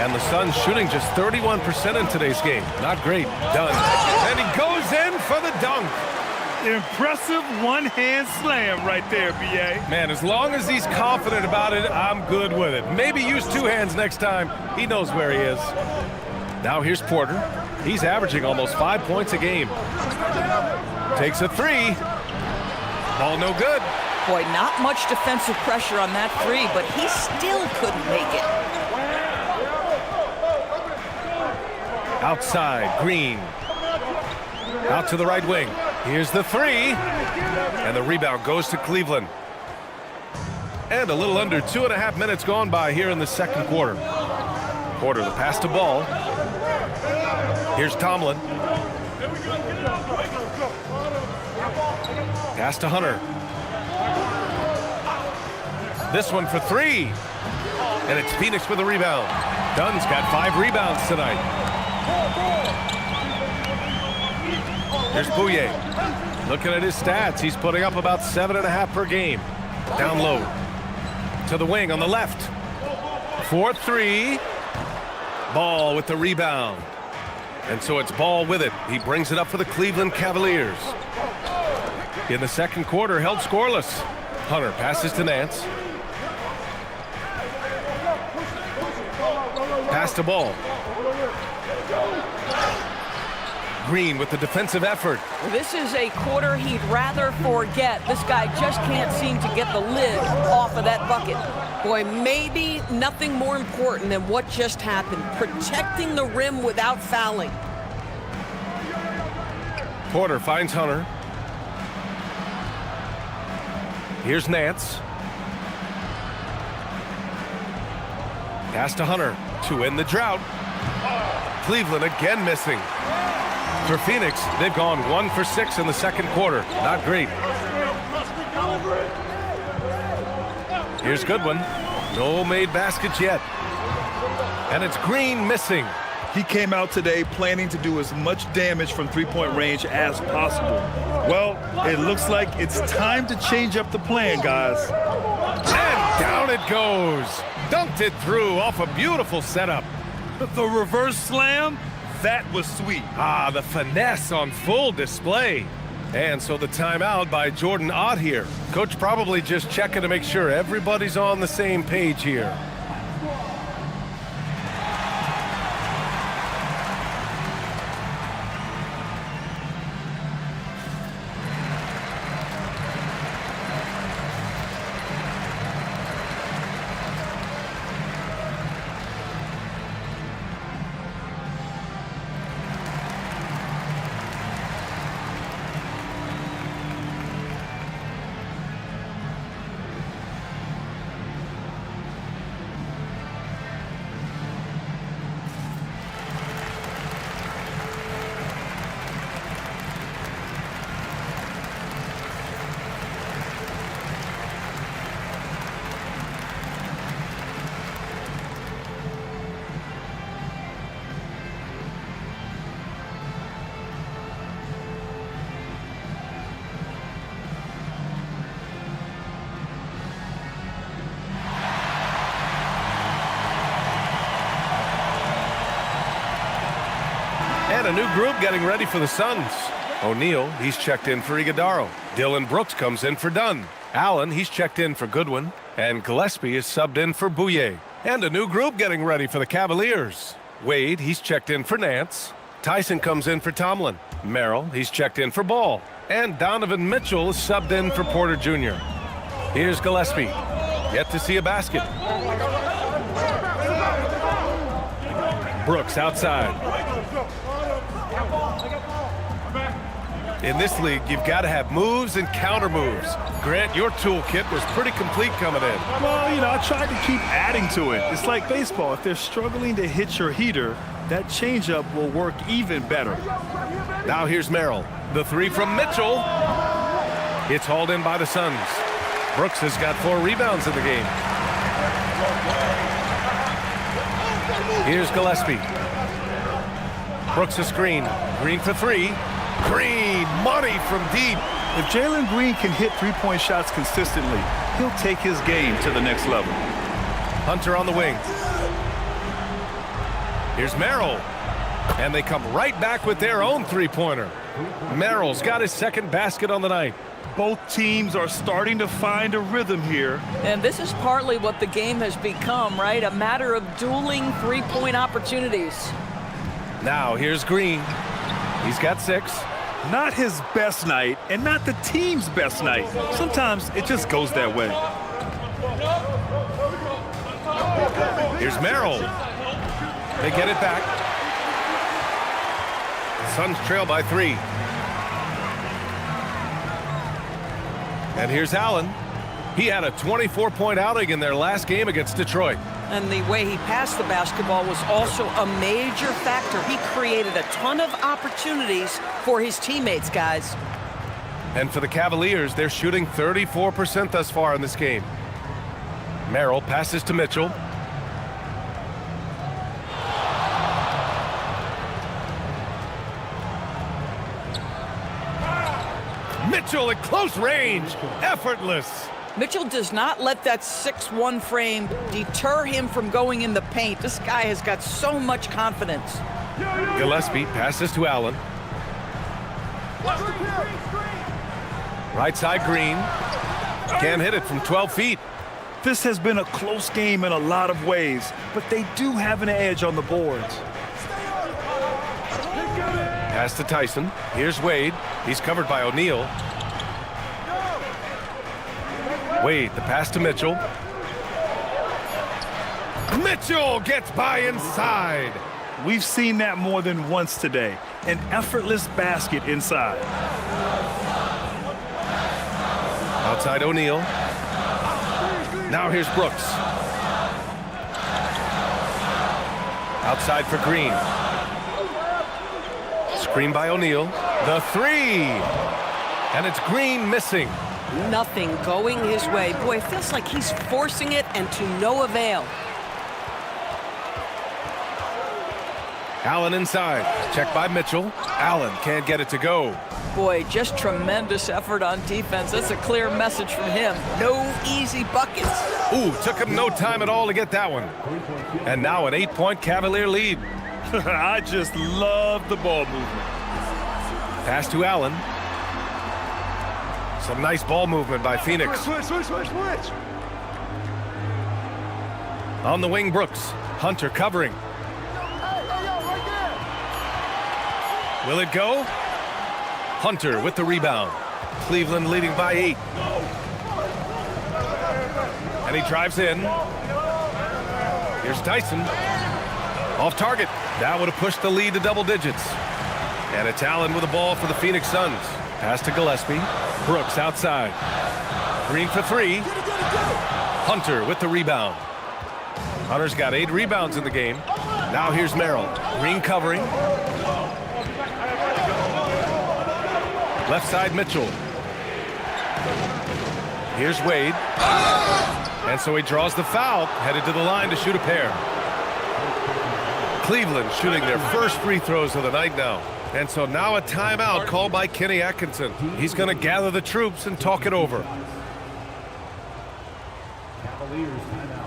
And the Suns shooting just 31% in today's game. Not great. Done. And he goes in for the dunk. Impressive one-hand slam right there, B.A. Man, as long as he's confident about it, I'm good with it. Maybe use two hands next time. He knows where he is. Now here's Porter. He's averaging almost 5 points a game. Takes a three. Ball no good. Boy, not much defensive pressure on that three, but he still couldn't make it. Outside, Green. Out to the right wing. Here's the three. And the rebound goes to Cleveland. And a little under 2.5 minutes gone by here in the second quarter. Porter, the pass to Ball. Here's Tomlin. Pass to Hunter. This one for three. And it's Phoenix with a rebound. Dunn's got 5 rebounds tonight. Here's Bouye. Looking at his stats, he's putting up about 7.5 per game. Down low. To the wing on the left. 4-3. Ball with the rebound. And so it's Ball with it. He brings it up for the Cleveland Cavaliers. In the second quarter, held scoreless. Hunter passes to Nance. Pass to Ball. Green with the defensive effort. This is a quarter he'd rather forget. This guy just can't seem to get the lid off of that bucket. Boy, maybe nothing more important than what just happened. Protecting the rim without fouling. Porter finds Hunter. Here's Nance. Pass to Hunter to end the drought. Cleveland again missing. For Phoenix, they've gone 1 for 6 in the second quarter. Not great. Here's Goodwin. No made baskets yet. And it's Green missing. He came out today planning to do as much damage from three-point range as possible. Well, it looks like it's time to change up the plan, guys. And down it goes. Dunked it through off a beautiful setup. The reverse slam, that was sweet. Ah, the finesse on full display. And so the timeout by Jordan Ott here. Coach probably just checking to make sure everybody's on the same page here. And a new group getting ready for the Suns. O'Neal, he's checked in for Iguodaro. Dylan Brooks comes in for Dunn. Allen, he's checked in for Goodwin. And Gillespie is subbed in for Bouye. And a new group getting ready for the Cavaliers. Wade, he's checked in for Nance. Tyson comes in for Tomlin. Merrill, he's checked in for Ball. And Donovan Mitchell is subbed in for Porter Jr. Here's Gillespie. Yet to see a basket. Brooks outside. In this league, you've got to have moves and counter moves. Grant, your toolkit was pretty complete coming in. Well, you know, I tried to keep adding to it. It's like baseball. If they're struggling to hit your heater, that changeup will work even better. Now here's Merrill. The three from Mitchell. It's hauled in by the Suns. Brooks has got 4 rebounds in the game. Here's Gillespie. Brooks a screen. Green for 3. Green, money from deep. If Jalen Green can hit three-point shots consistently, he'll take his game to the next level. Hunter on the wing. Here's Merrill. And they come right back with their own three-pointer. Merrill's got his second basket on the night. Both teams are starting to find a rhythm here. And this is partly what the game has become, right? A matter of dueling three-point opportunities. Now here's Green. He's got 6. Not his best night, and not the team's best night. Sometimes it just goes that way. Here's Merrill. They get it back. Suns trail by 3. And here's Allen. He had a 24-point outing in their last game against Detroit. And the way he passed the basketball was also a major factor. He created a ton of opportunities for his teammates, guys. And for the Cavaliers, they're shooting 34% thus far in this game. Merrill passes to Mitchell. Mitchell at close range, effortless. Mitchell does not let that 6'1" frame deter him from going in the paint. This guy has got so much confidence. Gillespie passes to Allen. Right side Green. Can't hit it from 12 feet. This has been a close game in a lot of ways, but they do have an edge on the boards. Pass to Tyson. Here's Wade. He's covered by O'Neal. Wade, the pass to Mitchell. Mitchell gets by inside. We've seen that more than once today. An effortless basket inside. Outside O'Neal. Now here's Brooks. Outside for Green. Screen by O'Neal. The 3. And it's Green missing. Nothing going his way. Boy, it feels like he's forcing it and to no avail. Allen inside. Check by Mitchell. Allen can't get it to go. Boy, just tremendous effort on defense. That's a clear message from him. No easy buckets. Ooh, took him no time at all to get that one. And now an 8-point Cavalier lead. I just love the ball movement. Pass to Allen. Some nice ball movement by Phoenix. Switch. On the wing, Brooks. Hunter covering. Will it go? Hunter with the rebound. Cleveland leading by 8. And he drives in. Here's Tyson. Off target. That would have pushed the lead to double digits. And it's Allen with the ball for the Phoenix Suns. Pass to Gillespie. Brooks outside. Green for 3. Hunter with the rebound. Hunter's got 8 rebounds in the game. Now here's Merrill. Green covering. Left side Mitchell. Here's Wade. And so he draws the foul, headed to the line to shoot a pair. Cleveland shooting their first free throws of the night now. And so now a timeout called by Kenny Atkinson. He's going to gather the troops and talk it over. Cavaliers timeout.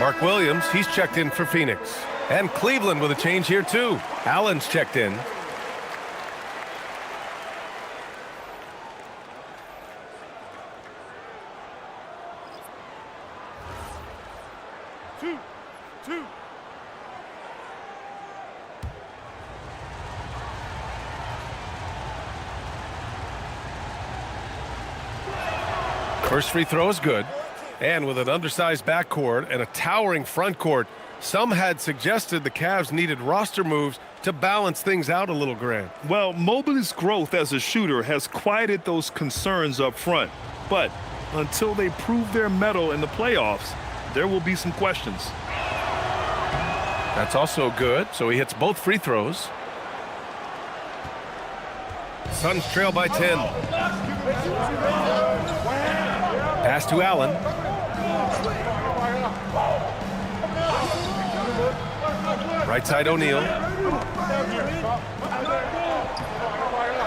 Mark Williams, he's checked in for Phoenix. And Cleveland with a change here too. Allen's checked in. First free throw is good. And with an undersized backcourt and a towering front court, some had suggested the Cavs needed roster moves to balance things out a little, Grant. Well, Mobley's growth as a shooter has quieted those concerns up front. But until they prove their mettle in the playoffs, there will be some questions. That's also good, so he hits both free throws. Suns trail by 10. Pass to Allen. Right side O'Neal.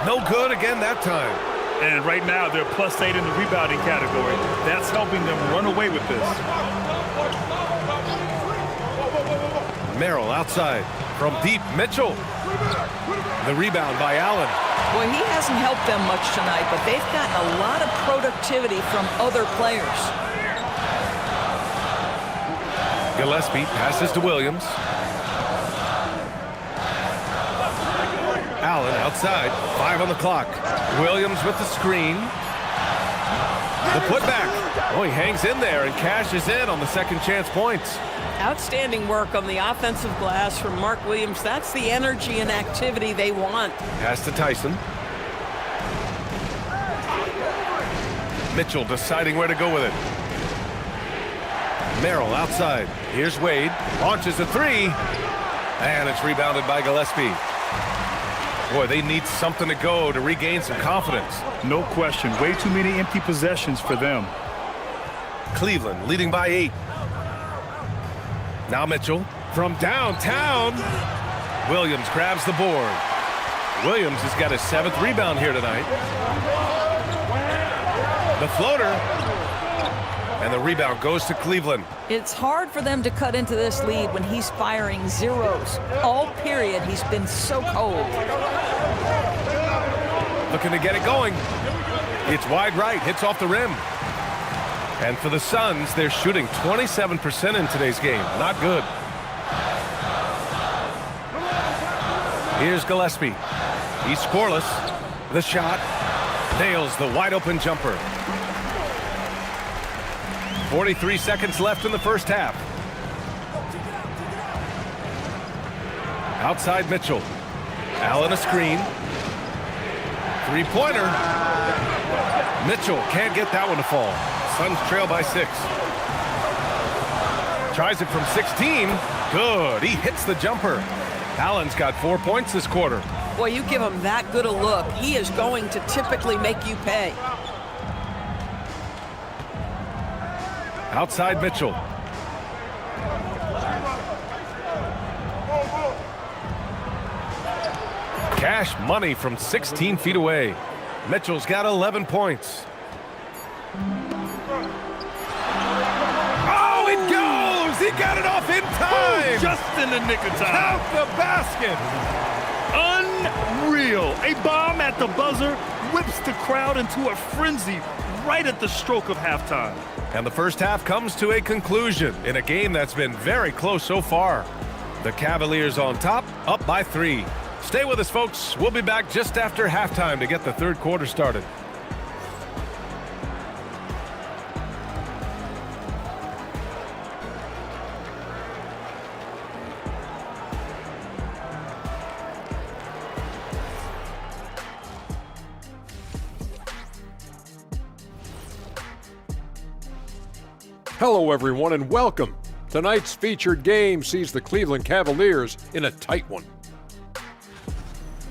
No good again that time. And right now they're +8 in the rebounding category. That's helping them run away with this. Merrill outside from deep. Mitchell. The rebound by Allen. Well, he hasn't helped them much tonight, but they've got a lot of productivity from other players. Gillespie passes to Williams. Allen outside, 5 on the clock. Williams with the screen. The putback. Oh, he hangs in there and cashes in on the second chance points. Outstanding work on the offensive glass from Mark Williams. That's the energy and activity they want. Pass to Tyson. Mitchell deciding where to go with it. Merrill outside. Here's Wade. Launches a three. And it's rebounded by Gillespie. Boy, they need something to go to regain some confidence. No question. Way too many empty possessions for them. Cleveland leading by 8. Now Mitchell from downtown. Williams grabs the board. Williams has got his 7th rebound here tonight. The floater. And the rebound goes to Cleveland. It's hard for them to cut into this lead when he's firing zeros. All period, he's been so cold. Looking to get it going. It's wide right, hits off the rim. And for the Suns, they're shooting 27% in today's game. Not good. Here's Gillespie. He's scoreless. The shot. Nails the wide open jumper. 43 seconds left in the first half. Outside Mitchell. Allen a screen. Three-pointer. Mitchell can't get that one to fall. Suns trail by 6. Tries it from 16. Good. He hits the jumper. Allen's got 4 points this quarter. Well, you give him that good a look, he is going to typically make you pay. Outside Mitchell. Cash money from 16 feet away. Mitchell's got 11 points. Oh, it goes! He got it off in time! Just in the nick of time. Count the basket! Unreal. A bomb at the buzzer whips the crowd into a frenzy right at the stroke of halftime. And the first half comes to a conclusion in a game that's been very close so far. The Cavaliers on top, up by 3. Stay with us, folks. We'll be back just after halftime to get the third quarter started. Hello, everyone, and welcome. Tonight's featured game sees the Cleveland Cavaliers in a tight one.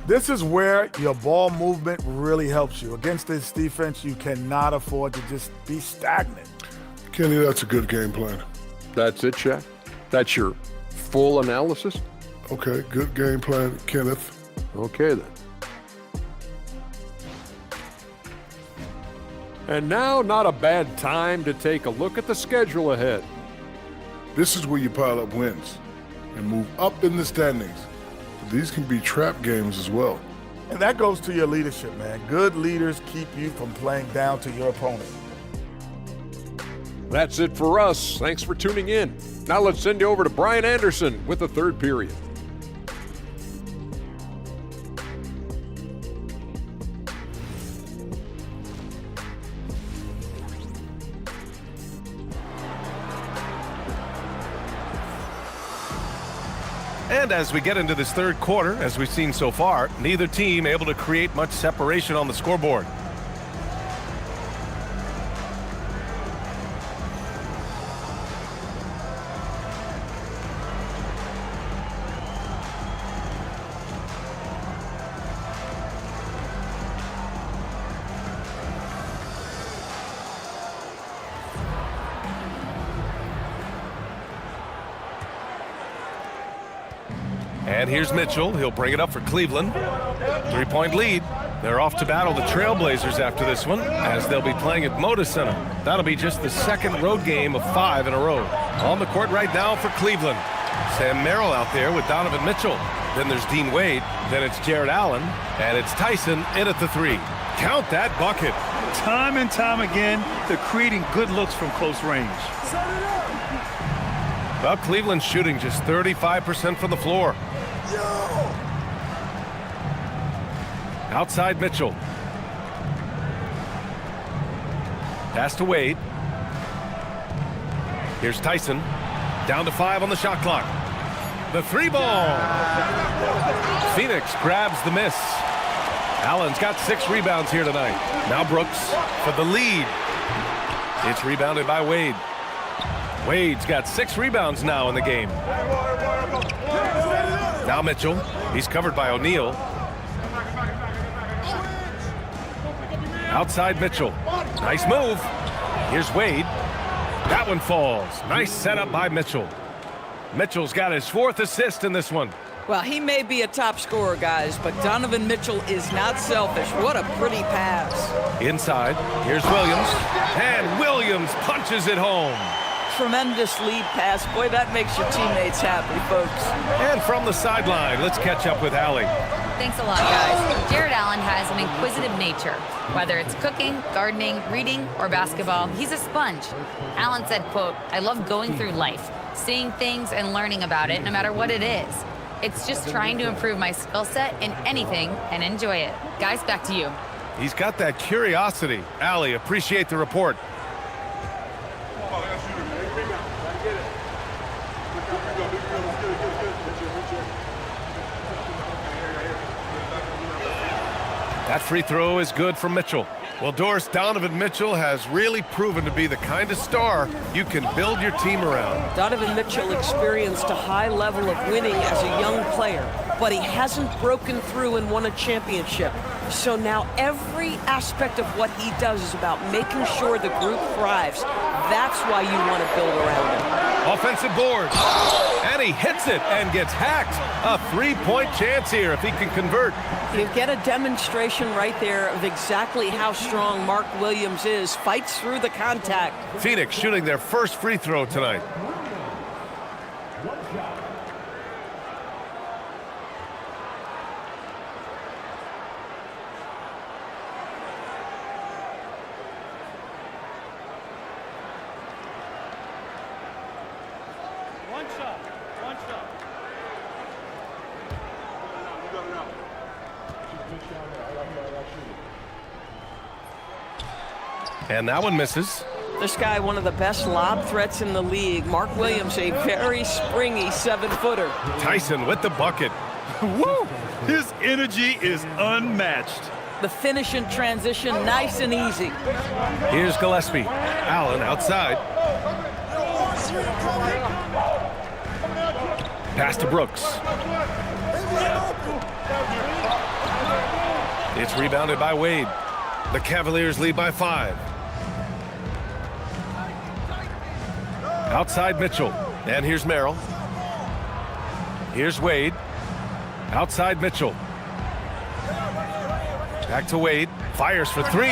This is where your ball movement really helps you. Against this defense, you cannot afford to just be stagnant. Kenny, that's a good game plan. That's it, Shaq? That's your full analysis? Okay, good game plan, Kenneth. Okay, then. And now, not a bad time to take a look at the schedule ahead. This is where you pile up wins and move up in the standings. But these can be trap games as well. And that goes to your leadership, man. Good leaders keep you from playing down to your opponent. That's it for us. Thanks for tuning in. Now let's send you over to Brian Anderson with the third period. And as we get into this third quarter, as we've seen so far, neither team able to create much separation on the scoreboard. And here's Mitchell. He'll bring it up for Cleveland. 3-point lead. They're off to battle the Trailblazers after this one, as they'll be playing at Moda Center. That'll be just the second road game of 5 in a row. On the court right now for Cleveland. Sam Merrill out there with Donovan Mitchell. Then there's Dean Wade. Then it's Jared Allen. And it's Tyson in at the 3. Count that bucket. Time and time again, they're creating good looks from close range. Well, Cleveland's shooting just 35% from the floor. Outside Mitchell. Pass to Wade. Here's Tyson. Down to 5 on the shot clock. The 3 ball. Phoenix grabs the miss. Allen's got 6 rebounds here tonight. Now Brooks for the lead. It's rebounded by Wade. Wade's got 6 rebounds now in the game. Now Mitchell. He's covered by O'Neal. Outside Mitchell. Nice move. Here's Wade. That one falls. Nice setup by Mitchell. Mitchell's got his 4th assist in this one. Well, he may be a top scorer, guys, but Donovan Mitchell is not selfish. What a pretty pass. Inside. Here's Williams. And Williams punches it home. Tremendous lead pass. Boy, that makes your teammates happy, folks. And from the sideline, let's catch up with Allie. Thanks a lot, guys. Jared Allen has an inquisitive nature. Whether it's cooking, gardening, reading, or basketball, he's a sponge. Allen said, quote, "I love going through life, seeing things and learning about it no matter what it is. It's just trying to improve my skill set in anything and enjoy it." Guys, back to you. He's got that curiosity. Allie, appreciate the report. That free throw is good from Mitchell. Well, Doris, Donovan Mitchell has really proven to be the kind of star you can build your team around. Donovan Mitchell experienced a high level of winning as a young player, but he hasn't broken through and won a championship. So now every aspect of what he does is about making sure the group thrives. That's why you want to build around him. Offensive board. And he hits it and gets hacked. A 3-point chance here if he can convert. You get a demonstration right there of exactly how strong Mark Williams is. Fights through the contact. Phoenix shooting their first free throw tonight. And that one misses. This guy, one of the best lob threats in the league. Mark Williams, a very springy 7-footer. Tyson with the bucket. Woo! His energy is unmatched. The finish in transition, nice and easy. Here's Gillespie. Allen outside. Pass to Brooks. It's rebounded by Wade. The Cavaliers lead by 5. Outside Mitchell. And here's Merrill. Here's Wade. Outside Mitchell. Back to Wade. Fires for 3.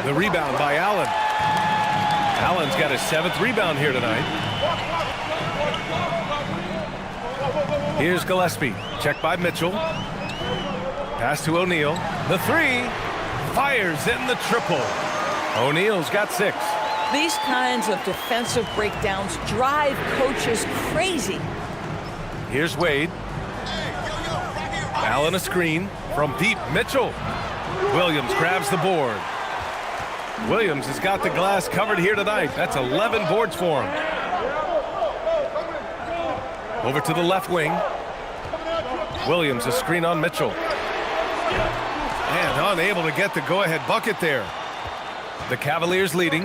The rebound by Allen. Allen's got his 7th rebound here tonight. Here's Gillespie. Checked by Mitchell. Pass to O'Neal. The three. Fires in the triple. O'Neal's got 6. These kinds of defensive breakdowns drive coaches crazy. Here's Wade. Allen a screen from deep. Mitchell. Williams grabs the board. Williams has got the glass covered here tonight. That's 11 boards for him. Over to the left wing. Williams a screen on Mitchell. And unable to get the go-ahead bucket there. The Cavaliers leading.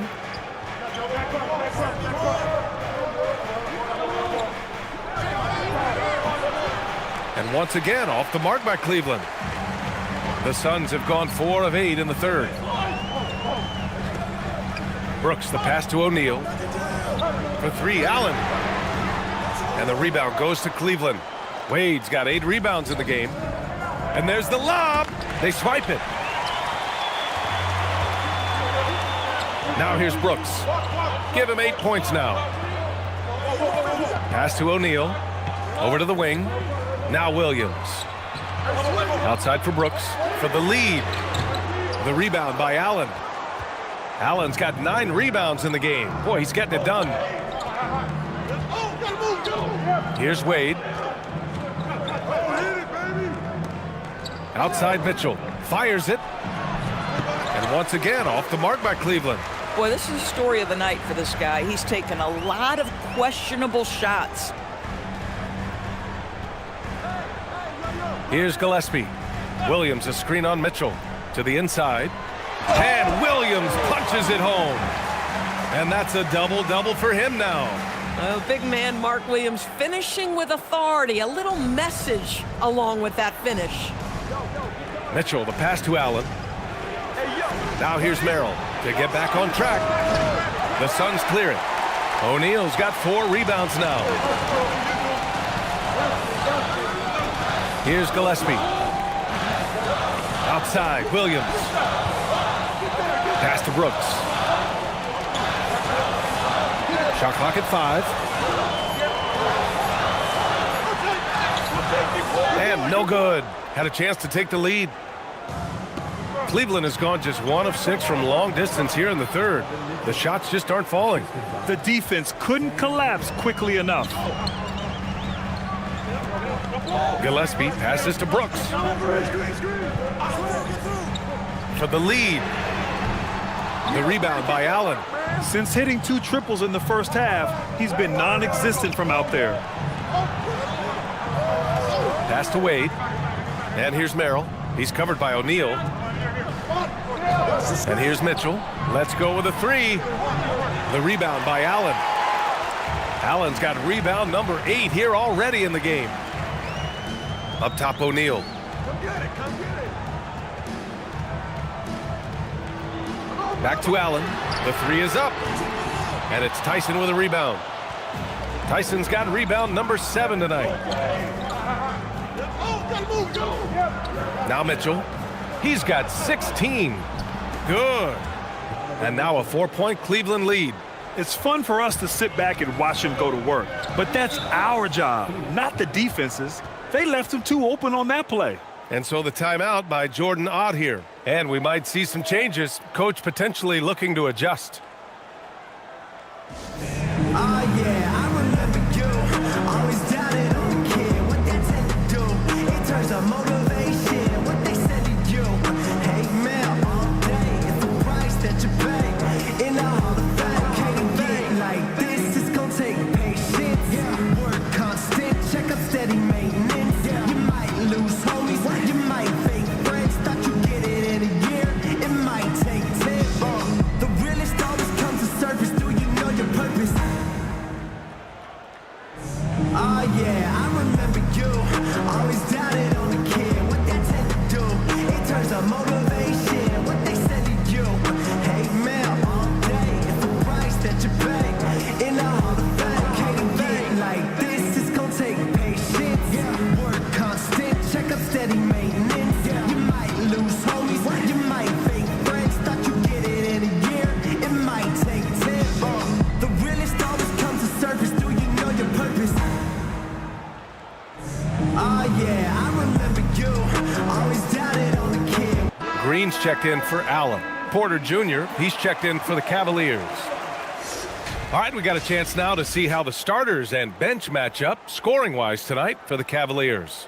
And once again, off the mark by Cleveland. The Suns have gone 4 of 8 in the third. Brooks, the pass to O'Neal. For 3, Allen. And the rebound goes to Cleveland. Wade's got 8 rebounds in the game. And there's the lob. They swipe it. Now here's Brooks. Give him 8 points now. Pass to O'Neal. Over to the wing. Now Williams. Outside for Brooks for the lead. The rebound by Allen. Allen's got 9 rebounds in the game. Boy, he's getting it done. Here's Wade. Outside Mitchell. Fires it. And once again, off the mark by Cleveland. Boy, this is the story of the night for this guy. He's taken a lot of questionable shots. Here's Gillespie. Williams a screen on Mitchell. To the inside. And Williams punches it home. And that's a double-double for him now. Big man Mark Williams finishing with authority. A little message along with that finish. Mitchell, the pass to Allen. Now here's Merrill to get back on track. The Suns clear it. O'Neal's got 4 rebounds now. Here's Gillespie. Outside, Williams. Pass to Brooks. Shot clock at 5. And no good. Had a chance to take the lead. Cleveland has gone just 1 of 6 from long distance here in the third. The shots just aren't falling. The defense couldn't collapse quickly enough. Gillespie passes to Brooks. For the lead. The rebound by Allen. Since hitting 2 triples in the first half, he's been non-existent from out there. Pass to Wade. And here's Merrill. He's covered by O'Neal. And here's Mitchell. Let's go with a 3. The rebound by Allen. Allen's got rebound number 8 here already in the game. Up top, O'Neal. Back to Allen. The 3 is up. And it's Tyson with a rebound. Tyson's got rebound number 7 tonight. Now Mitchell. He's got 16. Good. And now a 4-point Cleveland lead. It's fun for us to sit back and watch him go to work. But that's our job, not the defense's. They left him too open on that play. And so the timeout by Jordan Ott here. And we might see some changes. Coach potentially looking to adjust. checked in for Allen. Porter Jr., he's checked in for the Cavaliers. All right, we got a chance now to see how the starters and bench match up scoring-wise tonight for the Cavaliers.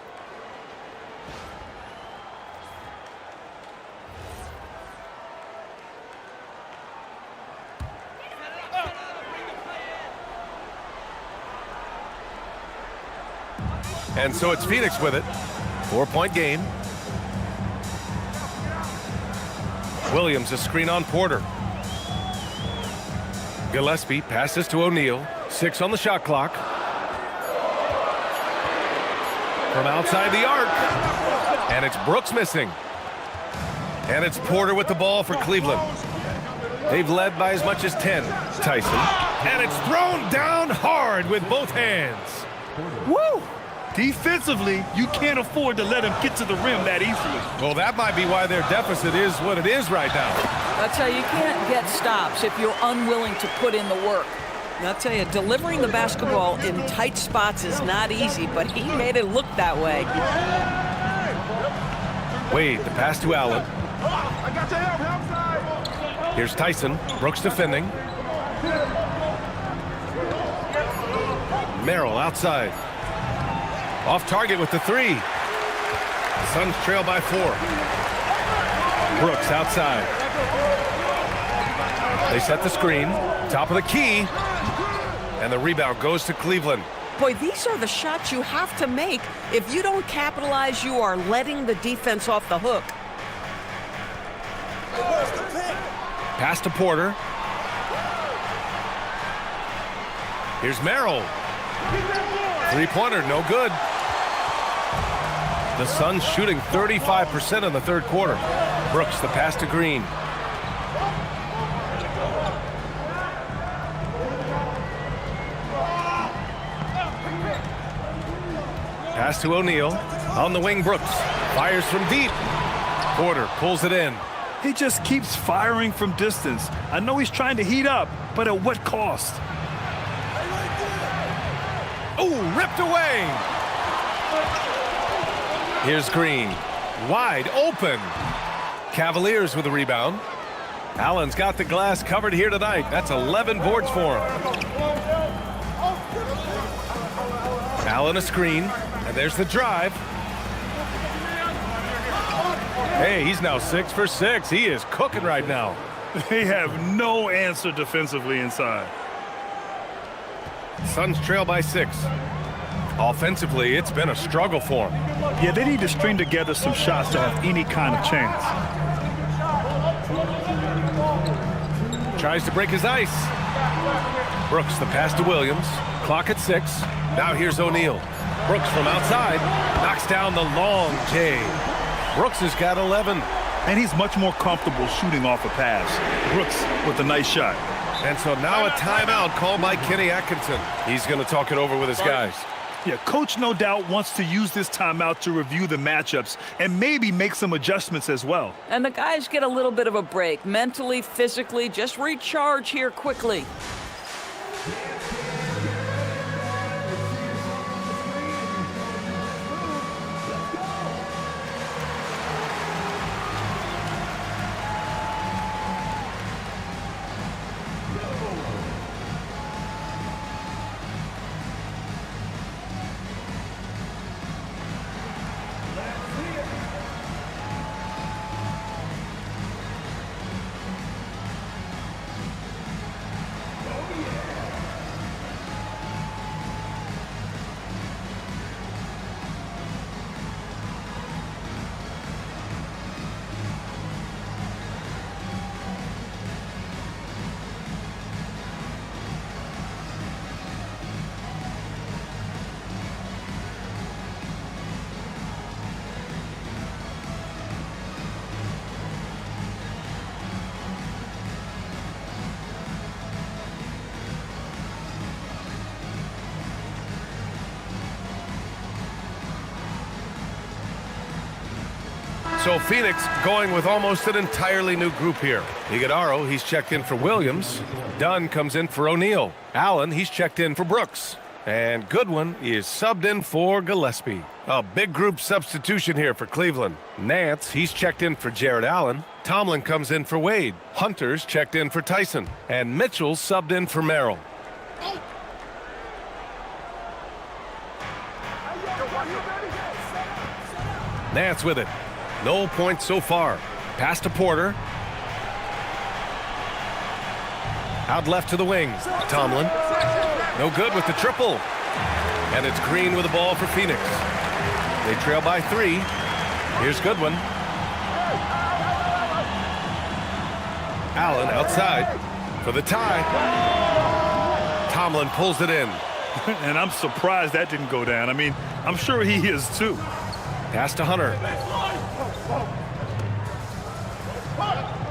And so it's Phoenix with it. 4-point game. Williams a screen on Porter. Gillespie passes to O'Neal. 6 on the shot clock. From outside the arc. And it's Brooks missing. And it's Porter with the ball for Cleveland. They've led by as much as 10. Tyson. And it's thrown down hard with both hands. Woo! Defensively, you can't afford to let him get to the rim that easily. Well, that might be why their deficit is what it is right now. I'll tell you, you can't get stops if you're unwilling to put in the work. And I'll tell you, delivering the basketball in tight spots is not easy, but he made it look that way. Wade, the pass to Allen. Here's Tyson. Brooks defending. Merrill outside. Off target with the 3. The Suns trail by 4. Brooks outside. They set the screen. Top of the key. And the rebound goes to Cleveland. Boy, these are the shots you have to make. If you don't capitalize, you are letting the defense off the hook. Pass to Porter. Here's Merrill. 3-pointer, no good. The Suns shooting 35% in the third quarter. Brooks, the pass to Green. Pass to O'Neal. On the wing, Brooks. Fires from deep. Porter pulls it in. He just keeps firing from distance. I know he's trying to heat up, but at what cost? Oh, ripped away. Here's Green. Wide open. Cavaliers with the rebound. Allen's got the glass covered here tonight. That's 11 boards for him. Allen a screen. And there's the drive. Hey, he's now 6 for 6. He is cooking right now. They have no answer defensively inside. Suns trail by 6. Offensively, it's been a struggle for him. Yeah, they need to string together some shots to have any kind of chance. Tries to break his ice. Brooks, the pass to Williams. Clock at 6. Now here's O'Neal. Brooks from outside. Knocks down the long J. Brooks has got 11. And he's much more comfortable shooting off a pass. Brooks with a nice shot. And so now a timeout called by Kenny Atkinson. He's going to talk it over with his guys. Yeah, coach no doubt wants to use this timeout to review the matchups and maybe make some adjustments as well. And the guys get a little bit of a break, mentally, physically, just recharge here quickly. So Phoenix going with almost an entirely new group here. Iguodaro, he's checked in for Williams. Dunn comes in for O'Neal. Allen, he's checked in for Brooks. And Goodwin is subbed in for Gillespie. A big group substitution here for Cleveland. Nance, he's checked in for Jared Allen. Tomlin comes in for Wade. Hunter's checked in for Tyson. And Mitchell's subbed in for Merrill. Nance with it. No points so far. Pass to Porter. Out left to the wing. Tomlin. No good with the triple. And it's Green with the ball for Phoenix. They trail by 3. Here's Goodwin. Allen outside for the tie. Tomlin pulls it in. And I'm surprised that didn't go down. I mean, I'm sure he is too. Pass to Hunter.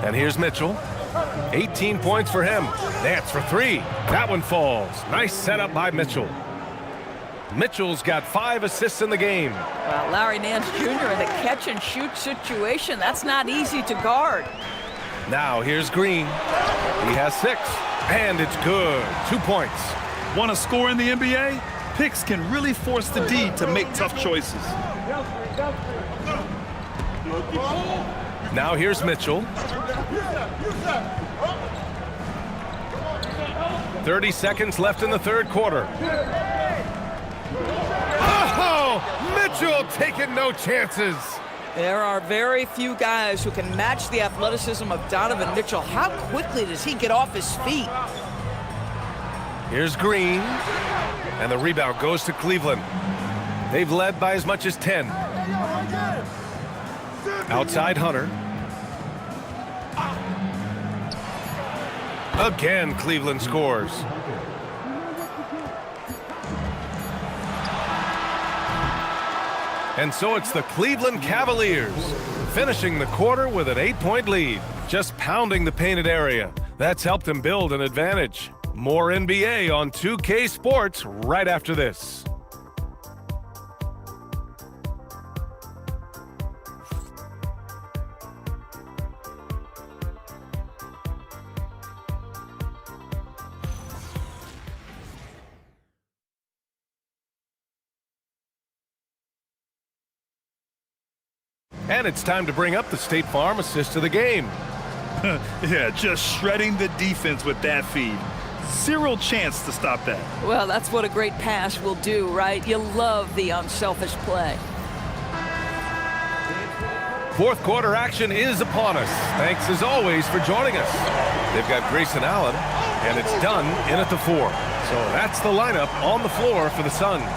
And here's Mitchell. 18 points for him. Nance for 3. That one falls. Nice setup by Mitchell. Mitchell's got 5 assists in the game. Well, Larry Nance Jr. in a catch-and-shoot situation. That's not easy to guard. Now here's Green. He has 6. And it's good. 2 points. Want to score in the NBA? Picks can really force the D to make tough choices. Now here's Mitchell. 30 seconds left in the third quarter. Oh, Mitchell taking no chances. There are very few guys who can match the athleticism of Donovan Mitchell. How quickly does he get off his feet? Here's Green. And the rebound goes to Cleveland. They've led by as much as 10. Outside Hunter. Again, Cleveland scores. And so it's the Cleveland Cavaliers finishing the quarter with an 8-point lead, just pounding the painted area. That's helped them build an advantage. More NBA on 2K Sports right after this. And it's time to bring up the State Farm assist of the game. Yeah, just shredding the defense with that feed. Zero chance to stop that. Well, that's what a great pass will do, right? You love the unselfish play. Fourth quarter action is upon us. Thanks as always for joining us. They've got Grayson Allen, and it's done in at the 4. So that's the lineup on the floor for the Suns.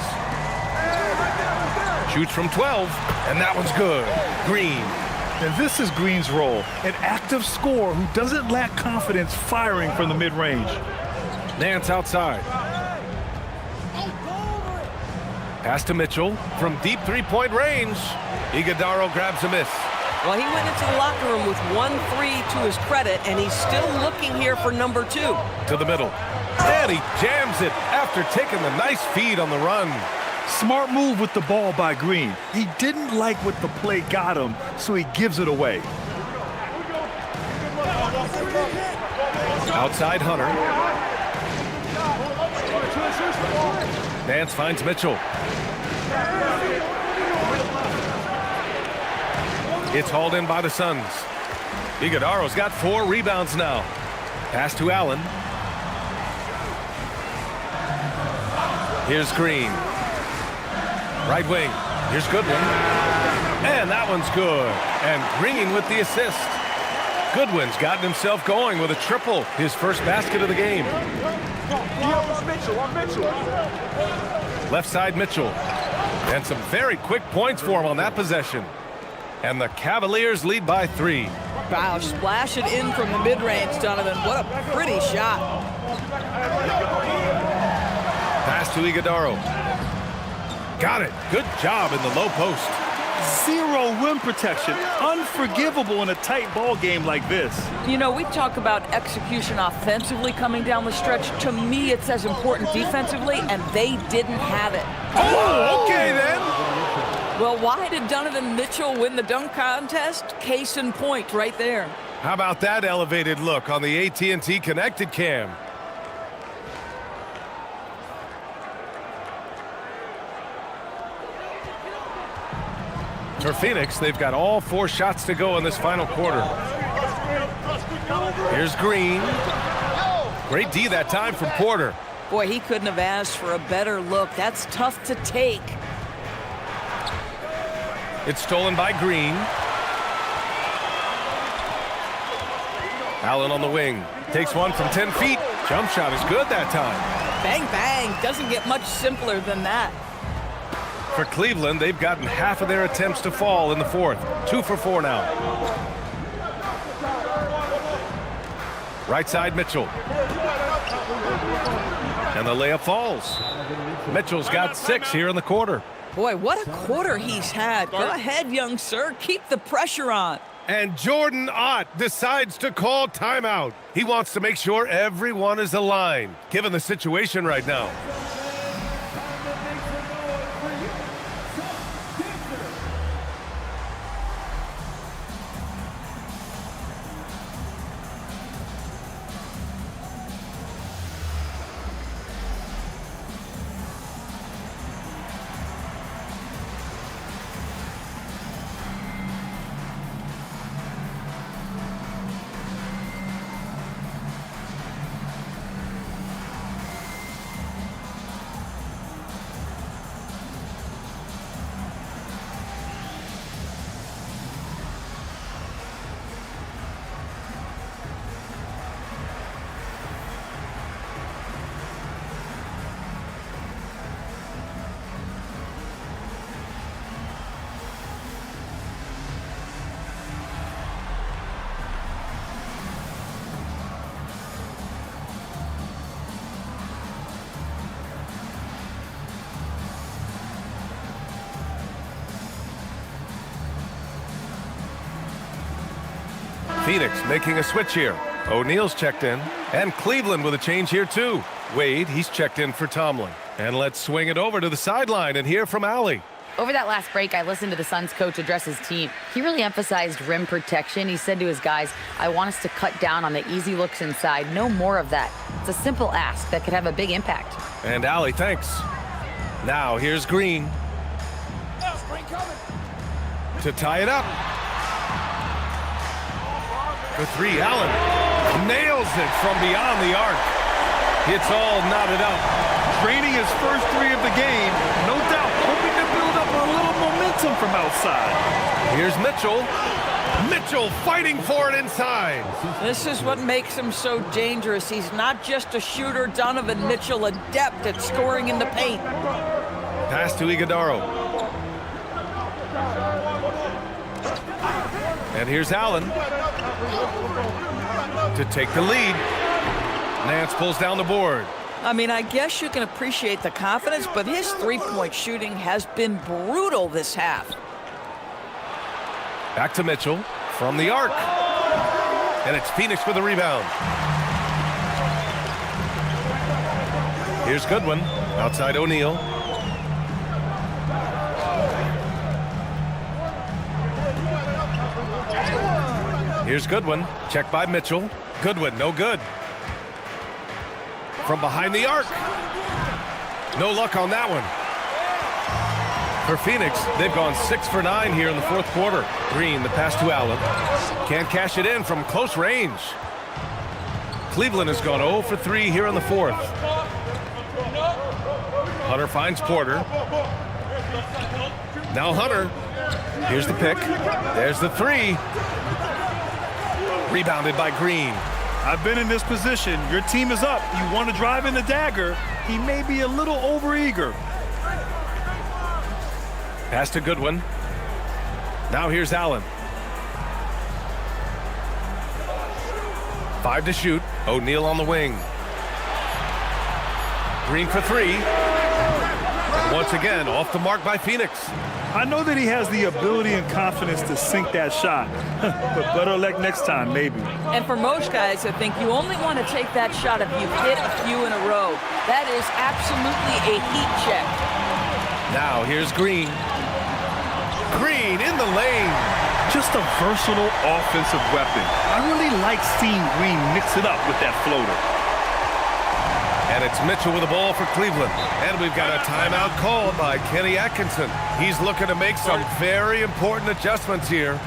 Shoots from 12, and that one's good. Green. And this is Green's role, an active scorer who doesn't lack confidence firing from the mid-range. Nance outside. Pass to Mitchell from deep 3-point range. Iguodaro grabs a miss. Well, he went into the locker room with 1-3 to his credit, and he's still looking here for number 2. To the middle. And he jams it after taking the nice feed on the run. Smart move with the ball by Green. He didn't like what the play got him, so he gives it away. Outside Hunter. Nance finds Mitchell. It's hauled in by the Suns. Iguodaro's got 4 rebounds now. Pass to Allen. Here's Green. Right wing. Here's Goodwin. And that one's good. And Green with the assist. Goodwin's gotten himself going with a triple. His first basket of the game. Left side Mitchell. And some very quick points for him on that possession. And the Cavaliers lead by 3. Wow, splash it in from the mid-range, Donovan. What a pretty shot. Pass to Iguodaro. Got it. Good job in the low post. Zero rim protection. Unforgivable in a tight ball game like this. You know, we talk about execution offensively coming down the stretch. To me, it's as important defensively, and they didn't have it. Oh, okay then. Well, why did Donovan Mitchell win the dunk contest? Case in point right there. How about that elevated look on the AT&T Connected Cam? For Phoenix, they've got all 4 shots to go in this final quarter. Here's Green. Great D that time from Porter. Boy, he couldn't have asked for a better look. That's tough to take. It's stolen by Green. Allen on the wing. Takes one from 10 feet. Jump shot is good that time. Bang, bang. Doesn't get much simpler than that. For Cleveland, they've gotten half of their attempts to fall in the fourth. 2 for 4 now. Right side, Mitchell. And the layup falls. Mitchell's got 6 here in the quarter. Boy, what a quarter he's had. Go ahead, young sir. Keep the pressure on. And Jordan Ott decides to call timeout. He wants to make sure everyone is aligned, given the situation right now. Phoenix making a switch here. O'Neal's checked in. And Cleveland with a change here too. Wade, he's checked in for Tomlin. And let's swing it over to the sideline and hear from Allie. Over that last break, I listened to the Suns coach address his team. He really emphasized rim protection. He said to his guys, I want us to cut down on the easy looks inside. No more of that. It's a simple ask that could have a big impact. And Allie, thanks. Now here's Green. To tie it up. For 3, Allen nails it from beyond the arc. It's all knotted up. Draining his first 3 of the game, no doubt, hoping to build up a little momentum from outside. Here's Mitchell. Mitchell fighting for it inside. This is what makes him so dangerous. He's not just a shooter. Donovan Mitchell, adept at scoring in the paint. Pass to Iguodaro. And here's Allen to take the lead. Nance pulls down the board. I mean, I guess you can appreciate the confidence, but his three-point shooting has been brutal this half. Back to Mitchell from the arc. And it's Phoenix with the rebound. Here's Goodwin outside O'Neal. Here's Goodwin, checked by Mitchell. Goodwin, no good. From behind the arc. No luck on that one. For Phoenix, they've gone 6 for 9 here in the fourth quarter. Green, the pass to Allen. Can't cash it in from close range. Cleveland has gone 0 for 3 here in the fourth. Hunter finds Porter. Now Hunter. Here's the pick. There's the 3. Rebounded by Green. I've been in this position. Your team is up. You want to drive in the dagger. He may be a little overeager. Pass to Goodwin. Now here's Allen. 5 to shoot. O'Neal on the wing. Green for 3. And once again, off the mark by Phoenix. I know that he has the ability and confidence to sink that shot, but better luck next time, maybe. And for most guys, I think you only want to take that shot if you've hit a few in a row. That is absolutely a heat check. Now here's Green. Green in the lane. Just a versatile offensive weapon. I really like seeing Green mix it up with that floater. And it's Mitchell with the ball for Cleveland. And we've got a timeout called by Kenny Atkinson. He's looking to make some very important adjustments here.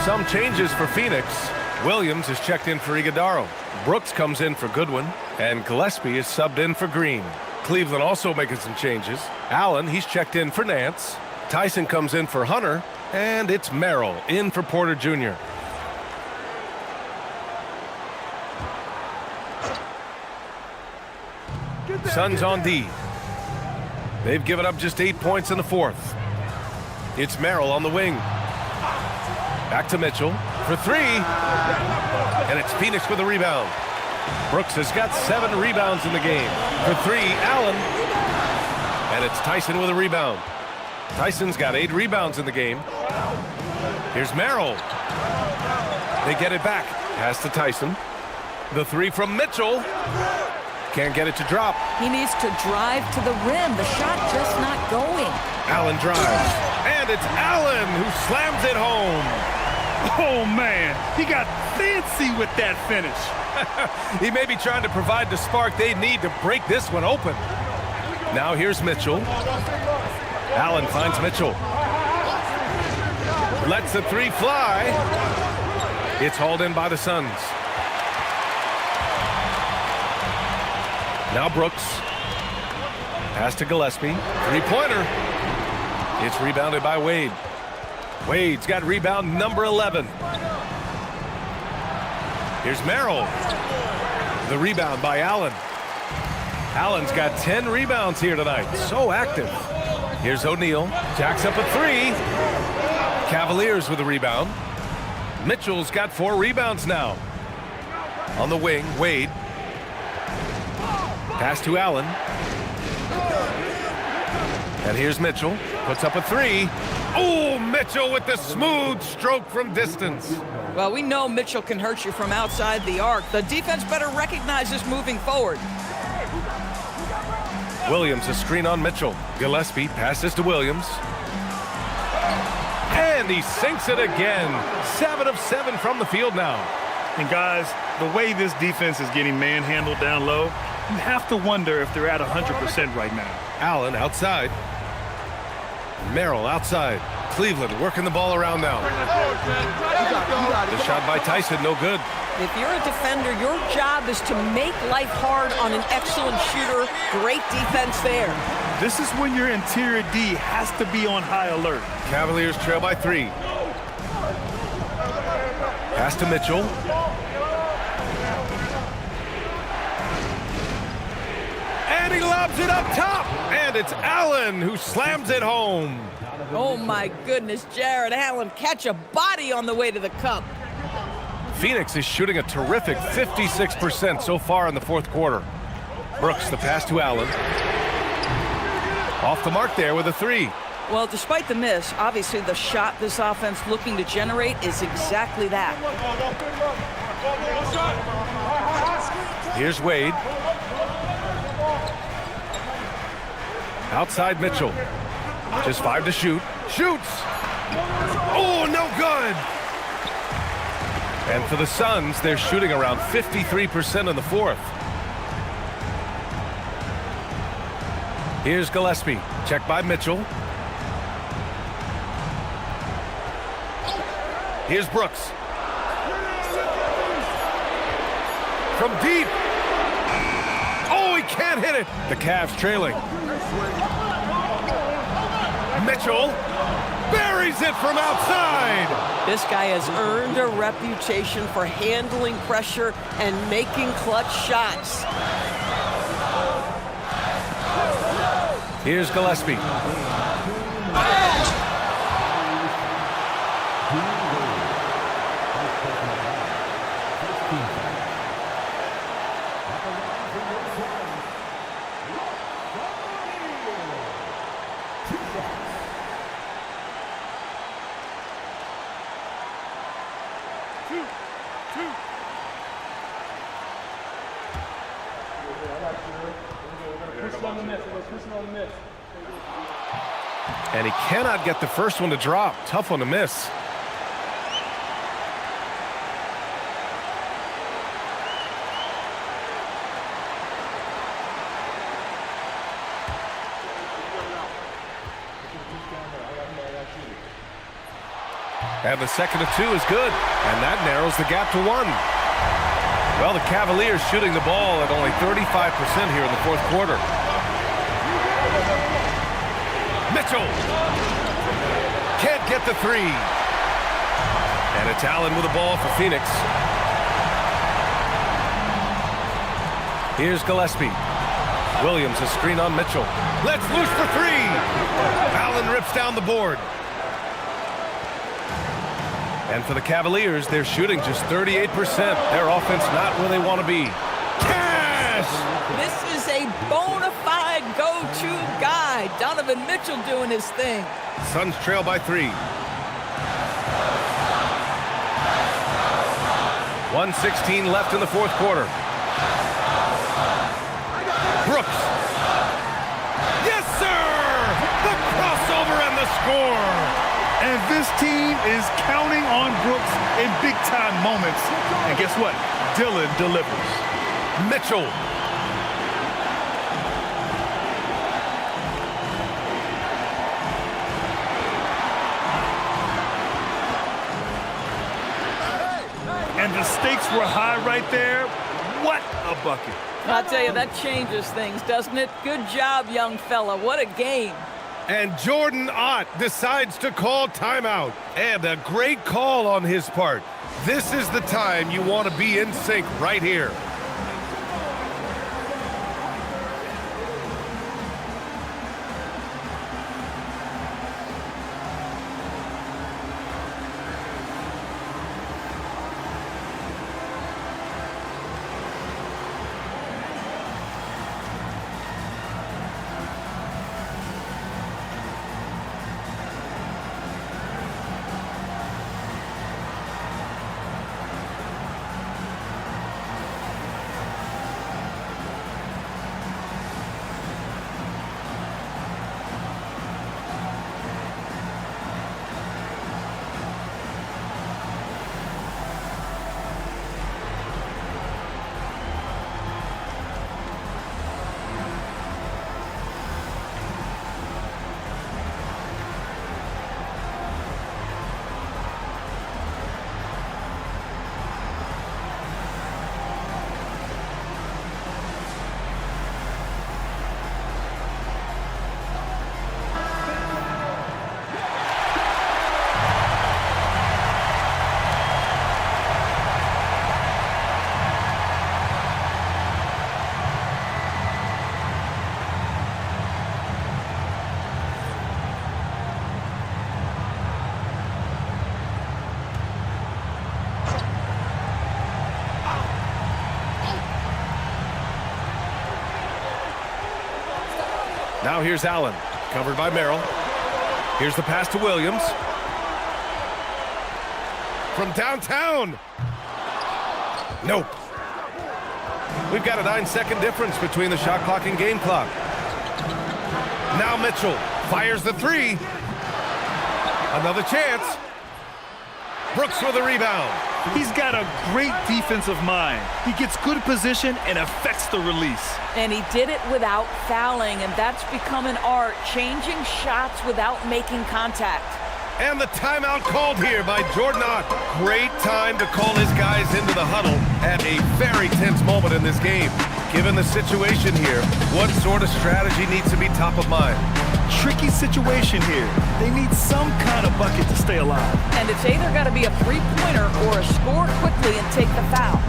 Some changes for Phoenix. Williams is checked in for Iguodaro. Brooks comes in for Goodwin, and Gillespie is subbed in for Green. Cleveland also making some changes. Allen, he's checked in for Nance. Tyson comes in for Hunter, and it's Merrill in for Porter Jr. Suns on D. They've given up just 8 points in the fourth. It's Merrill on the wing. Back to Mitchell for three. And it's Phoenix with a rebound. Brooks has got 7 rebounds in the game. For three, Allen. And it's Tyson with a rebound. Tyson's got 8 rebounds in the game. Here's Merrill. They get it back. Pass to Tyson. The three from Mitchell. Can't get it to drop. He needs to drive to the rim. The shot just not going. Allen drives. And it's Allen who slams it home. Oh, man. He got fancy with that finish. He may be trying to provide the spark they need to break this one open. Now here's Mitchell. Allen finds Mitchell. Lets the three fly. It's hauled in by the Suns. Now Brooks. Pass to Gillespie. Three-pointer. It's rebounded by Wade. Wade's got rebound number 11. Here's Merrill. The rebound by Allen. Allen's got 10 rebounds here tonight. So active. Here's O'Neal. Jacks up a three. Cavaliers with a rebound. Mitchell's got 4 rebounds now. On the wing, Wade. Pass to Allen. And here's Mitchell. Puts up a three. Oh, Mitchell with the smooth stroke from distance. Well, we know Mitchell can hurt you from outside the arc. The defense better recognize this moving forward. Williams, a screen on Mitchell. Gillespie passes to Williams. And he sinks it again. 7 of 7 from the field now. And guys, the way this defense is getting manhandled down low, you have to wonder if they're at 100% right now. Allen outside. Merrill outside. Cleveland working the ball around now. The shot by Tyson, no good. If you're a defender, your job is to make life hard on an excellent shooter. Great defense there. This is when your interior D has to be on high alert. Cavaliers trail by 3. Pass to Mitchell. And he lobs it up top. And it's Allen who slams it home. Oh, my goodness, Jared Allen catch a body on the way to the cup. Phoenix is shooting a terrific 56% so far in the fourth quarter. Brooks, the pass to Allen. Off the mark there with a three. Well, despite the miss, obviously the shot this offense looking to generate is exactly that. Here's Wade. Outside Mitchell. Just 5 to shoot. Shoots! Oh, no good! And for the Suns, they're shooting around 53% in the fourth. Here's Gillespie, checked by Mitchell. Here's Brooks. From deep. Oh, he can't hit it. The Cavs trailing. Mitchell buries it from outside. This guy has earned a reputation for handling pressure and making clutch shots. Here's Gillespie. And he cannot get the first one to drop. Tough one to miss. And the second of two is good. And that narrows the gap to one. Well, the Cavaliers shooting the ball at only 35% here in the fourth quarter. Mitchell can't get the three. And it's Allen with the ball for Phoenix. Here's Gillespie. Williams a screen on Mitchell. Let's loose for three. Allen rips down the board. And for the Cavaliers, they're shooting just 38%. Their offense not where they want to be. Cash! This is a bona fide go-to guy. Donovan Mitchell doing his thing. Suns trail by 3. 1:16 left in the fourth quarter. Brooks. Yes, sir! The crossover and the score! And this team is counting on Brooks in big-time moments. And guess what? Dillon delivers. Mitchell. And the stakes were high right there. What a bucket. I'll tell you, that changes things, doesn't it? Good job, young fella. What a game. And Jordan Ott decides to call timeout. And a great call on his part. This is the time you want to be in sync right here. Now here's Allen, covered by Merrill. Here's the pass to Williams. From downtown. Nope. We've got a 9-second difference between the shot clock and game clock. Now Mitchell fires the three. Another chance. Brooks with a rebound. He's got a great defensive mind. He gets good position and affects the release. And he did it without fouling, and that's become an art, changing shots without making contact. And the timeout called here by Jordan Ott. Great time to call his guys into the huddle at a very tense moment in this game. Given the situation here, what sort of strategy needs to be top of mind? Tricky situation here. They need some kind of bucket to stay alive. And it's either got to be a three-pointer or a score quickly and take the foul.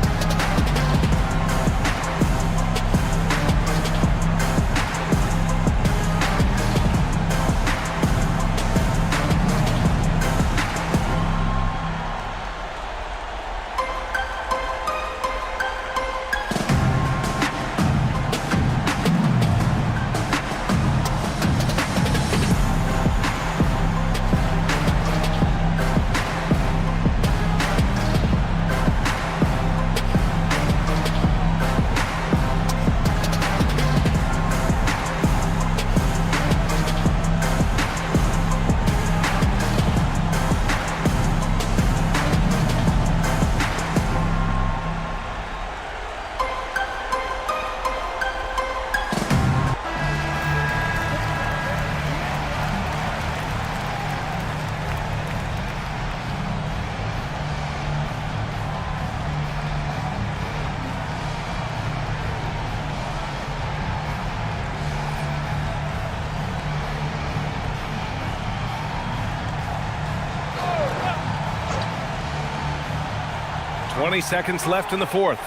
Twenty seconds left in the fourth.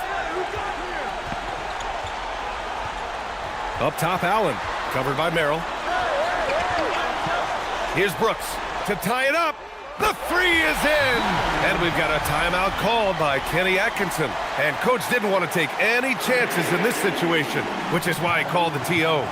Up top, Allen. Covered by Merrill. Here's Brooks to tie it up. The three is in. And we've got a timeout called by Kenny Atkinson. And coach didn't want to take any chances in this situation, which is why he called the TO.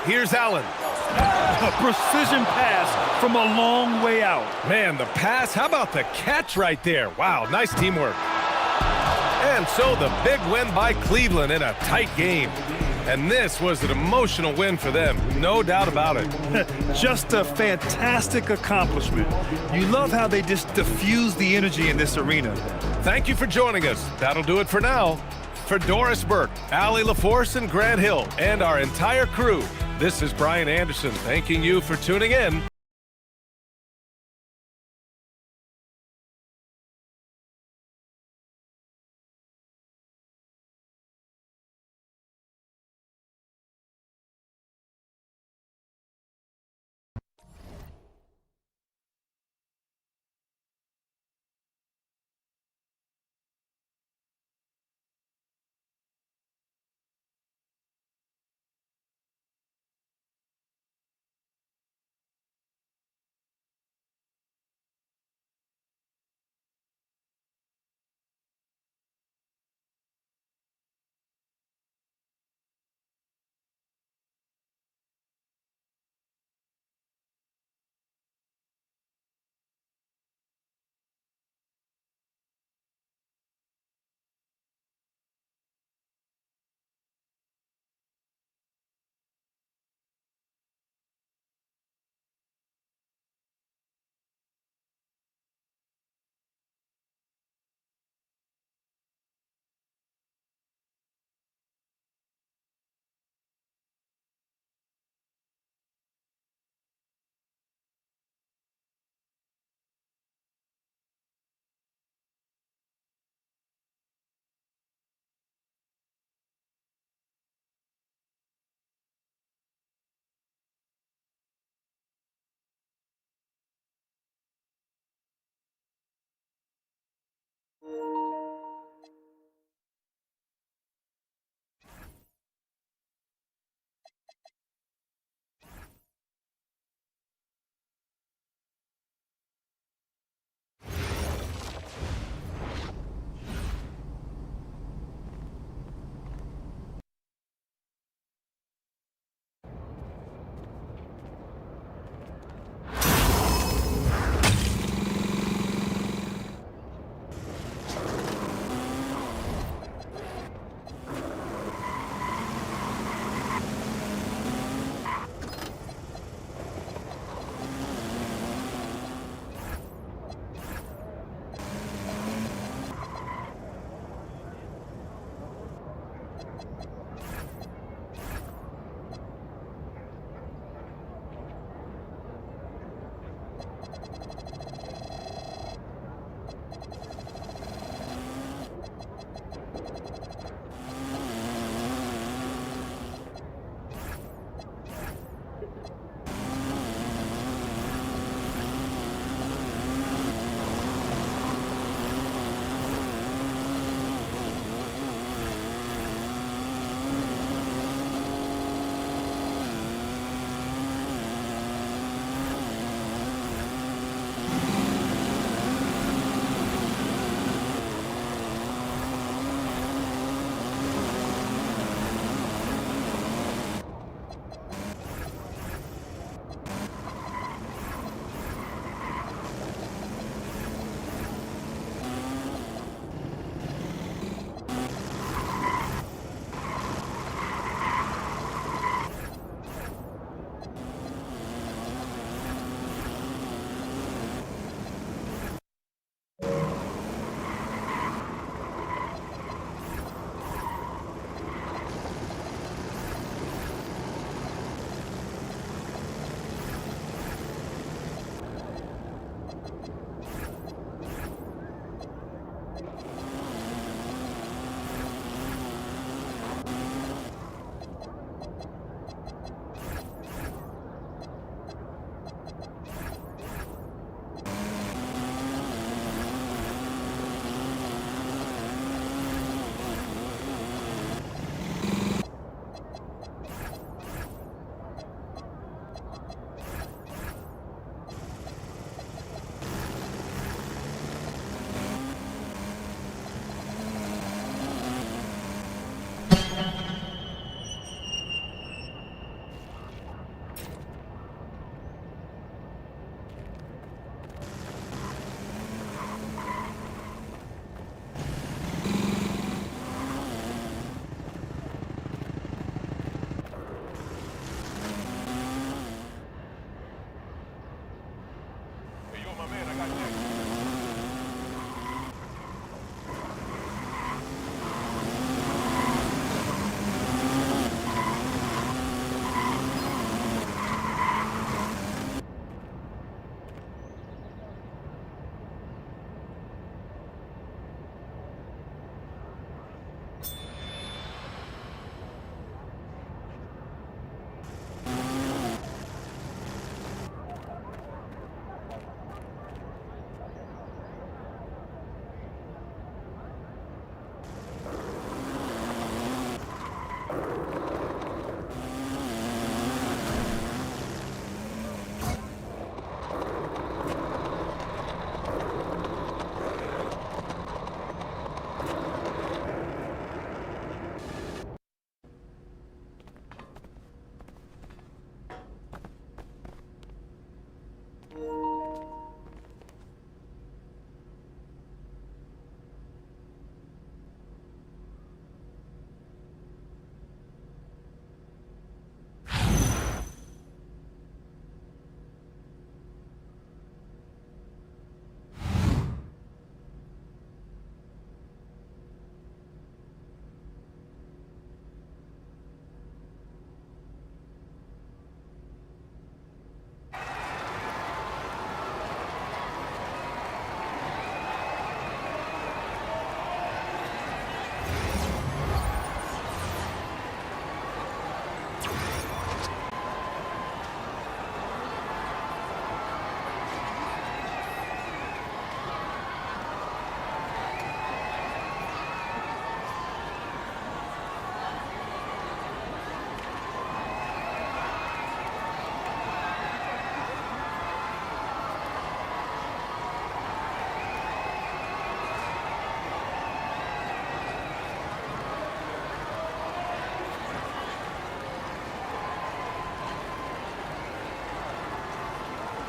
Here's Allen. A precision pass from a long way out. Man, the pass, how about the catch right there? Wow, nice teamwork. And so the big win by Cleveland in a tight game. And this was an emotional win for them, no doubt about it. Just a fantastic accomplishment. You love how they just diffuse the energy in this arena. Thank you for joining us. That'll do it for now. For Doris Burke, Allie LaForce, and Grant Hill, and our entire crew, this is Brian Anderson thanking you for tuning in.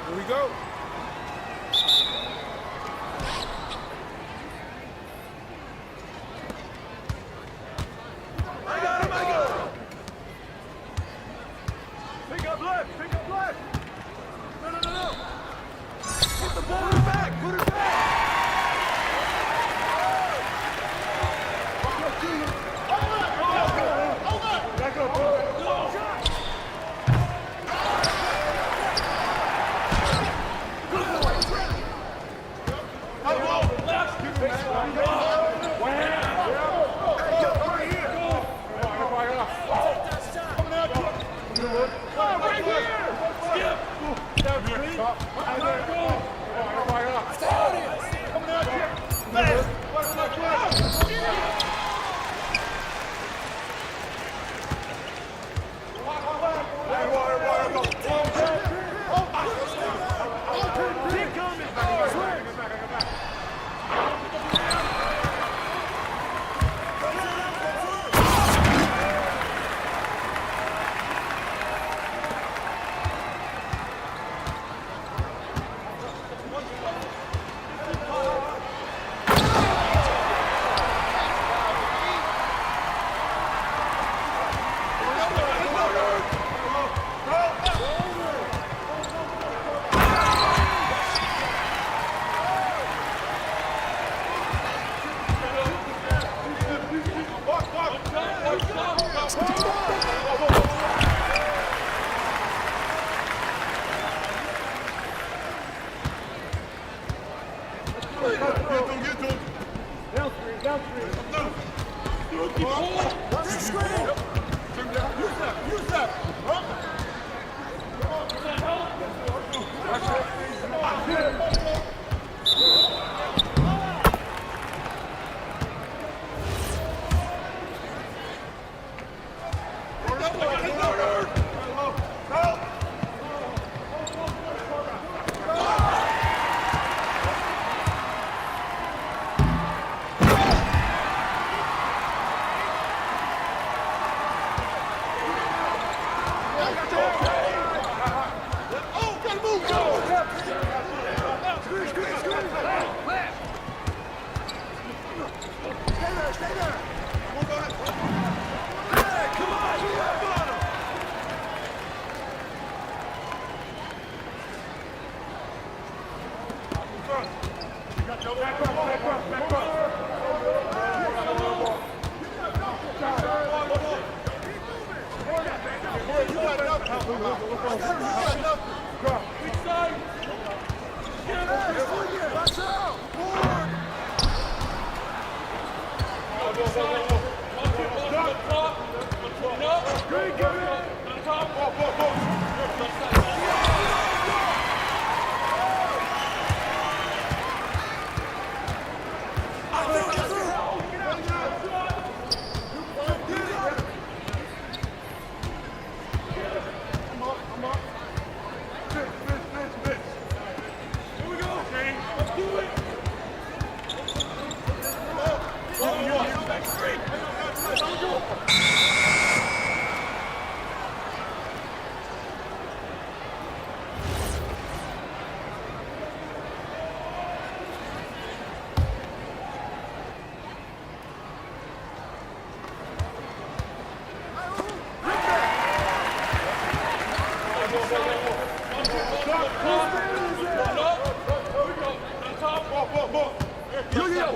Here we go. I got him. Pick up left. No. Get the ball back. Put it back. Back up.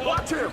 Watch him.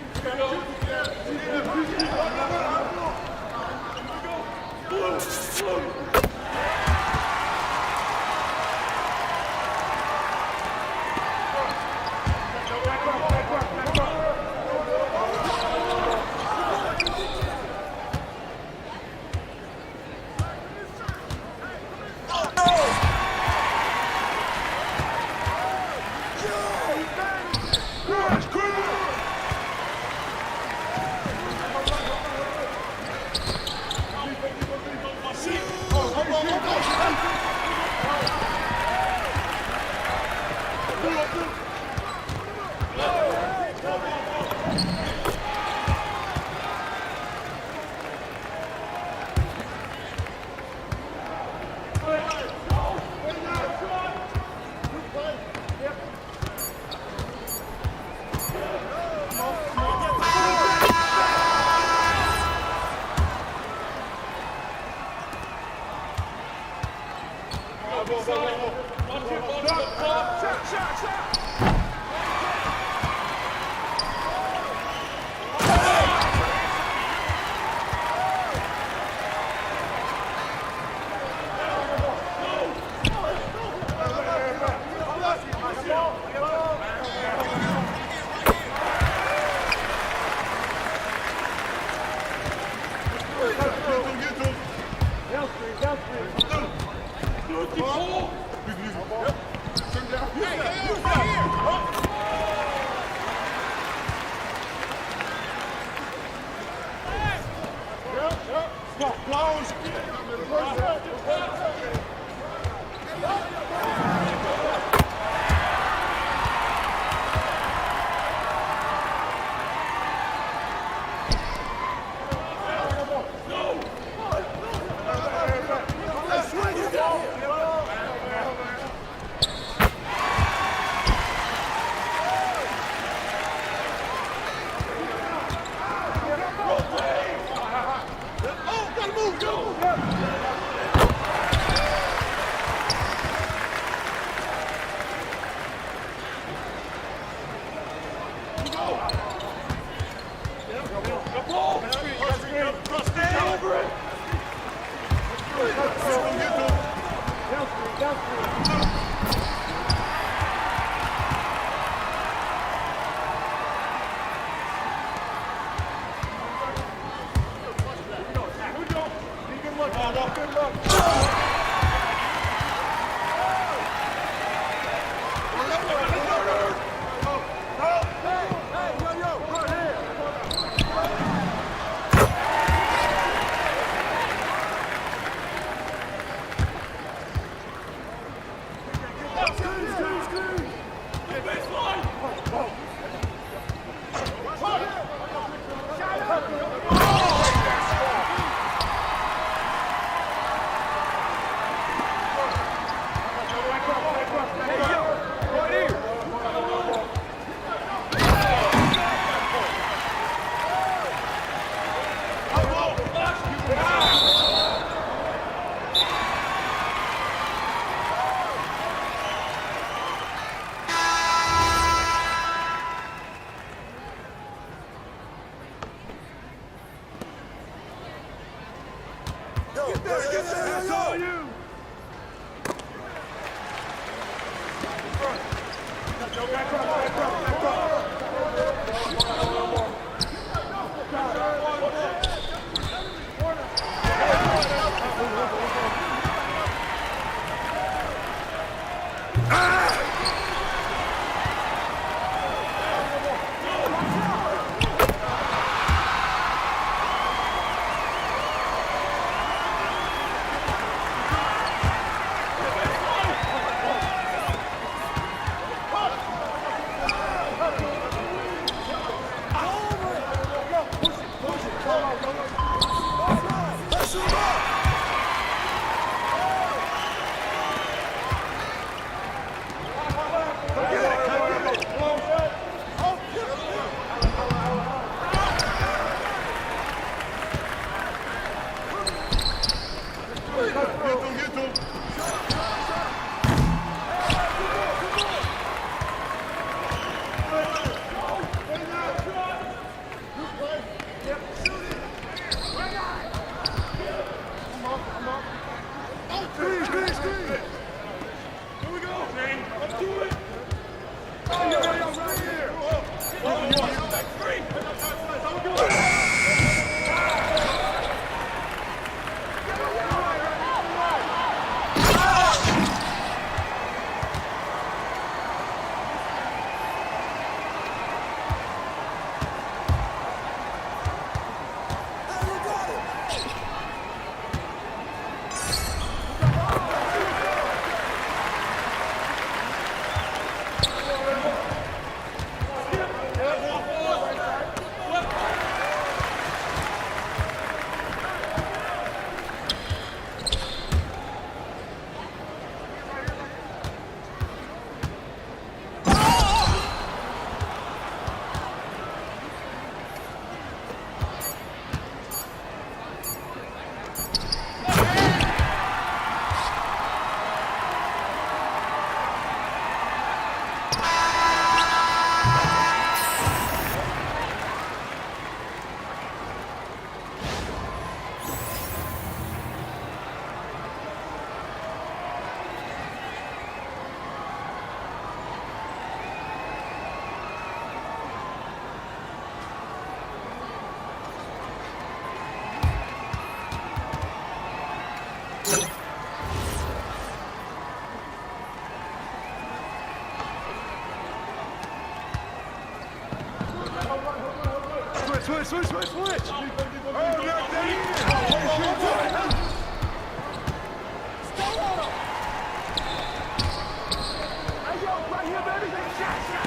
Switch. Oh, knock that in. Hey, yo, right here, baby. Shot.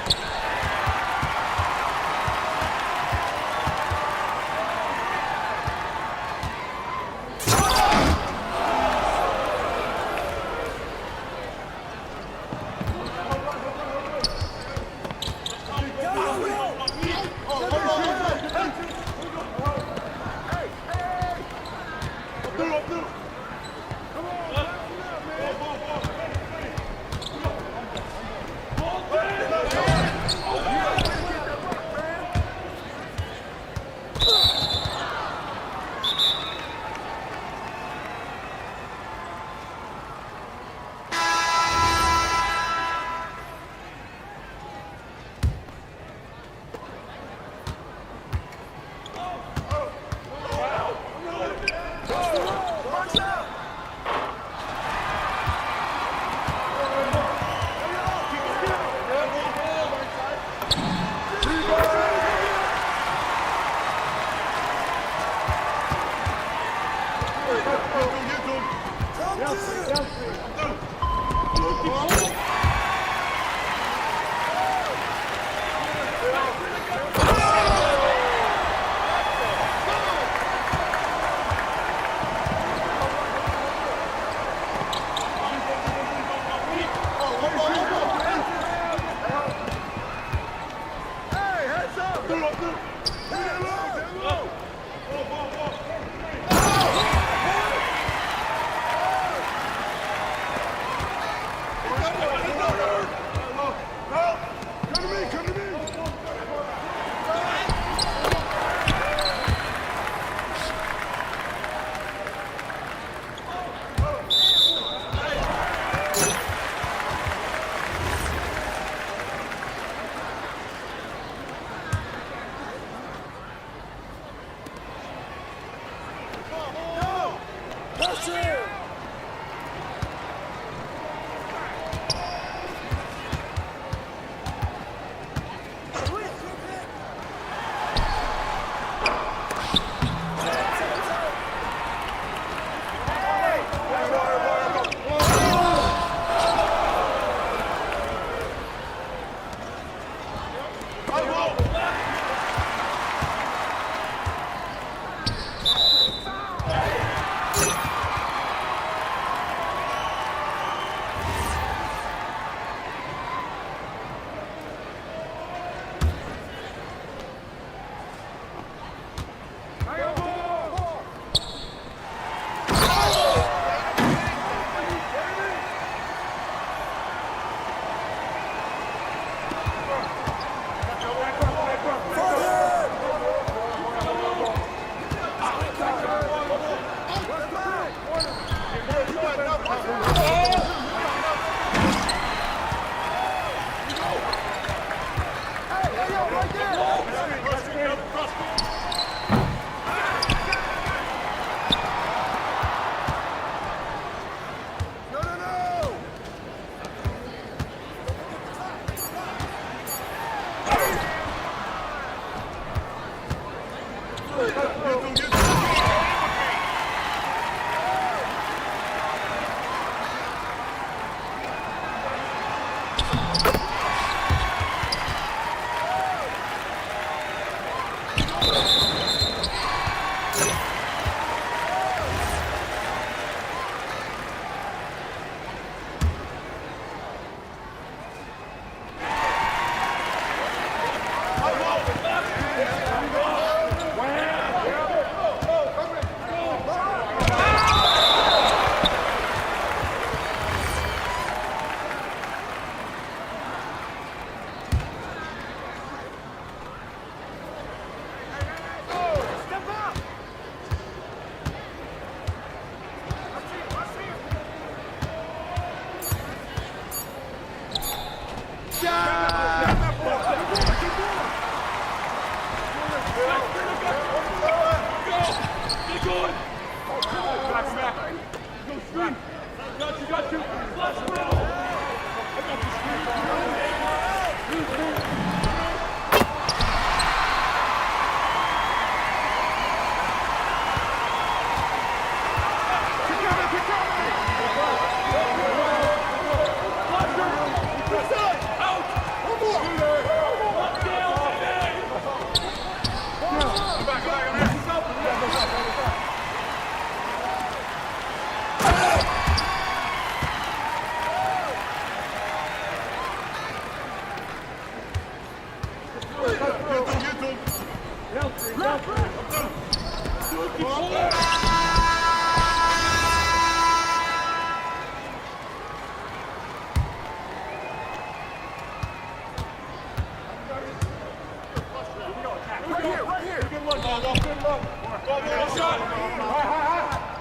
here, right here. Good look, good look. Good shot.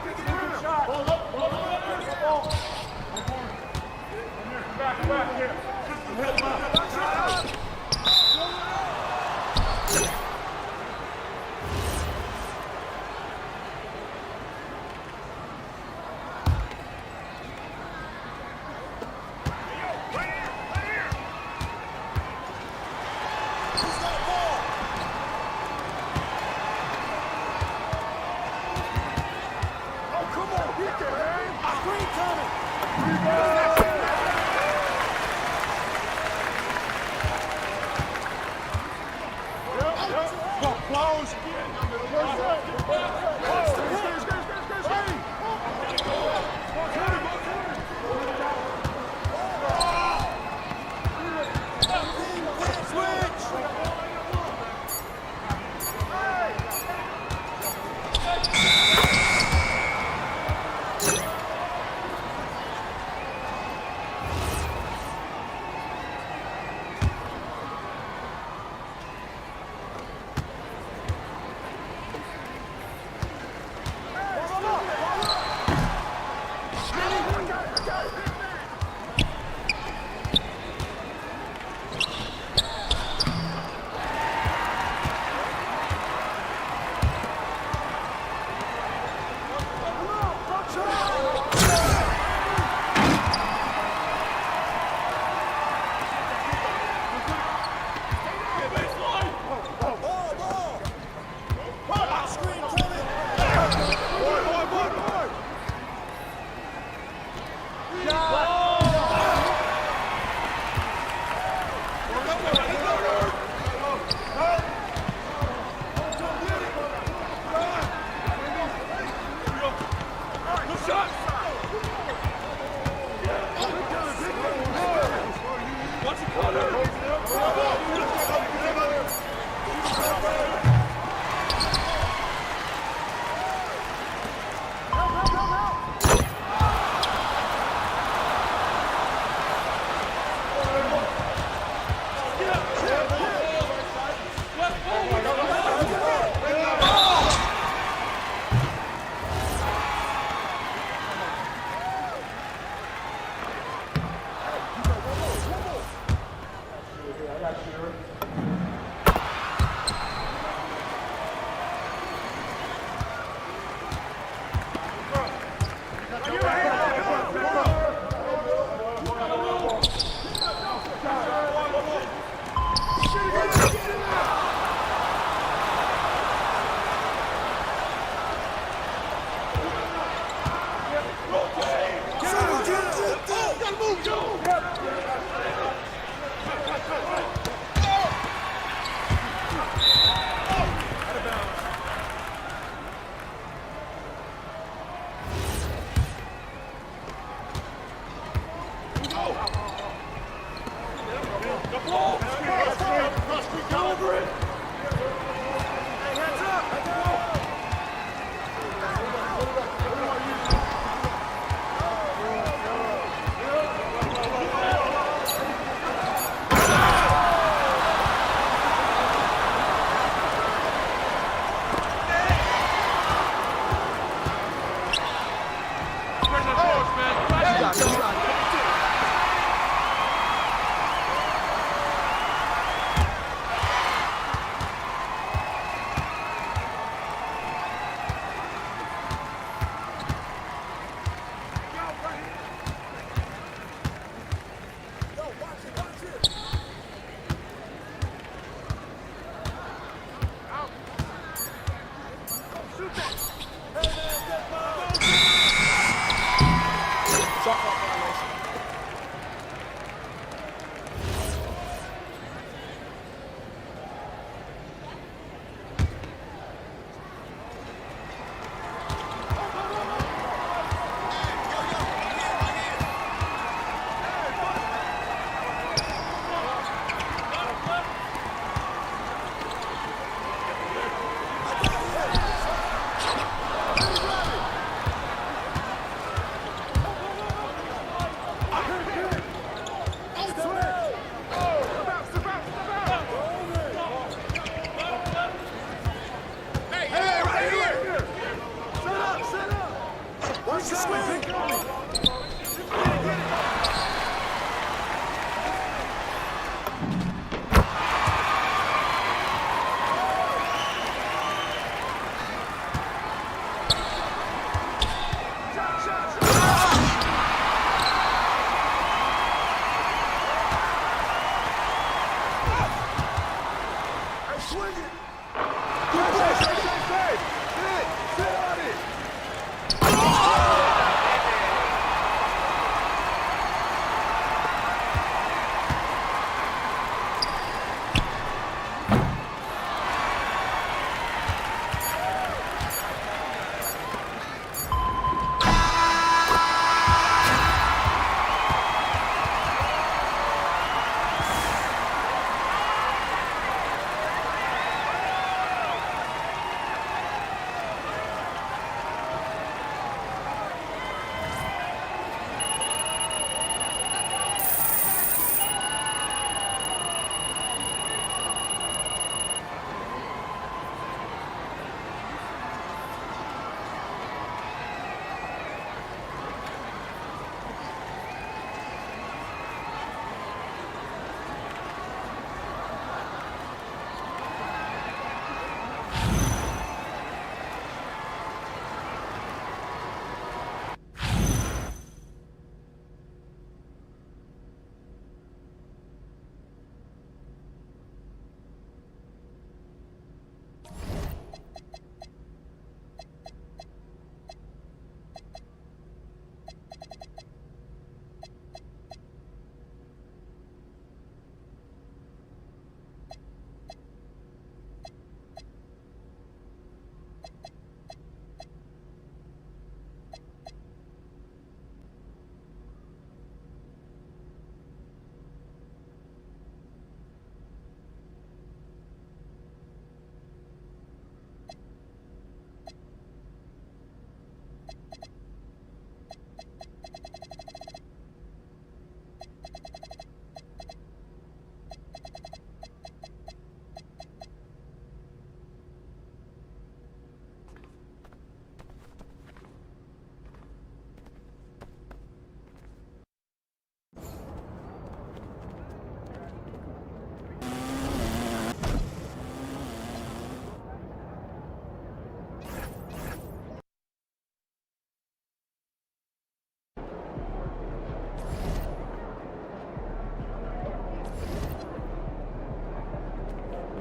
Good shot. Hold up. Back here.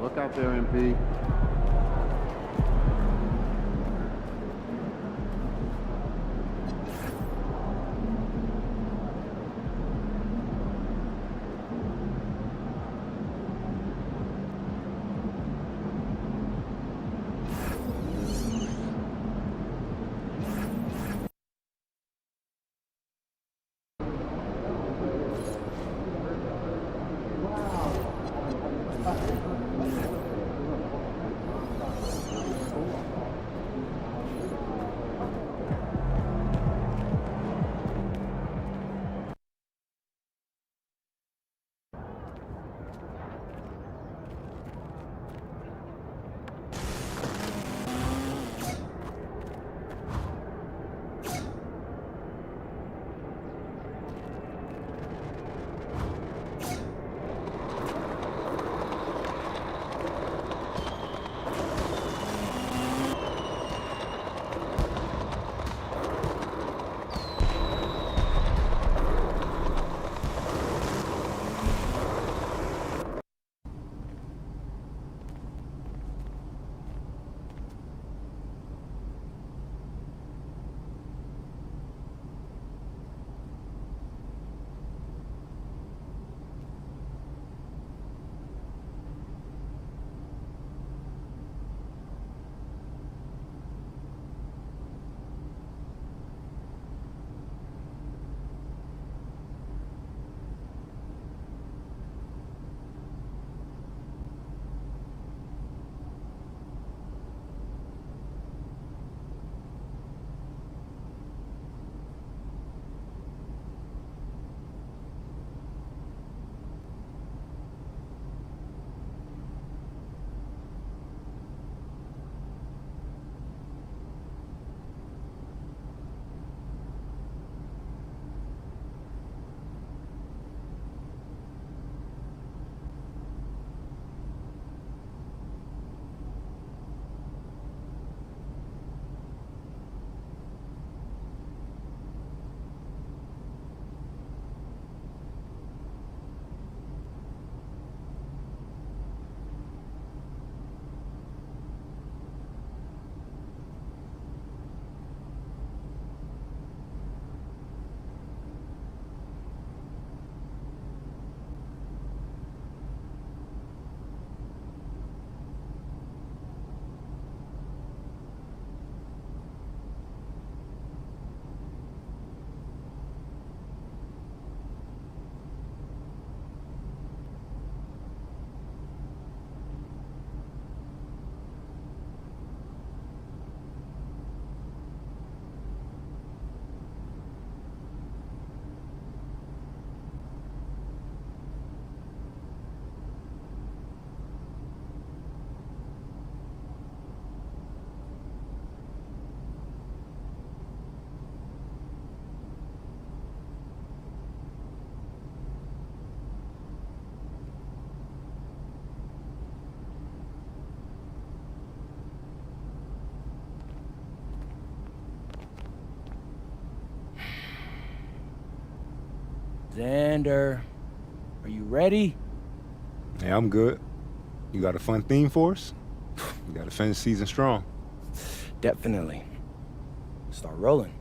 Look out there, MP. Xander, are you ready? Yeah, I'm good. You got a fun theme for us? You got to finish the season strong. Definitely. Start rolling.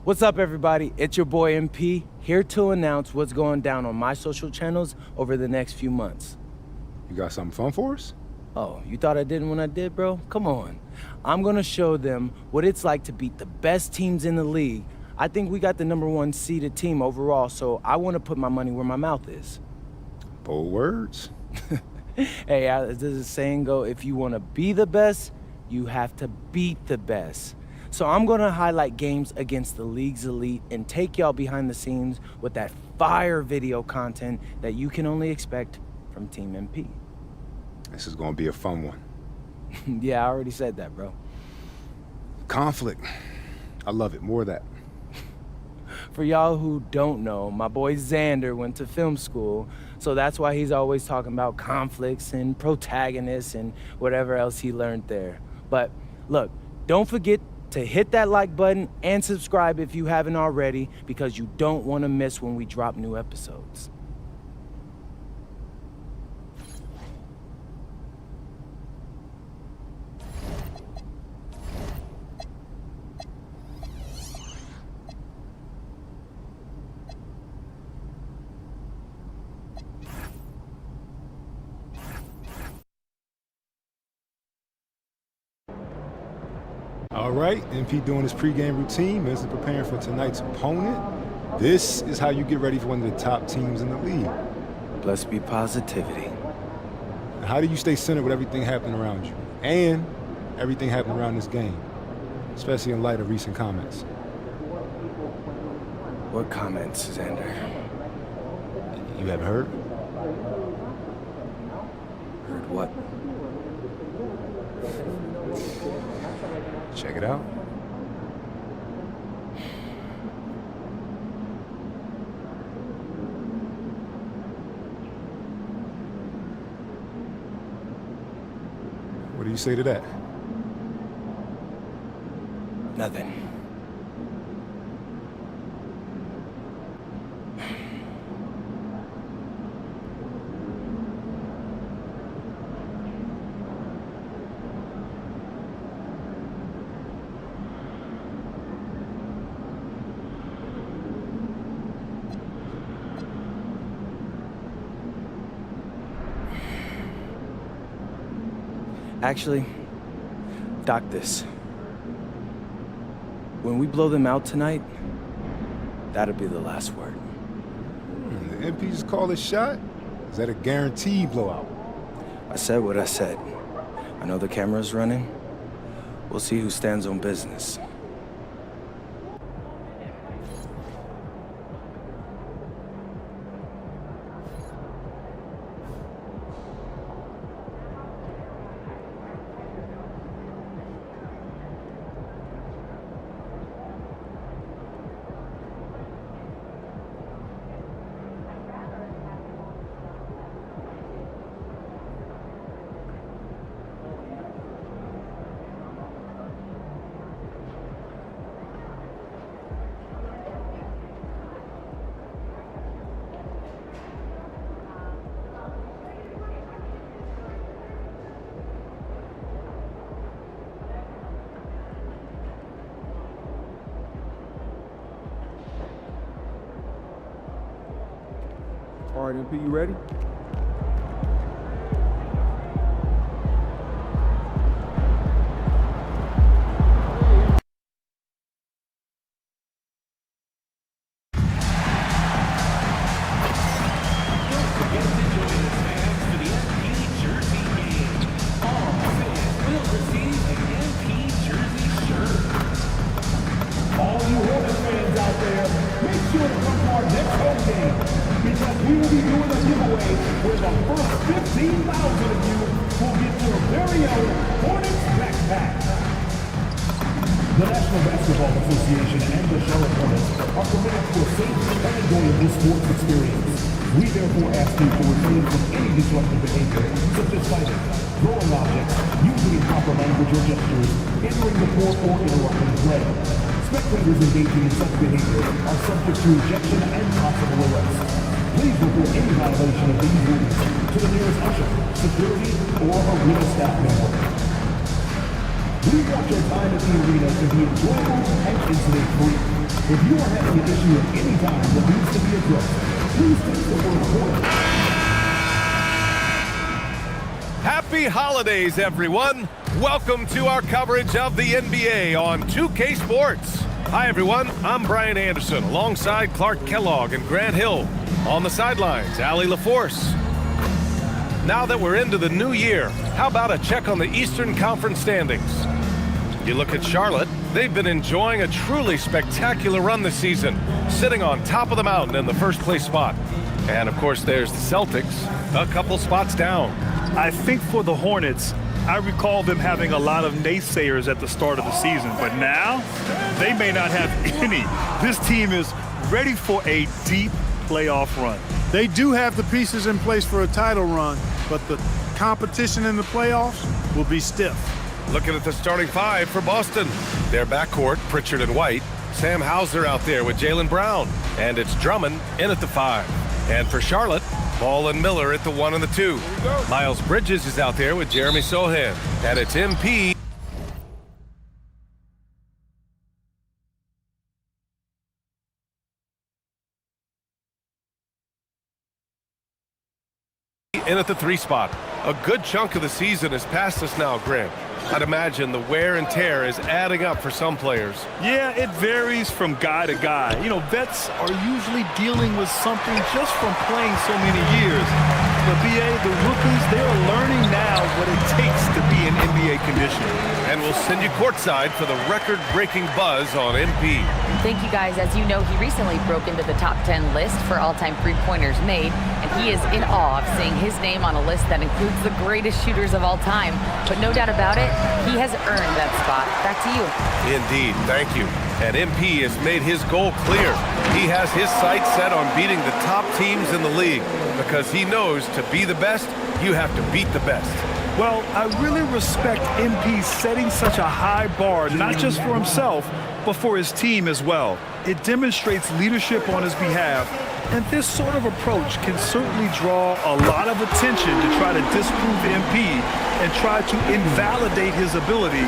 What's up, everybody? It's your boy MP, here to announce what's going down on my social channels over the next few months. You got something fun for us? Oh, you thought I didn't when I did, bro? Come on. I'm gonna show them what it's like to beat the best teams in the league. I think we got the #1 seeded team overall, so I want to put my money where my mouth is. Bold words. Hey, does the saying go, if you want to be the best, you have to beat the best. So I'm gonna highlight games against the league's elite and take y'all behind the scenes with that fire video content that you can only expect from Team MP. This is gonna be a fun one. Yeah, I already said that, bro. Conflict. I love it. More of that. For y'all who don't know, my boy Xander went to film school, so that's why he's always talking about conflicts and protagonists and whatever else he learned there. But look, don't forget to hit that like button and subscribe if you haven't already, because you don't want to miss when we drop new episodes. All right, MP doing his pregame routine, mentally preparing for tonight's opponent. This is how you get ready for one of the top teams in the league. Blessed be positivity. How do you stay centered with everything happening around you? And everything happening around this game, especially in light of recent comments. What comments, Xander? You haven't heard? Heard what? Check it out. What do you say to that? Nothing. Actually, dock this. When we blow them out tonight, that'll be the last word. The MP just called a shot? Is that a guaranteed blowout? I said what I said. I know the camera's running. We'll see who stands on business. All right, MP, you ready? All you Hornets fans out there, make sure to come to our next home game, because we will be doing a giveaway where the first 15,000 of you will get your very own Hornets backpack. The National Basketball Association and the Charlotte Hornets are committed to a safe and enjoyable sports experience. We therefore ask you to refrain from any disruptive behavior, such as fighting, throwing objects, using improper language or gestures, entering the court, or interrupting play. Spectators engaging in such behavior are subject to ejection and possible arrest. Please report any violation of these rules to the nearest usher, security, or arena staff member. We want your time at the arena to be enjoyable and incident-free. If you are having an issue at any time that needs to be addressed, please text the word "hornet." Happy holidays, everyone. Welcome to our coverage of the NBA on 2K Sports. Hi, everyone. I'm Brian Anderson alongside Clark Kellogg and Grant Hill. On the sidelines, Allie LaForce. Now that we're into the new year, how about a check on the Eastern Conference standings? You look at Charlotte, they've been enjoying a truly spectacular run this season, sitting on top of the mountain in the first place spot. And of course, there's the Celtics, a couple spots down. I think for the Hornets, I recall them having a lot of naysayers at the start of the season, but now they may not have any. This team is ready for a deep playoff run. They do have the pieces in place for a title run, but the competition in the playoffs will be stiff. Looking at the starting five for Boston. Their backcourt, Pritchard and White. Sam Hauser out there with Jaylen Brown. And it's Drummond in at the 5. And for Charlotte, Ball and Miller at the 1 and the 2. Miles Bridges is out there with Jeremy Sohan. And it's MP in at the 3 spot. A good chunk of the season is past us now, Grant. I'd imagine the wear and tear is adding up for some players. Yeah, it varies from guy to guy. You know, vets are usually dealing with something just from playing so many years. But BA, the rookies, they are learning now what it takes to be in NBA condition. And we'll send you courtside for the record-breaking buzz on MP. Thank you, guys. As you know, he recently broke into the top 10 list for all-time three-pointers made, and he is in awe of seeing his name on a list that includes the greatest shooters of all time. But no doubt about it, he has earned that spot. Back to you. Indeed, thank you. And MP has made his goal clear. He has his sights set on beating the top teams in the league because he knows to be the best, you have to beat the best. Well, I really respect MP setting such a high bar, not just for himself, but for his team as well. It demonstrates leadership on his behalf, and this sort of approach can certainly draw a lot of attention to try to disprove MP and try to invalidate his ability.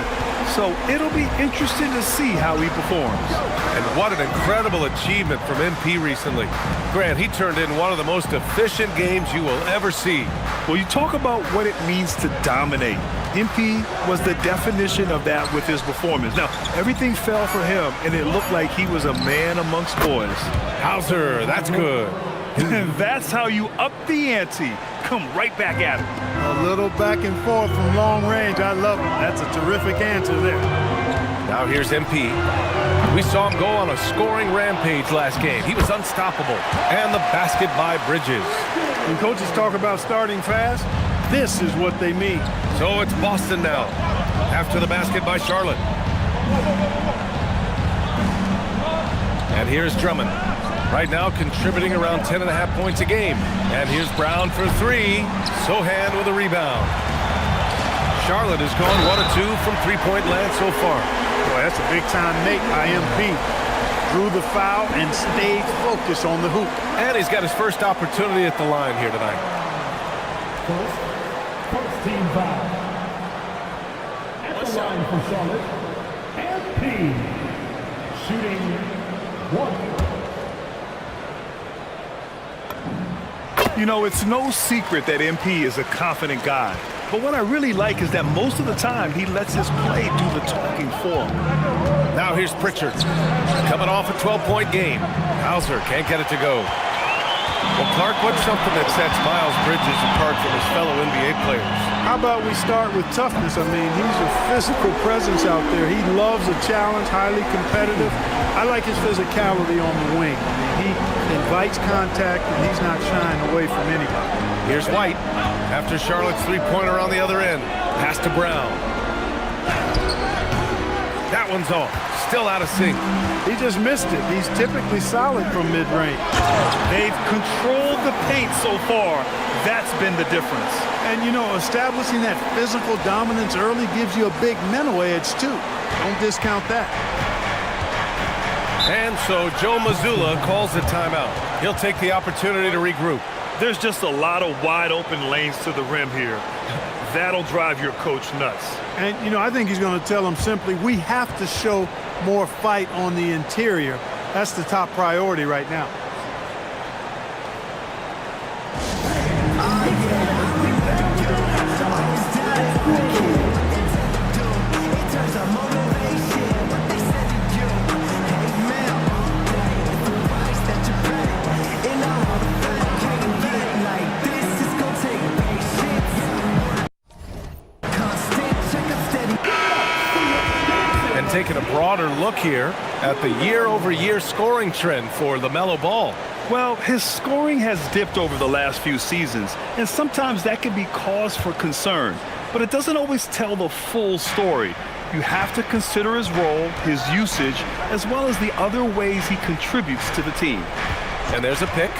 So it'll be interesting to see how he performs. And what an incredible achievement from MP recently. Grant, he turned in one of the most efficient games you will ever see. Well, you talk about what it means to dominate. MP was the definition of that with his performance. Now, everything fell for him, and it looked like he was a man amongst boys. Hauser, that's good. And that's how you up the ante. Come right back at him. A little back and forth from long range. I love it. That's a terrific answer there. Now here's MP. We saw him go on a scoring rampage last game. He was unstoppable. And the basket by Bridges. When coaches talk about starting fast, this is what they mean. So it's Boston now, after the basket by Charlotte. And here's Drummond. Right now contributing around 10.5 points a game. And here's Brown for 3. Sohan with a rebound. Charlotte has gone 1 of 2 from three-point land so far. Boy, that's a big-time make by MP. Drew the foul and stayed focused on the hoop. And he's got his first opportunity at the line here tonight. First team foul. At the line for Charlotte, MP. Shooting 1. You know, it's no secret that MP is a confident guy. But what I really like is that most of the time he lets his play do the talking for him. Now here's Pritchard. Coming off a 12-point game. Hauser can't get it to go. Well, Clark, what's something that sets Miles Bridges apart from his fellow NBA players? How about we start with toughness? I mean, he's a physical presence out there. He loves a challenge, highly competitive. I like his physicality on the wing. I mean, he invites contact, and he's not shying away from anybody. Here's White. After Charlotte's three-pointer on the other end. Pass to Brown. That one's off. Still out of sync. He just missed it. He's typically solid from mid-range. They've controlled the paint so far. That's been the difference. And, you know, establishing that physical dominance early gives you a big mental edge, too. Don't discount that. And so Joe Mazzulla calls the timeout. He'll take the opportunity to regroup. There's just a lot of wide open lanes to the rim here. That'll drive your coach nuts. And, you know, I think he's going to tell them simply, we have to show more fight on the interior That's the top priority right now. And taking a broader look here at the year-over-year scoring trend for LaMelo Ball. Well, his scoring has dipped over the last few seasons, and sometimes that can be cause for concern. But it doesn't always tell the full story. You have to consider his role, his usage, as well as the other ways he contributes to the team. And there's a pick.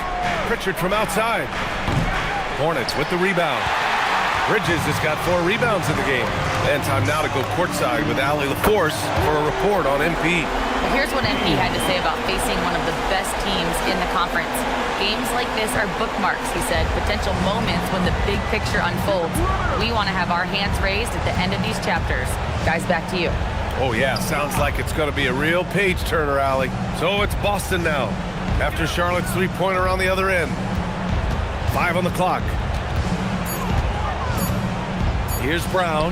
Pritchard from outside. Hornets with the rebound. Bridges has got 4 rebounds in the game. And time now to go courtside with Allie LaForce for a report on MP. Here's what MP had to say about facing one of the best teams in the conference. Games like this are bookmarks, he said, potential moments when the big picture unfolds. We want to have our hands raised at the end of these chapters. Guys, back to you. Oh, yeah, sounds like it's going to be a real page-turner, Allie. So it's Boston now, after Charlotte's three-pointer on the other end. 5 on the clock. Here's Brown.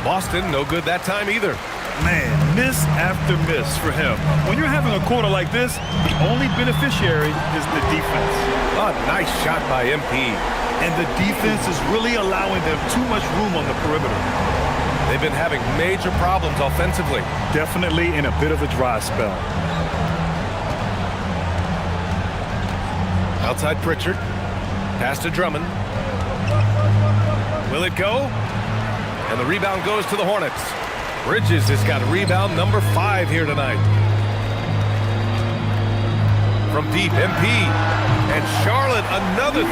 Boston, no good that time either. Man, miss after miss for him. When you're having a quarter like this, the only beneficiary is the defense. A nice shot by MP. And the defense is really allowing them too much room on the perimeter. They've been having major problems offensively. Definitely in a bit of a dry spell. Outside Pritchard. Pass to Drummond. Will it go? And the rebound goes to the Hornets. Bridges has got rebound number 5 here tonight. From deep, MP. And Charlotte, another 3.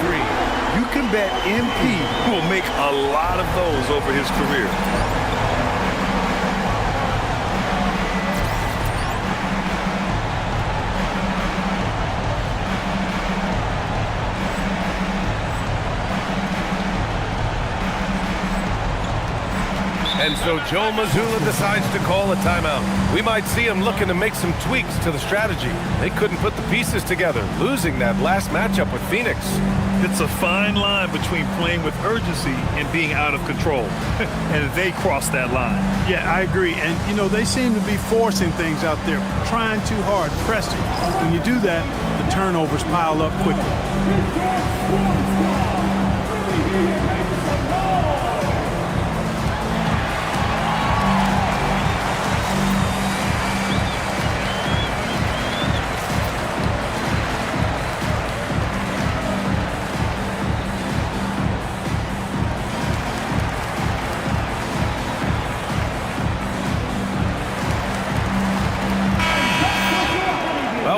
You can bet MP will make a lot of those over his career. And so Joe Mazzulla decides to call a timeout. We might see him looking to make some tweaks to the strategy. They couldn't put the pieces together, losing that last matchup with Phoenix. It's a fine line between playing with urgency and being out of control. And they crossed that line. Yeah, I agree. And, you know, they seem to be forcing things out there, trying too hard, pressing. When you do that, the turnovers pile up quickly.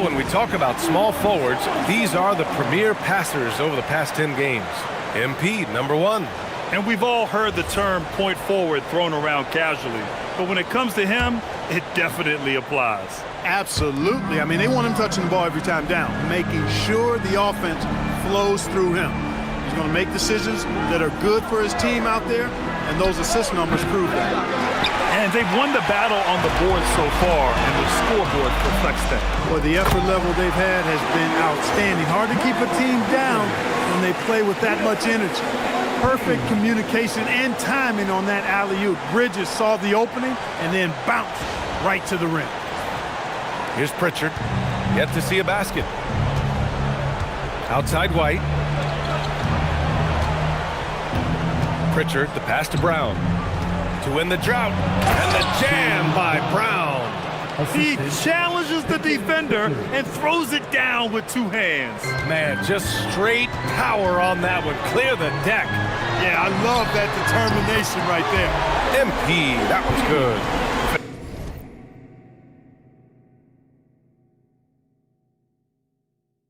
When we talk about small forwards, these are the premier passers over the past 10 games. MP, number 1. And we've all heard the term point forward thrown around casually. But when it comes to him, it definitely applies. Absolutely. I mean, they want him touching the ball every time down, making sure the offense flows through him. He's going to make decisions that are good for his team out there, and those assist numbers prove that. And they've won the battle on the board so far, and the scoreboard reflects that. Well, the effort level they've had has been outstanding. Hard to keep a team down when they play with that much energy. Perfect communication and timing on that alley-oop. Bridges saw the opening and then bounced right to the rim. Here's Pritchard. Yet to see a basket. Outside White. Pritchard, the pass to Brown. To win the drought, and the jam by Brown. He challenges the defender and throws it down with 2 hands. Man, just straight power on that one. Clear the deck. Yeah, I love that determination right there. MP, that was good.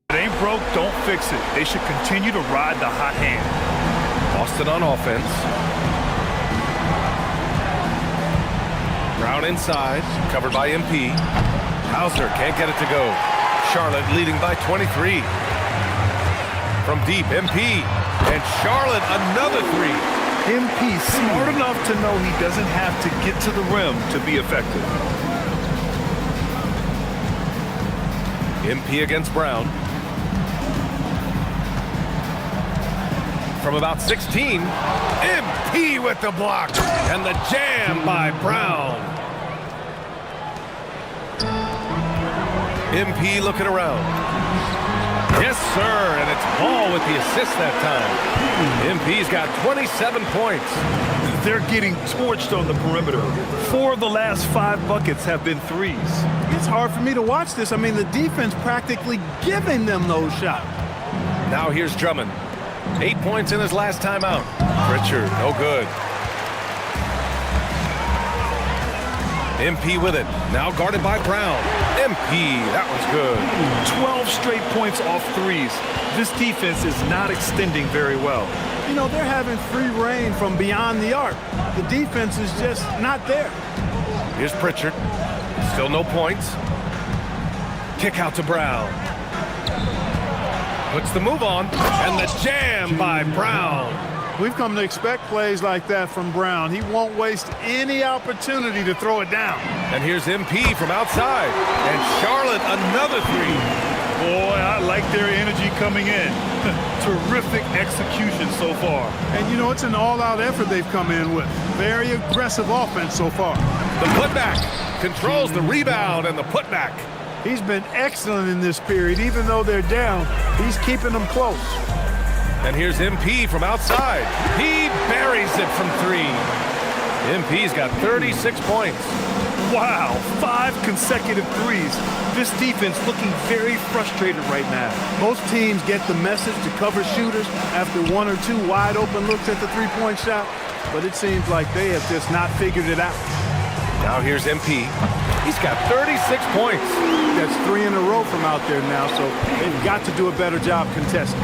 If it ain't broke, don't fix it. They should continue to ride the hot hand. Boston on offense. Brown inside, covered by MP. Hauser can't get it to go. Charlotte leading by 23. From deep, MP. And Charlotte, another 3. MP smart enough to know he doesn't have to get to the rim to be effective. MP against Brown. From about 16, MP with the block. And the jam by Brown. MP looking around. Yes, sir, and it's Ball with the assist that time. MP's got 27 points. They're getting torched on the perimeter. 4 of the last 5 buckets have been threes. It's hard for me to watch this. I mean, the defense practically giving them those shots. Now here's Drummond. 8 points in his last time out. Pritchard, no good. MP with it. Now guarded by Brown. MP, that was good. 12 straight points off threes. This defense is not extending very well. You know, they're having free reign from beyond the arc. The defense is just not there. Here's Pritchard. Still no points. Kick out to Brown. Puts the move on. And the jam by Brown. We've come to expect plays like that from Brown. He won't waste any opportunity to throw it down. And here's MP from outside. And Charlotte, another three. Boy, I like their energy coming in. Terrific execution so far. And, you know, it's an all-out effort they've come in with. Very aggressive offense so far. The putback controls the rebound and the putback. He's been excellent in this period. Even though they're down, he's keeping them close. And here's MP from outside. He buries it from 3. MP's got 36 points. Wow, 5 consecutive threes. This defense looking very frustrated right now. Most teams get the message to cover shooters after 1 or 2 wide open looks at the three-point shot, but it seems like they have just not figured it out. Now here's MP. He's got 36 points. That's 3 in a row from out there now, so they've got to do a better job contesting.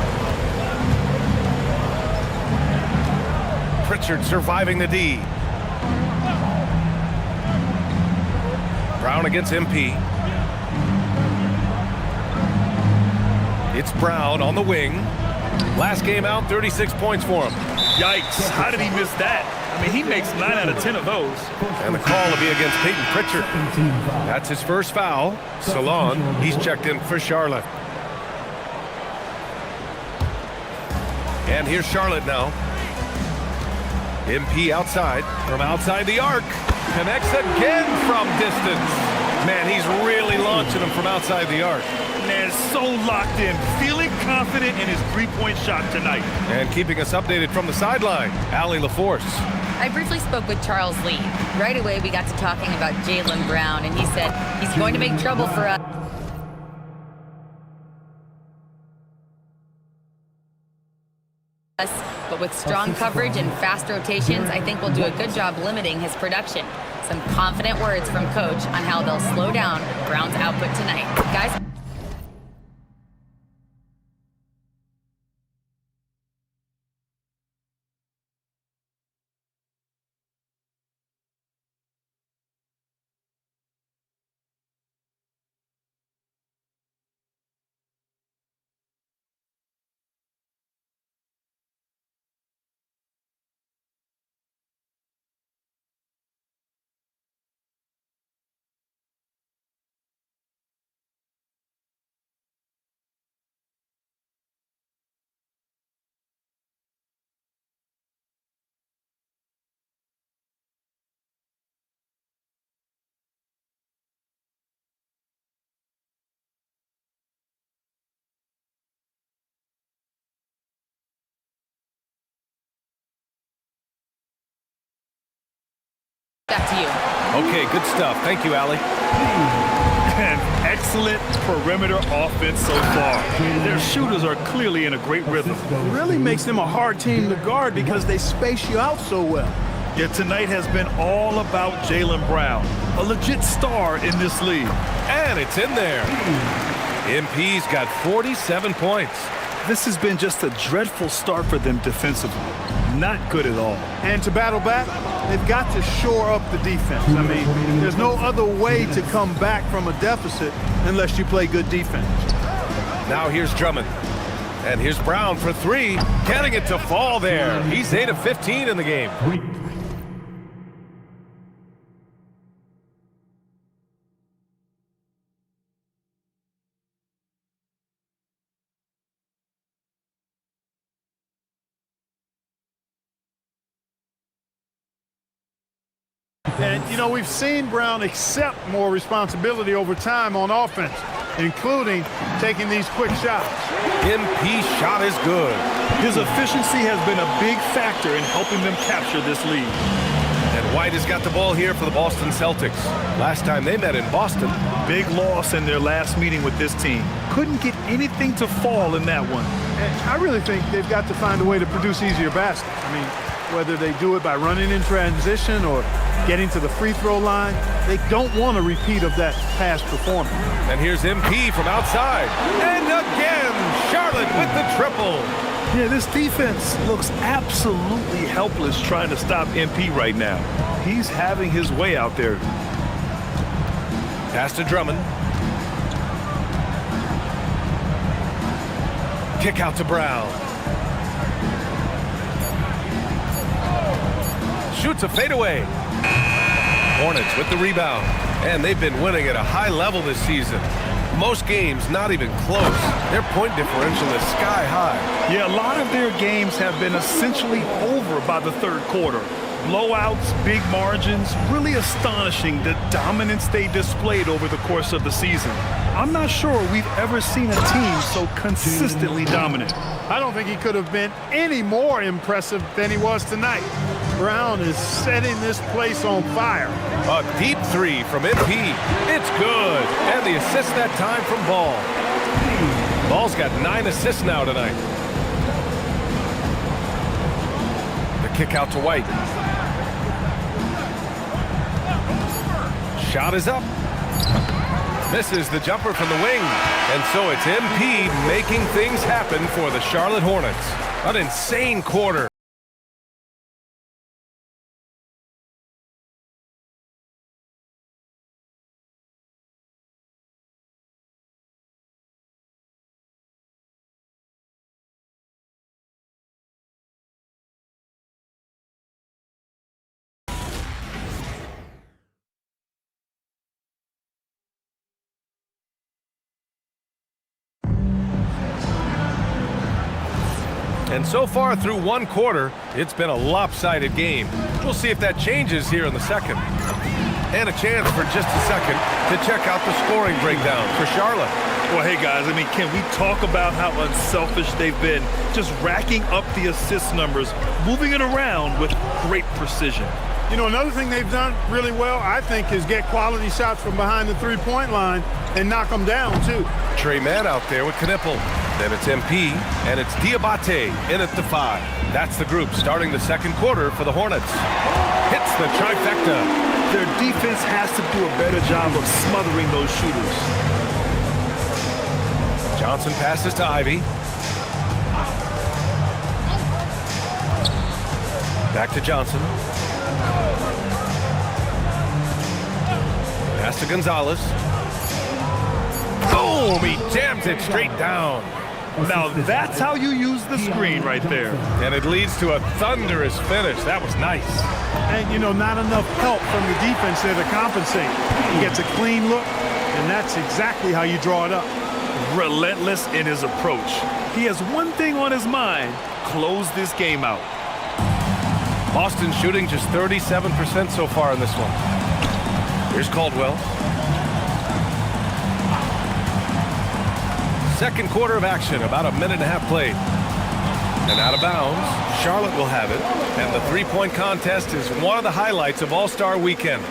Pritchard surviving the D. Brown against MP. It's Brown on the wing. Last game out, 36 points for him. Yikes, how did he miss that? I mean, he makes 9 out of 10 of those. And the call will be against Peyton Pritchard. That's his first foul. Salon, he's checked in for Charlotte. And here's Charlotte now. MP outside, from outside the arc. Connects again from distance. Man, he's really launching him from outside the arc. Man, so locked in, feeling confident in his three-point shot tonight. And keeping us updated from the sideline, Allie LaForce. I briefly spoke with Charles Lee. Right away, we got to talking about Jaylen Brown, and he said he's going to make trouble for us. But with strong coverage and fast rotations, I think we'll do a good job limiting his production. Some confident words from Coach on how they'll slow down Brown's output tonight. Guys? Back to you. Okay, good stuff. Thank you, Allie. And excellent perimeter offense so far. Their shooters are clearly in a great rhythm. It really makes them a hard team to guard because they space you out so well. Yet tonight has been all about Jaylen Brown, a legit star in this league. And it's in there. MP's got 47 points. This has been just a dreadful start for them defensively. Not good at all. And to battle back, they've got to shore up the defense. I mean, there's no other way to come back from a deficit unless you play good defense. Now here's Drummond. And here's Brown for 3. Getting it to fall there. He's 8 of 15 in the game. And, you know, we've seen Brown accept more responsibility over time on offense, including taking these quick shots. MP shot is good. His efficiency has been a big factor in helping them capture this lead. And White has got the ball here for the Boston Celtics. Last time they met in Boston. Big loss in their last meeting with this team. Couldn't get anything to fall in that one. And I really think they've got to find a way to produce easier baskets. I mean, whether they do it by running in transition or getting to the free throw line, they don't want a repeat of that past performance. And here's MP from outside. And again, Charlotte with the triple. Yeah, this defense looks absolutely helpless trying to stop MP right now. He's having his way out there. Pass to Drummond. Kick out to Brown. Shoots a fadeaway. Hornets with the rebound. And they've been winning at a high level this season. Most games not even close. Their point differential is sky high. Yeah, a lot of their games have been essentially over by the third quarter. Blowouts, big margins, really astonishing the dominance they displayed over the course of the season. I'm not sure we've ever seen a team so consistently dominant. I don't think he could have been any more impressive than he was tonight. Brown is setting this place on fire. A deep three from MP. It's good. And the assist that time from Ball. Ball's got 9 assists now tonight. The kick out to White. Shot is up. Misses the jumper from the wing. And so it's MP making things happen for the Charlotte Hornets. An insane quarter. And so far through one quarter, it's been a lopsided game. We'll see if that changes here in the second. And a chance for just a second to check out the scoring breakdown for Charlotte. Well, hey, guys, I mean, can we talk about how unselfish they've been? Just racking up the assist numbers, moving it around with great precision. You know, another thing they've done really well, I think, is get quality shots from behind the three-point line and knock them down, too. Trey Mann out there with Knipple. Then it's MP, and it's Diabate in at the 5. That's the group starting the second quarter for the Hornets. Hits the trifecta. Their defense has to do a better job of smothering those shooters. Johnson passes to Ivy. Back to Johnson. Pass to Gonzalez. Boom! He jams it straight down. Now that's how you use the screen right there. And it leads to a thunderous finish. That was nice. And, you know, not enough help from the defense there to compensate. He gets a clean look, and that's exactly how you draw it up. Relentless in his approach. He has one thing on his mind: close this game out. Boston shooting just 37% so far in this one. Here's Caldwell. Second quarter of action, about a minute and a half played. And out of bounds, Charlotte will have it. And the three-point contest is one of the highlights of All-Star Weekend.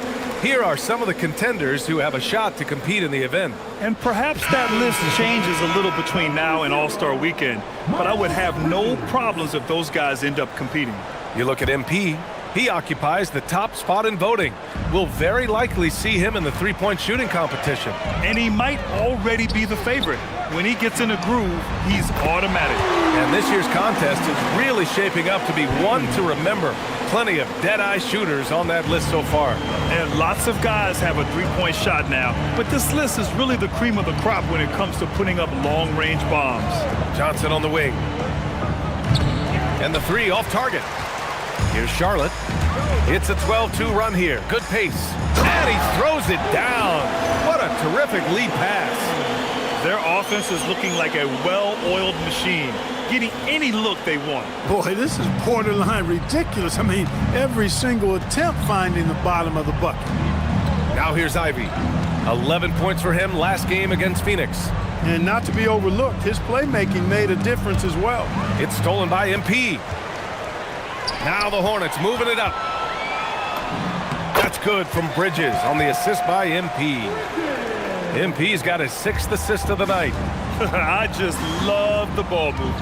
Here are some of the contenders who have a shot to compete in the event. And perhaps that list changes a little between now and All-Star Weekend, but I would have no problems if those guys end up competing. You look at MP, he occupies the top spot in voting. We'll very likely see him in the three-point shooting competition. And he might already be the favorite. When he gets in a groove, he's automatic. And this year's contest is really shaping up to be one to remember. Plenty of dead-eye shooters on that list so far. And lots of guys have a three-point shot now, but this list is really the cream of the crop when it comes to putting up long-range bombs. Johnson on the wing. And the three off target. Here's Charlotte. It's a 12-2 run here. Good pace. And he throws it down. What a terrific lead pass. Their offense is looking like a well-oiled machine, getting any look they want. Boy, this is borderline ridiculous. I mean, every single attempt finding the bottom of the bucket. Now here's Ivy. 11 points for him last game against Phoenix. And not to be overlooked, his playmaking made a difference as well. It's stolen by MP. Now the Hornets moving it up. That's good from Bridges on the assist by MP. MP's got his 6th assist of the night. I just love the ball movement.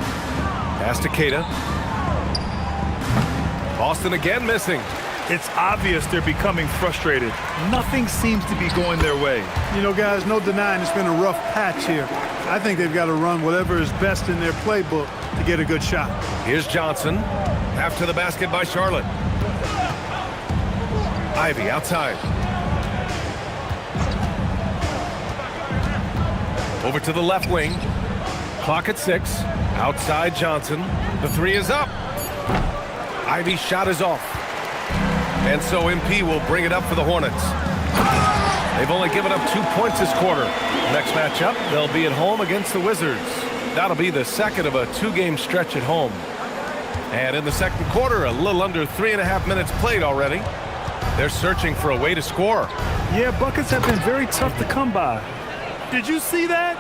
Pass to Keita. Boston again missing. It's obvious they're becoming frustrated. Nothing seems to be going their way. You know, guys, no denying it's been a rough patch here. I think they've got to run whatever is best in their playbook to get a good shot. Here's Johnson. After the basket by Charlotte. Ivy outside. Over to the left wing. Clock at 6. Outside Johnson. The 3 is up. Ivy's shot is off. And so MP will bring it up for the Hornets. They've only given up 2 points this quarter. Next matchup, they'll be at home against the Wizards. That'll be the second of a 2-game stretch at home. And in the second quarter, a little under 3.5 minutes played already. They're searching for a way to score. Yeah, buckets have been very tough to come by. Did you see that?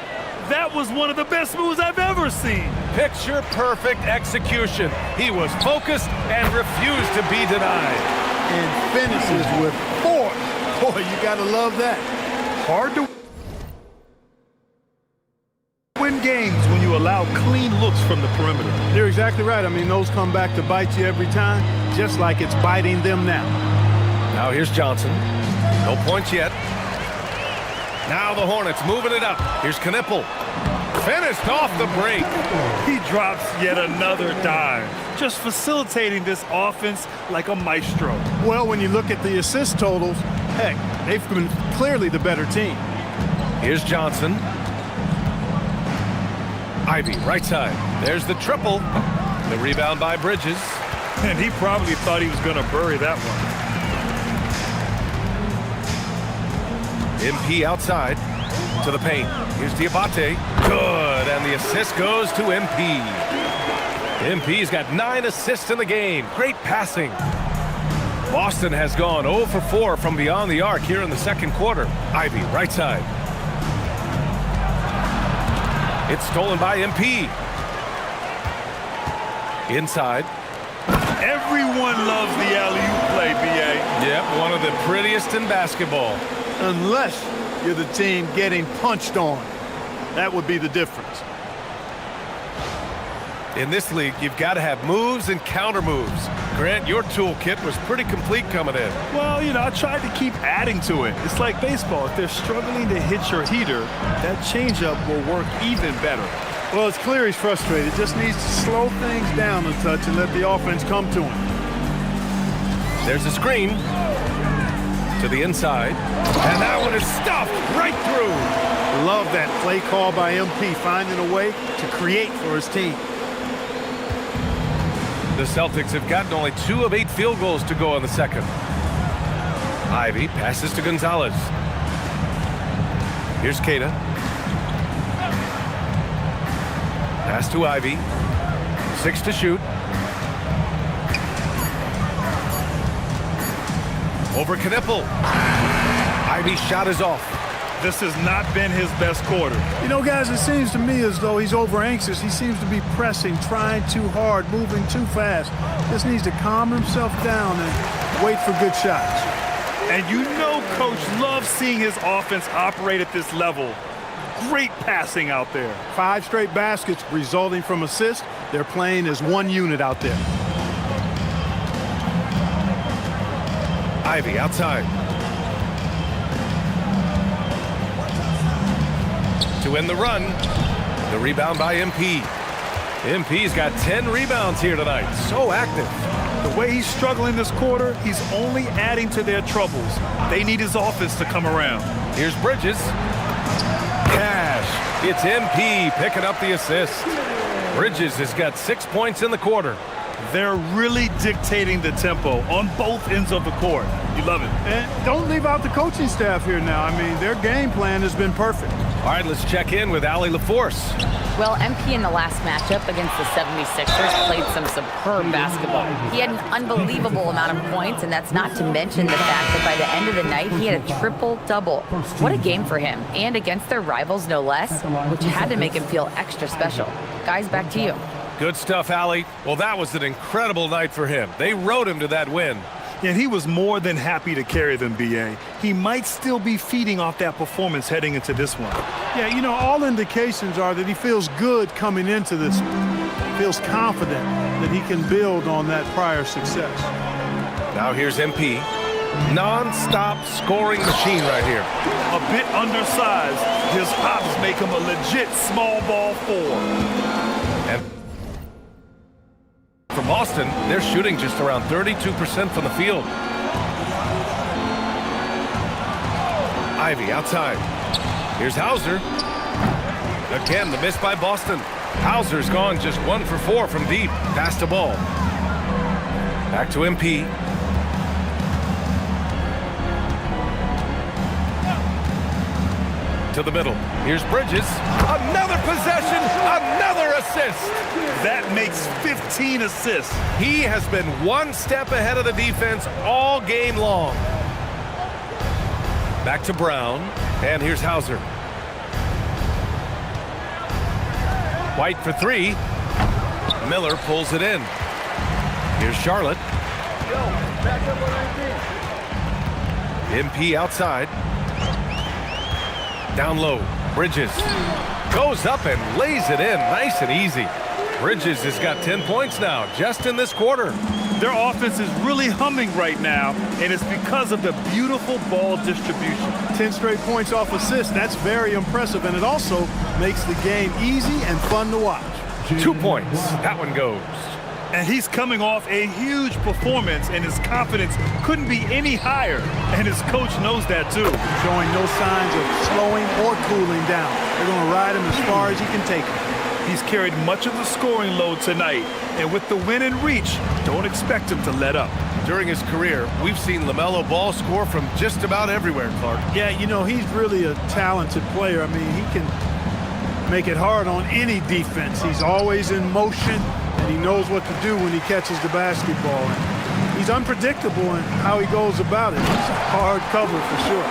That was one of the best moves I've ever seen. Picture-perfect execution. He was focused and refused to be denied. And finishes with force. Boy, you got to love that. Hard to win games when you allow clean looks from the perimeter. You're exactly right. I mean, those come back to bite you every time, just like it's biting them now. Now here's Johnson. No points yet. Now the Hornets moving it up. Here's Knipple. Finished off the break. He drops yet another dime, just facilitating this offense like a maestro. Well, when you look at the assist totals, heck, they've been clearly the better team. Here's Johnson. Ivy, right side. There's the triple. The rebound by Bridges. And he probably thought he was going to bury that one. MP outside to the paint. Here's Diabate. Good, and the assist goes to MP. MP's got 9 assists in the game. Great passing. Boston has gone 0 for 4 from beyond the arc here in the second quarter. Ivy, right side. It's stolen by MP. Inside. Everyone loves the alley-oop play, B.A. Yep, one of the prettiest in basketball. Unless you're the team getting punched on. That would be the difference. In this league, you've got to have moves and counter moves. Grant, your toolkit was pretty complete coming in. Well, you know, I tried to keep adding to it. It's like baseball. If they're struggling to hit your heater, that changeup will work even better. Well, it's clear he's frustrated. Just needs to slow things down a touch and let the offense come to him. There's a screen to the inside. And that one is stuffed right through. Love that play call by MP, finding a way to create for his team. The Celtics have gotten only 2 of 8 field goals to go in the second. Ivy passes to Gonzalez. Here's Keita. Pass to Ivy. 6 to shoot. Over Knipple. Ivy's shot is off. This has not been his best quarter. You know, guys, it seems to me as though he's over anxious. He seems to be pressing, trying too hard, moving too fast. Just needs to calm himself down and wait for good shots. And you know Coach loves seeing his offense operate at this level. Great passing out there. 5 straight baskets resulting from assists. They're playing as one unit out there. Ivy outside. To win the run. The rebound by MP. MP's got 10 rebounds here tonight. So active. The way he's struggling this quarter, he's only adding to their troubles. They need his offense to come around. Here's Bridges. Cash. It's MP picking up the assist. Bridges has got 6 points in the quarter. They're really dictating the tempo on both ends of the court. You love it. And don't leave out the coaching staff here now. I mean, their game plan has been perfect. All right, let's check in with Allie LaForce. Well, MP in the last matchup against the 76ers played some superb basketball. He had an unbelievable amount of points, and that's not to mention the fact that by the end of the night, he had a triple-double. What a game for him, and against their rivals, no less, which had to make him feel extra special. Guys, back to you. Good stuff, Allie. Well, that was an incredible night for him. They rode him to that win. And he was more than happy to carry them, B.A. He might still be feeding off that performance heading into this one. Yeah, you know, all indications are that he feels good coming into this one. Feels confident that he can build on that prior success. Now here's MP. Non-stop scoring machine right here. A bit undersized. His hops make him a legit small ball 4. And for Boston, they're shooting just around 32% from the field. Ivy outside. Here's Hauser. Again, the miss by Boston. Hauser's gone just 1 for 4 from deep. Pass the ball. Back to MP. To the middle. Here's Bridges. Another possession, another assist. That makes 15 assists. He has been one step ahead of the defense all game long. Back to Brown, and here's Hauser. White for 3. Miller pulls it in. Here's Charlotte. MP outside. Down low, Bridges goes up and lays it in nice and easy. Bridges has got 10 points now just in this quarter. Their offense is really humming right now, and it's because of the beautiful ball distribution. 10 straight points off assists, that's very impressive, and it also makes the game easy and fun to watch. 2 points, that one goes. And he's coming off a huge performance, and his confidence couldn't be any higher. And his coach knows that, too. Showing no signs of slowing or cooling down. They're going to ride him as far as he can take him. He's carried much of the scoring load tonight. And with the win in reach, don't expect him to let up. During his career, we've seen LaMelo Ball score from just about everywhere, Clark. Yeah, you know, he's really a talented player. I mean, he can make it hard on any defense. He's always in motion. And he knows what to do when he catches the basketball. And he's unpredictable in how he goes about it. It's a hard cover for sure.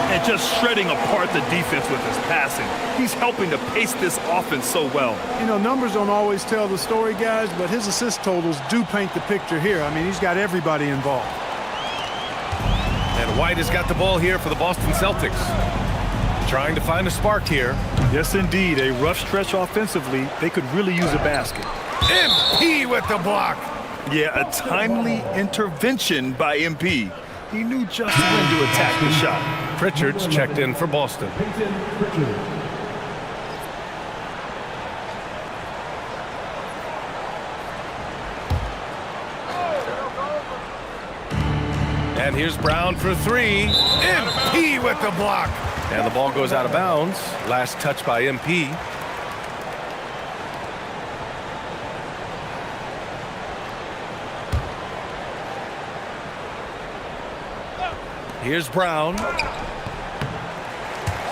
And just shredding apart the defense with his passing. He's helping to pace this offense so well. You know, numbers don't always tell the story, guys, but his assist totals do paint the picture here. I mean, he's got everybody involved. And White has got the ball here for the Boston Celtics. Trying to find a spark here. Yes, indeed. A rough stretch offensively. They could really use a basket. MP with the block. Yeah, a timely intervention by MP. He knew just when to attack the shot. Pritchard's checked in for Boston. And here's Brown for 3. MP with the block. And the ball goes out of bounds. Last touch by MP. Here's Brown.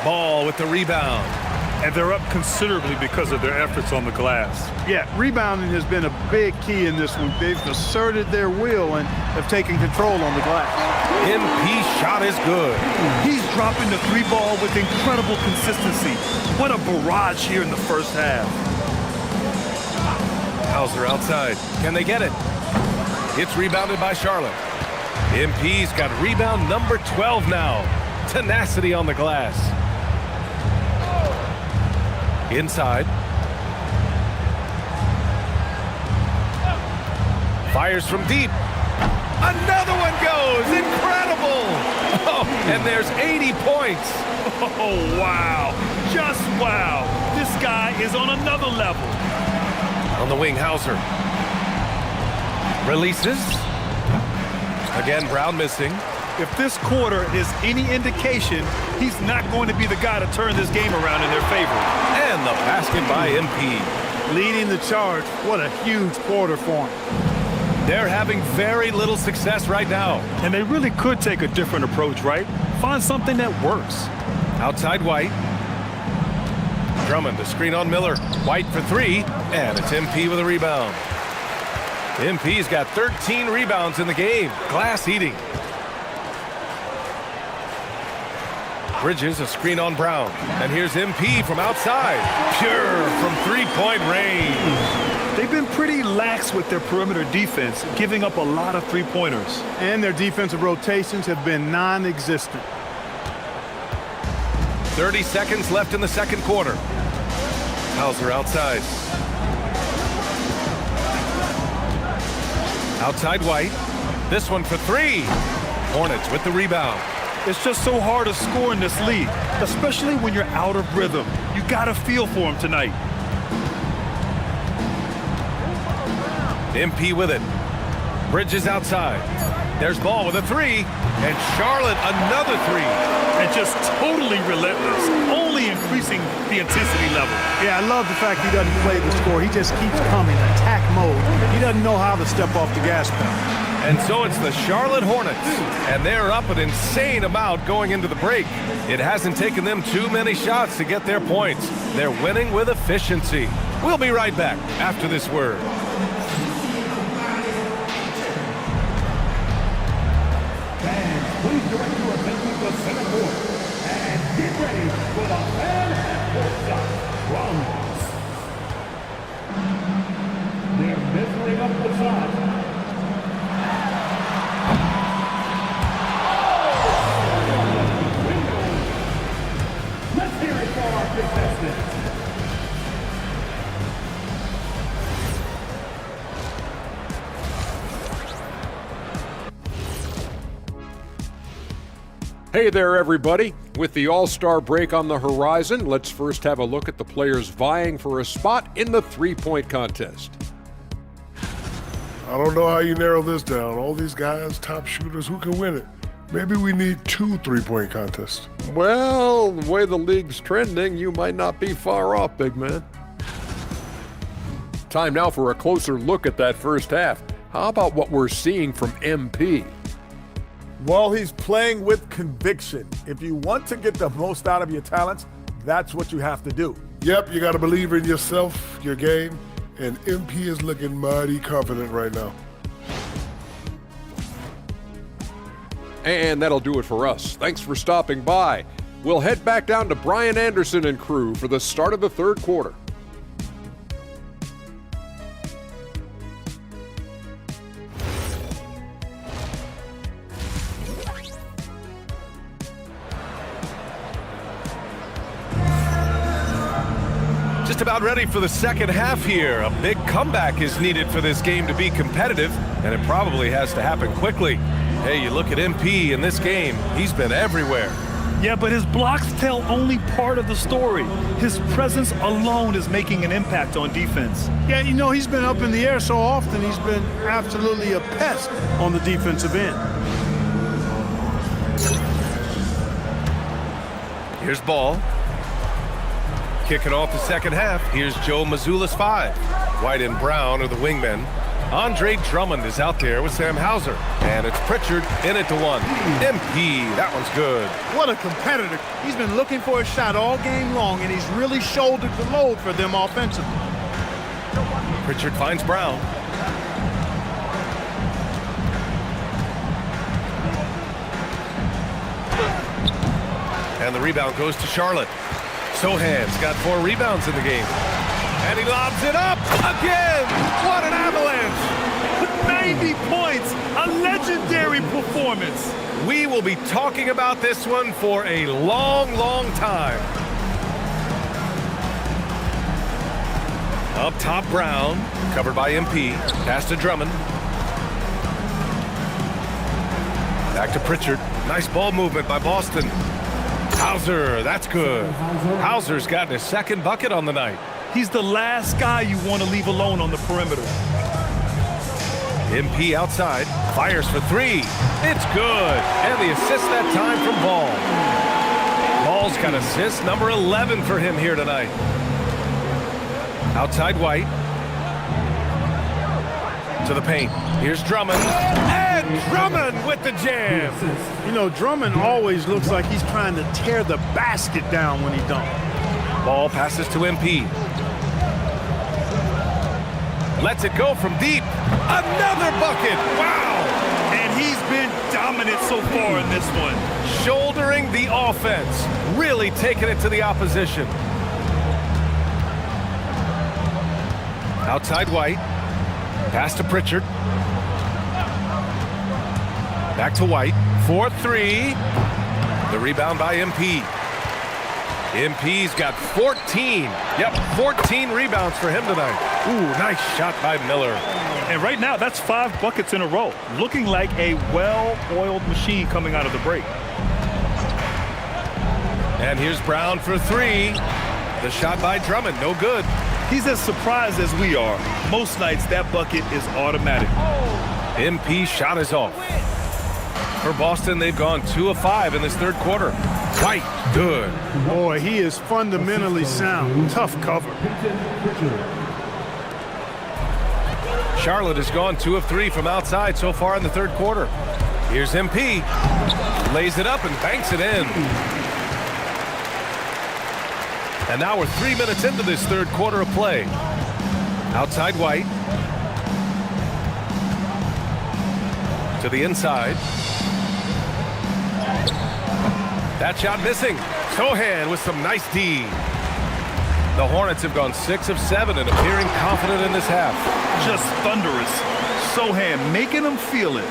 Ball with the rebound. And they're up considerably because of their efforts on the glass. Yeah, rebounding has been a big key in this one. They've asserted their will and have taken control on the glass. MP shot is good. He's dropping the 3 ball with incredible consistency. What a barrage here in the first half. Hauser outside. Can they get it? It's rebounded by Charlotte. MP's got rebound number 12 now. Tenacity on the glass. Inside. Fires from deep. Another one goes. Incredible. Oh, and there's 80 points. Oh, wow. Just wow. This guy is on another level. On the wing, Hauser. Releases. Again, Brown missing. If this quarter is any indication, he's not going to be the guy to turn this game around in their favor. And the basket by MP. Leading the charge. What a huge quarter for him. They're having very little success right now. And they really could take a different approach, right? Find something that works. Outside White. Drummond to screen on Miller. White for three, and it's MP with a rebound. MP's got 13 rebounds in the game. Glass eating. Bridges a screen on Brown. And here's MP from outside. Pure from three-point range. They've been pretty lax with their perimeter defense, giving up a lot of three-pointers. And their defensive rotations have been non-existent. 30 seconds left in the second quarter. Hauser outside. Outside White. This one for three. Hornets with the rebound. It's just so hard to score in this league, especially when you're out of rhythm. You got to feel for him tonight. MP with it. Bridges outside. There's Ball with a three. And Charlotte another three. And just totally relentless, only increasing the intensity level. Yeah, I love the fact he doesn't play the score. He just keeps coming, attack mode. He doesn't know how to step off the gas pedal. And so it's the Charlotte Hornets, and they're up an insane amount going into the break. It hasn't taken them too many shots to get their points. They're winning with efficiency. We'll be right back after this word. Fans, please direct your attention to the center court and get ready for the fan and court shot runs. They're measuring up the shot. Let's hear it for our contestants. Hey there, everybody. With the All-Star break on the horizon, let's first have a look at the players vying for a spot in the three-point contest. I don't know how you narrow this down. All these guys, top shooters, who can win it? Maybe we need 2 three-point contests. Well, the way the league's trending, you might not be far off, big man. Time now for a closer look at that first half. How about what we're seeing from MP? Well, he's playing with conviction. If you want to get the most out of your talents, that's what you have to do. Yep, you got to believe in yourself, your game, and MP is looking mighty confident right now. And that'll do it for us. Thanks for stopping by. We'll head back down to Brian Anderson and crew for the start of the third quarter. Just about ready for the second half here. A big comeback is needed for this game to be competitive, and it probably has to happen quickly. Hey, you look at MP in this game, he's been everywhere. Yeah, but his blocks tell only part of the story. His presence alone is making an impact on defense. Yeah, you know, he's been up in the air so often, he's been absolutely a pest on the defensive end. Here's Ball. Kicking off the second half, here's Joe Mazzulla's 5. White and Brown are the wingmen. Andre Drummond is out there with Sam Hauser. And it's Pritchard in it to one. MP, that one's good. What a competitor. He's been looking for a shot all game long, and he's really shouldered the load for them offensively. Pritchard finds Brown. And the rebound goes to Charlotte. Sohan's got 4 rebounds in the game. And he lobs it up again. What an avalanche. 90 points, a legendary performance. We will be talking about this one for a long, long time. Up top, Brown, covered by MP. Pass to Drummond. Back to Pritchard. Nice ball movement by Boston. Hauser, that's good. Hauser's gotten his second bucket on the night. He's the last guy you want to leave alone on the perimeter. MP outside, fires for 3. It's good. And the assist that time from Ball. Ball's got assist number 11 for him here tonight. Outside White. To the paint. Here's Drummond. And Drummond with the jam. You know, Drummond always looks like he's trying to tear the basket down when he dunks. Ball passes to MP. Lets it go from deep. Another bucket. Wow. And he's been dominant so far in this one. Shouldering the offense. Really taking it to the opposition. Outside White. Pass to Pritchard. Back to White. 4-3. The rebound by MP. MP's got 14. Yep, 14 rebounds for him tonight. Ooh, nice shot by Miller. And right now, that's 5 buckets in a row. Looking like a well-oiled machine coming out of the break. And here's Brown for 3. The shot by Drummond, no good. He's as surprised as we are. Most nights, that bucket is automatic. MP shot is off. For Boston, they've gone 2 of 5 in this third quarter. White, good. Boy, he is fundamentally sound. Tough cover. Charlotte has gone 2 of 3 from outside so far in the third quarter. Here's MP. Lays it up and banks it in. And now we're 3 minutes into this third quarter of play. Outside White. To the inside. That shot missing. Sohan with some nice D. The Hornets have gone 6 of 7 and appearing confident in this half. Just thunderous. Sohan making them feel it.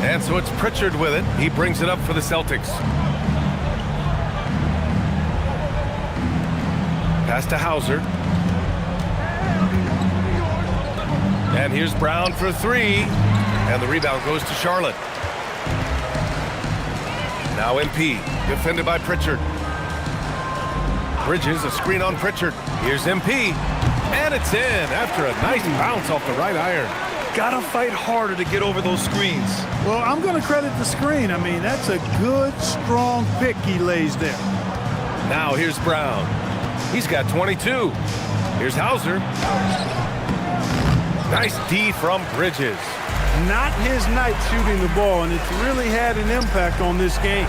And so it's Pritchard with it. He brings it up for the Celtics. Pass to Hauser. And here's Brown for 3. And the rebound goes to Charlotte. Now MP, defended by Pritchard. Bridges, a screen on Pritchard. Here's MP. And it's in after a nice bounce off the right iron. Gotta fight harder to get over those screens. Well, I'm going to credit the screen. I mean, that's a good, strong pick he lays there. Now here's Brown. He's got 22. Here's Hauser. Nice D from Bridges. Not his night shooting the ball, and it's really had an impact on this game.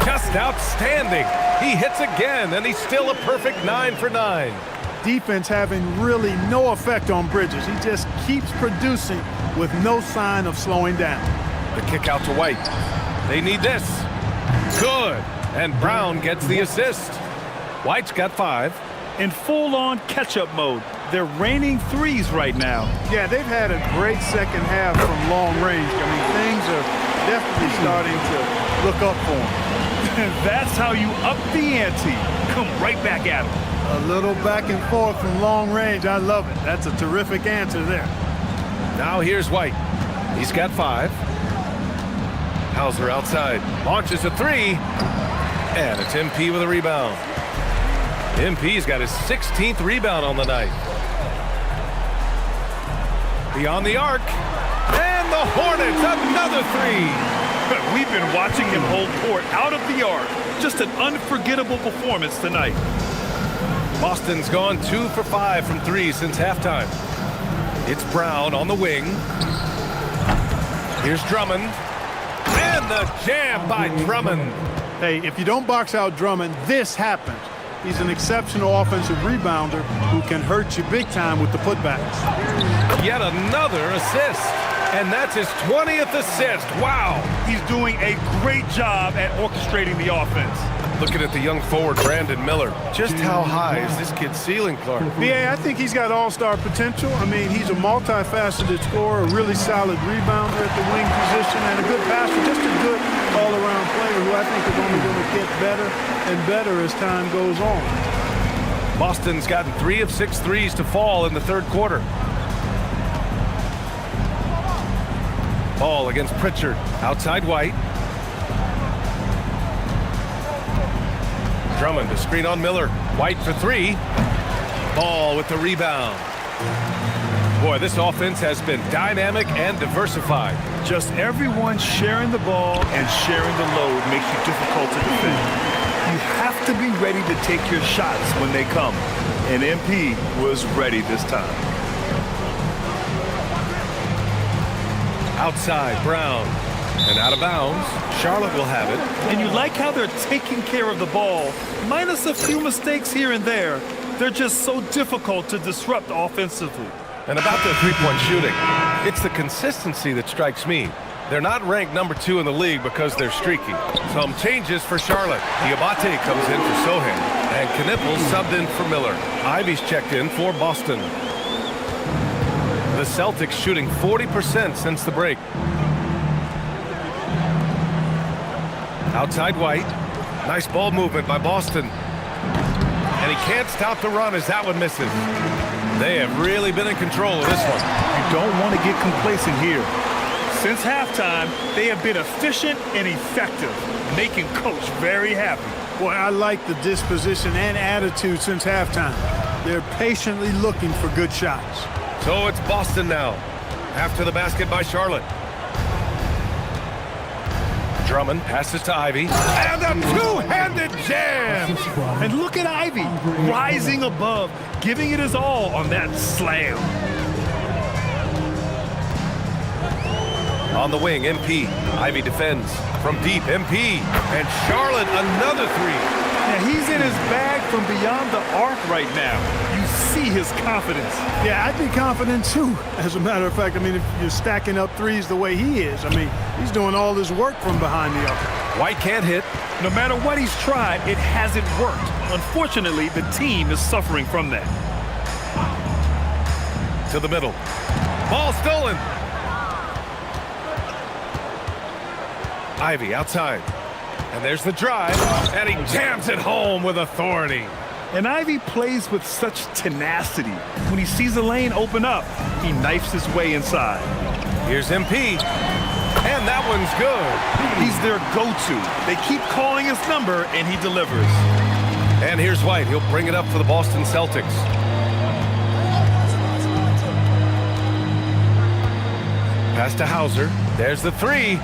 Just outstanding. He hits again, and he's still a perfect 9 for 9. Defense having really no effect on Bridges. He just keeps producing with no sign of slowing down. The kick out to White. They need this. Good. And Brown gets the assist. White's got 5. In full-on catch-up mode. They're raining threes right now. Yeah, they've had a great second half from long range. I mean, things are definitely starting to look up for them. That's how you up the ante. Come right back at them. A little back and forth from long range. I love it. That's a terrific answer there. Now here's White. He's got 5. Hauser outside. Launches a 3. And it's MP with a rebound. MP's got his 16th rebound on the night. Beyond the arc. And the Hornets, another 3. We've been watching him hold court out of the arc. Just an unforgettable performance tonight. Boston's gone 2 for 5 from 3 since halftime. It's Brown on the wing. Here's Drummond. And the jam by Drummond. Hey, if you don't box out Drummond, this happens. He's an exceptional offensive rebounder who can hurt you big time with the putbacks. Yet another assist. And that's his 20th assist. Wow. He's doing a great job at orchestrating the offense. Looking at the young forward, Brandon Miller. Just how high is this kid's ceiling, Clark? Yeah, I think he's got all-star potential. I mean, he's a multifaceted scorer, a really solid rebounder at the wing position, and a good passer, just a good all-around player who I think is only going to get better and better as time goes on. Boston's gotten 3 of 6 threes to fall in the third quarter. Ball against Pritchard. Outside White. Drummond to screen on Miller. White for 3. Ball with the rebound. Boy, this offense has been dynamic and diversified. Just everyone sharing the ball and sharing the load makes you difficult to defend. You have to be ready to take your shots when they come. And MP was ready this time. Outside, Brown. And out of bounds. Charlotte will have it. And you like how they're taking care of the ball, minus a few mistakes here and there. They're just so difficult to disrupt offensively. And about their three-point shooting, it's the consistency that strikes me. They're not ranked number 2 in the league because they're streaky. Some changes for Charlotte. Diabate comes in for Sohan, and Knippel subbed in for Miller. Ivy's checked in for Boston. The Celtics shooting 40% since the break. Outside White. Nice ball movement by Boston. And he can't stop the run as that one misses. They have really been in control of this one. You don't want to get complacent here. Since halftime, they have been efficient and effective, making Coach very happy. Boy, I like the disposition and attitude since halftime. They're patiently looking for good shots. So it's Boston now, after the basket by Charlotte. Drummond passes to Ivy, and a two-handed jam! And look at Ivy, rising above, giving it his all on that slam. On the wing, MP. Ivy defends from deep, MP. And Charlotte, another three. Yeah, he's in his bag from beyond the arc right now. You see his confidence. Yeah, I'd be confident too. As a matter of fact, I mean, if you're stacking up threes the way he is, I mean, he's doing all this work from behind the arc. White can't hit. No matter what he's tried, it hasn't worked. Unfortunately, the team is suffering from that. To the middle. Ball stolen. Ivy outside. And there's the drive. And he jams it home with authority. And Ivy plays with such tenacity. When he sees a lane open up, he knifes his way inside. Here's MP. And that one's good. He's their go-to. They keep calling his number, and he delivers. And here's White. He'll bring it up for the Boston Celtics. Pass to Hauser. There's the three.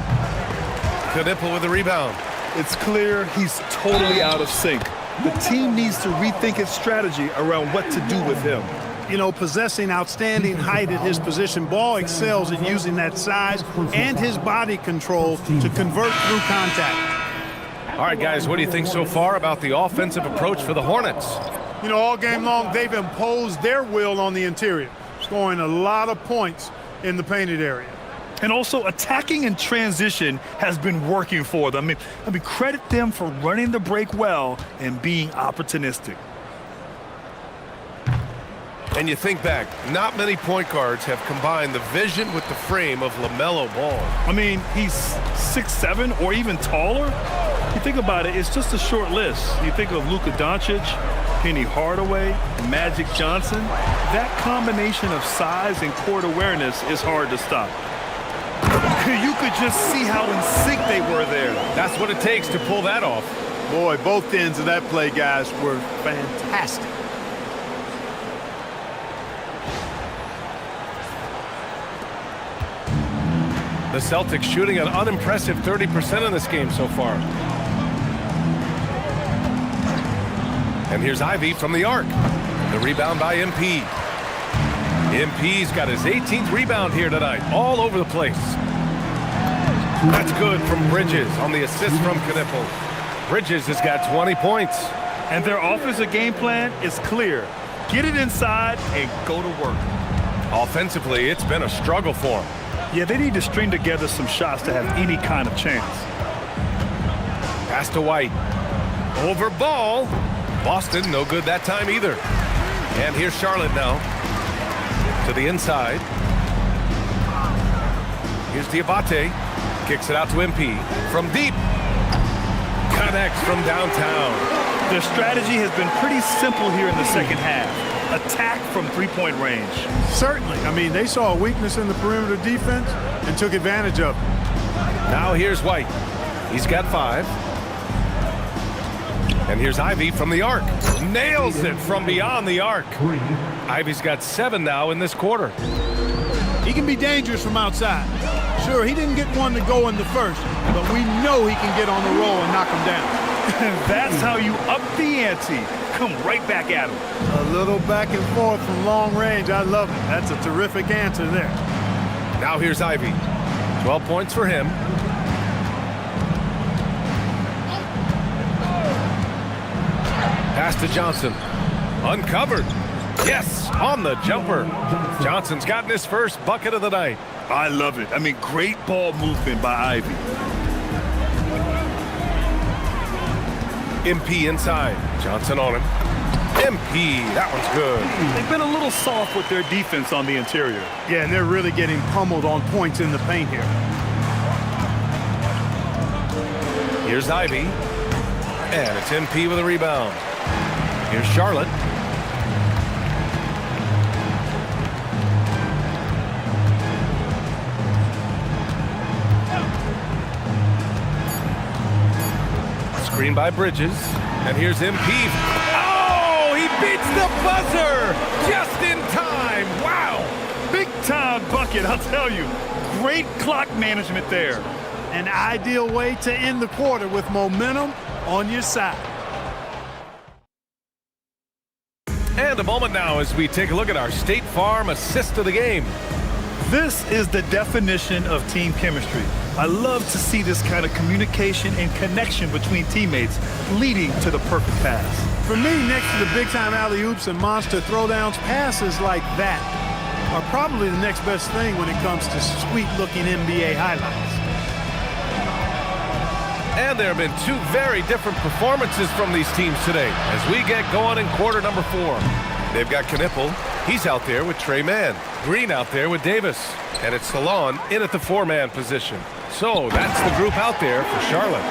Knippel with the rebound. It's clear he's totally out of sync. The team needs to rethink its strategy around what to do with him. You know, possessing outstanding height at his position, Ball excels at using that size and his body control to convert through contact. All right, guys, what do you think so far about the offensive approach for the Hornets? You know, all game long, they've imposed their will on the interior, scoring a lot of points in the painted area. And also, attacking in transition has been working for them. I mean, credit them for running the break well and being opportunistic. And you think back, not many point guards have combined the vision with the frame of LaMelo Ball. I mean, he's 6'7" or even taller. You think about it, it's just a short list. You think of Luka Doncic, Penny Hardaway, Magic Johnson. That combination of size and court awareness is hard to stop. You could just see how in sync they were there. That's what it takes to pull that off. Boy, both ends of that play, guys, were fantastic. The Celtics shooting an unimpressive 30% in this game so far. And here's Ivy from the arc. The rebound by MP. MP's got his 18th rebound here tonight, all over the place. That's good from Bridges on the assist from Knippel. Bridges has got 20 points. And their offensive game plan is clear. Get it inside and go to work. Offensively, it's been a struggle for them. Yeah, they need to string together some shots to have any kind of chance. Pass to White. Over Ball. Boston, no good that time either. And here's Charlotte now. To the inside. Here's Diabate. Kicks it out to MP. From deep. Connects from downtown. Their strategy has been pretty simple here in the second half. Attack from three-point range. Certainly. I mean, they saw a weakness in the perimeter defense and took advantage of it. Now here's White. He's got 5. And here's Ivy from the arc. Nails it from beyond the arc. Ivy's got 7 now in this quarter. He can be dangerous from outside. Sure, he didn't get one to go in the first, but we know he can get on the roll and knock him down. That's how you up the ante. Come right back at him. A little back and forth from long range. I love it. That's a terrific answer there. Now here's Ivy. 12 points for him. Pass to Johnson. Uncovered. Yes, on the jumper. Johnson's gotten his first bucket of the night. I love it. I mean, great ball movement by Ivy. MP inside. Johnson on him. MP, that one's good. They've been a little soft with their defense on the interior. Yeah, and they're really getting pummeled on points in the paint here. Here's Ivy. And it's MP with a rebound. Here's Charlotte. Screen by Bridges. And here's MP. Oh, he beats the buzzer just in time. Wow. Big time bucket, I'll tell you. Great clock management there. An ideal way to end the quarter with momentum on your side. And a moment now as we take a look at our State Farm assist of the game. This is the definition of team chemistry. I love to see this kind of communication and connection between teammates leading to the perfect pass. For me, next to the big-time alley-oops and monster throwdowns, passes like that are probably the next best thing when it comes to sweet-looking NBA highlights. And there have been two very different performances from these teams today as we get going in quarter number 4. They've got Knipple. He's out there with Trey Mann. Green out there with Davis. And it's Salon in at the 4-man position. So that's the group out there for Charlotte.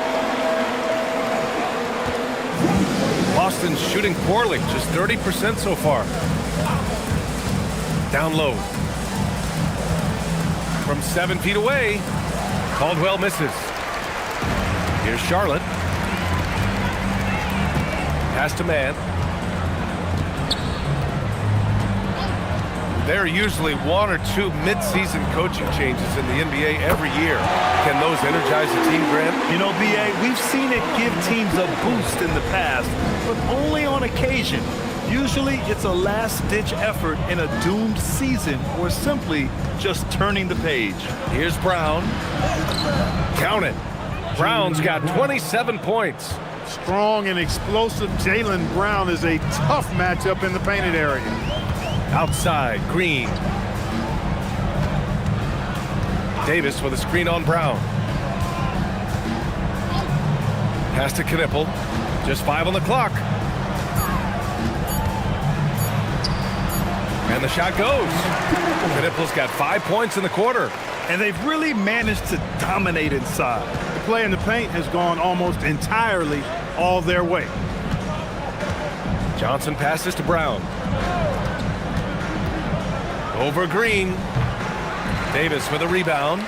Boston's shooting poorly, just 30% so far. Down low. From 7 feet away, Caldwell misses. Here's Charlotte. Pass to Mann. There are usually 1 or 2 mid-season coaching changes in the NBA every year. Can those energize the team, Grant? You know, B.A., we've seen it give teams a boost in the past, but only on occasion. Usually it's a last-ditch effort in a doomed season or simply just turning the page. Here's Brown. Count it. Brown's got 27 points. Strong and explosive Jaylen Brown is a tough matchup in the painted area. Outside, Green. Davis with a screen on Brown. Pass to Knipple. Just 5 on the clock. And the shot goes. Knipple's got 5 points in the quarter. And they've really managed to dominate inside. The play in the paint has gone almost entirely all their way. Johnson passes to Brown. Over Green. Davis with a rebound.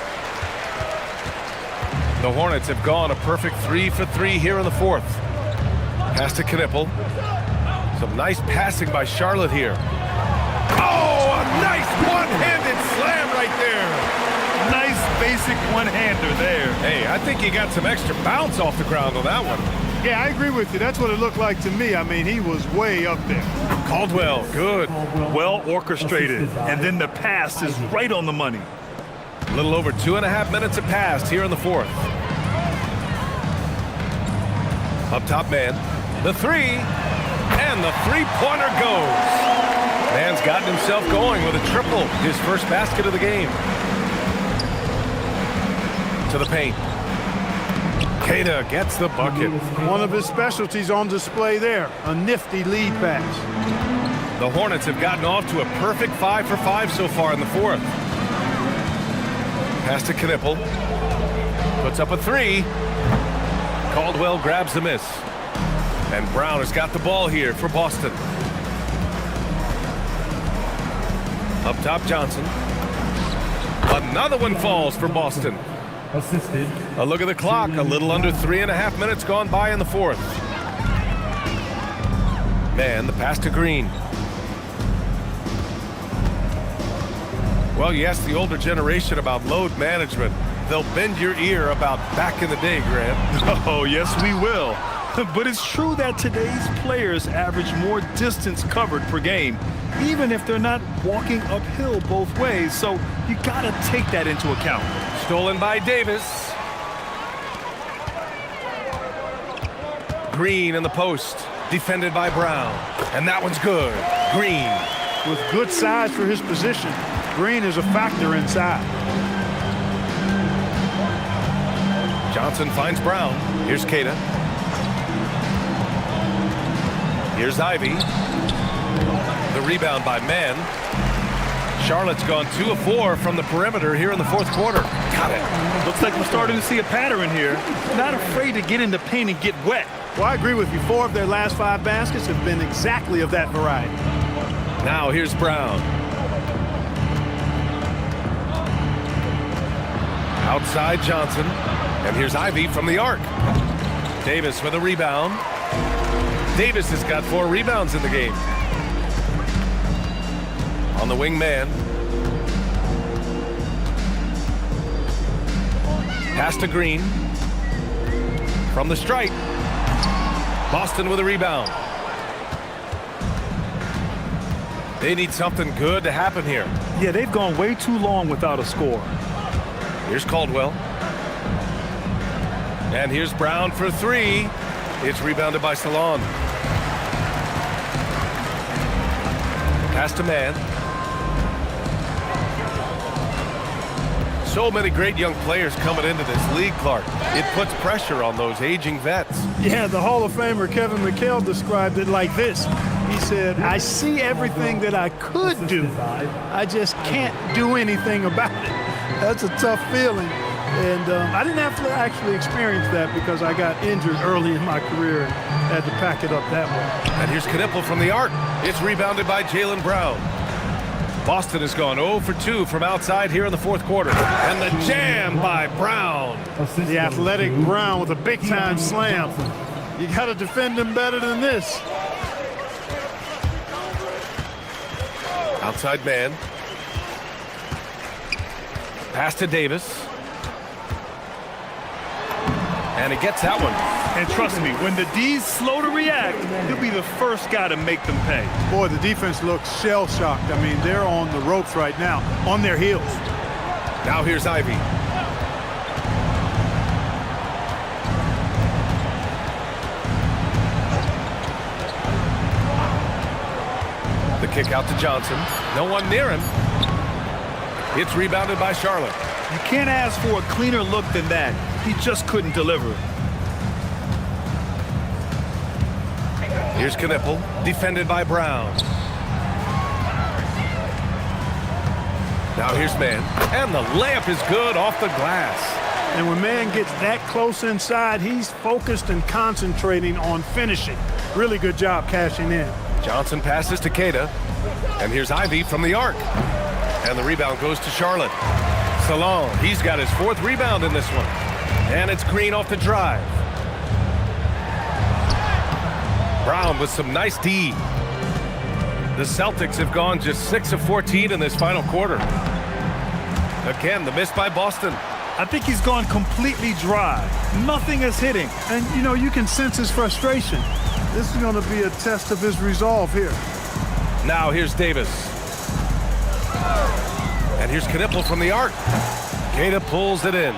The Hornets have gone a perfect 3 for 3 here in the 4th. Pass to Knipple. Some nice passing by Charlotte here. Oh, a nice one-handed slam right there. Nice basic one-hander there. Hey, I think he got some extra bounce off the ground on that one. Yeah, I agree with you. That's what it looked like to me. I mean, he was way up there. Caldwell, good. Well orchestrated. And then the pass is right on the money. A little over 2.5 minutes have passed here in the 4th. Up top, man. The 3. And the three-pointer goes. Man's gotten himself going with a triple. His first basket of the game. To the paint. Queta gets the bucket. One of his specialties on display there. A nifty lead pass. The Hornets have gotten off to a perfect 5 for 5 so far in the 4th. Pass to Knipple. Puts up a 3. Caldwell grabs the miss. And Brown has got the ball here for Boston. Up top, Johnson. Another one falls for Boston. Assisted. A look at the clock. A little under 3.5 minutes gone by in the 4th. Man, the pass to Green. Well, you ask the older generation about load management. They'll bend your ear about back in the day, Grant. Oh, yes, we will. But it's true that today's players average more distance covered per game, even if they're not walking uphill both ways. So you got to take that into account. Stolen by Davis. Green in the post. defended by Brown. And that one's good. Green. With good size for his position, Green is a factor inside. Johnson finds Brown. Here's Keita. Here's Ivy. The rebound by Mann. Charlotte's gone 2 of 4 from the perimeter here in the fourth quarter. Got it. Looks like we're starting to see a pattern here. Not afraid to get in the paint and get wet. Well, I agree with you. 4 of their last 5 baskets have been exactly of that variety. Now here's Brown. Outside Johnson. And here's Ivy from the arc. Davis with a rebound. Davis has got 4 rebounds in the game. On the wing man. Pass to Green. From the stripe. Boston with a rebound. They need something good to happen here. Yeah, they've gone way too long without a score. Here's Caldwell. And here's Brown for 3. It's rebounded by Salon. Pass to Mann. So many great young players coming into this league, Clark. It puts pressure on those aging vets. Yeah, the Hall of Famer Kevin McHale described it like this. He said, I see everything that I could do. I just can't do anything about it. That's a tough feeling. And I didn't have to actually experience that because I got injured early in my career and had to pack it up that way. And here's Knipple from the arc. It's rebounded by Jalen Brown. Boston has gone 0 for 2 from outside here in the fourth quarter. And the jam by Brown. The athletic Brown with a big-time slam. You got to defend him better than this. Outside man. Pass to Davis. And he gets that one. And trust me, when the D's slow to react, he'll be the first guy to make them pay. Boy, the defense looks shell-shocked. I mean, they're on the ropes right now, on their heels. Now here's Ivy. The kick out to Johnson. No one near him. It's rebounded by Charlotte. You can't ask for a cleaner look than that. He just couldn't deliver. Here's Knipple, defended by Brown. Now here's Mann, and the layup is good off the glass. And when Mann gets that close inside, he's focused and concentrating on finishing. Really good job cashing in. Johnson passes to Keita, and here's Ivy from the arc. And the rebound goes to Charlotte. Salon, he's got his 4th rebound in this one. And it's Green off the drive. Brown with some nice D. The Celtics have gone just 6 of 14 in this final quarter. Again, the miss by Boston. I think he's gone completely dry. Nothing is hitting. And, you know, you can sense his frustration. This is going to be a test of his resolve here. Now here's Davis. And here's Knipple from the arc. Keita pulls it in.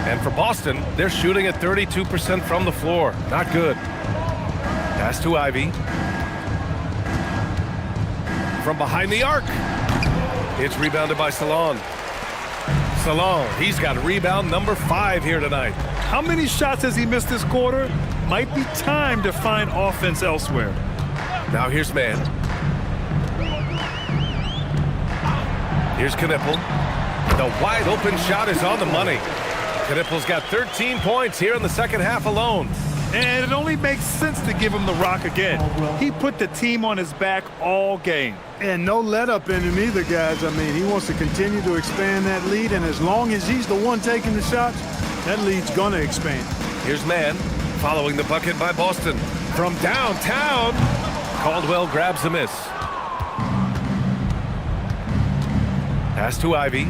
And for Boston, they're shooting at 32% from the floor. Not good. Pass to Ivy. From behind the arc. It's rebounded by Salon. Salon, he's got rebound number 5 here tonight. How many shots has he missed this quarter? Might be time to find offense elsewhere. Now here's Mann. Here's Knipple. The wide open shot is on the money. Knipple's got 13 points here in the second half alone. And it only makes sense to give him the rock again. He put the team on his back all game. And no let up in him either, guys. I mean, he wants to continue to expand that lead, and as long as he's the one taking the shots, that lead's going to expand. Here's Mann, following the bucket by Boston. From downtown, Caldwell grabs the miss. Pass to Ivy.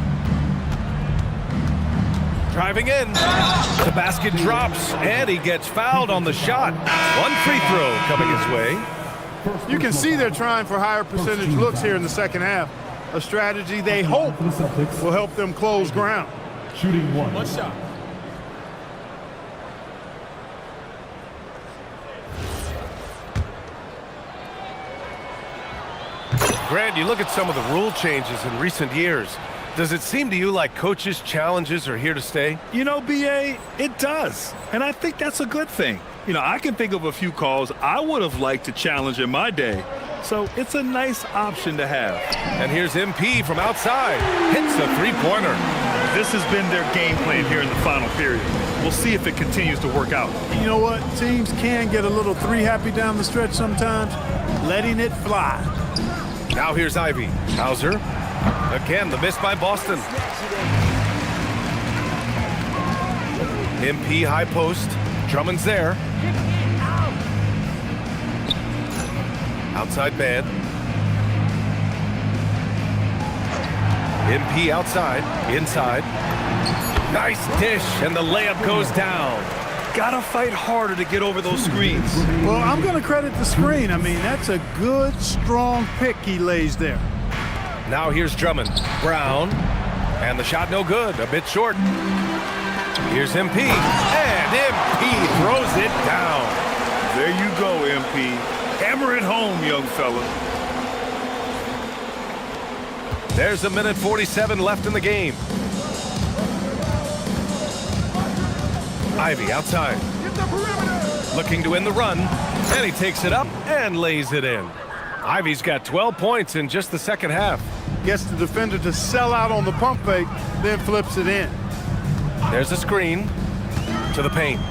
Driving in. The basket drops, and he gets fouled on the shot. One free throw coming his way. You can see they're trying for higher percentage looks here in the second half. A strategy they hope will help them close ground. Shooting 1. One shot. Grant, you look at some of the rule changes in recent years. Does it seem to you like coaches' challenges are here to stay? You know, BA, it does. And I think that's a good thing. You know, I can think of a few calls I would have liked to challenge in my day. So it's a nice option to have. And here's MP from outside. Hits the three-pointer. This has been their game plan here in the final period. We'll see if it continues to work out. You know what? Teams can get a little three-happy down the stretch sometimes, letting it fly. Now here's Ivy. Hauser. Again, the miss by Boston. MP high post. Drummond's there. Outside man. MP outside. Inside. Nice dish, and the layup goes down. Gotta fight harder to get over those screens. Well, I'm going to credit the screen. I mean, that's a good, strong pick he lays there. Now here's Drummond. Brown. And the shot no good. A bit short. Here's MP. And MP throws it down. There you go, MP. Hammer it home, young fella. There's a minute 47 left in the game. Ivy outside. Looking to win the run. And he takes it up and lays it in. Ivy's got 12 points in just the second half. Gets the defender to sell out on the pump fake, then flips it in. There's a screen to the paint.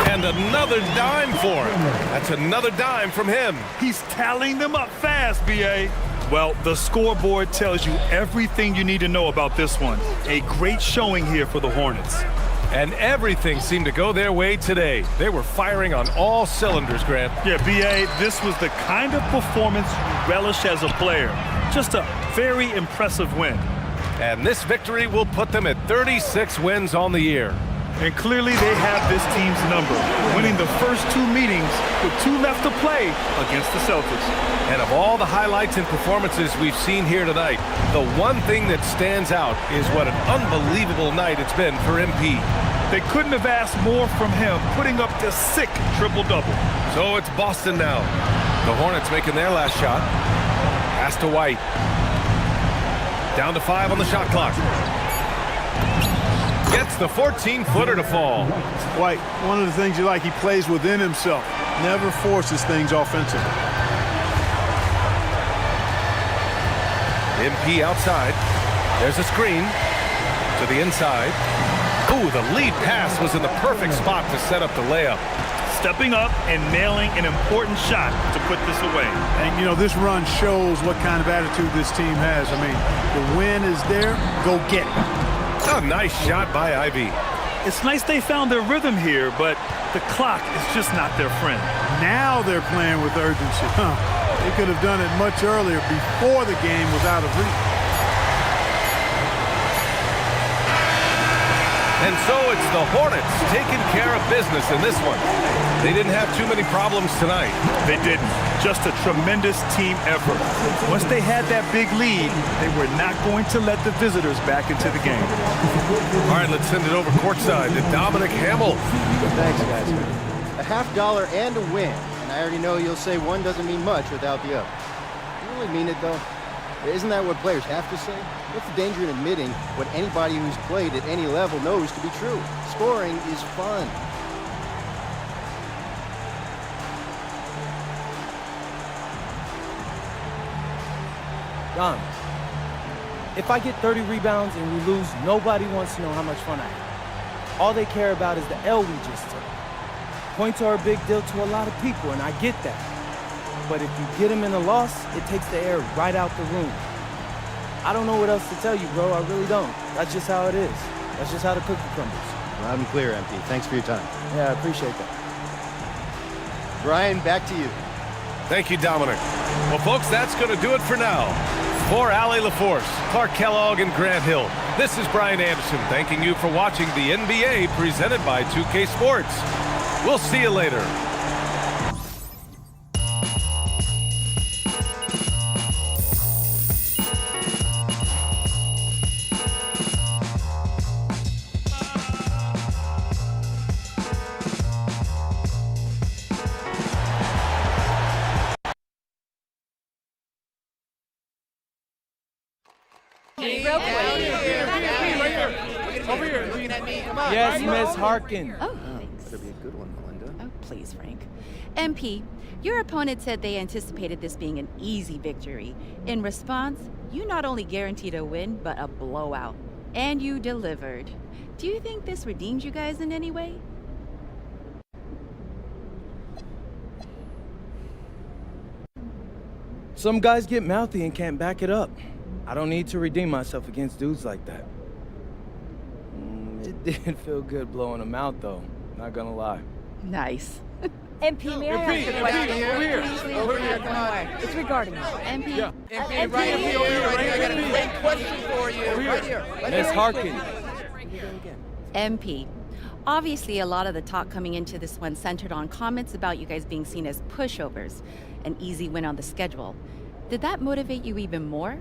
And another dime for him. That's another dime from him. He's tallying them up fast, BA. Well, the scoreboard tells you everything you need to know about this one. A great showing here for the Hornets. And everything seemed to go their way today. They were firing on all cylinders, Grant. Yeah, BA, this was the kind of performance you relish as a player. Just a very impressive win. And this victory will put them at 36 wins on the year. And clearly they have this team's number, winning the first two meetings with 2 left to play against the Celtics. And of all the highlights and performances we've seen here tonight, the one thing that stands out is what an unbelievable night it's been for MP. They couldn't have asked more from him, putting up this sick triple-double. So it's Boston now. The Hornets making their last shot. Pass to White. Down to 5 on the shot clock. Gets the 14-footer to fall. White, one of the things you like, he plays within himself. Never forces things offensively. MP outside. There's a screen to the inside. Ooh, the lead pass was in the perfect spot to set up the layup. Stepping up and nailing an important shot to put this away. And, you know, this run shows what kind of attitude this team has. I mean, the win is there. Go get it. A nice shot by Ivy. It's nice they found their rhythm here, but the clock is just not their friend. Now they're playing with urgency. They could have done it much earlier before the game was out of reach. And so it's the Hornets taking care of business in this one. They didn't have too many problems tonight. They didn't. Just a tremendous team effort. Once they had that big lead, they were not going to let the visitors back into the game. All right, let's send it over courtside to Dominic Hamill. Thanks, guys. A $50 and a win. And I already know you'll say one doesn't mean much without the other. You really mean it, though? Isn't that what players have to say? What's the danger in admitting what anybody who's played at any level knows to be true? Scoring is fun. Dom, if I get 30 rebounds and we lose, nobody wants to know how much fun I had. All they care about is the L we just took. Points are a big deal to a lot of people, and I get that. But if you get them in a loss, it takes the air right out the room. I don't know what else to tell you, bro. I really don't. That's just how it is. That's just how the cookie crumbles. Loud and clear, MP. Thanks for your time. Yeah, I appreciate that. Brian, back to you. Thank you, Dominic. Well, folks, that's going to do it for now. For Allie LaForce, Clark Kellogg, and Grant Hill, this is Brian Anderson thanking you for watching the NBA presented by 2K Sports. We'll see you later. MP, real quick. Over here, looking at me. Come on. Yes, Miss Harkin. Oh, thanks. Better be a good one, Melinda. Oh, please, Frank. MP, your opponent said they anticipated this being an easy victory. In response, you not only guaranteed a win, but a blowout. And you delivered. Do you think this redeems you guys in any way? Some guys get mouthy and can't back it up. I don't need to redeem myself against dudes like that. It did feel good blowing them out, though. Not gonna lie. Nice. MP, may I ask a question? Over here, come on. It's regarding you. MP? Yeah. MP, right here, right here. I got a great question for you. Right here. Miss Harkin. MP. Obviously, a lot of the talk coming into this one centered on comments about you guys being seen as pushovers, an easy win on the schedule. Did that motivate you even more?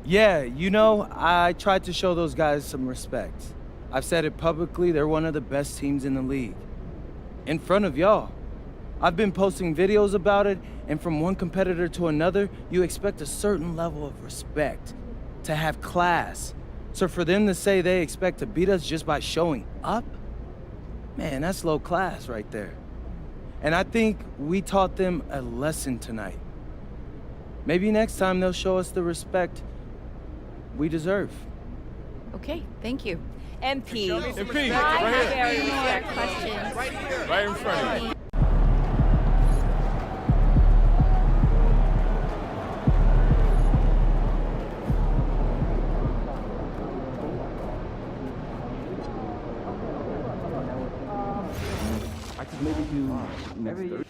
Yeah, you know, I tried to show those guys some respect. I've said it publicly, they're one of the best teams in the league. In front of y'all. I've been posting videos about it, and from one competitor to another, you expect a certain level of respect, to have class. So for them to say they expect to beat us just by showing up? Man, that's low class right there. And I think we taught them a lesson tonight. Maybe next time they'll show us the respect we deserve. Okay, thank you. MP, MP, I right have here. very respect questions. Right here. Right in front of you. I could maybe do next Thursday.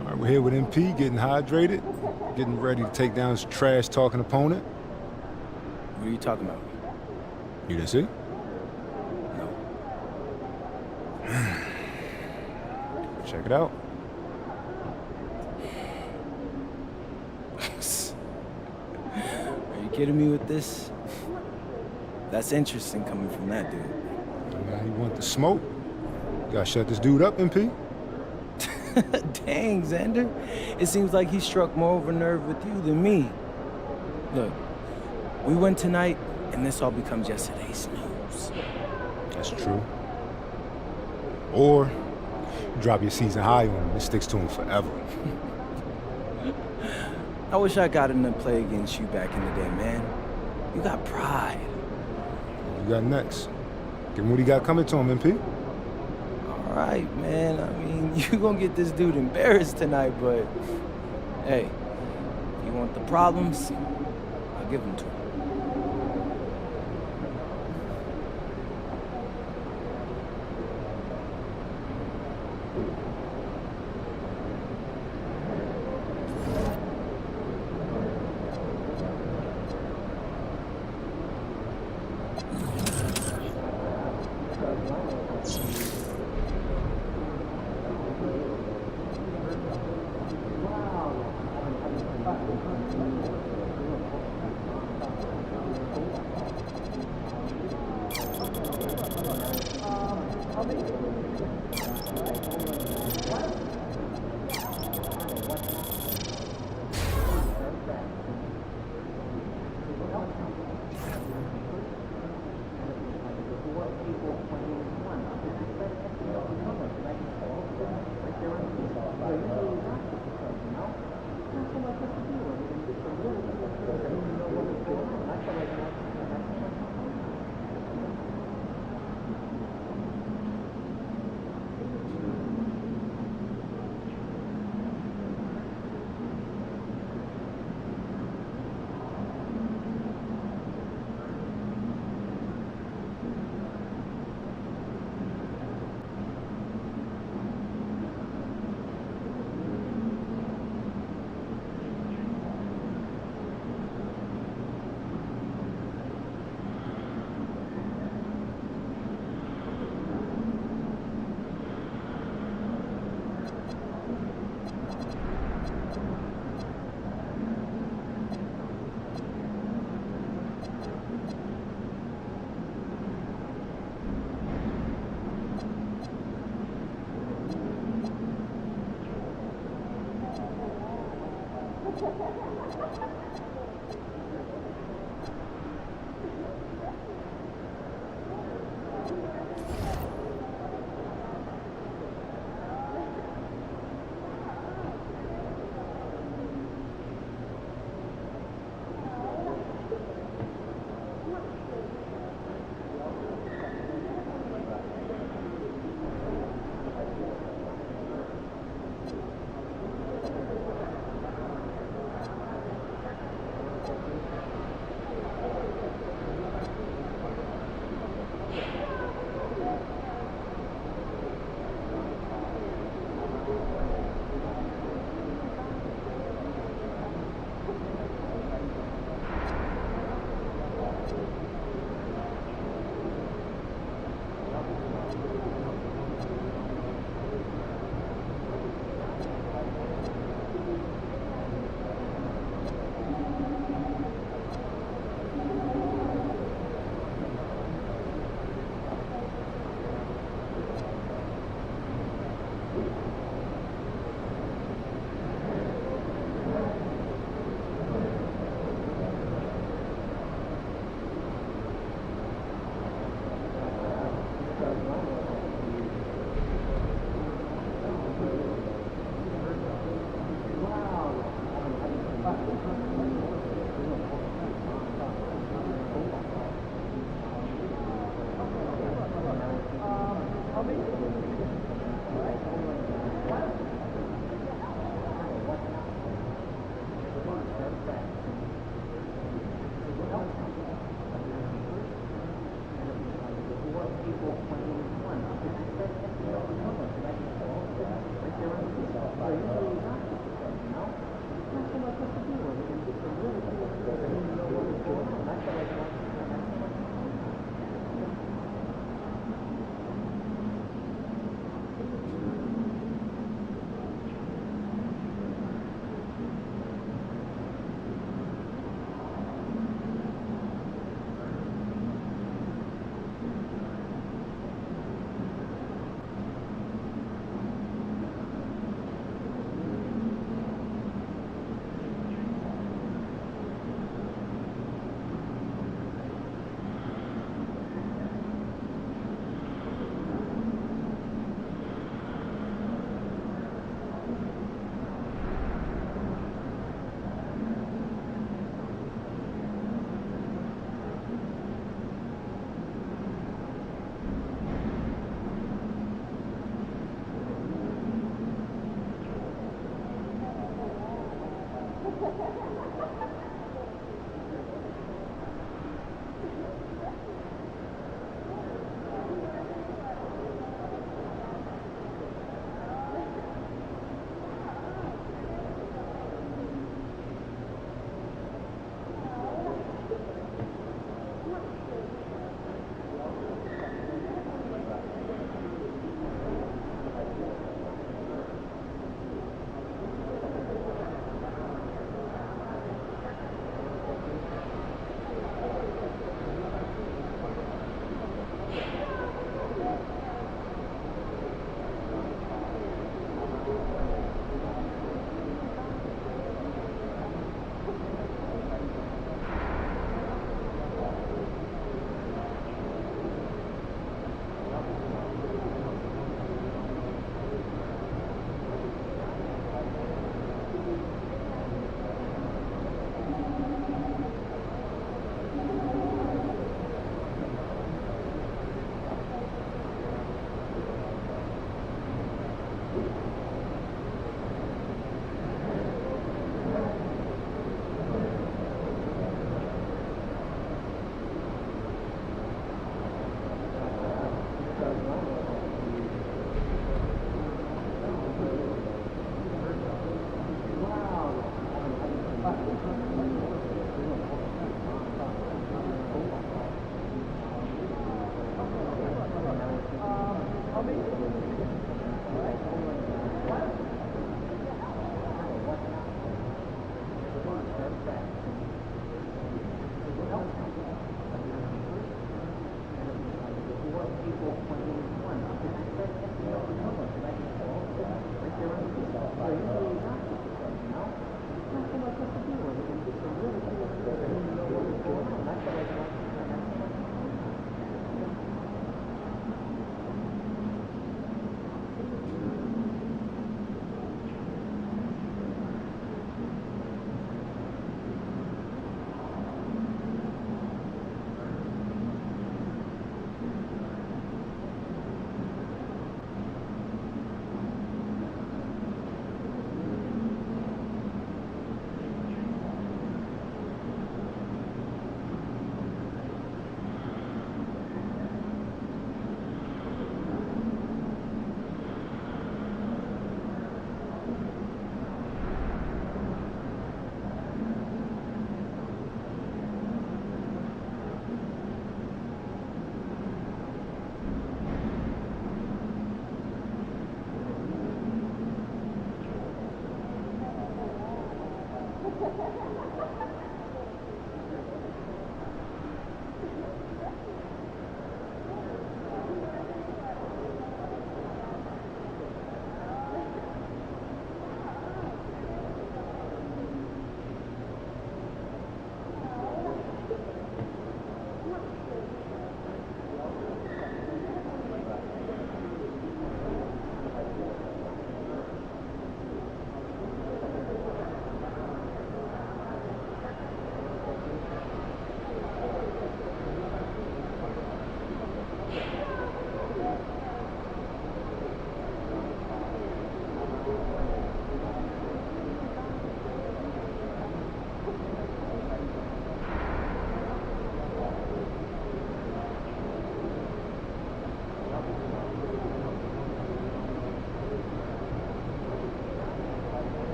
All right, we're here with MP, getting hydrated, getting ready to take down his trash-talking opponent. What are you talking about? You didn't see? No. Check it out. Are you kidding me with this? That's interesting coming from that dude. Now you want the smoke? You gotta shut this dude up, MP. Dang, Xander. It seems like he struck more of a nerve with you than me. Look, we win tonight, and this all becomes yesterday's news. That's true. Or you drop your season high on him. It sticks to him forever. I wish I got him to play against you back in the day, man. You got pride. What you got next? Give him what he got coming to him, MP. All right, man. I mean, you gonna get this dude embarrassed tonight, but hey, you want the problems? I'll give them to him.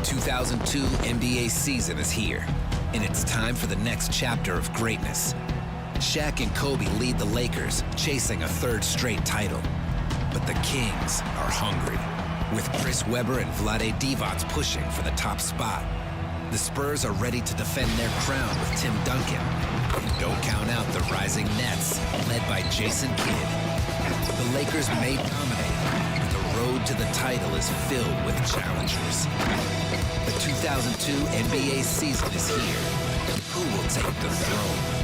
2002 NBA season is here, and it's time for the next chapter of greatness. Shaq and Kobe lead the Lakers, chasing a third straight title. But the Kings are hungry, with Chris Webber and Vlade Divac pushing for the top spot. The Spurs are ready to defend their crown with Tim Duncan. And don't count out the rising Nets, led by Jason Kidd. The Lakers may dominate, but the road to the title is filled with challengers. The 2002 NBA season is here. Who will take the throne?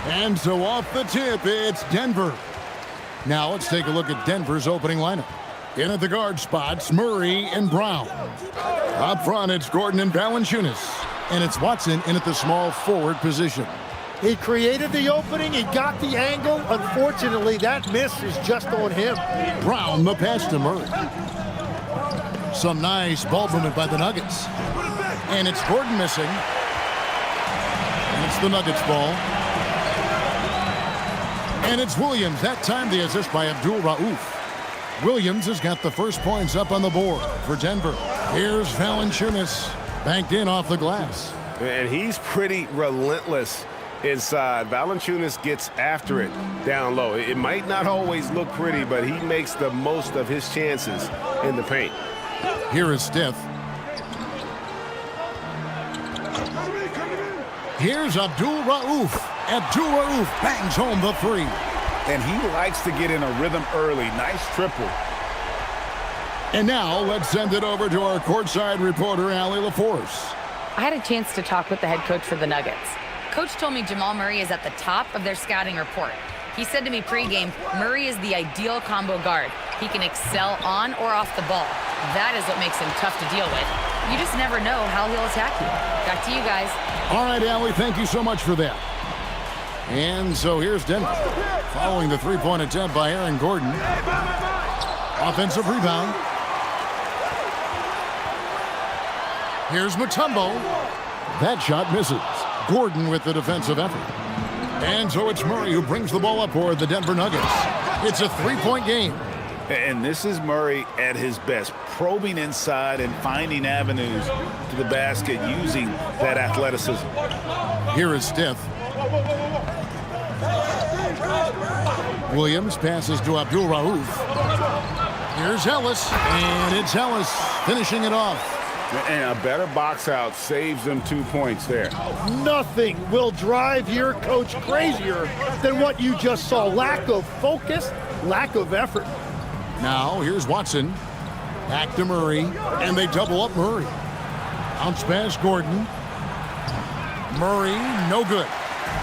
And so off the tip, it's Denver. Now let's take a look at Denver's opening lineup. In at the guard spots, Murray and Brown. Up front, it's Gordon and Valanciunas. And it's Watson in at the small forward position. He created the opening, he got the angle. Unfortunately, that miss is just on him. Brown, the pass to Murray. Some nice ball movement by the Nuggets. And it's Gordon missing. And it's the Nuggets ball. And it's Williams. That time the assist by Abdul Rauf. Williams has got the first points up on the board for Denver. Here's Valanciunas, banked in off the glass. And he's pretty relentless inside. Valanciunas gets after it down low. It might not always look pretty, but he makes the most of his chances in the paint. Here is Steph. Here's Abdul Rauf. Abdul Rauf bangs home the three. And he likes to get in a rhythm early. Nice triple. And now let's send it over to our courtside reporter, Allie LaForce. I had a chance to talk with the head coach for the Nuggets. Coach told me Jamal Murray is at the top of their scouting report. He said to me pregame, Murray is the ideal combo guard. He can excel on or off the ball. That is what makes him tough to deal with. You just never know how he'll attack you. Back to you guys. All right, Allie, thank you so much for that. And so here's Denver, following the three-point attempt by Aaron Gordon. Offensive rebound. Here's Mutombo. That shot misses. Gordon with the defensive effort. And so it's Murray who brings the ball up for the Denver Nuggets. It's a three-point game. And this is Murray at his best, probing inside and finding avenues to the basket using that athleticism. Here is Steph. Williams passes to Abdul Rauf. Here's Ellis, and it's Ellis finishing it off. And a better box out saves them 2 points there. Nothing will drive your coach crazier than what you just saw. Lack of focus, lack of effort. Now here's Watson. Back to Murray, and they double up Murray. Bounce pass Gordon. Murray, no good.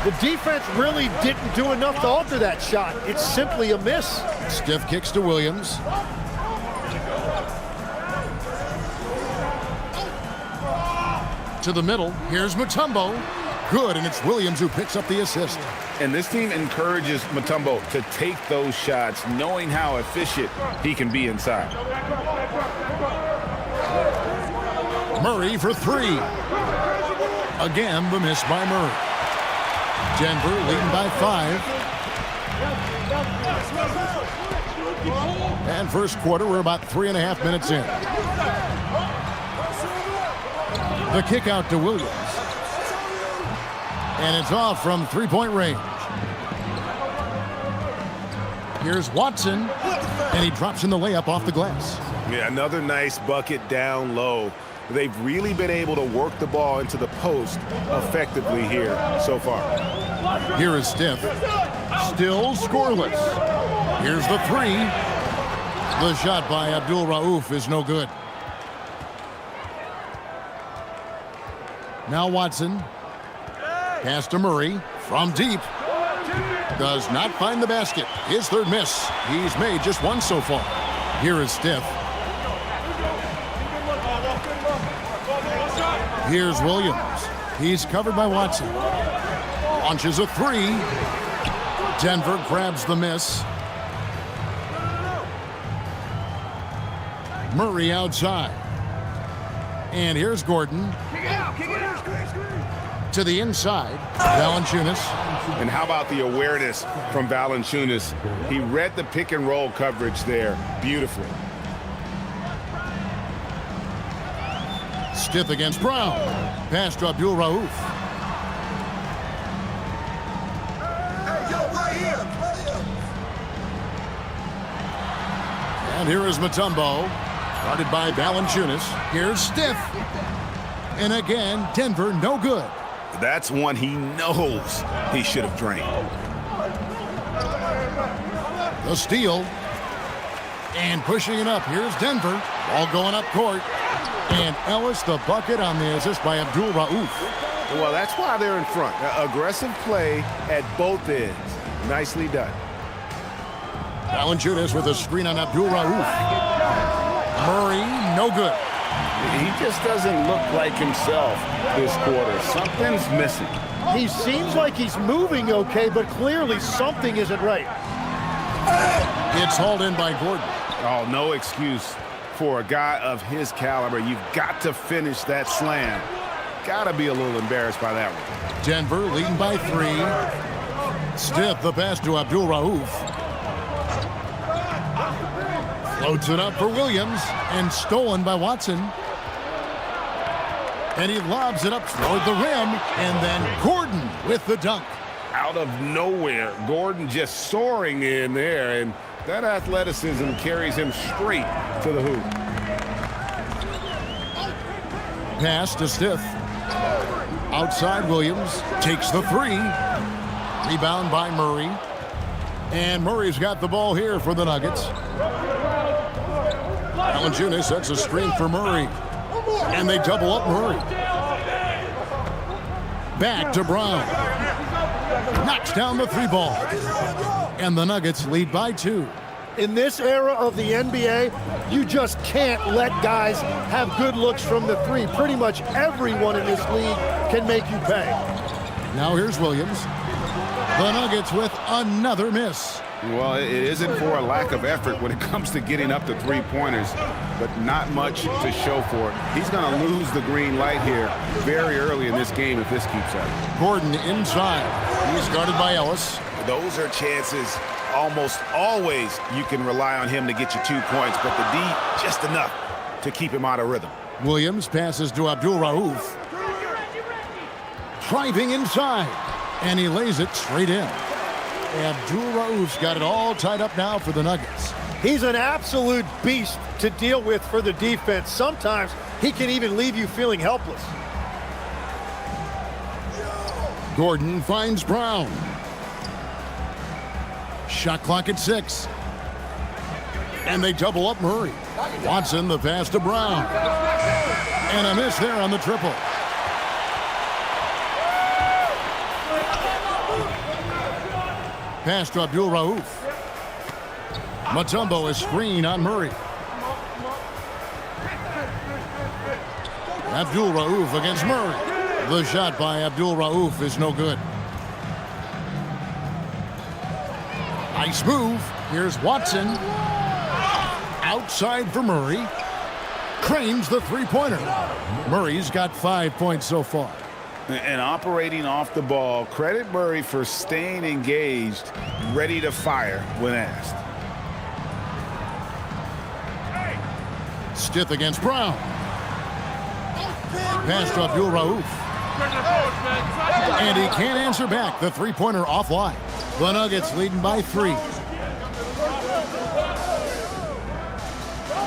The defense really didn't do enough to alter that shot. It's simply a miss. Stiff kicks to Williams. To the middle, here's Mutombo. Good, and it's Williams who picks up the assist. And this team encourages Mutombo to take those shots, knowing how efficient he can be inside. Murray for three. Again, the miss by Murray. Denver leading by 5. And first quarter, we're about 3.5 minutes in. The kick out to Williams. And it's off from three-point range. Here's Watson, and he drops in the layup off the glass. Yeah, another nice bucket down low. They've really been able to work the ball into the post effectively here so far. Here is Steph. Still scoreless. Here's the three. The shot by Abdul Rauf is no good. Now Watson. Pass to Murray from deep. Does not find the basket. His third miss. He's made just one so far. Here is Steph. Here's Williams. He's covered by Watson. Launches a three. Denver grabs the miss. Murray outside. And here's Gordon. To the inside, Valanciunas. And how about the awareness from Valanciunas? He read the pick and roll coverage there beautifully. Stiff against Brown. Pass to Abdul Rauf. And here is Mutombo. Guarded by Valanciunas. Here's Stiff. And again, Denver no good. That's one he knows he should have drained. The steal. And pushing it up. Here's Denver. Ball going up court. And Ellis the bucket on the assist by Abdul Rauf. Well, that's why they're in front. Aggressive play at both ends. Nicely done. Valanciunas with a screen on Abdul Rauf. Murray, no good. He just doesn't look like himself this quarter. Something's missing. He seems like he's moving okay, but clearly something isn't right. It's hauled in by Gordon. Oh, no excuse for a guy of his caliber. You've got to finish that slam. Got to be a little embarrassed by that one. Denver leading by 3. Stiff the pass to Abdul Rauf. Floats it up for Williams and stolen by Watson. And he lobs it up toward the rim, and then Gordon with the dunk. Out of nowhere, Gordon just soaring in there, and that athleticism carries him straight to the hoop. Pass to Stiff. Outside Williams takes the 3. Rebound by Murray. And Murray's got the ball here for the Nuggets. Valanciunas sets a screen for Murray. And they double up Murray. Back to Brown. Knocks down the 3 ball. And the Nuggets lead by 2. In this era of the NBA, you just can't let guys have good looks from the 3. Pretty much everyone in this league can make you pay. Now here's Williams. The Nuggets with another miss. Well, it isn't for a lack of effort when it comes to getting up to 3-pointers, but not much to show for it. He's going to lose the green light here very early in this game if this keeps up. Gordon inside. He's guarded by Ellis. Those are chances almost always you can rely on him to get you 2 points, but the D just enough to keep him out of rhythm. Williams passes to Abdul Rauf. Driving inside, and he lays it straight in. Abdul Rauf's got it all tied up now for the Nuggets. He's an absolute beast to deal with for the defense. Sometimes he can even leave you feeling helpless. Gordon finds Brown. Shot clock at 6. And they double up Murray. Watson the pass to Brown. And a miss there on the triple. Pass to Abdul Rauf. Mutombo is screen on Murray. Abdul Rauf against Murray. The shot by Abdul Rauf is no good. Nice move. Here's Watson. Outside for Murray. Cranes the 3-pointer. Murray's got 5 points so far. And operating off the ball, credit Murray for staying engaged, ready to fire when asked. Stiff against Brown. Pass to Abdul Rauf. And he can't answer back. The 3-pointer offline. The Nuggets leading by 3.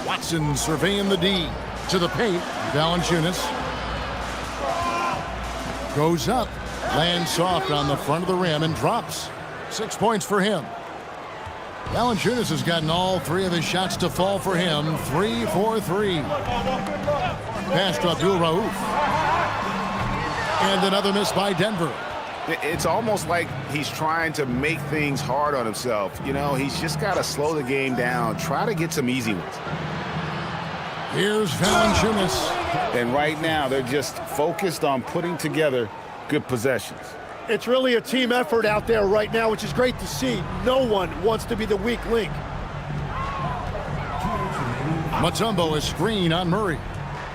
Watson surveying the D. To the paint. Valanciunas. Goes up. Lands soft on the front of the rim and drops. 6 points for him. Valanciunas has gotten all 3 of his shots to fall for him. 3 for 3. Pass to Abdul Rauf. And another miss by Denver. It's almost like he's trying to make things hard on himself. You know, he's just got to slow the game down. Try to get some easy ones. Here's Valanciunas. And right now, they're just focused on putting together good possessions. It's really a team effort out there right now, which is great to see. No one wants to be the weak link. Mutombo is screen on Murray.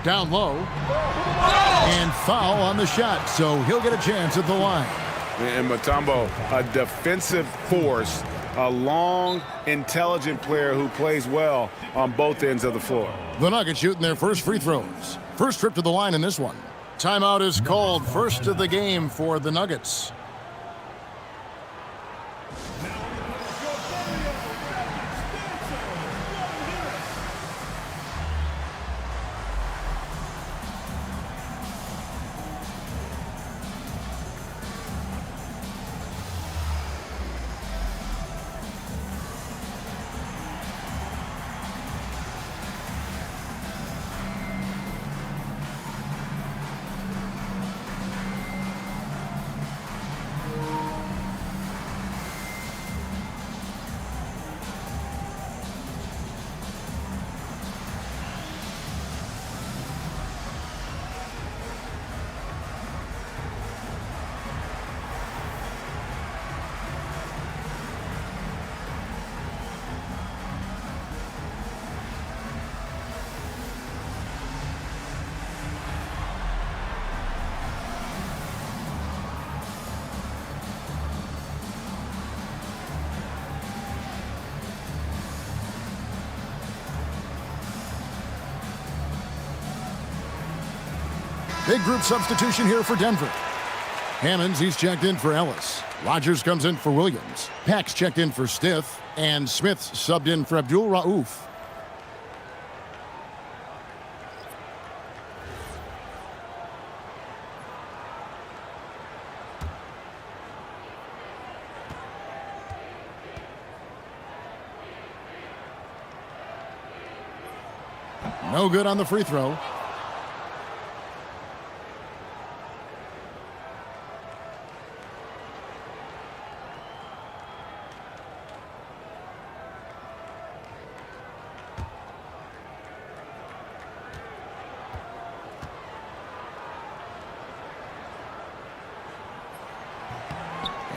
Down low. And foul on the shot, so he'll get a chance at the line. And Mutombo, a defensive force, a long, intelligent player who plays well on both ends of the floor. The Nuggets shooting their first free throws. First trip to the line in this one. Timeout is called, first of the game for the Nuggets. Big group substitution here for Denver. Hammonds, he's checked in for Ellis. Rogers comes in for Williams. Pack's checked in for Stiff. And Smith's subbed in for Abdul Rauf. No good on the free throw.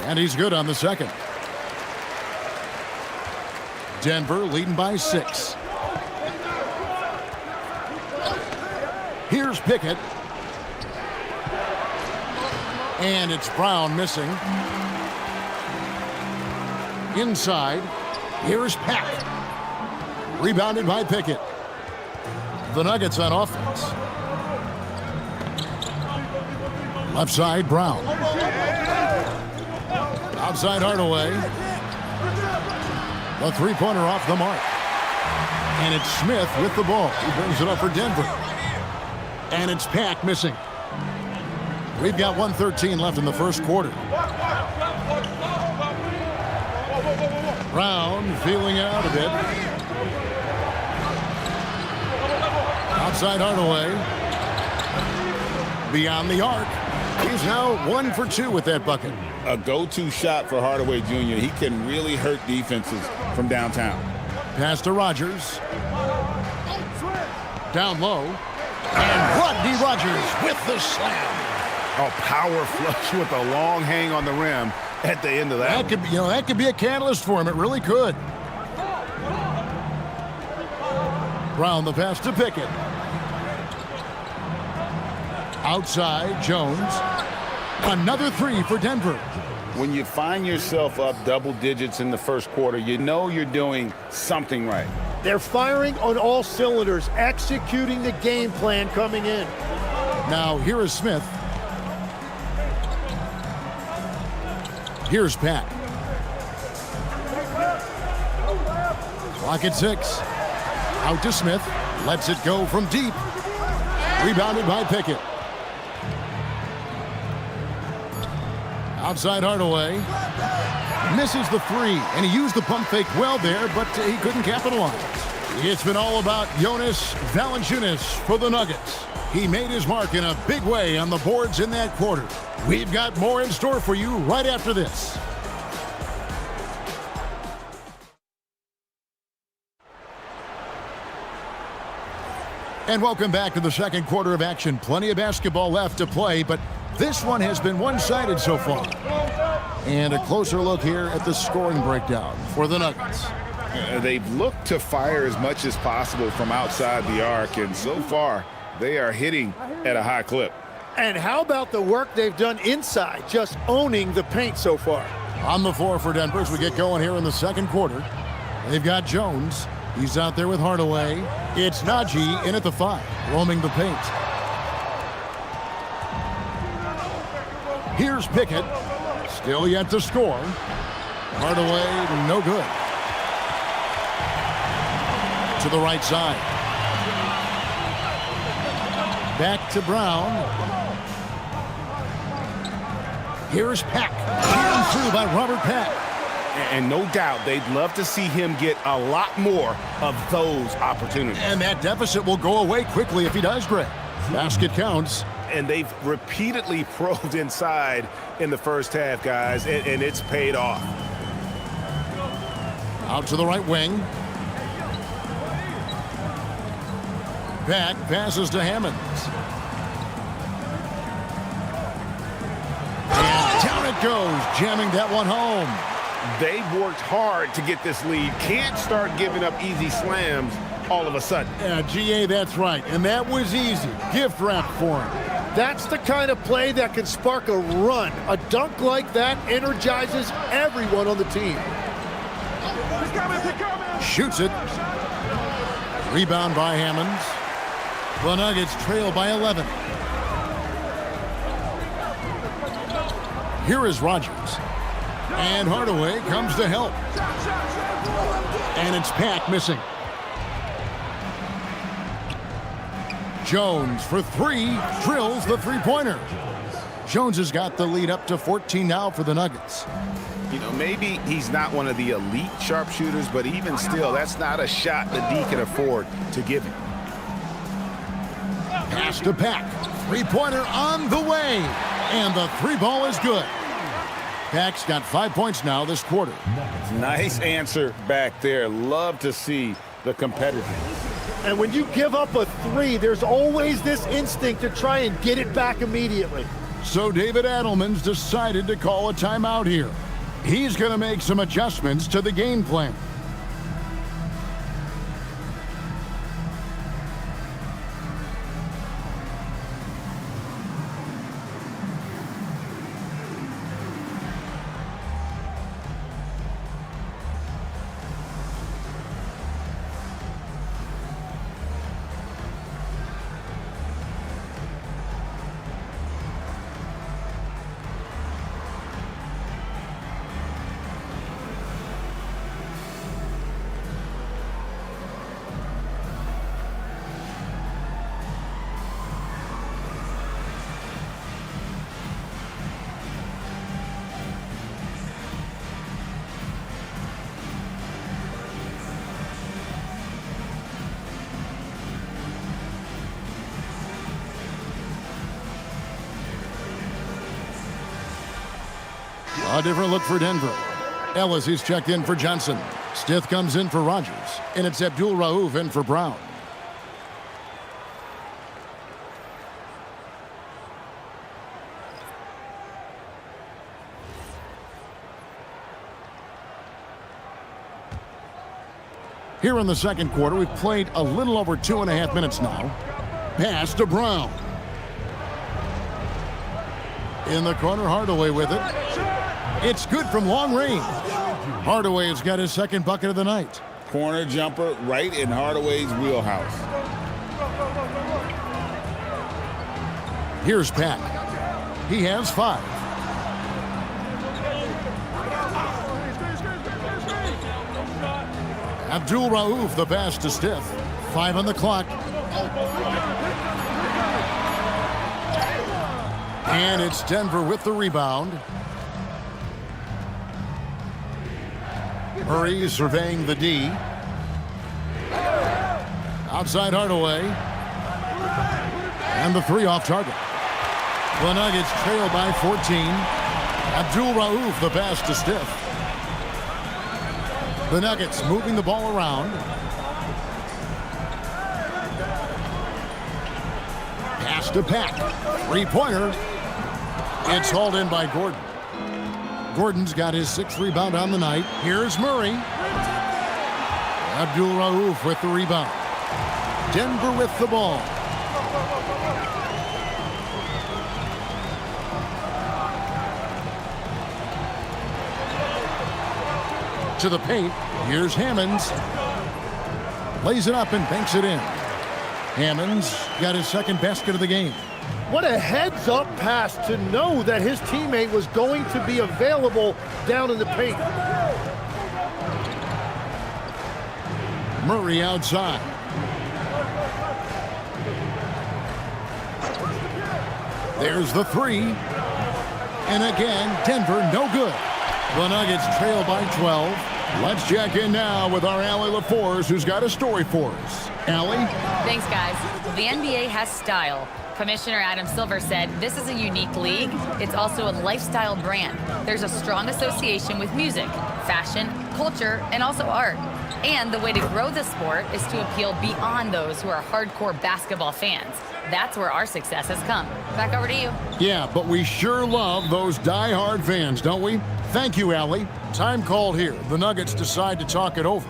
And he's good on the second. Denver leading by 6. Here's Pickett. And it's Brown missing. Inside. Here's Pack. Rebounded by Pickett. The Nuggets on offense. Left side, Brown. Outside Hardaway. The three-pointer off the mark. And it's Smith with the ball. He brings it up for Denver. And it's Pack missing. We've got 1:13 left in the first quarter. Brown feeling it out a bit. Outside Hardaway. Beyond the arc. He's now 1 for 2 with that bucket. A go-to shot for Hardaway Jr. He can really hurt defenses from downtown. Pass to Rogers. Down low. And Rodney Rogers with the slam. A power flush with a long hang on the rim at the end of that. That could be a catalyst for him. It really could. Brown the pass to Pickett. Outside, Jones. Another 3 for Denver. When you find yourself up double digits in the first quarter, you know you're doing something right. They're firing on all cylinders, executing the game plan coming in. Now, here is Smith. Here's Pack. Clock at 6. Out to Smith. Lets it go from deep. Rebounded by Pickett. Outside Hardaway. Misses the 3, and he used the pump fake well there, but he couldn't capitalize. It's been all about Jonas Valanciunas for the Nuggets. He made his mark in a big way on the boards in that quarter. We've got more in store for you right after this. And welcome back to the second quarter of action. Plenty of basketball left to play, but this one has been one-sided so far. And a closer look here at the scoring breakdown for the Nuggets. They've looked to fire as much as possible from outside the arc, and so far they are hitting at a high clip. And how about the work they've done inside, just owning the paint so far? On the floor for Denver as we get going here in the second quarter. They've got Jones. He's out there with Hardaway. It's Najee in at the 5, roaming the paint. Here's Pickett. Still yet to score. Hardaway, no good. To the right side. Back to Brown. Here's Pack. Cheered through by Robert Pack. And no doubt they'd love to see him get a lot more of those opportunities. And that deficit will go away quickly if he does, Greg. Basket counts. And they've repeatedly probed inside in the first half, guys, and it's paid off. Out to the right wing. Back passes to Hammonds. And down it goes, jamming that one home. They've worked hard to get this lead. Can't start giving up easy slams all of a sudden. Yeah, GA, that's right. And that was easy. Gift wrap for him. That's the kind of play that can spark a run. A dunk like that energizes everyone on the team. Shoots it. Rebound by Hammonds. The Nuggets trail by 11. Here is Rogers. And Hardaway comes to help. And it's Pack missing. Jones for 3, drills the three-pointer. Jones has got the lead up to 14 now for the Nuggets. You know, maybe he's not one of the elite sharpshooters, but even still, that's not a shot that D can afford to give him. Pass to Pack. Three-pointer on the way. And the three ball is good. Pack's got 5 points now this quarter. Nice answer back there. Love to see the competitiveness. And when you give up a 3, there's always this instinct to try and get it back immediately. So David Adelman's decided to call a timeout here. He's going to make some adjustments to the game plan. A different look for Denver. Ellis is checked in for Johnson. Stith comes in for Rogers. And it's Abdul Rauf in for Brown. Here in the second quarter, we've played a little over 2.5 minutes now. Pass to Brown. In the corner, Hardaway with it. It's good from long range. Hardaway has got his second bucket of the night. Corner jumper right in Hardaway's wheelhouse. Here's Pat. He has 5. Abdul Rauf, the pass to Stith. 5 on the clock. And it's Denver with the rebound. Murray surveying the D. Outside Hardaway. And the 3 off target. The Nuggets trail by 14. Abdul Rauf, the pass to Stith. The Nuggets moving the ball around. Pass to Pack. 3-pointer. It's hauled in by Gordon. Gordon's got his 6th rebound on the night. Here's Murray. Abdul Rauf with the rebound. Denver with the ball. to the paint. Here's Hammonds. Lays it up and banks it in. Hammonds got his second basket of the game. What a heads-up pass to know that his teammate was going to be available down in the paint. Murray outside. There's the three. And again, Denver no good. The Nuggets trail by 12. Let's check in now with our Allie LaForce, who's got a story for us. Allie? Thanks, guys. The NBA has style. Commissioner Adam Silver said this is a unique league. It's also a lifestyle brand. There's a strong association with music, fashion, culture, and also art. And the way to grow the sport is to appeal beyond those who are hardcore basketball fans. That's where our success has come. Back over to you. Yeah, but we sure love those die-hard fans, don't we? Thank you, Allie. Time called here. The Nuggets decide to talk it over.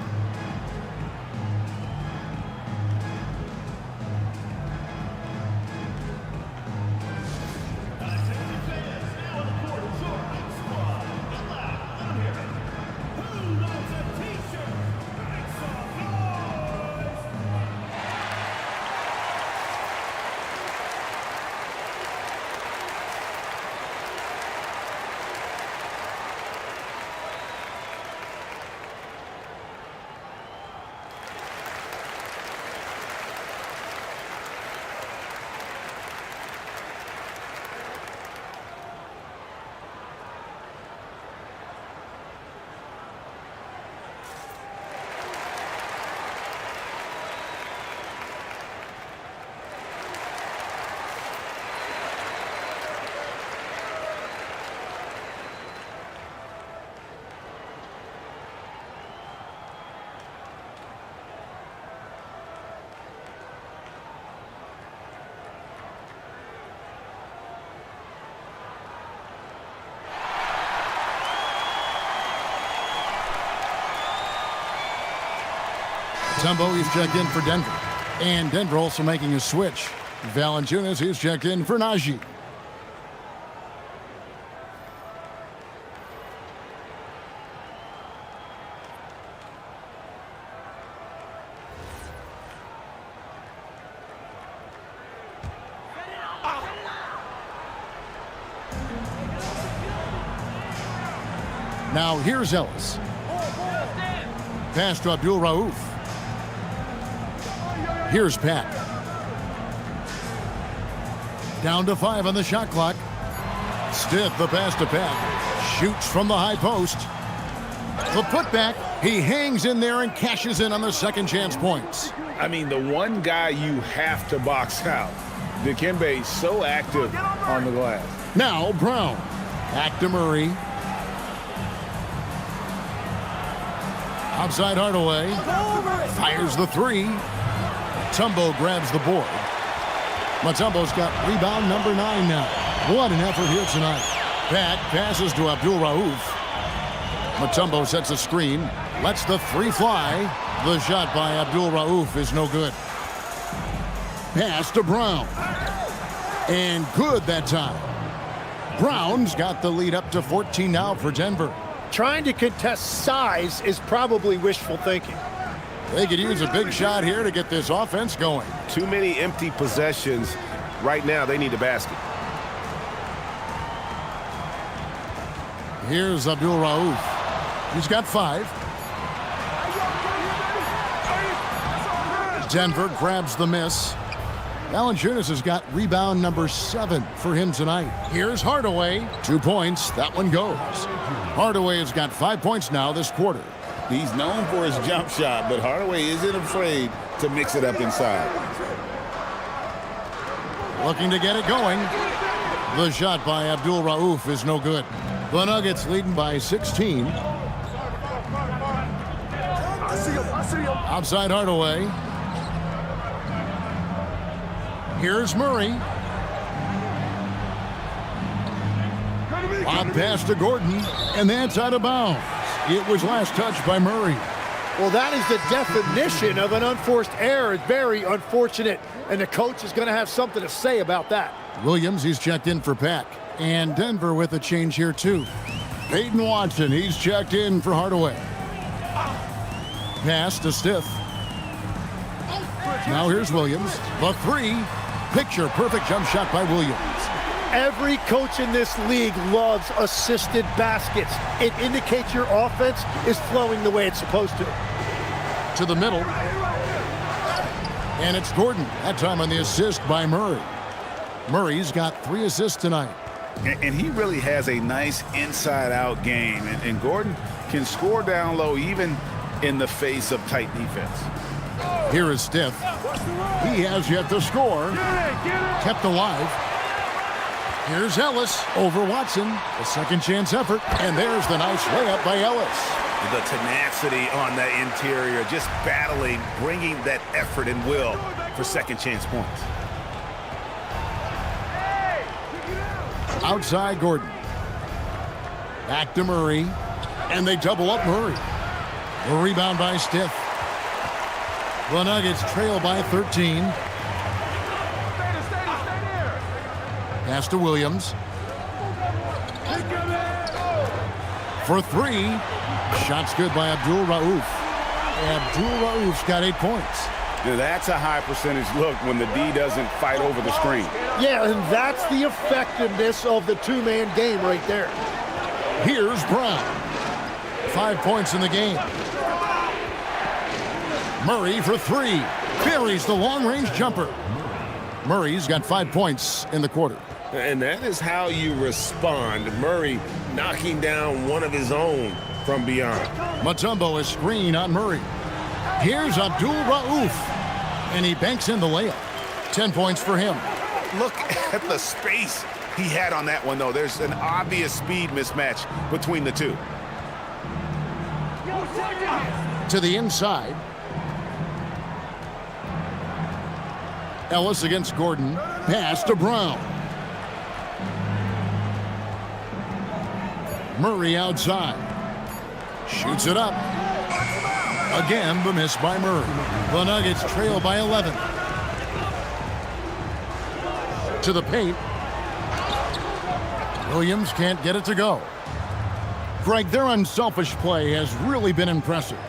Tumbo, he's checked in for Denver. And Denver also making a switch. Valanciunas, he's checked in for Najee. Now here's Ellis. Pass to Abdul Rauf. Here's Pat. Down to 5 on the shot clock. Stiff the pass to Pat. Shoots from the high post. The putback. He hangs in there and cashes in on the second chance points. I mean, the one guy you have to box out. Dikembe is so active on the glass. Now Brown. Back to Murray. Outside Hardaway. Fires the three. Mutombo grabs the board. Mutombo's got rebound number 9 now. What an effort here tonight. Pat passes to Abdul Rauf. Mutombo sets a screen. Lets the three fly. The shot by Abdul Rauf is no good. Pass to Brown. And good that time. Brown's got the lead up to 14 now for Denver. Trying to contest size is probably wishful thinking. They could use a big shot here to get this offense going. Too many empty possessions. Right now, they need a basket. Here's Abdul Rauf. He's got 5. Denver grabs the miss. Valanciunas has got rebound number 7 for him tonight. Here's Hardaway. 2 points. That one goes. Hardaway has got 5 points now this quarter. He's known for his jump shot, but Hardaway isn't afraid to mix it up inside. Looking to get it going. The shot by Abdul Rauf is no good. The Nuggets leading by 16. Outside Hardaway. Here's Murray. Lob pass to Gordon, and that's out of bounds. It was last touched by Murray. Well, that is the definition of an unforced error. Very unfortunate, and the coach is going to have something to say about that. Williams, he's checked in for Pack. And Denver with a change here, too. Peyton Watson, he's checked in for Hardaway. Pass to Stiff. Now here's Williams. The three. Picture perfect jump shot by Williams. Every coach in this league loves assisted baskets. It indicates your offense is flowing the way it's supposed to. To the middle. And it's Gordon. That time on the assist by Murray. Murray's got 3 assists tonight. And he really has a nice inside-out game. And Gordon can score down low even in the face of tight defense. Here is Stiff. He has yet to score. Kept alive. Here's Ellis over Watson. A second chance effort. And there's the nice layup by Ellis. The tenacity on the interior, just battling, bringing that effort and will for second chance points. Outside Gordon. Back to Murray. And they double up Murray. A rebound by Stiff. The Nuggets trail by 13. Pass to Williams. For 3. Shot's good by Abdul Rauf. Abdul Rauf's got 8 points. Now that's a high percentage look when the D doesn't fight over the screen. Yeah, and that's the effectiveness of the two-man game right there. Here's Brown. 5 points in the game. Murray for 3. Buries the long-range jumper. Murray's got 5 points in the quarter. And that is how you respond. Murray knocking down one of his own from beyond. Mutombo is screen on Murray. Here's Abdul Rauf. And he banks in the layup. 10 points for him. Look at the space he had on that one, though. There's an obvious speed mismatch between the two. To the inside. Ellis against Gordon. Pass to Brown. Murray outside. Shoots it up. Again, the miss by Murray. The Nuggets trail by 11. To the paint. Williams can't get it to go. Greg, their unselfish play has really been impressive.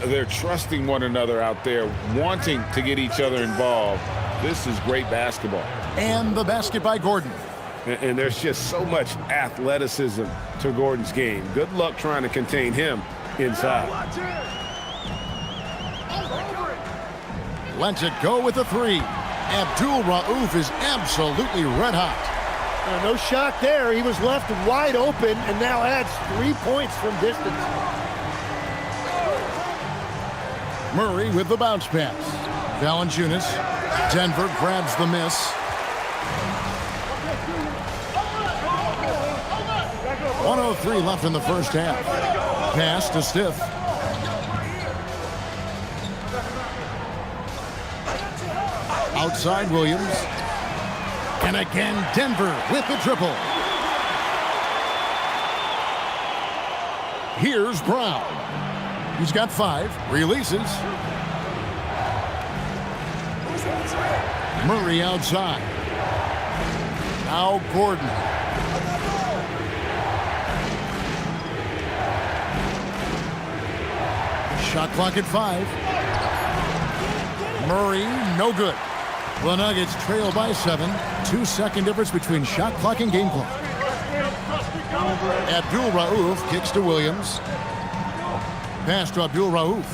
They're trusting one another out there, wanting to get each other involved. This is great basketball. And the basket by Gordon. And there's just so much athleticism to Gordon's game. Good luck trying to contain him inside. Lets it go with a 3. Abdul Rauf is absolutely red hot. No shot there. He was left wide open and now adds 3 points from distance. Murray with the bounce pass. Valanciunas. Denver grabs the miss. 1:03 left in the first half. Pass to Stiff. Outside Williams. And again, Denver with the triple. Here's Brown. He's got 5. Releases. Murray outside. Now Gordon. Shot clock at 5. Murray, no good. The Nuggets trail by 7. 2-second difference between shot clock and game clock. Abdul Rauf kicks to Williams. Pass to Abdul Rauf.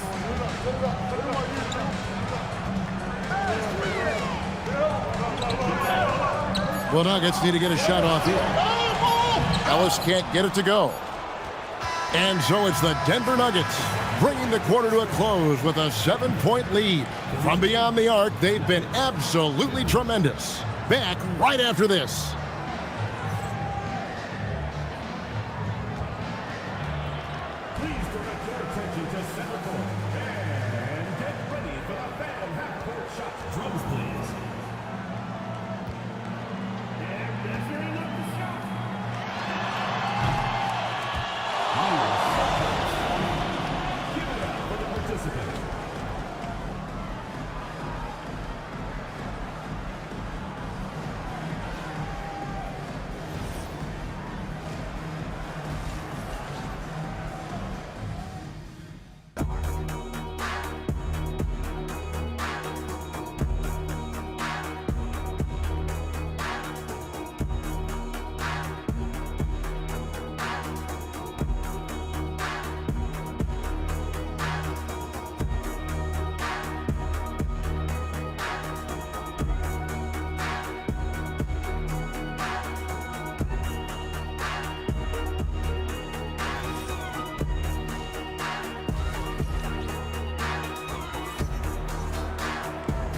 The Nuggets need to get a shot off here. Ellis can't get it to go. And so it's the Denver Nuggets bringing the quarter to a close with a 7-point lead. From beyond the arc, they've been absolutely tremendous. Back right after this.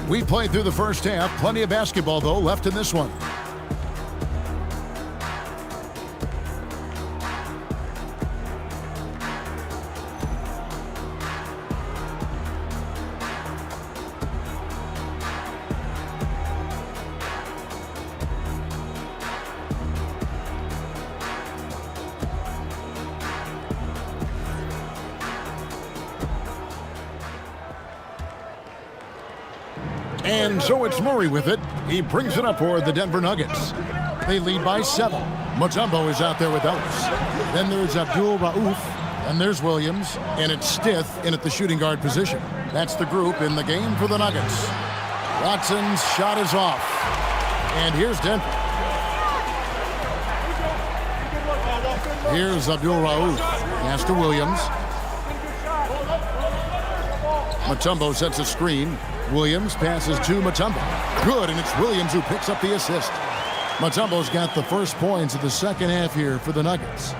We played through the first half. Plenty of basketball, though, left in this one. And so it's Murray with it. He brings it up for the Denver Nuggets. They lead by 7. Mutombo is out there with Ellis. Then there's Abdul Rauf. And there's Williams. And it's Stith in at the shooting guard position. That's the group in the game for the Nuggets. Watson's shot is off. And here's Denver. Here's Abdul Rauf. Pass to Williams. Mutombo sets a screen. Williams passes to Mutombo. Good, and it's Williams who picks up the assist. Mutombo's got the first points of the second half here for the Nuggets.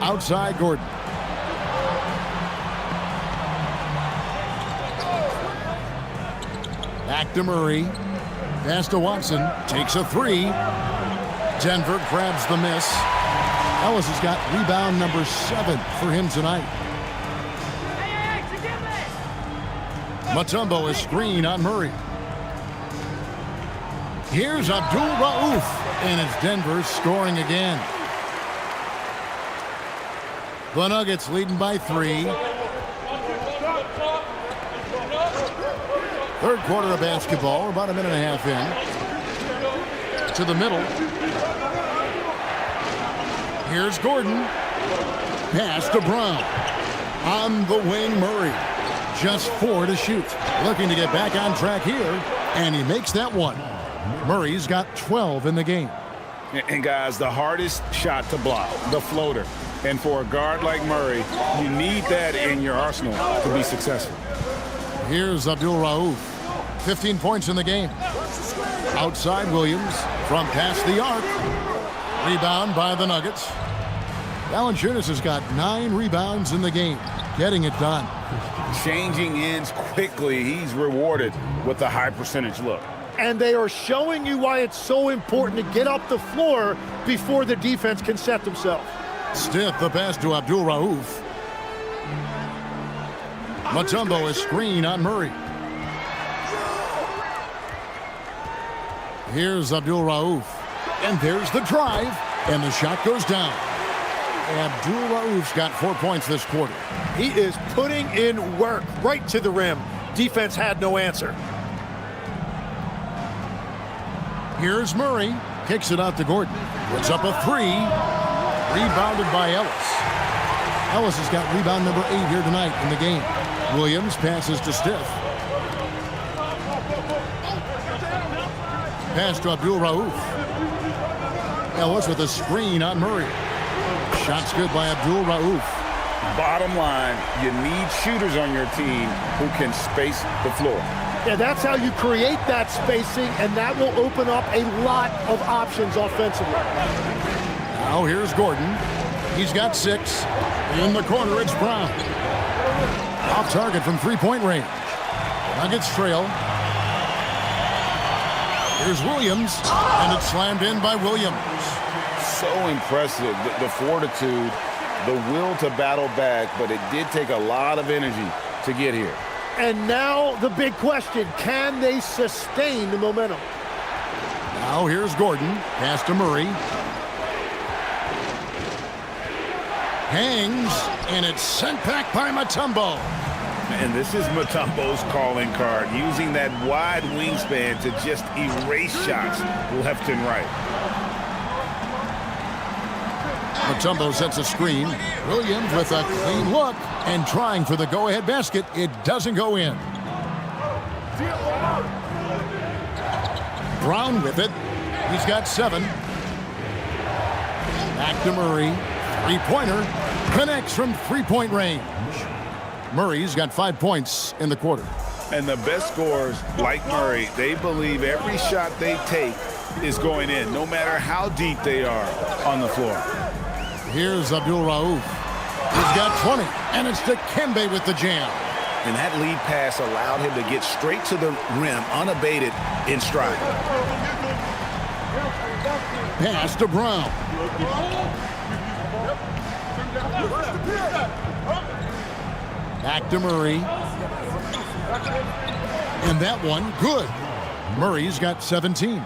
Outside Gordon. Back to Murray. Pass to Watson. Takes a 3. Denver grabs the miss. Ellis has got rebound number 7 for him tonight. Mutombo is screen on Murray. Here's Abdul Rauf, and it's Denver scoring again. The Nuggets leading by 3. Third quarter of basketball. We're about a minute and a half in. To the middle. Here's Gordon. Pass to Brown. On the wing, Murray. Just 4 to shoot. Looking to get back on track here, and he makes that one. Murray's got 12 in the game. And guys, the hardest shot to block, the floater. And for a guard like Murray, you need that in your arsenal to be successful. Here's Abdul Rauf. 15 points in the game. Outside Williams from past the arc. Rebound by the Nuggets. Valanciunas has got 9 rebounds in the game. Getting it done. Changing ends quickly. He's rewarded with a high percentage look. And they are showing you why it's so important to get up the floor before the defense can set themselves. Stith the pass to Abdul Rauf. Mutombo is screen on Murray. Here's Abdul Rauf. And there's the drive. And the shot goes down. Abdul Rauf's got 4 points this quarter. He is putting in work right to the rim. Defense had no answer. Here's Murray. Kicks it out to Gordon. Puts up a 3. Rebounded by Ellis. Ellis has got rebound number 8 here tonight in the game. Williams passes to Stith. Pass to Abdul Rauf. Ellis with a screen on Murray. Shot's good by Abdul Rauf. Bottom line, you need shooters on your team who can space the floor. Yeah, that's how you create that spacing, and that will open up a lot of options offensively. Now here's Gordon. He's got 6. In the corner, it's Brown. Off target from three-point range. Nuggets trail. Here's Williams, and it's slammed in by Williams. So impressive, the fortitude, the will to battle back, but it did take a lot of energy to get here. And now the big question, can they sustain the momentum? Now here's Gordon, pass to Murray. Hangs, and it's sent back by Mutombo. And this is Mutombo's calling card, using that wide wingspan to just erase shots left and right. Mutombo sets a screen. Williams with a clean look and trying for the go-ahead basket. It doesn't go in. Brown with it. He's got 7. Back to Murray. Three-pointer. Connects from three-point range. Murray's got 5 points in the quarter. And the best scorers, like Murray, they believe every shot they take is going in, no matter how deep they are on the floor. Here's Abdul Rauf. He's got 20, and it's Dikembe with the jam. And that lead pass allowed him to get straight to the rim, unabated in stride. Pass to Brown. Back to Murray. And that one, good. Murray's got 17.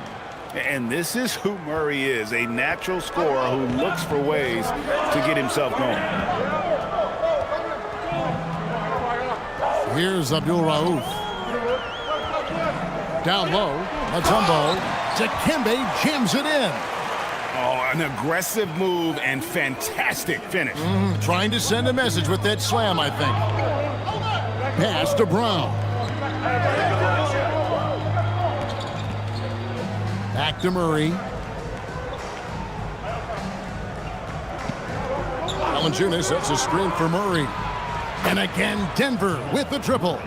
And this is who Murray is, a natural scorer who looks for ways to get himself going. Here's Abdul Rauf. Down low, Matumbo. Dikembe jams it in. Oh, an aggressive move and fantastic finish. Trying to send a message with that slam, I think. Pass to Brown. Back to Murray. Valanciunas sets a screen for Murray. And again, Denver with the triple.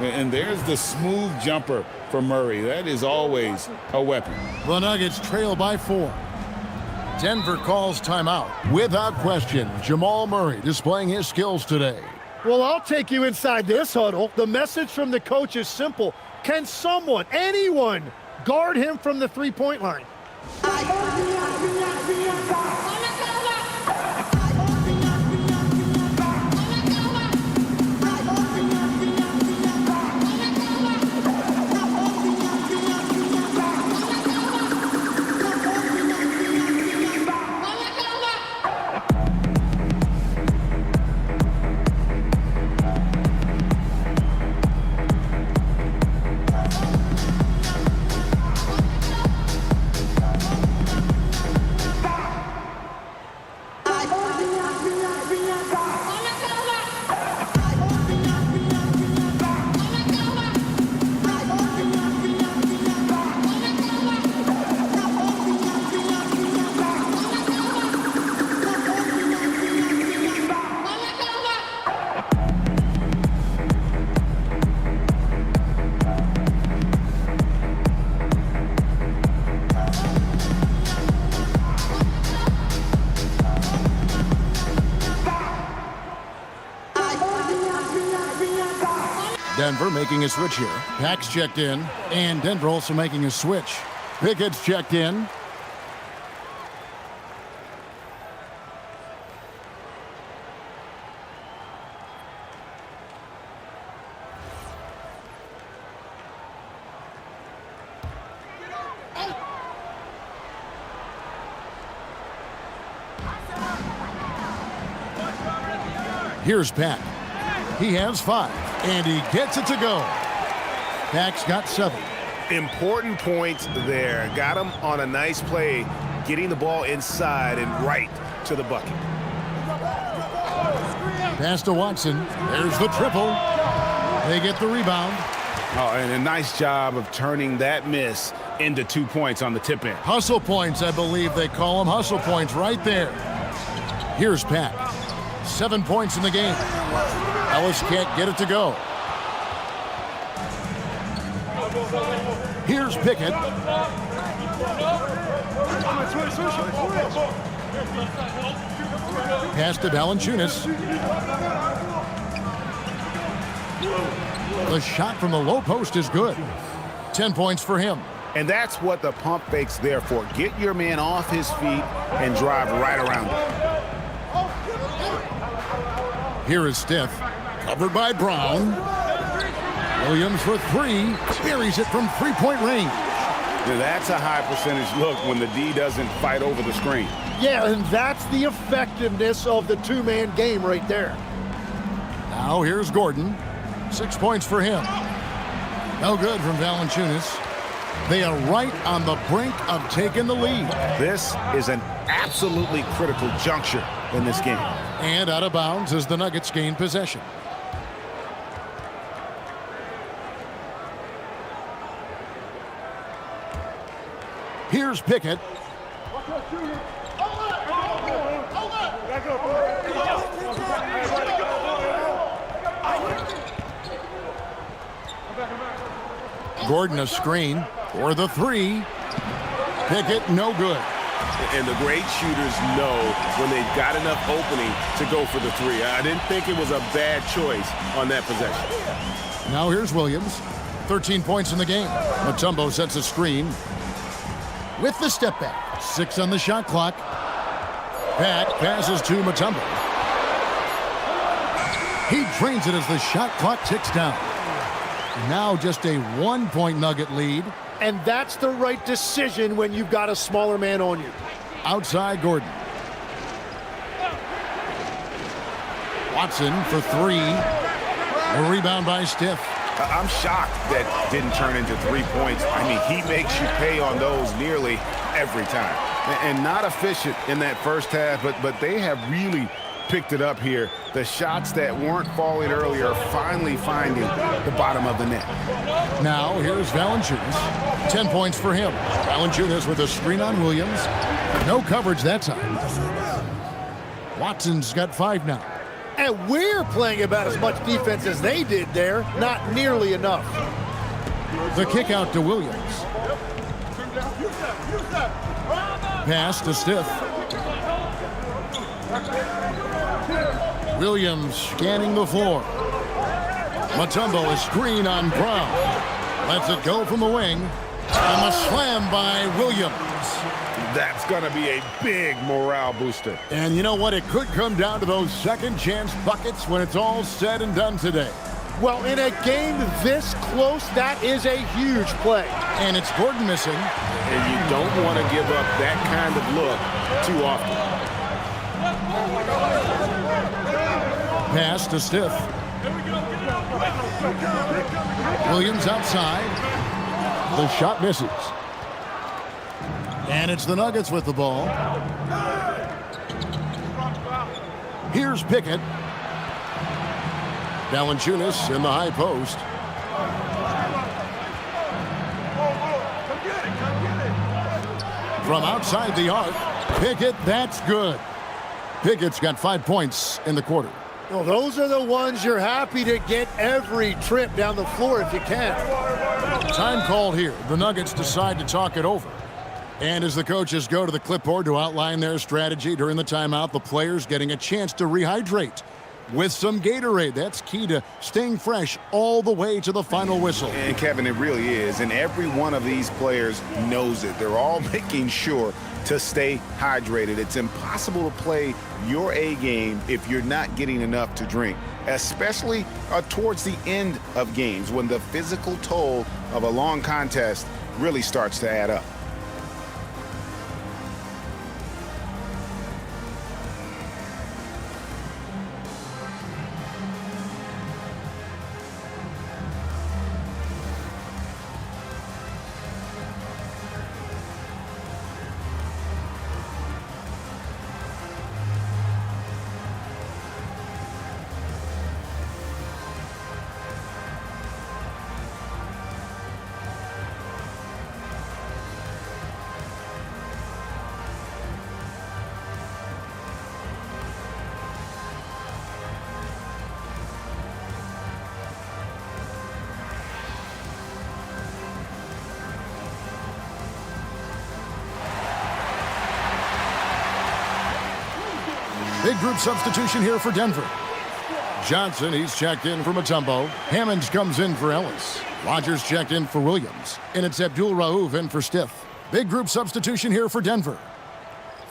And there's the smooth jumper for Murray. That is always a weapon. The Nuggets trail by 4. Denver calls timeout. Without question, Jamal Murray displaying his skills today. Well, I'll take you inside this huddle. The message from the coach is simple. Can someone, anyone, guard him from the three-point line? Denver making a switch here. Pack's checked in, and Denver also making a switch. Pickett's checked in. Here's Pack. He has 5, and he gets it to go. Pack's got 7. Important points there. Got him on a nice play, getting the ball inside and right to the bucket. Pass to Watson. There's the triple. They get the rebound. Oh, and a nice job of turning that miss into 2 points on the tip in. Hustle points, I believe they call them. Hustle points right there. Here's Pack. 7 points in the game. Ellis can't get it to go. Here's Pickett. Pass to Valanciunas. The shot from the low post is good. 10 points for him. And that's what the pump fake's there for. Get your man off his feet and drive right around him. Here is Steph, covered by Brown. Williams for 3, buries it from three-point range. Now that's a high percentage look when the D doesn't fight over the screen. Yeah, and that's the effectiveness of the two-man game right there. Now here's Gordon. 6 points for him. No good from Valanciunas. They are right on the brink of taking the lead. This is an absolutely critical juncture in this game. And out of bounds as the Nuggets gain possession. Here's Pickett. Gordon a screen for the 3. Pickett no good. And the great shooters know when they've got enough opening to go for the three. I didn't think it was a bad choice on that possession. Now here's Williams. 13 points in the game. Mutombo sets a screen with the step back. 6 on the shot clock. Pat passes to Mutombo. He drains it as the shot clock ticks down. Now just a 1-point Nugget lead. And that's the right decision when you've got a smaller man on you. Outside Gordon. Watson for 3. A rebound by Stiff. I'm shocked that didn't turn into 3 points. I mean, he makes you pay on those nearly every time. And not efficient in that first half, but they have really picked it up here. The shots that weren't falling earlier are finally finding the bottom of the net. Now here's Valanciunas. 10 points for him. Valanciunas with a screen on Williams. No coverage that time. Watson's got 5 now. And we're playing about as much defense as they did there. Not nearly enough. The kick out to Williams. Pass to Stiff. Williams scanning the floor. Mutombo is screen on Brown. Lets it go from the wing. And the slam by Williams. That's going to be a big morale booster. And you know what? It could come down to those second chance buckets when it's all said and done today. Well, in a game this close, that is a huge play. And it's Gordon missing. And you don't want to give up that kind of look too often. Pass to Stiff. Williams outside. The shot misses. And it's the Nuggets with the ball. Here's Pickett. Valanciunas in the high post. From outside the arc, Pickett, that's good. Pickett's got 5 points in the quarter. Well, those are the ones you're happy to get every trip down the floor if you can. Time called here. The Nuggets decide to talk it over. And as the coaches go to the clipboard to outline their strategy during the timeout, the players getting a chance to rehydrate with some Gatorade. That's key to staying fresh all the way to the final whistle. And Kevin, it really is. And every one of these players knows it. They're all making sure to stay hydrated. It's impossible to play your A game if you're not getting enough to drink, especially towards the end of games when the physical toll of a long contest really starts to add up. Big group substitution here for Denver. Johnson, he's checked in for Mutombo. Hammonds comes in for Ellis. Rogers checked in for Williams. And it's Abdul Rauf in for Stiff. Big group substitution here for Denver.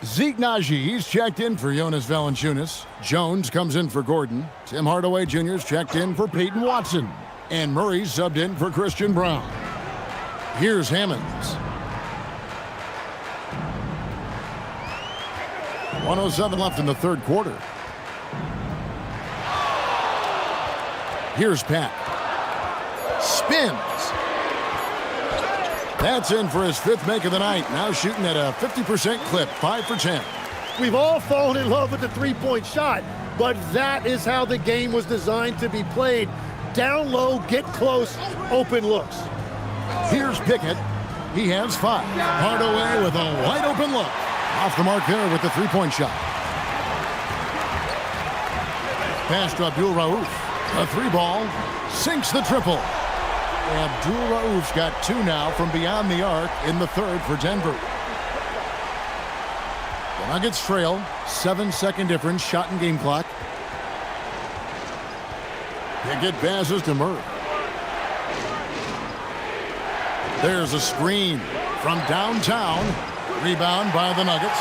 Zeke Naji, he's checked in for Jonas Valanciunas. Jones comes in for Gordon. Tim Hardaway Jr.'s checked in for Peyton Watson. And Murray's subbed in for Christian Brown. Here's Hammonds. 1:07 left in the third quarter. Here's Pat. Spins. That's in for his 5th make of the night. Now shooting at a 50% clip, 5 for 10. We've all fallen in love with the three-point shot, but that is how the game was designed to be played. Down low, get close, open looks. Here's Pickett. He has 5. Hardaway with a wide open look. Off the mark there with the three-point shot. Pass to Abdul Rauf. A 3-ball. Sinks the triple. Abdul Rauf's got 2 now from beyond the arc in the third for Denver. The Nuggets trail, 7-second difference, shot and game clock. Pickett passes to Murray. There's a screen from downtown. Rebound by the Nuggets.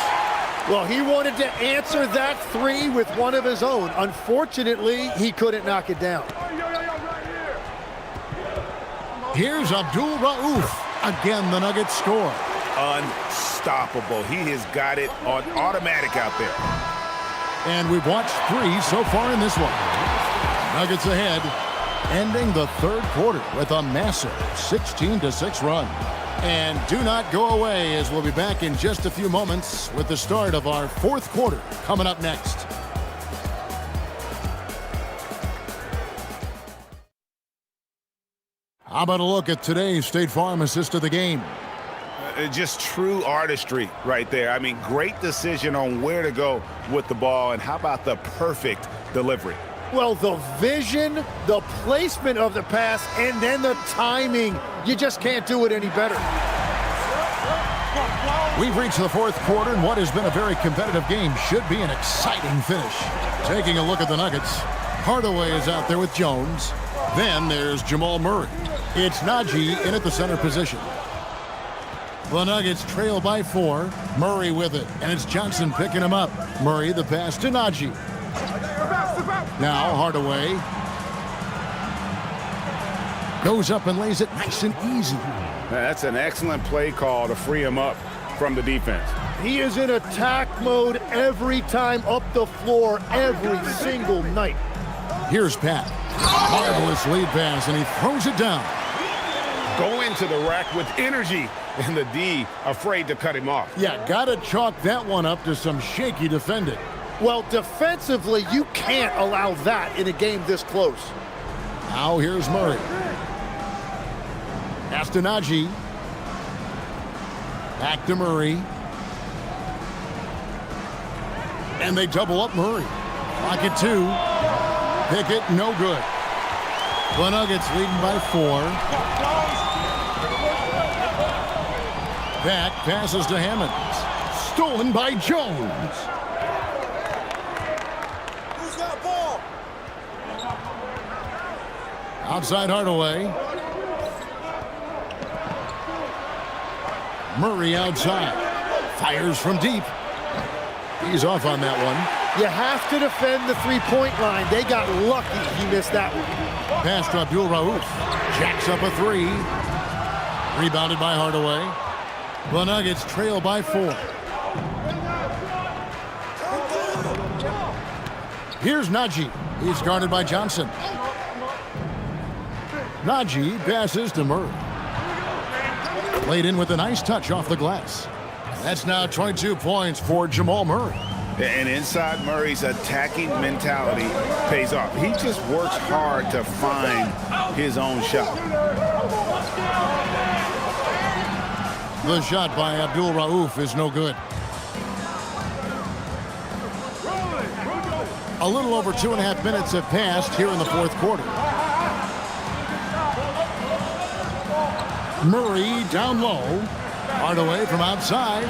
Well, he wanted to answer that three with one of his own. Unfortunately, he couldn't knock it down. Here's Abdul Rauf. Again, the Nuggets score. Unstoppable. He has got it on automatic out there. And we've watched 3 so far in this one. Nuggets ahead, ending the third quarter with a massive 16-6 run. And do not go away, as we'll be back in just a few moments with the start of our fourth quarter coming up next. How about a look at today's State Farm assist of the game? Just true artistry right there. I mean, great decision on where to go with the ball, and how about the perfect delivery? Well, the vision, the placement of the pass, and then the timing. You just can't do it any better. We've reached the fourth quarter, and what has been a very competitive game should be an exciting finish. Taking a look at the Nuggets, Hardaway is out there with Jones. Then there's Jamal Murray. It's Najee in at the center position. The Nuggets trail by 4. Murray with it, and it's Johnson picking him up. Murray the pass to Najee. Now Hardaway goes up and lays it nice and easy. That's an excellent play call to free him up from the defense. He is in attack mode every time up the floor, every single night. Here's Pat. Marvelous lead pass, and he throws it down. Go into the rack with energy, and the D afraid to cut him off. Yeah, gotta chalk that one up to some shaky defending. Well, defensively, you can't allow that in a game this close. Now here's Murray. Pass to Najee. Back to Murray. And they double up Murray. Clock at 2. Pickett, no good. The Nuggets leading by 4. Back passes to Hammonds. Stolen by Jones. Who's got ball? Outside Hardaway. Murray outside. Fires from deep. He's off on that one. You have to defend the three-point line. They got lucky he missed that one. Pass to Abdul Rauf. Jacks up a 3. Rebounded by Hardaway. The Nuggets trail by 4. Here's Najee. He's guarded by Johnson. Najee passes to Murray. Laid in with a nice touch off the glass. That's now 22 points for Jamal Murray. And inside Murray's attacking mentality pays off. He just works hard to find his own shot. The shot by Abdul Rauf is no good. A little over 2.5 minutes have passed here in the fourth quarter. Murray down low. Hardaway from outside.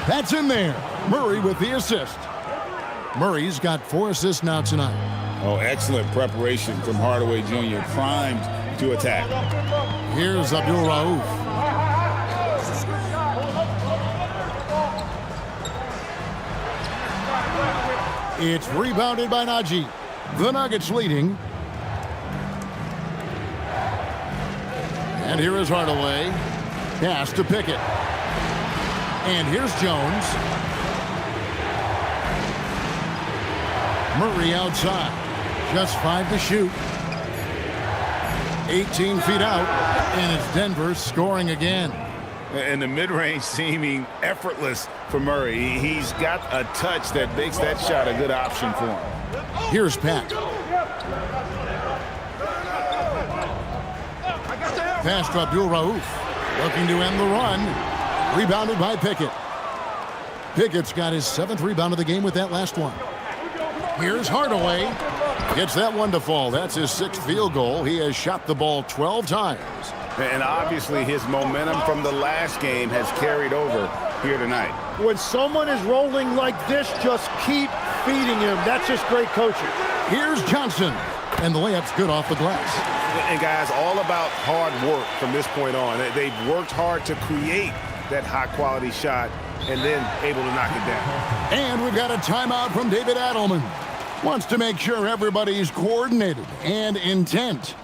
That's in there. Murray with the assist. Murray's got 4 assists now tonight. Oh, excellent preparation from Hardaway Jr. Primed to attack. Here's Abdul Rauf. It's rebounded by Najee. The Nuggets leading. And here is Hardaway. Pass to Pickett. And here's Jones. Murray outside. Just 5 to shoot. 18 feet out. And it's Denver scoring again. And the mid-range seeming effortless for Murray. He's got a touch that makes that shot a good option for him. Here's Pat. Pass to Abdul Rauf. Looking to end the run. Rebounded by Pickett. Pickett's got his 7th rebound of the game with that last one. Here's Hardaway. Gets that one to fall. That's his 6th field goal. He has shot the ball 12 times. And obviously his momentum from the last game has carried over here tonight. When someone is rolling like this, just keep feeding him. That's just great coaching. Here's Johnson, and the layup's good off the glass. And guys, all about hard work from this point on. They've worked hard to create that high-quality shot and then able to knock it down. And we've got a timeout from David Adelman. Wants to make sure everybody's coordinated and intent.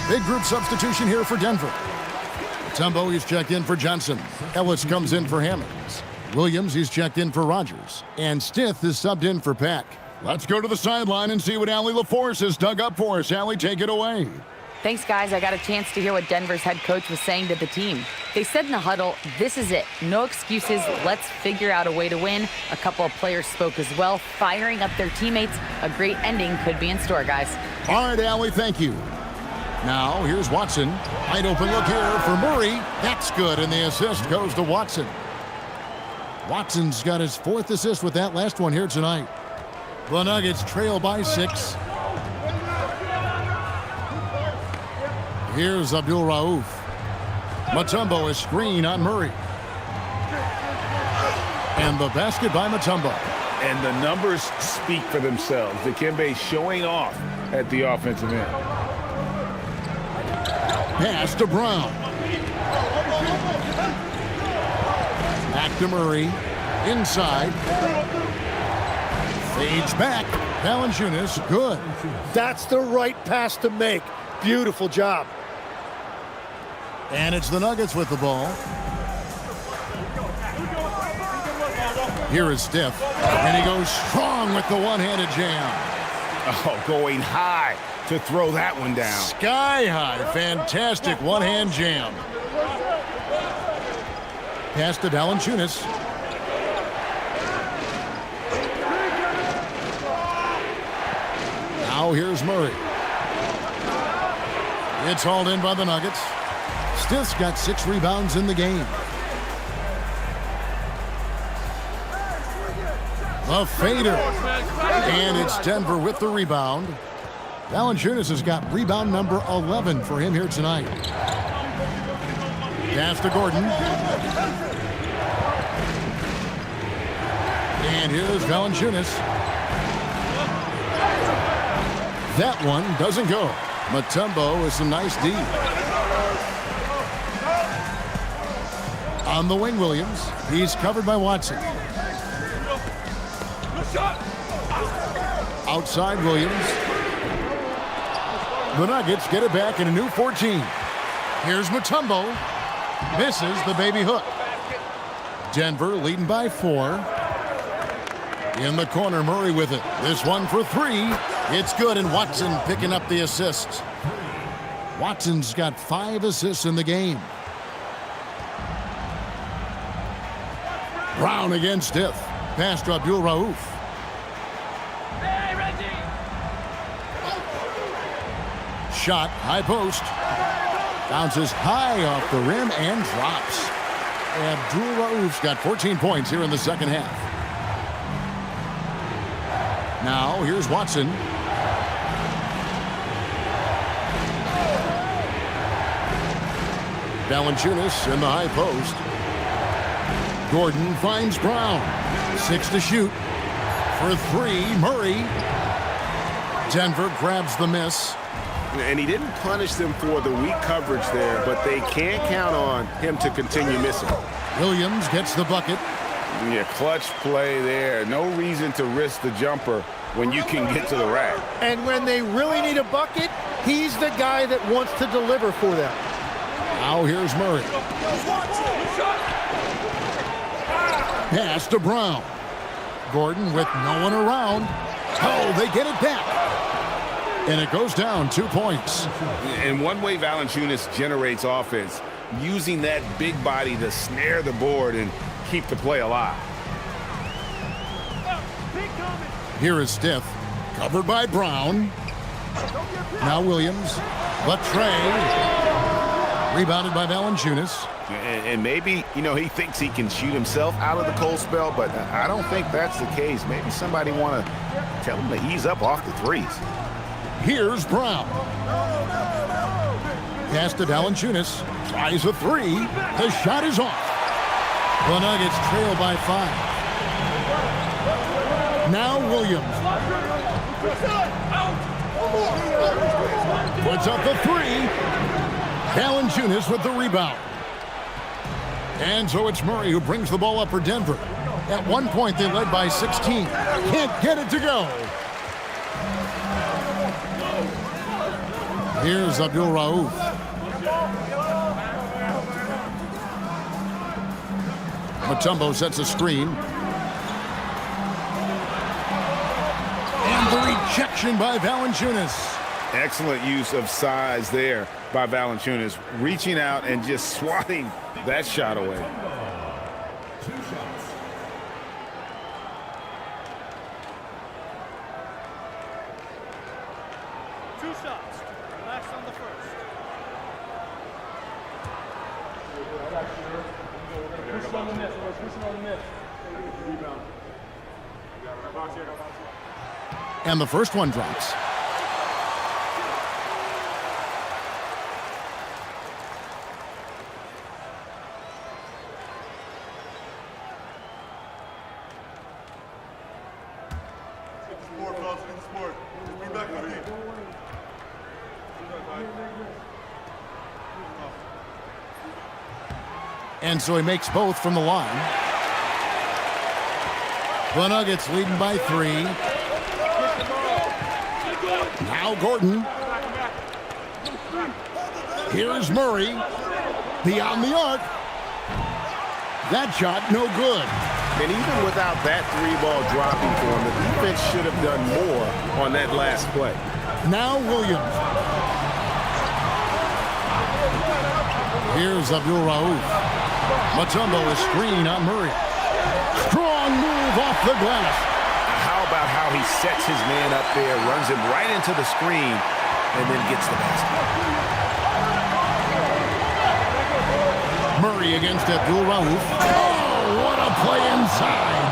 Big group substitution here for Denver. Mutombo, he's checked in for Johnson. Ellis comes in for Hammonds. Williams, he's checked in for Rogers. And Stith is subbed in for Peck. Let's go to the sideline and see what Allie LaForce has dug up for us. Allie, take it away. Thanks, guys. I got a chance to hear what Denver's head coach was saying to the team. They said in the huddle, this is it. No excuses. Let's figure out a way to win. A couple of players spoke as well, firing up their teammates. A great ending could be in store, guys. All right, Allie, thank you. Now, here's Watson. Wide open look here for Murray. That's good, and the assist goes to Watson. Watson's got his 4th assist with that last one here tonight. The Nuggets trail by 6. Here's Abdul Rauf. Mutombo is screen on Murray. And the basket by Mutombo. And the numbers speak for themselves. Dikembe showing off at the offensive end. Pass to Brown. Back to Murray. Inside. Fades back. Valanciunas, good. That's the right pass to make. Beautiful job. And it's the Nuggets with the ball. Here is Steph. And he goes strong with the one-handed jam. Oh, going high to throw that one down. Sky high. Fantastic one-hand jam. Pass to Valanciunas. Now here's Murray. It's hauled in by the Nuggets. Stith's got 6 rebounds in the game. The fader. And it's Denver with the rebound. Valanciunas has got rebound number 11 for him here tonight. Pass to Gordon. And here's Valanciunas. That one doesn't go. Mutombo with some nice D. On the wing, Williams. He's covered by Watson. Outside Williams. The Nuggets get it back in a new 14. Here's Mutombo. Misses the baby hook. Denver leading by 4. In the corner, Murray with it. This one for 3. It's good, and Watson picking up the assist. Watson's got 5 assists in the game. Brown against Stith. Pass to Abdul Rauf. Shot, high post. Bounces high off the rim and drops. Abdul Rauf's got 14 points here in the second half. Now, here's Watson. Valanciunas in the high post. Gordon finds Brown. 6 to shoot. For three, Murray. Denver grabs the miss. And he didn't punish them for the weak coverage there, but they can't count on him to continue missing. Williams gets the bucket. Yeah, clutch play there. No reason to risk the jumper when you can get to the rack. And when they really need a bucket, he's the guy that wants to deliver for them. Now here's Murray. Pass to Brown. Gordon with no one around. Oh, they get it back. And it goes down 2 points. And one way Valanciunas generates offense, using that big body to snare the board and keep the play alive. Here is Stith, covered by Brown. Now Williams. Latre. Rebounded by Valanciunas. And maybe, he thinks he can shoot himself out of the cold spell, but I don't think that's the case. Maybe somebody want to tell him to ease up off the threes. Here's Brown. Pass to Valanciunas. Tries a three. The shot is off. The Nuggets trail by 5. Now Williams. Puts up the three. Valanciunas with the rebound. And so it's Murray who brings the ball up for Denver. At one point, they led by 16. Can't get it to go. Here's Abdul Rauf. Mutombo sets a screen. And the rejection by Valanciunas. Excellent use of size there by Valanciunas, reaching out and just swatting that shot away. Two shots. Relax on the first. Push on the miss. Push on the miss. Rebound. And the first one drops. And so he makes both from the line. The Nuggets leading by 3. Now Gordon. Here's Murray. Beyond the arc. That shot no good. And even without that three ball dropping for him, the defense should have done more on that last play. Now Williams. Here's Abdul Rauf. Mutombo is screen on Murray. Strong move off the glass. How about how he sets his man up there, runs him right into the screen, and then gets the basket. Murray against Abdul Rauf. Oh, what a play inside.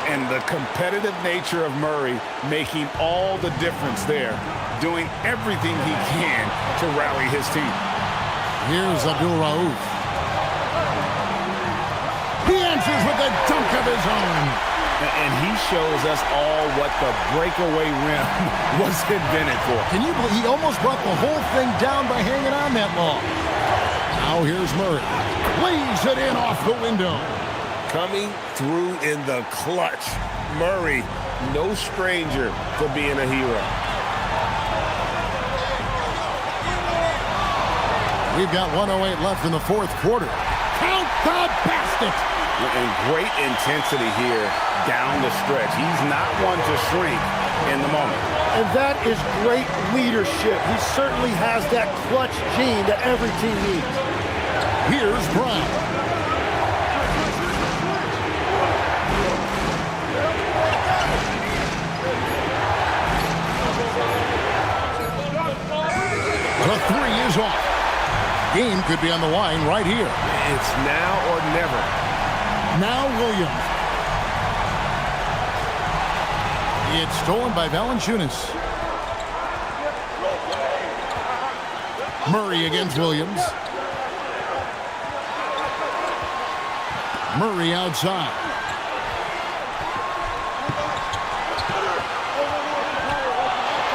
And the competitive nature of Murray making all the difference there, doing everything he can to rally his team. Here's Abdul Rauf. He answers with a dunk of his own. And he shows us all what the breakaway rim was invented for. Can you believe he almost brought the whole thing down by hanging on that long? Now here's Murray. Lays it in off the window. Coming through in the clutch. Murray, no stranger to being a hero. We've got 1:08 left in the fourth quarter. Count the basket. And great intensity here down the stretch. He's not one to shrink in the moment. And that is great leadership. He certainly has that clutch gene that every team needs. Here's Brown. The three is off. Game could be on the line right here. It's now or never. Now Williams. It's stolen by Valanciunas. Murray against Williams. Murray outside.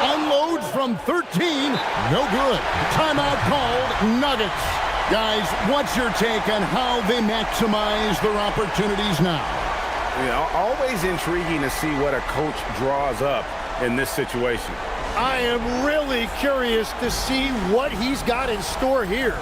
Unloads from 13. No good. Timeout called. Nuggets. Guys, what's your take on how they maximize their opportunities now? Always intriguing to see what a coach draws up in this situation. I am really curious to see what he's got in store here.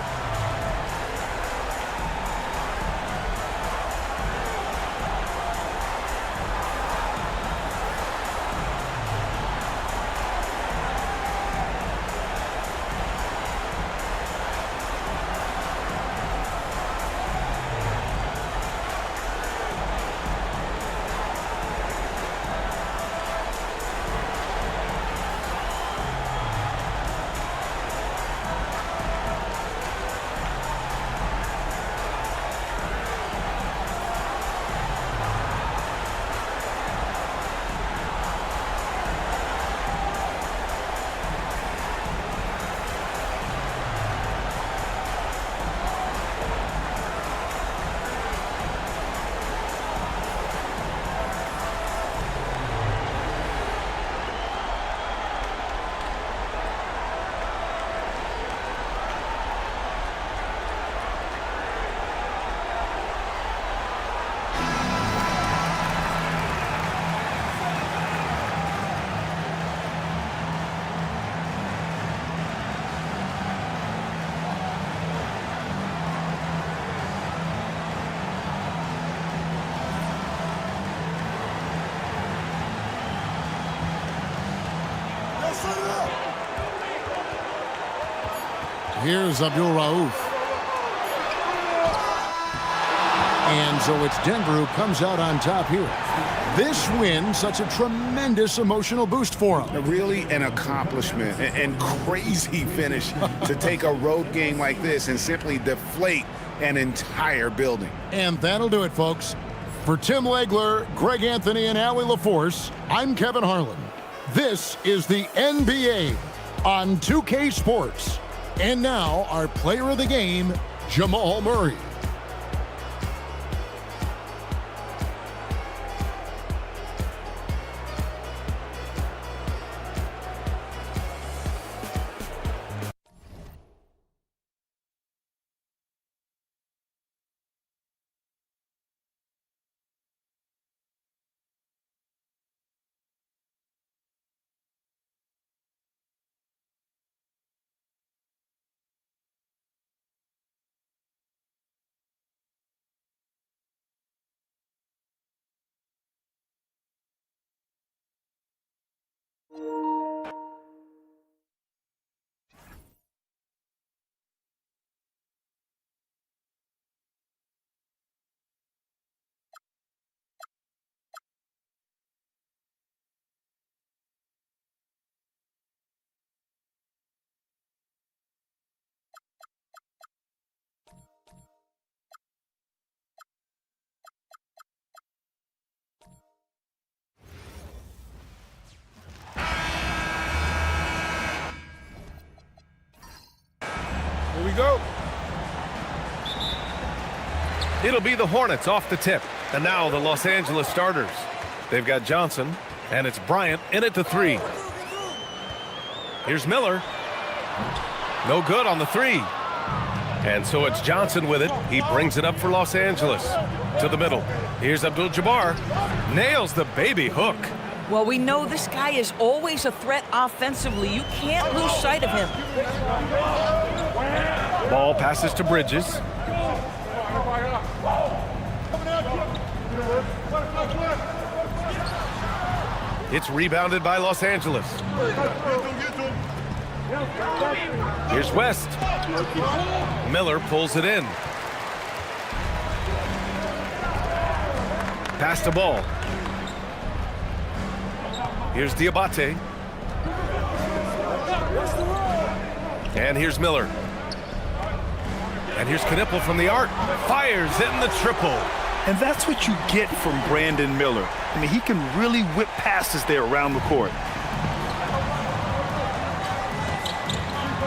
Here's Abdul Rauf. And so it's Denver who comes out on top here. This win, such a tremendous emotional boost for them. Really an accomplishment and crazy finish to take a road game like this and simply deflate an entire building. And that'll do it, folks. For Tim Legler, Greg Anthony, and Allie LaForce, I'm Kevin Harlan. This is the NBA on 2K Sports. And now, our player of the game, Jamal Murray. Here we go. It'll be the Hornets off the tip. And now the Los Angeles starters. They've got Johnson, and it's Bryant in at the 3. Here's Miller. No good on the 3. And so it's Johnson with it. He brings it up for Los Angeles. To the middle. Here's Abdul-Jabbar. Nails the baby hook. Well, we know this guy is always a threat offensively. You can't lose sight of him. Ball passes to Bridges. It's rebounded by Los Angeles. Here's West. Miller pulls it in. Pass the ball. Here's Diabate. And here's Miller. And here's Knipple from the arc. Fires in the triple. And that's what you get from Brandon Miller. I mean, he can really whip passes there around the court.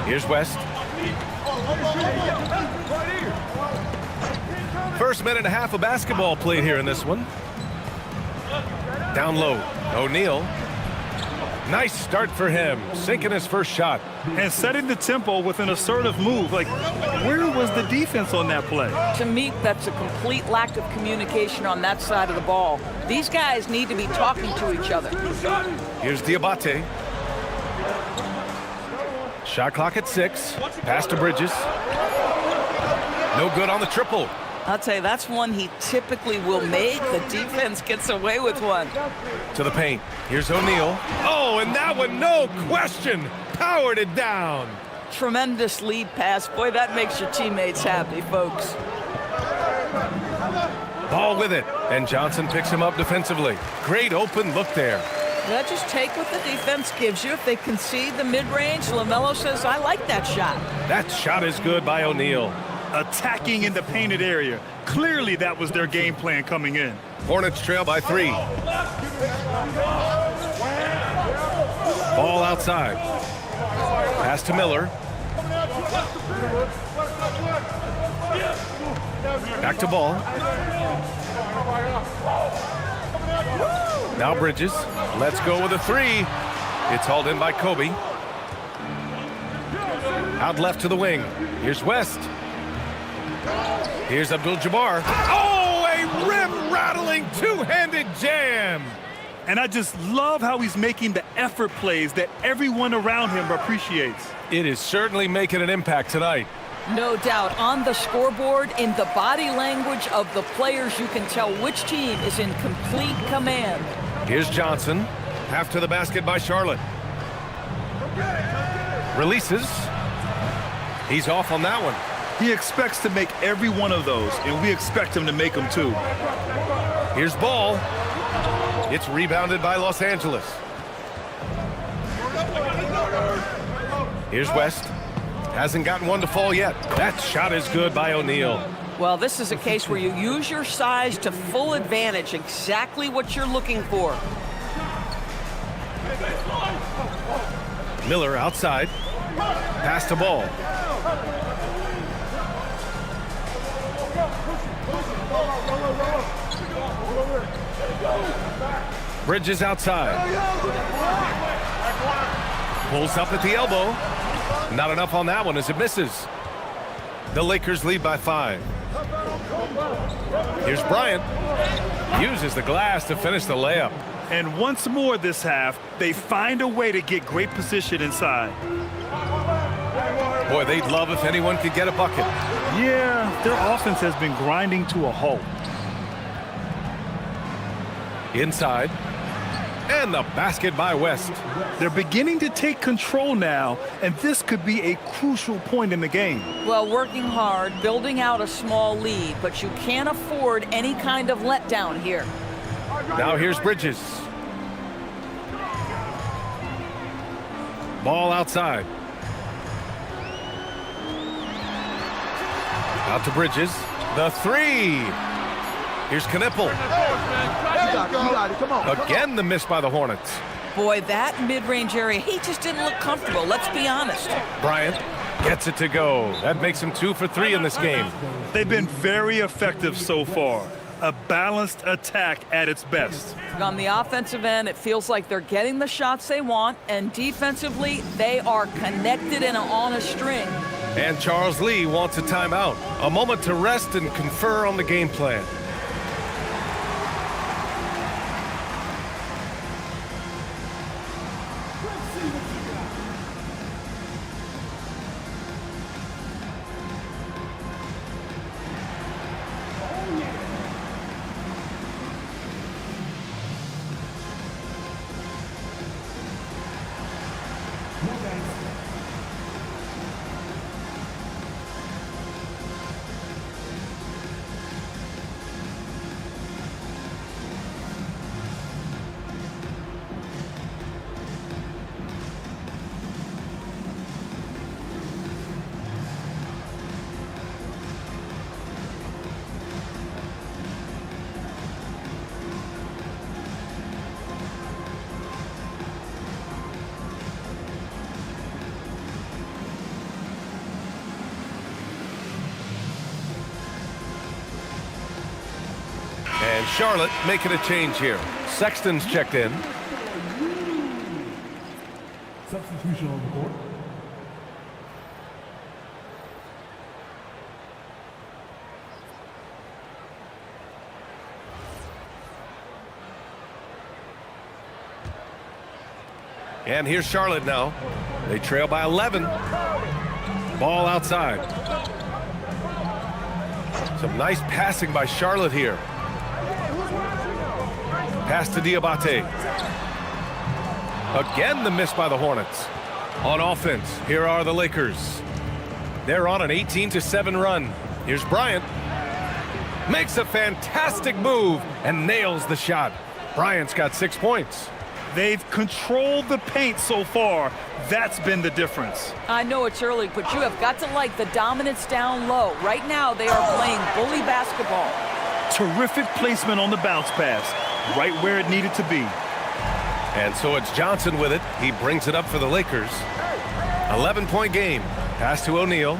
Here's West. First minute and a half of basketball played here in this one. Down low, O'Neal. Nice start for him, sinking his first shot. And setting the tempo with an assertive move. Like, where was the defense on that play? To me, that's a complete lack of communication on that side of the ball. These guys need to be talking to each other. Here's Diabate. Shot clock at 6. Pass to Bridges. No good on the triple. I'll tell you, that's one he typically will make. The defense gets away with one. To the paint. Here's O'Neal. Oh, and that one, no question, powered it down. Tremendous lead pass. Boy, that makes your teammates happy, folks. Ball with it, and Johnson picks him up defensively. Great open look there. Yeah, just take what the defense gives you. If they concede the mid-range, LaMelo says, I like that shot. That shot is good by O'Neal. Attacking in the painted area. Clearly that was their game plan coming in. Hornets trail by 3. Ball outside. Pass to Miller. Back to Ball. Now Bridges. Let's go with a 3. It's hauled in by Kobe. Out left to the wing. Here's West. Here's Abdul-Jabbar. Oh, a rim-rattling two-handed jam. And I just love how he's making the effort plays that everyone around him appreciates. It is certainly making an impact tonight. No doubt. On the scoreboard, in the body language of the players, you can tell which team is in complete command. Here's Johnson. Half to the basket by Charlotte. Releases. He's off on that one. He expects to make every one of those, and we expect him to make them too. Here's Ball. It's rebounded by Los Angeles. Here's West. Hasn't gotten one to fall yet. That shot is good by O'Neal. Well, this is a case where you use your size to full advantage, exactly what you're looking for. Miller outside. Pass to Ball. Bridges outside. Pulls up at the elbow. Not enough on that one as it misses. The Lakers lead by 5. Here's Bryant. Uses the glass to finish the layup. And once more this half, they find a way to get great position inside. Boy, they'd love if anyone could get a bucket. Yeah, their offense has been grinding to a halt. Inside. And the basket by West. They're beginning to take control now, and this could be a crucial point in the game. Well, working hard, building out a small lead, but you can't afford any kind of letdown here. Now here's Bridges. Ball outside. Out to Bridges. The 3. Here's Knipple. Again, the miss by the Hornets. Boy, that mid-range area, he just didn't look comfortable, let's be honest. Bryant gets it to go. That makes him 2 for 3 in this game. They've been very effective so far. A balanced attack at its best. On the offensive end, it feels like they're getting the shots they want, and defensively, they are connected and on a string. And Charles Lee wants a timeout. A moment to rest and confer on the game plan. And Charlotte making a change here. Sexton's checked in. Substitution on the court. And here's Charlotte now. They trail by 11. Ball outside. Some nice passing by Charlotte here. Pass to Diabate. Again, the miss by the Hornets. On offense, here are the Lakers. They're on an 18-7 run. Here's Bryant. Makes a fantastic move and nails the shot. Bryant's got 6 points. They've controlled the paint so far. That's been the difference. I know it's early, but you have got to like the dominance down low. Right now, they are playing bully basketball. Terrific placement on the bounce pass, right where it needed to be. And so it's Johnson with it. He brings it up for the Lakers. 11-point game. Pass to O'Neal.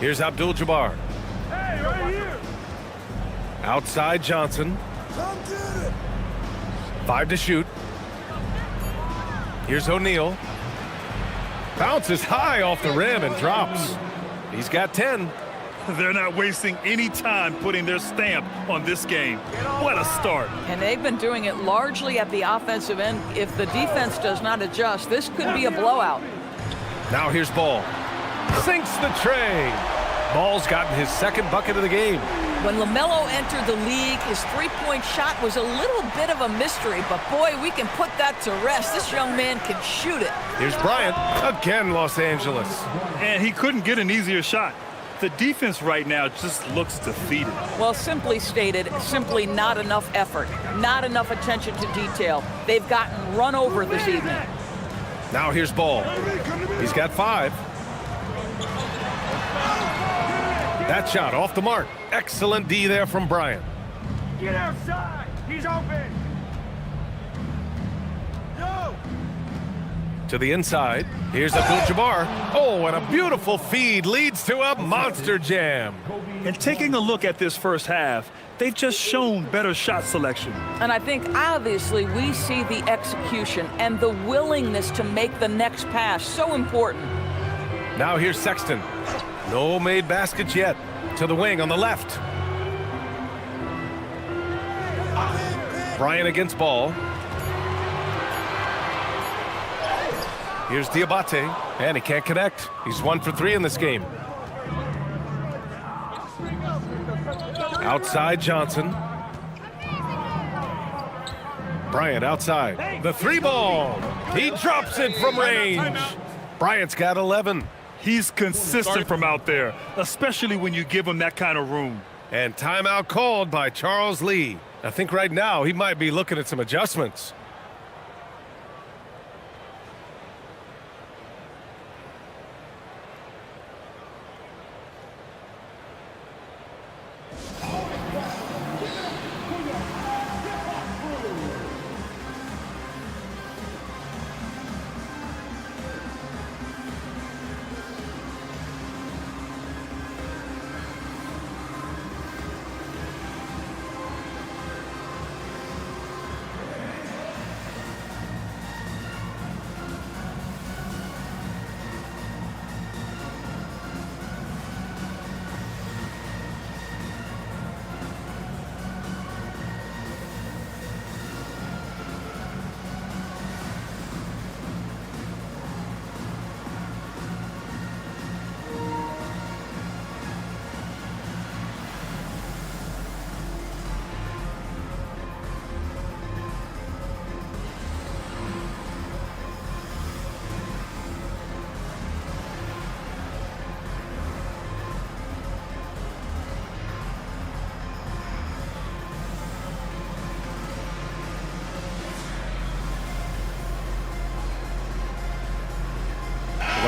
Here's Abdul-Jabbar. Hey, right here. Outside Johnson. 5 to shoot. Here's O'Neal. Bounces high off the rim and drops. He's got 10. They're not wasting any time putting their stamp on this game. What a start. And they've been doing it largely at the offensive end. If the defense does not adjust, this could be a blowout. Now here's Ball. Sinks the tray. Ball's gotten his second bucket of the game. When LaMelo entered the league, his three-point shot was a little bit of a mystery, but boy, we can put that to rest. This young man can shoot it. Here's Bryant. Again, Los Angeles. And he couldn't get an easier shot. The defense right now just looks defeated. Well, simply stated, simply not enough effort, not enough attention to detail. They've gotten run over this evening. Now here's Ball. He's got 5. That shot off the mark. Excellent D there from Bryant. Get outside. He's open. Yo. To the inside. Here's Abdul-Jabbar. Oh, and a beautiful feed leads to a monster jam. And taking a look at this first half, they've just shown better shot selection. And I think obviously we see the execution and the willingness to make the next pass so important. Now here's Sexton. No made baskets yet. To the wing on the left. Bryant against Ball. Here's Diabate, and he can't connect. He's 1 for 3 in this game. Outside Johnson. Bryant outside. The 3-ball. He drops it from range. Bryant's got 11. He's consistent from out there, especially when you give him that kind of room. And timeout called by Charles Lee. I think right now he might be looking at some adjustments.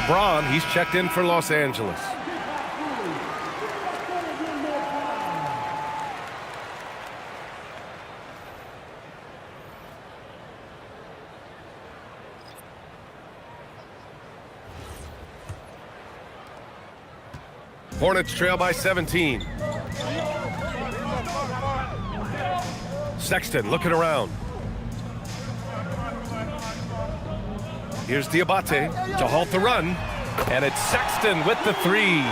LeBron, he's checked in for Los Angeles. Hornets trail by 17. Sexton looking around. Here's Diabate to halt the run. And it's Sexton with the three.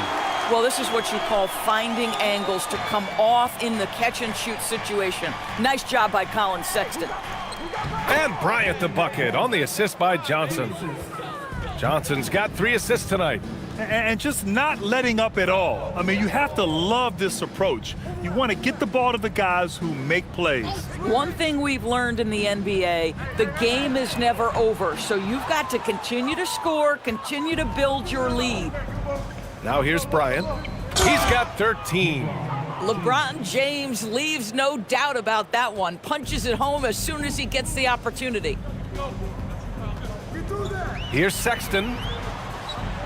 Well, this is what you call finding angles to come off in the catch-and-shoot situation. Nice job by Colin Sexton. And Bryant the bucket on the assist by Johnson. Johnson's got 3 assists tonight. And just not letting up at all. I mean, you have to love this approach. You want to get the ball to the guys who make plays. One thing we've learned in the NBA, the game is never over. So you've got to continue to score, continue to build your lead. Now here's Bryant. He's got 13. LeBron James leaves no doubt about that one. Punches it home as soon as he gets the opportunity. Here's Sexton.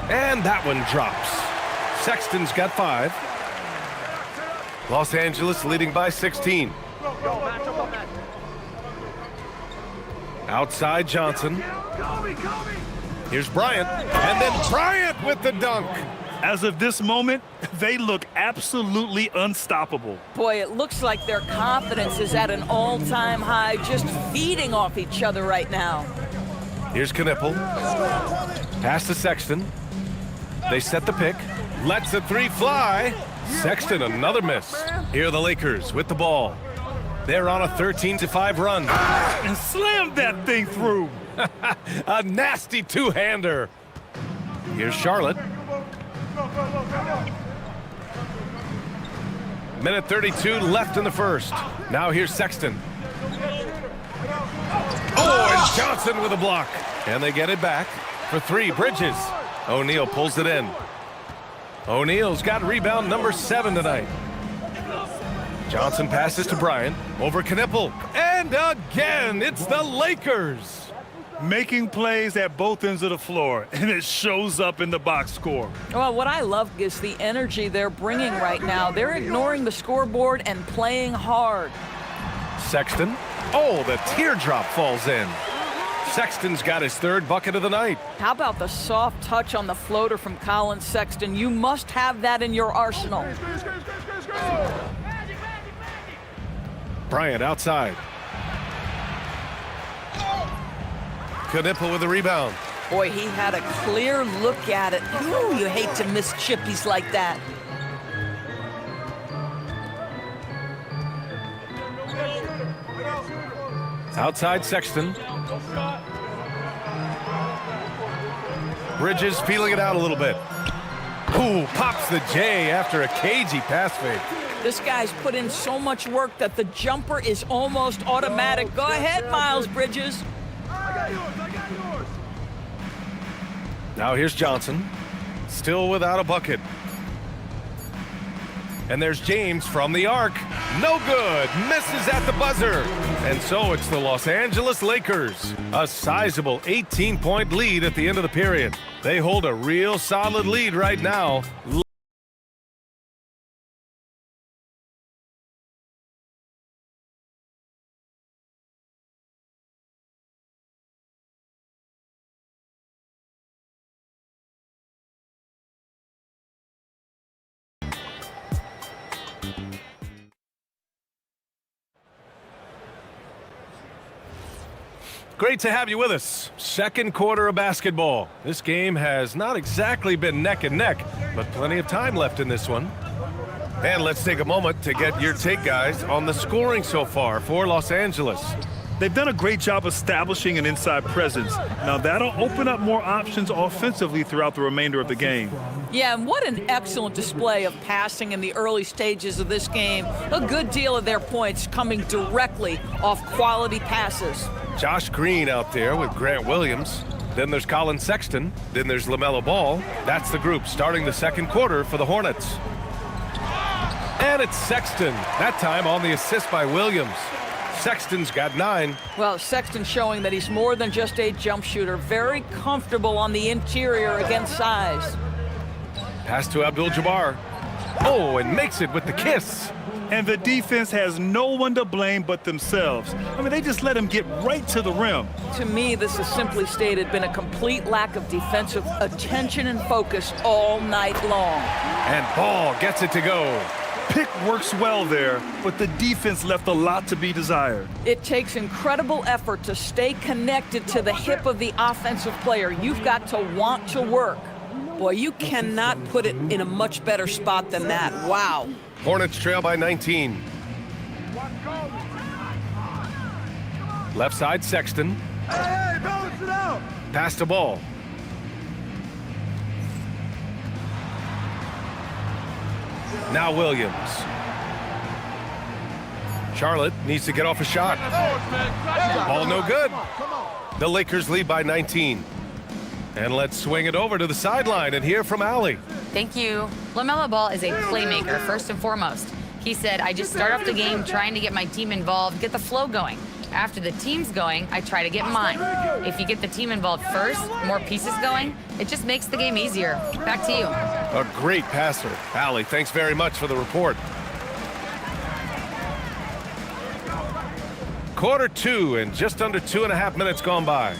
And that one drops. Sexton's got 5. Los Angeles leading by 16. Outside Johnson. Here's Bryant. And then Bryant with the dunk. As of this moment, they look absolutely unstoppable. Boy, it looks like their confidence is at an all-time high, just feeding off each other right now. Here's Knipple. Pass to Sexton. They set the pick. Lets the three fly. Sexton, another miss. Here are the Lakers with the ball. They're on a 13-5 run. And slammed that thing through. A nasty two-hander. Here's Charlotte. Minute 32 left in the first. Now here's Sexton. Oh, and Johnson with a block. And they get it back for 3. Bridges. O'Neal pulls it in. O'Neal's got rebound number 7 tonight. Johnson passes to Bryant. Over Knipple. And again, it's the Lakers. Making plays at both ends of the floor, and it shows up in the box score. Well, what I love is the energy they're bringing right now. They're ignoring the scoreboard and playing hard. Sexton. Oh, the teardrop falls in. Sexton's got his 3rd bucket of the night. How about the soft touch on the floater from Colin Sexton? You must have that in your arsenal. Bryant outside. Knipple with the rebound. Boy, he had a clear look at it. Ooh, you hate to miss chippies like that. Outside Sexton. Bridges feeling it out a little bit. Ooh, pops the J after a cagey pass fake. This guy's put in so much work that the jumper is almost automatic. Go ahead, Miles Bridges. Now here's Johnson. Still without a bucket. And there's James from the arc. No good. Misses at the buzzer. And so it's the Los Angeles Lakers. A sizable 18-point lead at the end of the period. They hold a real solid lead right now. Great to have you with us. Second quarter of basketball. This game has not exactly been neck and neck, but plenty of time left in this one. And let's take a moment to get your take, guys, on the scoring so far for Los Angeles. They've done a great job establishing an inside presence. Now that'll open up more options offensively throughout the remainder of the game. Yeah, and what an excellent display of passing in the early stages of this game. A good deal of their points coming directly off quality passes. Josh Green out there with Grant Williams. Then there's Colin Sexton. Then there's LaMelo Ball. That's the group starting the second quarter for the Hornets. And it's Sexton, that time on the assist by Williams. Sexton's got 9. Well, Sexton showing that he's more than just a jump shooter. Very comfortable on the interior against size. Pass to Abdul-Jabbar. Oh, and makes it with the kiss. And the defense has no one to blame but themselves. I mean, they just let him get right to the rim. To me, this has simply stated been a complete lack of defensive attention and focus all night long. And Ball gets it to go. pick works well there, but the defense left a lot to be desired. It takes incredible effort to stay connected to the hip of the offensive player. You've got to want to work. Boy, you cannot put it in a much better spot than that. Wow. Hornets trail by 19. Left side, Sexton. Hey, balance it out. Pass the ball. Now Williams. Charlotte needs to get off a shot. Ball no good. The Lakers lead by 19. And let's swing it over to the sideline and hear from Allie. Thank you. LaMelo Ball is a playmaker, first and foremost. He said, I just start off the game trying to get my team involved, get the flow going. After the team's going, I try to get mine. If you get the team involved first, more pieces going, it just makes the game easier. Back to you. A great passer. Allie, thanks very much for the report. Quarter 2 and just under 2.5 minutes gone by.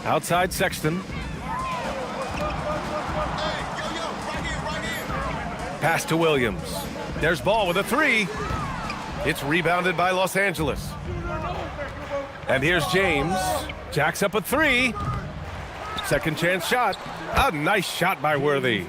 Outside Sexton. Pass to Williams. There's Ball with a 3. It's rebounded by Los Angeles. And here's James. Jacks up a 3. Second chance shot. A nice shot by Worthy.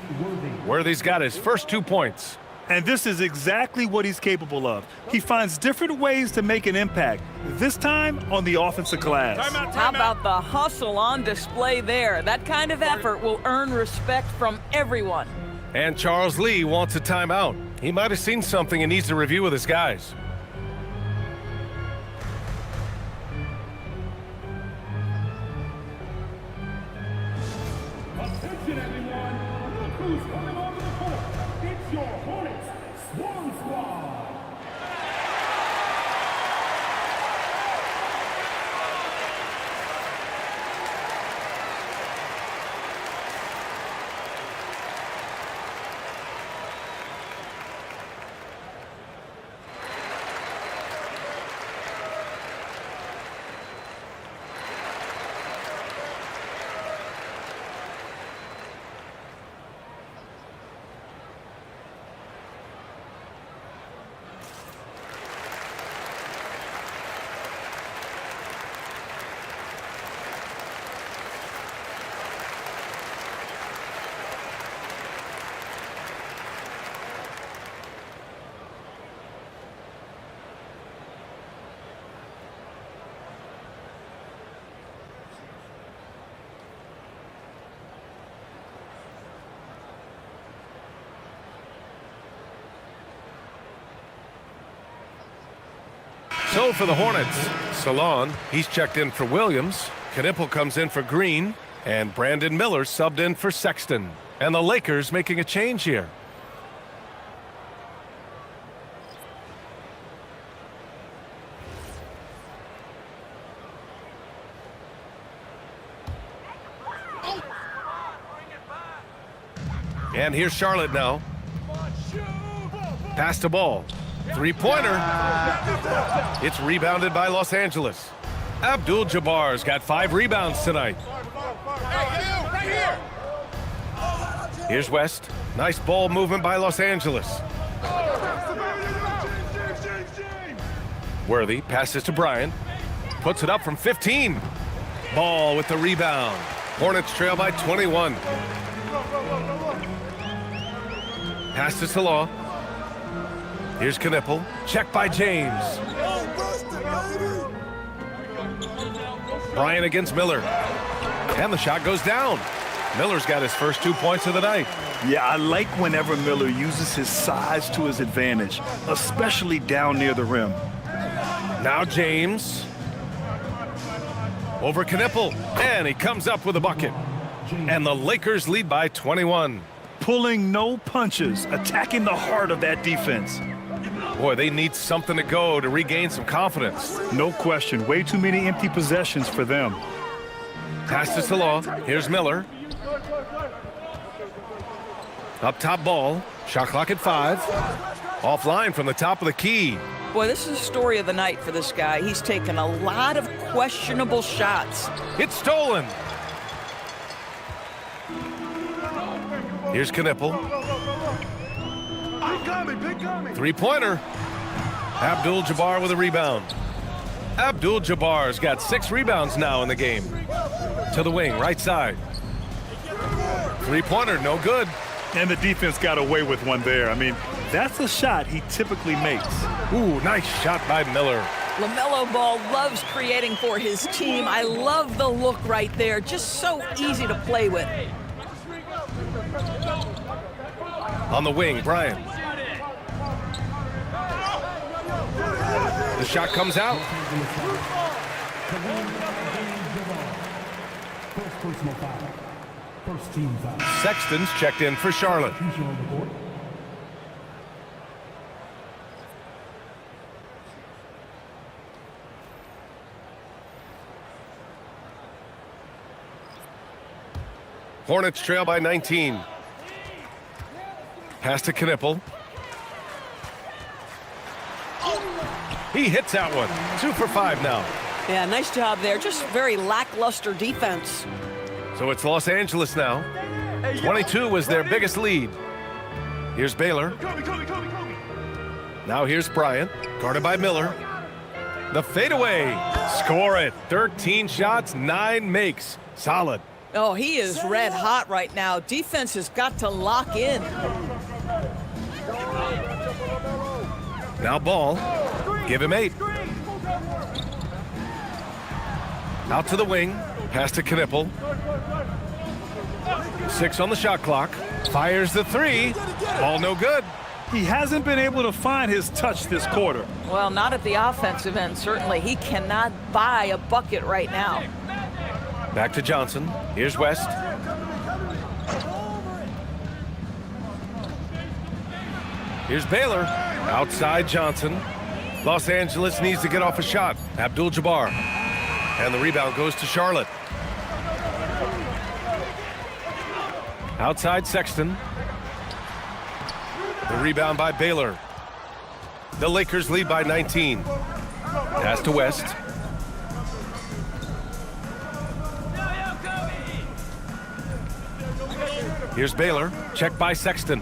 Worthy's got his first 2 points. And this is exactly what he's capable of. He finds different ways to make an impact, this time on the offensive glass. How about the hustle on display there? That kind of effort will earn respect from everyone. And Charles Lee wants a timeout. He might have seen something and needs to review with his guys. Attention, everyone. Look who's coming onto the court. It's your Hornets Swarm Squad. So for the Hornets, Salon, he's checked in for Williams. Knipple comes in for Green. And Brandon Miller subbed in for Sexton. And the Lakers making a change here. And here's Charlotte now. Pass the ball. Three-pointer. It's rebounded by Los Angeles. Abdul-Jabbar's got 5 rebounds tonight. Here's West. Nice ball movement by Los Angeles. Worthy passes to Bryant. Puts it up from 15. Ball with the rebound. Hornets trail by 21. Pass to Salah. Here's Knipple. Check by James. Bryant against Miller. And the shot goes down. Miller's got his first 2 points of the night. Yeah, I like whenever Miller uses his size to his advantage, especially down near the rim. Now James. Over Knipple. And he comes up with a bucket. And the Lakers lead by 21. Pulling no punches, attacking the heart of that defense. Boy, they need something to go to regain some confidence. No question. Way too many empty possessions for them. Pass to Salah. Here's Miller. Up top ball. Shot clock at 5. Offline from the top of the key. Boy, this is the story of the night for this guy. He's taken a lot of questionable shots. It's stolen. Here's Knipple. Big coming. Three-pointer. Abdul-Jabbar with a rebound. Abdul-Jabbar's got 6 rebounds now in the game. To the wing, right side. Three-pointer, no good. And the defense got away with one there. I mean, that's a shot he typically makes. Ooh, nice shot by Miller. LaMelo Ball loves creating for his team. I love the look right there. Just so easy to play with. On the wing, Bryant. The shot comes out. First personal foul. First team foul. Sexton's checked in for Charlotte. Hornets trail by 19. Pass to Knipple. He hits that one. 2 for 5 now. Yeah, nice job there. Just very lackluster defense. So it's Los Angeles now. 22 was their biggest lead. Here's Baylor. Now here's Bryant, guarded by Miller. The fadeaway. Score it. 13 shots, 9 makes. Solid. Oh, he is red hot right now. Defense has got to lock in. Now Ball. Give him 8. Out to the wing. Pass to Knipple. 6 on the shot clock. Fires the 3. Ball no good. He hasn't been able to find his touch this quarter. Well, not at the offensive end, certainly. He cannot buy a bucket right now. Back to Johnson. Here's West. Here's Baylor. Outside Johnson. Los Angeles needs to get off a shot. Abdul-Jabbar. And the rebound goes to Charlotte. Outside Sexton. The rebound by Baylor. The Lakers lead by 19. Pass to West. Here's Baylor. Check by Sexton.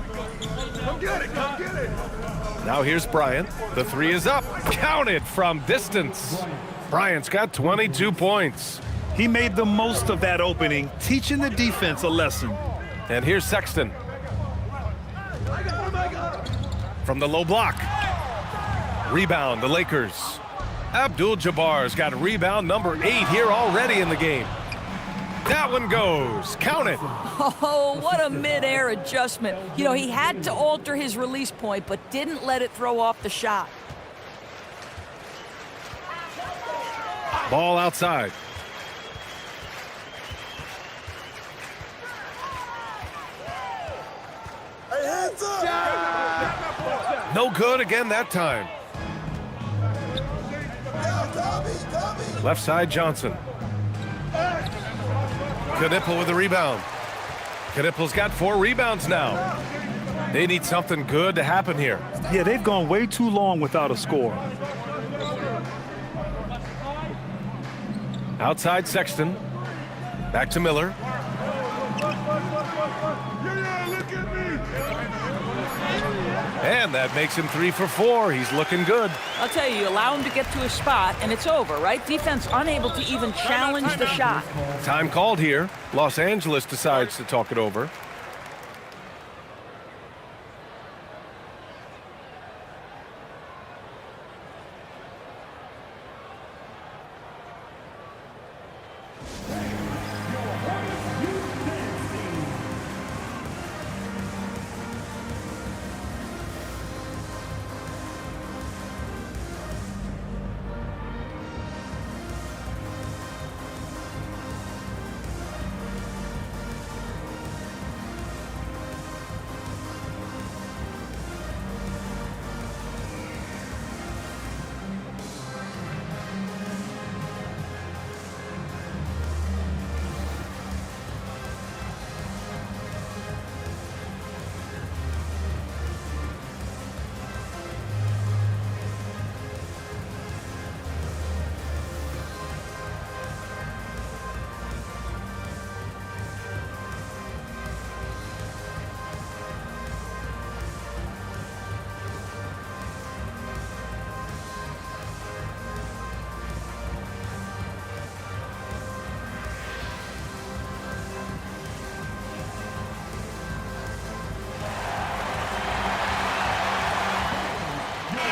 Come get it. Now here's Bryant. The 3 is up. Counted from distance. Bryant's got 22 points. He made the most of that opening, teaching the defense a lesson. And here's Sexton. From the low block. Rebound, the Lakers. Abdul-Jabbar's got rebound number 8 here already in the game. That one goes. Count it. Oh, what a mid-air adjustment. You know, he had to alter his release point, but didn't let it throw off the shot. Ball outside. No good again that time. Left side Johnson. Knipple with the rebound. Knipple's got 4 rebounds now. They need something good to happen here. Yeah, they've gone way too long without a score. Outside Sexton. Back to Miller. And that makes him 3 for 4. He's looking good. I'll tell you, allow him to get to a spot, and it's over, right? Defense unable to even challenge the shot. Time called here. Los Angeles decides to talk it over.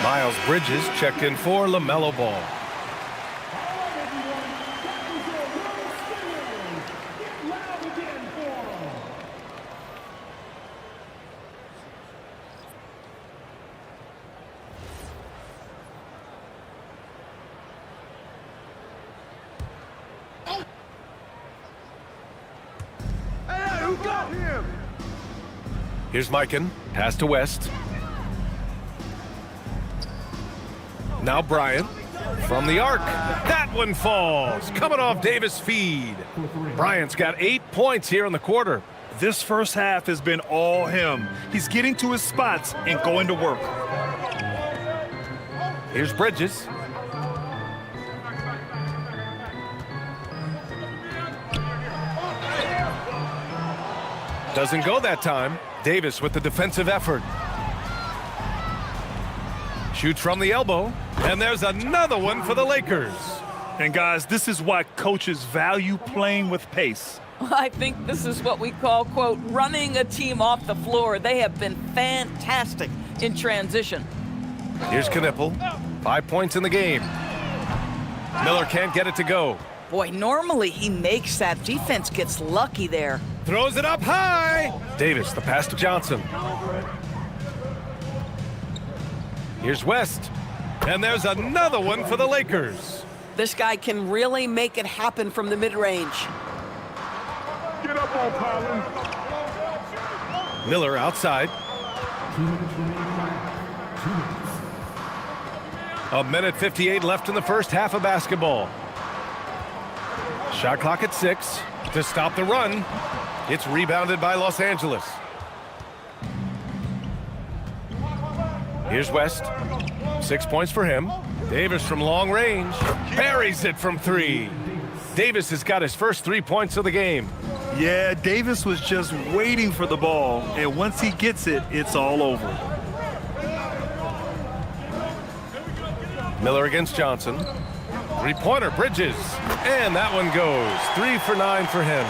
Miles Bridges checked in for LaMelo Ball. Here's Mikan, pass to West. Now Bryant from the arc. That one falls, coming off Davis' feed. Bryant's got 8 points here in the quarter. This first half has been all him. He's getting to his spots and going to work. Here's Bridges. Doesn't go that time. Davis with the defensive effort. Shoots from the elbow, and there's another one for the Lakers. And guys, this is why coaches value playing with pace. I think this is what we call, quote, running a team off the floor. They have been fantastic in transition. Here's Knipple, 5 points in the game. Miller can't get it to go. Boy, normally he makes that. Defense gets lucky there. Throws it up high. Davis, the pass to Johnson. Here's West. And there's another one for the Lakers. This guy can really make it happen from the mid-range. Get up on Collins. Miller outside. 1:58 left in the first half of basketball. Shot clock at 6 to stop the run. It's rebounded by Los Angeles. Here's West. 6 points for him. Davis from long range. Buries it from 3. Davis has got his first 3 points of the game. Yeah, Davis was just waiting for the ball, and once he gets it, it's all over. Miller against Johnson. 3-pointer, Bridges. And that one goes. 3 for 9 for him.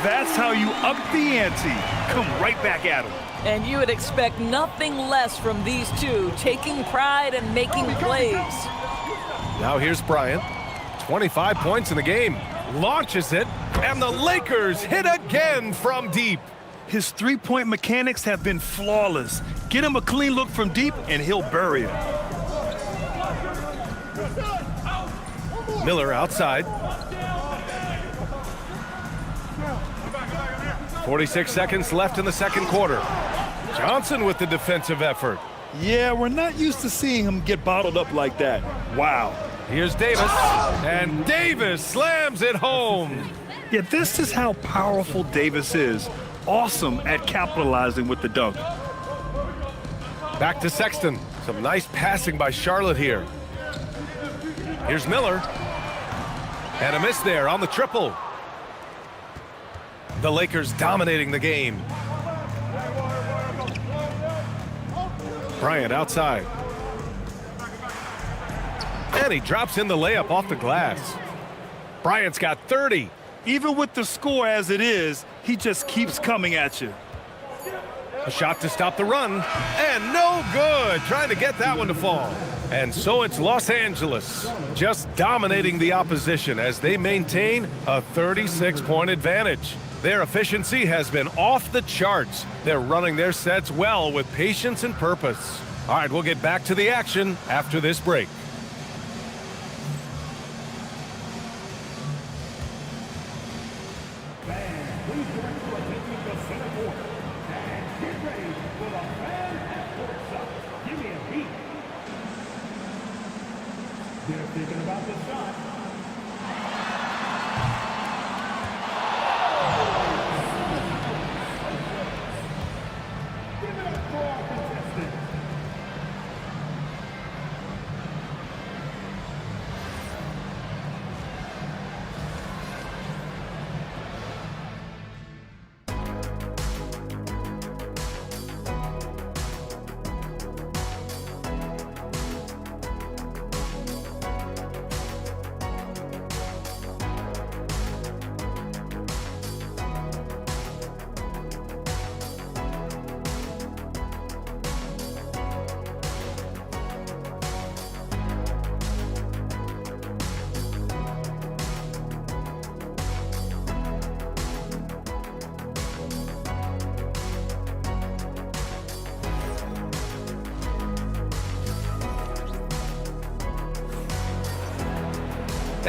That's how you up the ante. Come right back at him. And you would expect nothing less from these two, taking pride and making plays. Now here's Bryant. 25 points in the game. Launches it, and the Lakers hit again from deep. His three-point mechanics have been flawless. Get him a clean look from deep, and he'll bury it. Miller outside. 46 seconds left in the second quarter. Johnson with the defensive effort. Yeah, we're not used to seeing him get bottled up like that. Wow. Here's Davis, and Davis slams it home. Yeah, this is how powerful Davis is. Awesome at capitalizing with the dunk. Back to Sexton. Some nice passing by Charlotte here. Here's Miller. And a miss there on the triple. The Lakers dominating the game. Bryant outside. And he drops in the layup off the glass. Bryant's got 30. Even with the score as it is, he just keeps coming at you. A shot to stop the run, and no good. Trying to get that one to fall. And so it's Los Angeles just dominating the opposition as they maintain a 36-point advantage. Their efficiency has been off the charts. They're running their sets well with patience and purpose. All right, we'll get back to the action after this break. They're thinking about the shot. Give it up for our contestants.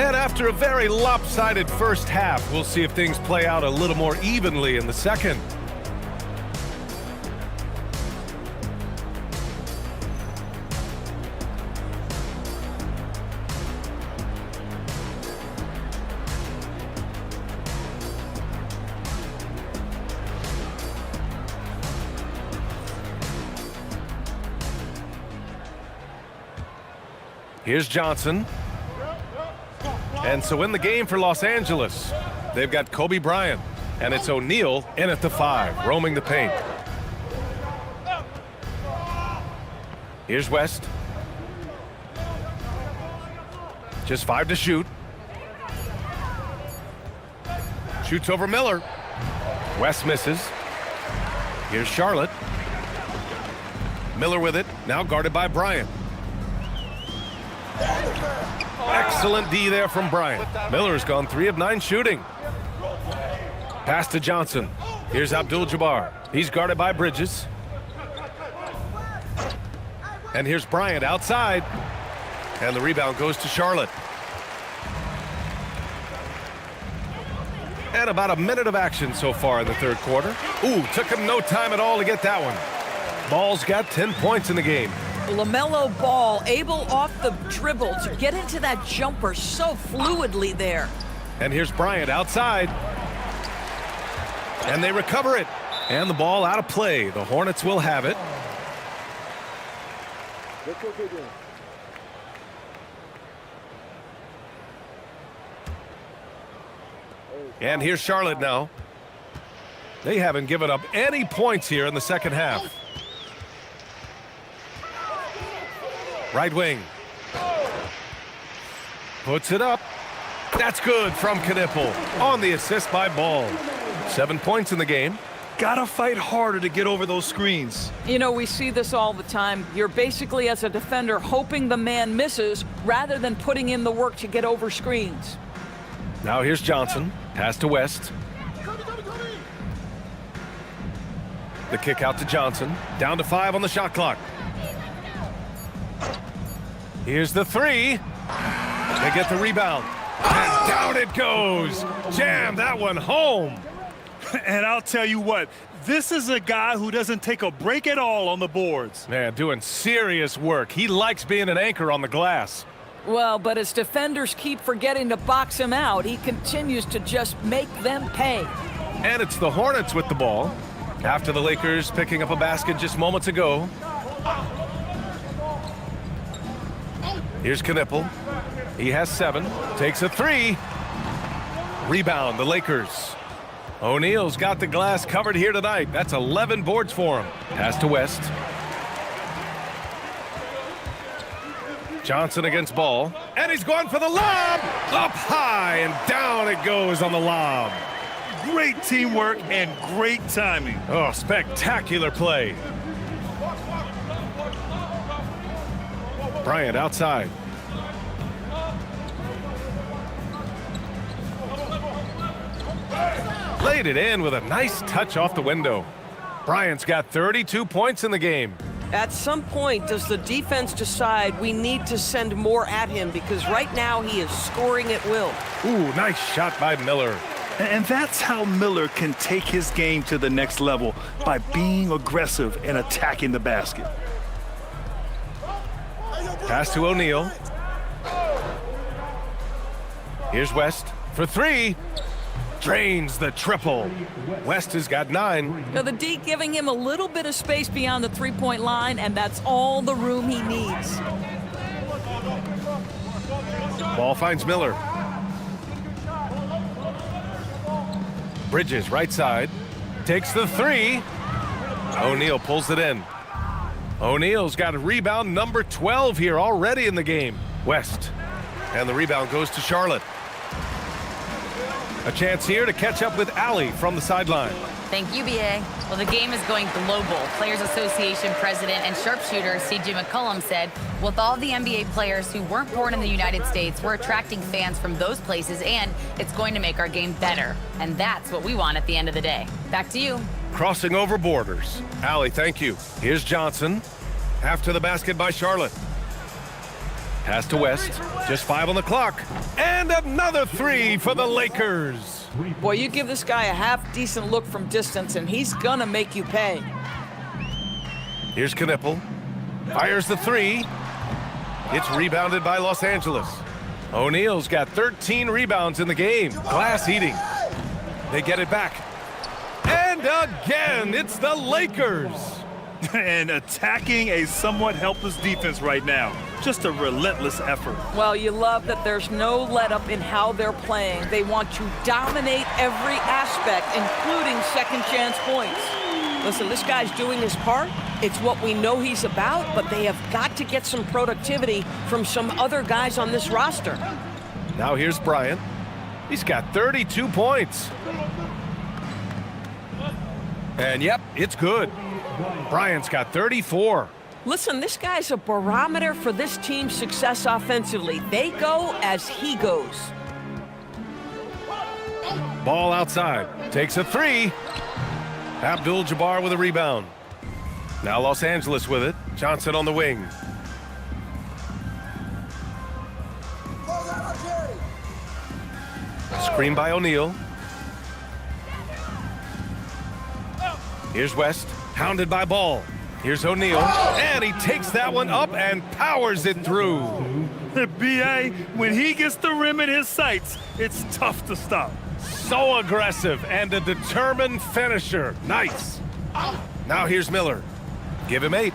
And after a very lopsided first half, we'll see if things play out a little more evenly in the second. Here's Johnson. And so in the game for Los Angeles, they've got Kobe Bryant, and it's O'Neal in at the 5, roaming the paint. Here's West. Just 5 to shoot. Shoots over Miller. West misses. Here's Charlotte. Miller with it, now guarded by Bryant. Excellent D there from Bryant. Miller's gone 3 of 9 shooting. Pass to Johnson. Here's Abdul-Jabbar. He's guarded by Bridges. And here's Bryant outside. And the rebound goes to Charlotte. And about a minute of action so far in the third quarter. Ooh, took him no time at all to get that one. Ball's got 10 points in the game. LaMelo Ball able off the dribble to get into that jumper so fluidly there. And here's Bryant outside. And they recover it. And the ball out of play. The Hornets will have it. And here's Charlotte now. They haven't given up any points here in the second half. Right wing. Puts it up. That's good from Knipple on the assist by Ball. 7 points in the game. Gotta fight harder to get over those screens. You know, we see this all the time. You're basically, as a defender, hoping the man misses rather than putting in the work to get over screens. Now here's Johnson. Pass to West. The kick out to Johnson. Down to 5 on the shot clock. Here's the 3. They get the rebound. And down it goes. Jam that one home. And I'll tell you what, this is a guy who doesn't take a break at all on the boards. Man, doing serious work. He likes being an anchor on the glass. Well, but as defenders keep forgetting to box him out, he continues to just make them pay. And it's the Hornets with the ball. After the Lakers picking up a basket just moments ago. Here's Knipple. He has 7. Takes a 3. Rebound, the Lakers. O'Neal's got the glass covered here tonight. That's 11 boards for him. Pass to West. Johnson against Ball. And he's going for the lob. Up high and down it goes on the lob. Great teamwork and great timing. Oh, spectacular play. Bryant outside. Laid it in with a nice touch off the window. Bryant's got 32 points in the game. At some point, does the defense decide we need to send more at him? Because right now he is scoring at will. Ooh, nice shot by Miller. And that's how Miller can take his game to the next level, by being aggressive and attacking the basket. Pass to O'Neal. Here's West for 3. Drains the triple. West has got 9. Now the D giving him a little bit of space beyond the three-point line, and that's all the room he needs. Ball finds Miller. Bridges right side. Takes the 3. O'Neal pulls it in. O'Neal's got a rebound number 12 here already in the game. West. And the rebound goes to Charlotte. A chance here to catch up with Allie from the sideline. Thank you, BA. Well, the game is going global. Players Association president and sharpshooter C.J. McCollum said, with all the NBA players who weren't born in the United States, we're attracting fans from those places, and it's going to make our game better. And that's what we want at the end of the day. Back to you. Crossing over borders. Allie, thank you. Here's Johnson. After the basket by Charlotte. Pass to West. Just 5 on the clock. And another 3 for the Lakers. Boy, you give this guy a half-decent look from distance, and he's gonna make you pay. Here's Knipple. Fires the 3. It's rebounded by Los Angeles. O'Neal's got 13 rebounds in the game. Glass eating. They get it back. And again, it's the Lakers. And attacking a somewhat helpless defense right now. Just a relentless effort. Well, you love that there's no let-up in how they're playing. They want to dominate every aspect, including second-chance points. Listen, this guy's doing his part. It's what we know he's about, but they have got to get some productivity from some other guys on this roster. Now here's Bryant. He's got 32 points. And yep, it's good. Bryant's got 34. Listen, this guy's a barometer for this team's success offensively. They go as he goes. Ball outside. Takes a 3. Abdul-Jabbar with a rebound. Now Los Angeles with it. Johnson on the wing. Screen by O'Neal. Here's West. Hounded by Ball. Here's O'Neal. And he takes that one up and powers it through. B.A., when he gets the rim in his sights, it's tough to stop. So aggressive and a determined finisher. Nice. Now here's Miller. Give him 8.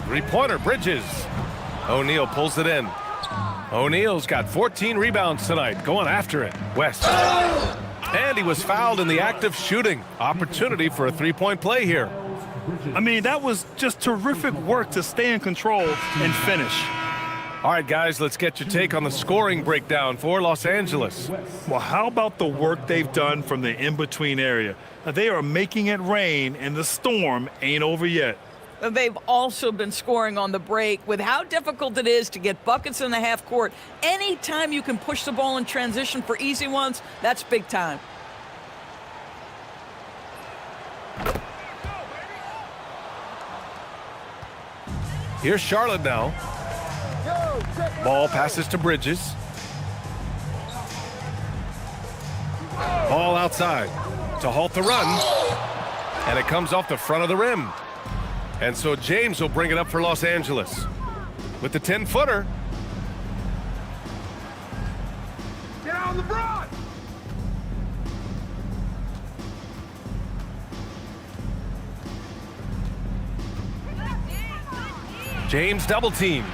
3-pointer, Bridges. O'Neal pulls it in. O'Neal's got 14 rebounds tonight, going after it. West. And he was fouled in the act of shooting. Opportunity for a 3-point play here. I mean, that was just terrific work to stay in control and finish. All right, guys, let's get your take on the scoring breakdown for Los Angeles. Well, how about the work they've done from the in-between area? They are making it rain, and the storm ain't over yet. They've also been scoring on the break. With how difficult it is to get buckets in the half court, anytime you can push the ball in transition for easy ones, that's big time. Here's Charlotte now. Ball passes to Bridges. Ball outside to halt the run. And it comes off the front of the rim. And so James will bring it up for Los Angeles with the 10-footer. Down LeBron! James double-teamed.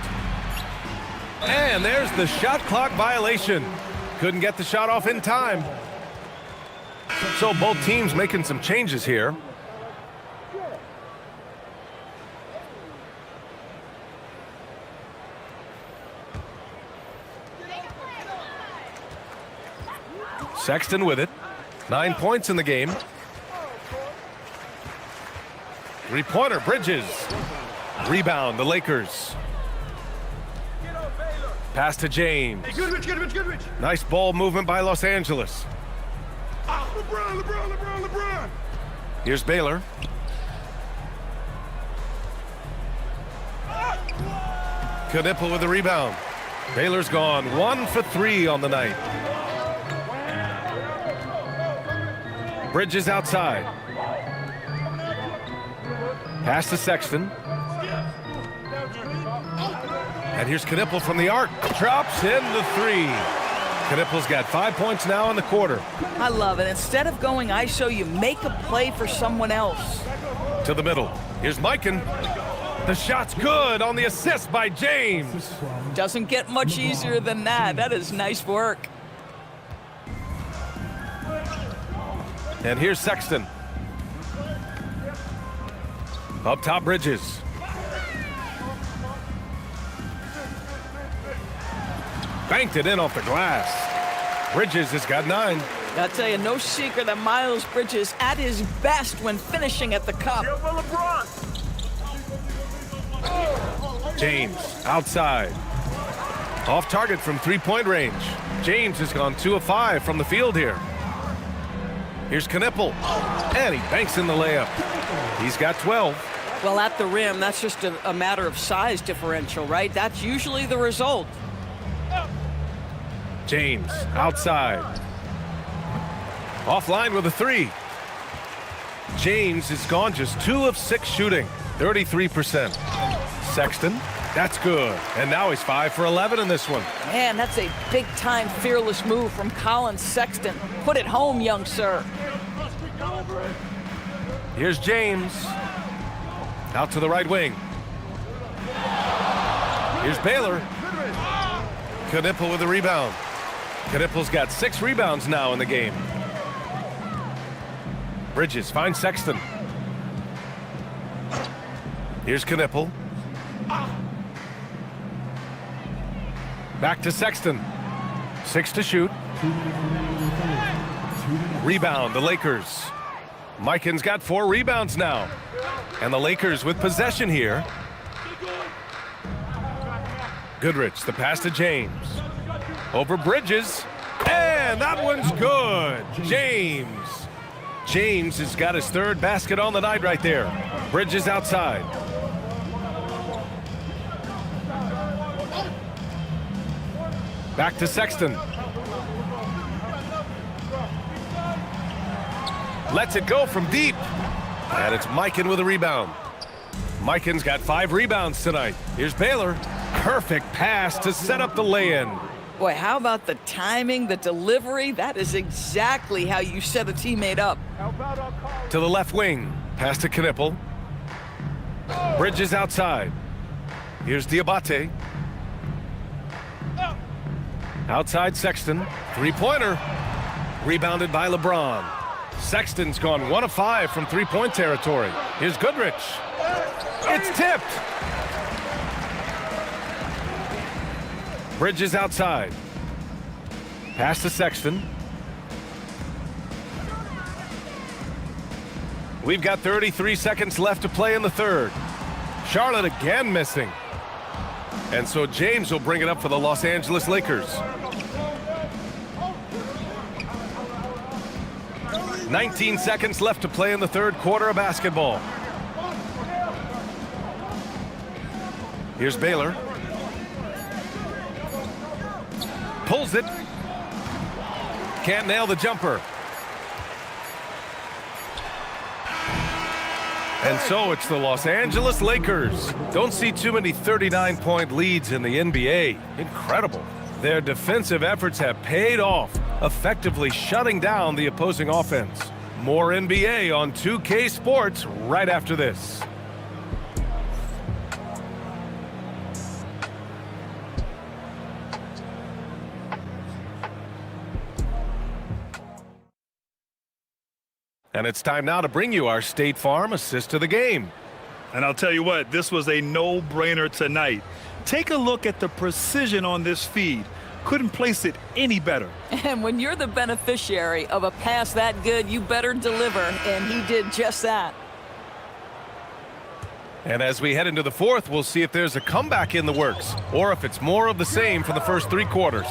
And there's the shot clock violation. Couldn't get the shot off in time. So both teams making some changes here. Sexton with it. 9 points in the game. 3-pointer, Bridges. Rebound, the Lakers. Pass to James. Hey, Goodrich. Nice ball movement by Los Angeles. LeBron. Here's Baylor. Knipple with the rebound. Baylor's gone 1 for 3 on the night. Bridges outside. Pass to Sexton. And here's Knipple from the arc. Drops in the 3. Knipple's got 5 points now in the quarter. I love it. Instead of going ISO, you make a play for someone else. To the middle. Here's Mikan. The shot's good on the assist by James. Doesn't get much easier than that. That is nice work. And here's Sexton. Up top, Bridges. Banked it in off the glass. Bridges has got 9. I'll tell you, no secret that Miles Bridges at his best when finishing at the cup. James outside. Off target from 3-point range. James has gone 2 of 5 from the field here. Here's Knipple. And he banks in the layup. He's got 12. Well, at the rim, that's just a matter of size differential, right? That's usually the result. James outside. Offline with a 3. James is gone just 2 of 6 shooting, 33%. Sexton, that's good. And now he's 5 for 11 in this one. Man, that's a big-time fearless move from Colin Sexton. Put it home, young sir. Here's James. Out to the right wing. Here's Baylor. Knipple with the rebound. Knipple's got 6 rebounds now in the game. Bridges finds Sexton. Here's Knipple. Back to Sexton. 6 to shoot. Rebound, the Lakers. Mikan's got 4 rebounds now. And the Lakers with possession here. Goodrich, the pass to James. Over Bridges. And that one's good. James has got his 3rd basket on the night right there. Bridges outside. Back to Sexton. Lets it go from deep. And it's Mikan with a rebound. Mikan's got 5 rebounds tonight. Here's Baylor. Perfect pass to set up the lay-in. Boy, how about the timing, the delivery? That is exactly how you set a teammate up. To the left wing. Pass to Knipple. Bridges outside. Here's Diabate. Outside Sexton. 3-pointer. Rebounded by LeBron. Sexton's gone 1 of 5 from 3-point territory. Here's Goodrich. It's tipped. Bridges outside. Pass to Sexton. We've got 33 seconds left to play in the 3rd. Charlotte again missing. And so James will bring it up for the Los Angeles Lakers. 19 seconds left to play in the 3rd quarter of basketball. Here's Baylor. Pulls it. Can't nail the jumper. And so it's the Los Angeles Lakers. Don't see too many 39-point leads in the NBA. Incredible. Their defensive efforts have paid off, effectively shutting down the opposing offense. More NBA on 2K Sports right after this. And it's time now to bring you our State Farm assist of the game. And I'll tell you what, this was a no-brainer tonight. Take a look at the precision on this feed. Couldn't place it any better. And when you're the beneficiary of a pass that good, you better deliver, and he did just that. And as we head into the 4th, we'll see if there's a comeback in the works or if it's more of the same from the first 3 quarters.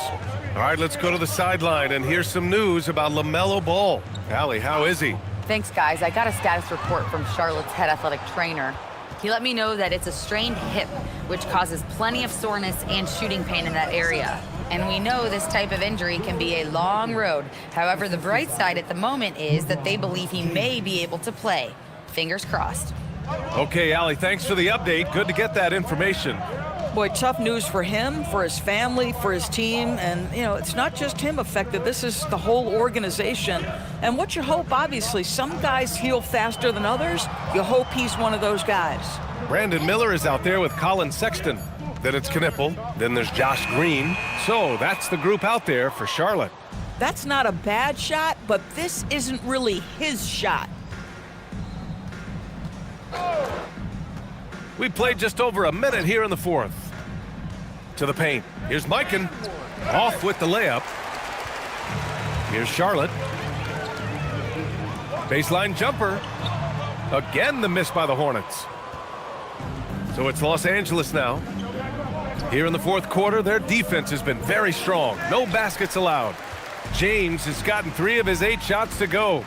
All right, let's go to the sideline and hear some news about LaMelo Ball. Allie, how is he? Thanks, guys. I got a status report from Charlotte's head athletic trainer. He let me know that it's a strained hip, which causes plenty of soreness and shooting pain in that area. And we know this type of injury can be a long road. However, the bright side at the moment is that they believe he may be able to play. Fingers crossed. Okay, Allie, thanks for the update. Good to get that information. Boy, tough news for him, for his family, for his team. And, you know, it's not just him affected. This is the whole organization. And what you hope, obviously, some guys heal faster than others. You hope he's one of those guys. Brandon Miller is out there with Colin Sexton. Then it's Knipple. Then there's Josh Green. So that's the group out there for Charlotte. That's not a bad shot, but this isn't really his shot. We played just over a minute here in the 4th. To the paint. Here's Mikan. Off with the layup. Here's Charlotte. Baseline jumper. Again, the miss by the Hornets. So it's Los Angeles now. Here in the 4th quarter, their defense has been very strong. No baskets allowed. James has gotten 3 of his 8 shots to go.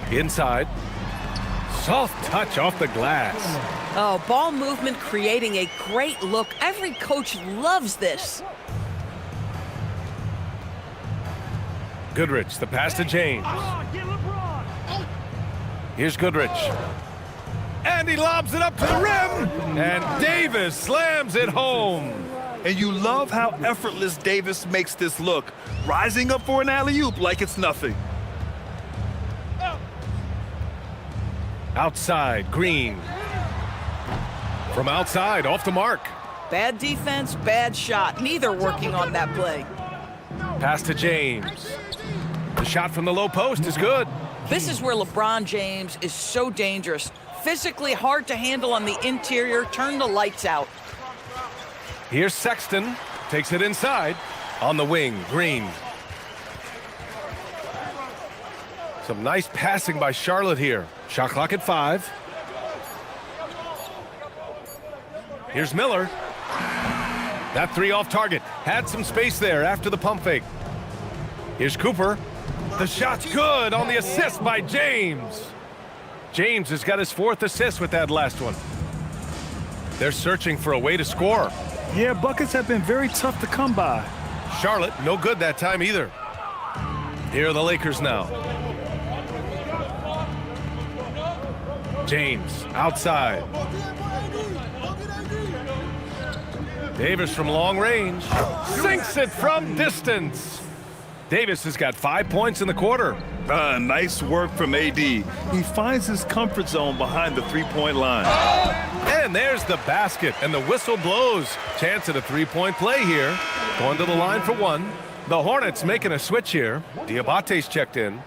Inside. Soft touch off the glass. Oh, ball movement creating a great look. Every coach loves this. Goodrich, the pass to James. Here's Goodrich. And he lobs it up to the rim. And Davis slams it home. And you love how effortless Davis makes this look, rising up for an alley-oop like it's nothing. Outside, Green. From outside, off the mark. Bad defense, bad shot. Neither working on that play. Pass to James. The shot from the low post is good. This is where LeBron James is so dangerous. Physically hard to handle on the interior. Turn the lights out. Here's Sexton. Takes it inside. On the wing, Green. Some nice passing by Charlotte here. Shot clock at 5. Here's Miller. That three off target. Had some space there after the pump fake. Here's Cooper. The shot's good on the assist by James. James has got his 4th assist with that last one. They're searching for a way to score. Yeah, buckets have been very tough to come by. Charlotte, no good that time either. Here are the Lakers now. James, outside. Davis from long range. Sinks it from distance. Davis has got 5 points in the quarter. Nice work from AD. He finds his comfort zone behind the three-point line. And there's the basket, and the whistle blows. Chance at a three-point play here. Going to the line for one. The Hornets making a switch here. Diabate's checked in.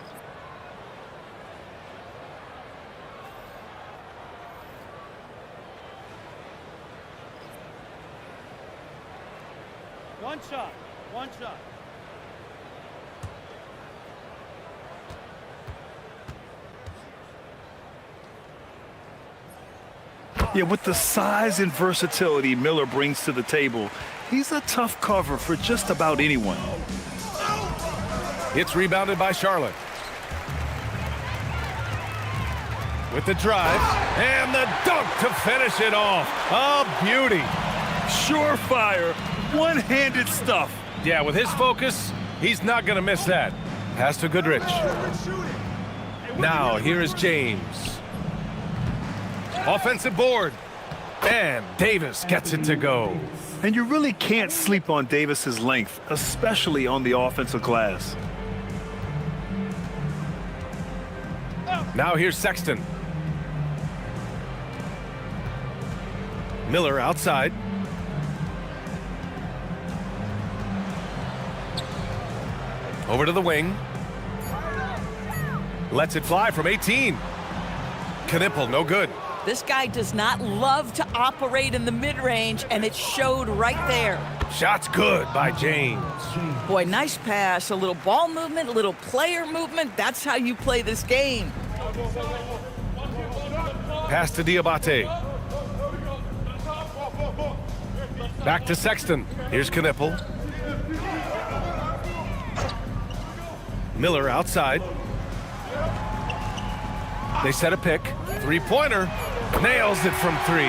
One shot. Yeah, with the size and versatility Miller brings to the table, he's a tough cover for just about anyone. It's rebounded by Charlotte. With the drive, and the dunk to finish it off. A beauty. Surefire, one-handed stuff. Yeah, with his focus, he's not going to miss that. Pass to Goodrich. Now, here is James. Offensive board. And Davis gets it to go. And you really can't sleep on Davis's length, especially on the offensive glass. Now here's Sexton. Miller outside. Over to the wing. Lets it fly from 18. Knipple, no good. This guy does not love to operate in the mid-range, and it showed right there. Shot's good by James. Boy, nice pass. A little ball movement, a little player movement. That's how you play this game. Pass to Diabate. Back to Sexton. Here's Knipple. Miller outside. They set a pick. Three-pointer. Nails it from 3.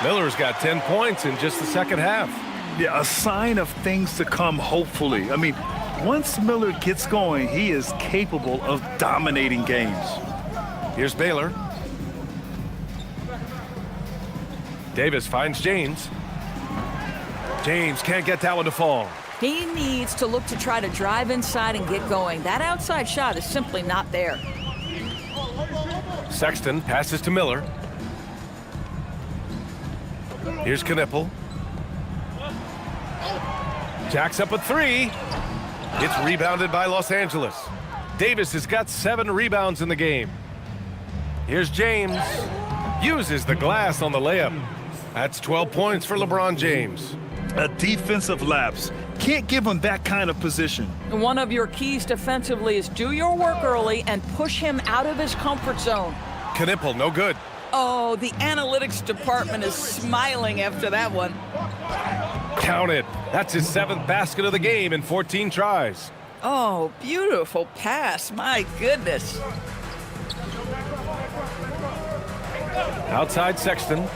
Miller's got 10 points in just the second half. Yeah, a sign of things to come, hopefully. I mean, once Miller gets going, he is capable of dominating games. Here's Baylor. Davis finds James. James can't get that one to fall. He needs to look to try to drive inside and get going. That outside shot is simply not there. Sexton passes to Miller. Here's Knipple. Jacks up a 3. It's rebounded by Los Angeles. Davis has got 7 rebounds in the game. Here's James. Uses the glass on the layup. That's 12 points for LeBron James. A defensive lapse. Can't give him that kind of position. One of your keys defensively is do your work early and push him out of his comfort zone. Knipple, no good. Oh, the analytics department is smiling after that one. Counted. That's his 7th basket of the game in 14 tries. Oh, beautiful pass. My goodness. Outside Sexton.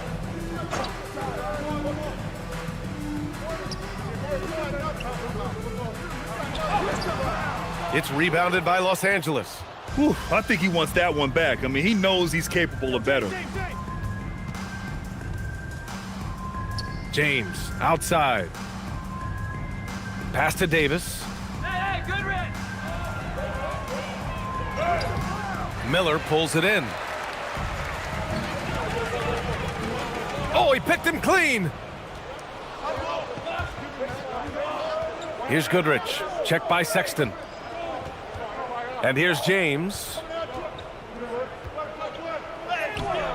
It's rebounded by Los Angeles. Whew, I think he wants that one back. I mean, he knows he's capable of better. James outside. Pass to Davis. Hey, good Rich. Miller pulls it in. Oh, he picked him clean. Here's Goodrich. Check by Sexton. And here's James.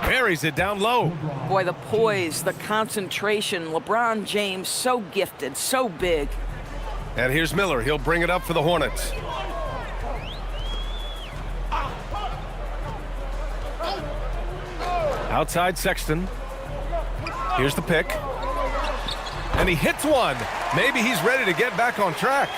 Buries it down low. Boy, the poise, the concentration. LeBron James, so gifted, so big. And here's Miller. He'll bring it up for the Hornets. Outside Sexton. Here's the pick. And he hits one. Maybe he's ready to get back on track.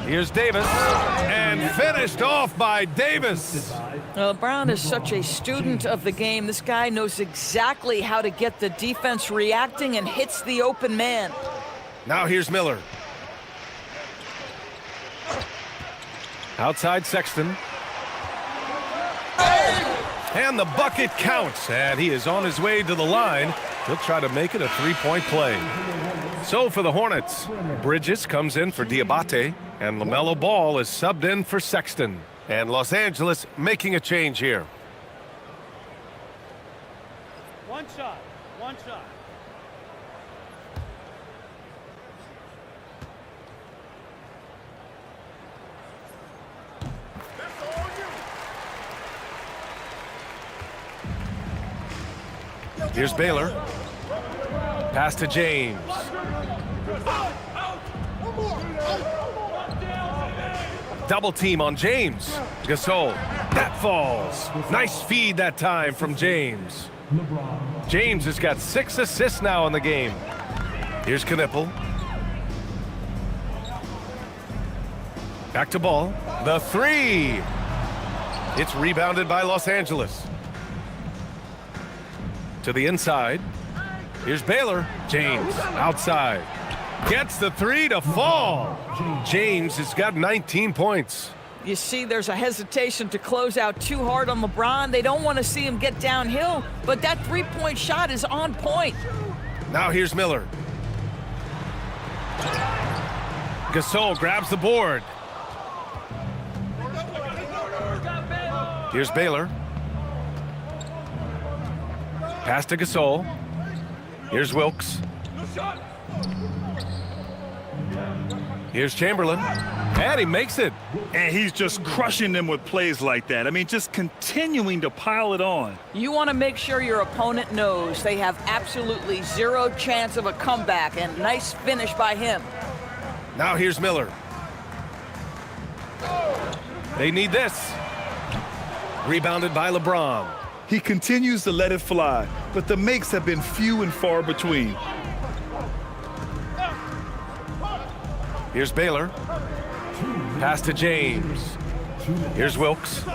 Here's Davis. And finished off by Davis. LeBron is such a student of the game. This guy knows exactly how to get the defense reacting and hits the open man. Now here's Miller. Outside Sexton. And the bucket counts, and he is on his way to the line. He'll try to make it a three-point play. So for the Hornets, Bridges comes in for Diabate, and LaMelo Ball is subbed in for Sexton. And Los Angeles making a change here. One shot. One shot. Here's Baylor. Pass to James. Double team on James. Gasol. That falls. Nice feed that time from James. James has got 6 assists now in the game. Here's Knipple. Back to Ball. The three. It's rebounded by Los Angeles. To the inside. Here's Baylor. James outside. Gets the three to fall. James has got 19 points. You see, there's a hesitation to close out too hard on LeBron. They don't want to see him get downhill, but that three-point shot is on point. Now here's Miller. Gasol grabs the board. Here's Baylor. Pass to Gasol. Here's Wilkes. Here's Chamberlain. And he makes it. And he's just crushing them with plays like that. I mean, just continuing to pile it on. You want to make sure your opponent knows they have absolutely zero chance of a comeback, and nice finish by him. Now here's Miller. They need this. Rebounded by LeBron. He continues to let it fly, but the makes have been few and far between. Here's Baylor. Pass to James. Here's Wilkes.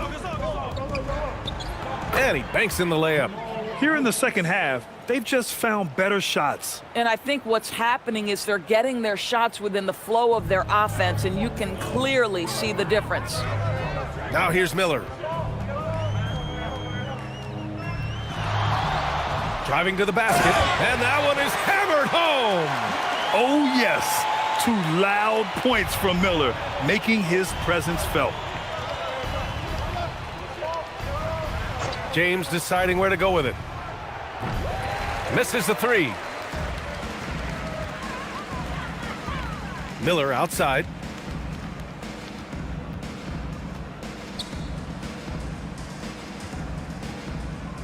And he banks in the layup. Here in the second half, they've just found better shots. And I think what's happening is they're getting their shots within the flow of their offense, and you can clearly see the difference. Now here's Miller. Driving to the basket, and that one is hammered home. Oh, yes. 2 loud points from Miller, making his presence felt. James deciding where to go with it. Misses the three. Miller outside.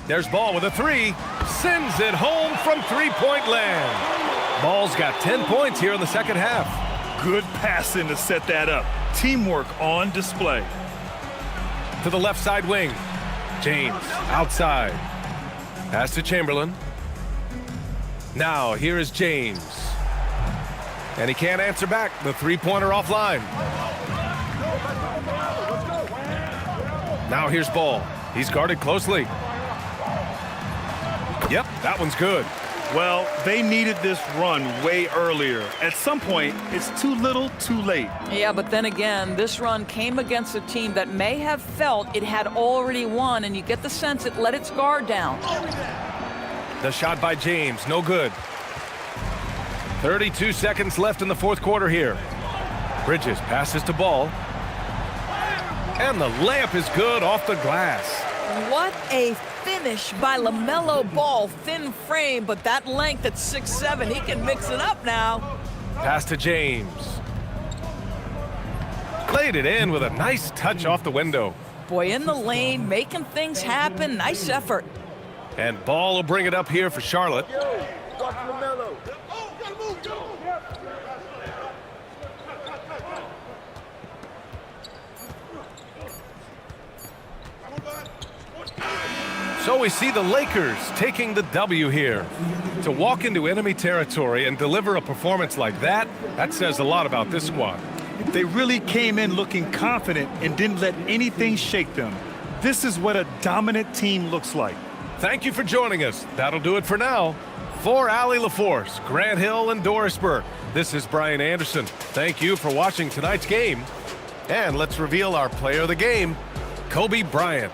There's Ball with a three. Sends it home from three-point land. Ball's got 10 points here in the second half. Good passing to set that up. Teamwork on display. To the left side wing. James outside. Pass to Chamberlain. Now here is James. And he can't answer back. The three-pointer offline. Now here's Ball. He's guarded closely. Yep, that one's good. Well, they needed this run way earlier. At some point, it's too little, too late. Yeah, but then again, this run came against a team that may have felt it had already won, and you get the sense it let its guard down. The shot by James, no good. 32 seconds left in the fourth quarter here. Bridges passes to Ball. And the layup is good off the glass. What a finish by LaMelo Ball. Thin frame, but that length at 6'7", he can mix it up now. Pass to James. Laid it in with a nice touch off the window. Boy, in the lane, making things happen. Nice effort. And Ball will bring it up here for Charlotte. So we see the Lakers taking the W here. To walk into enemy territory and deliver a performance like that, that says a lot about this squad. They really came in looking confident and didn't let anything shake them. This is what a dominant team looks like. Thank you for joining us. That'll do it for now. For Allie LaForce, Grant Hill, and Doris Burke, this is Brian Anderson. Thank you for watching tonight's game. And let's reveal our player of the game, Kobe Bryant.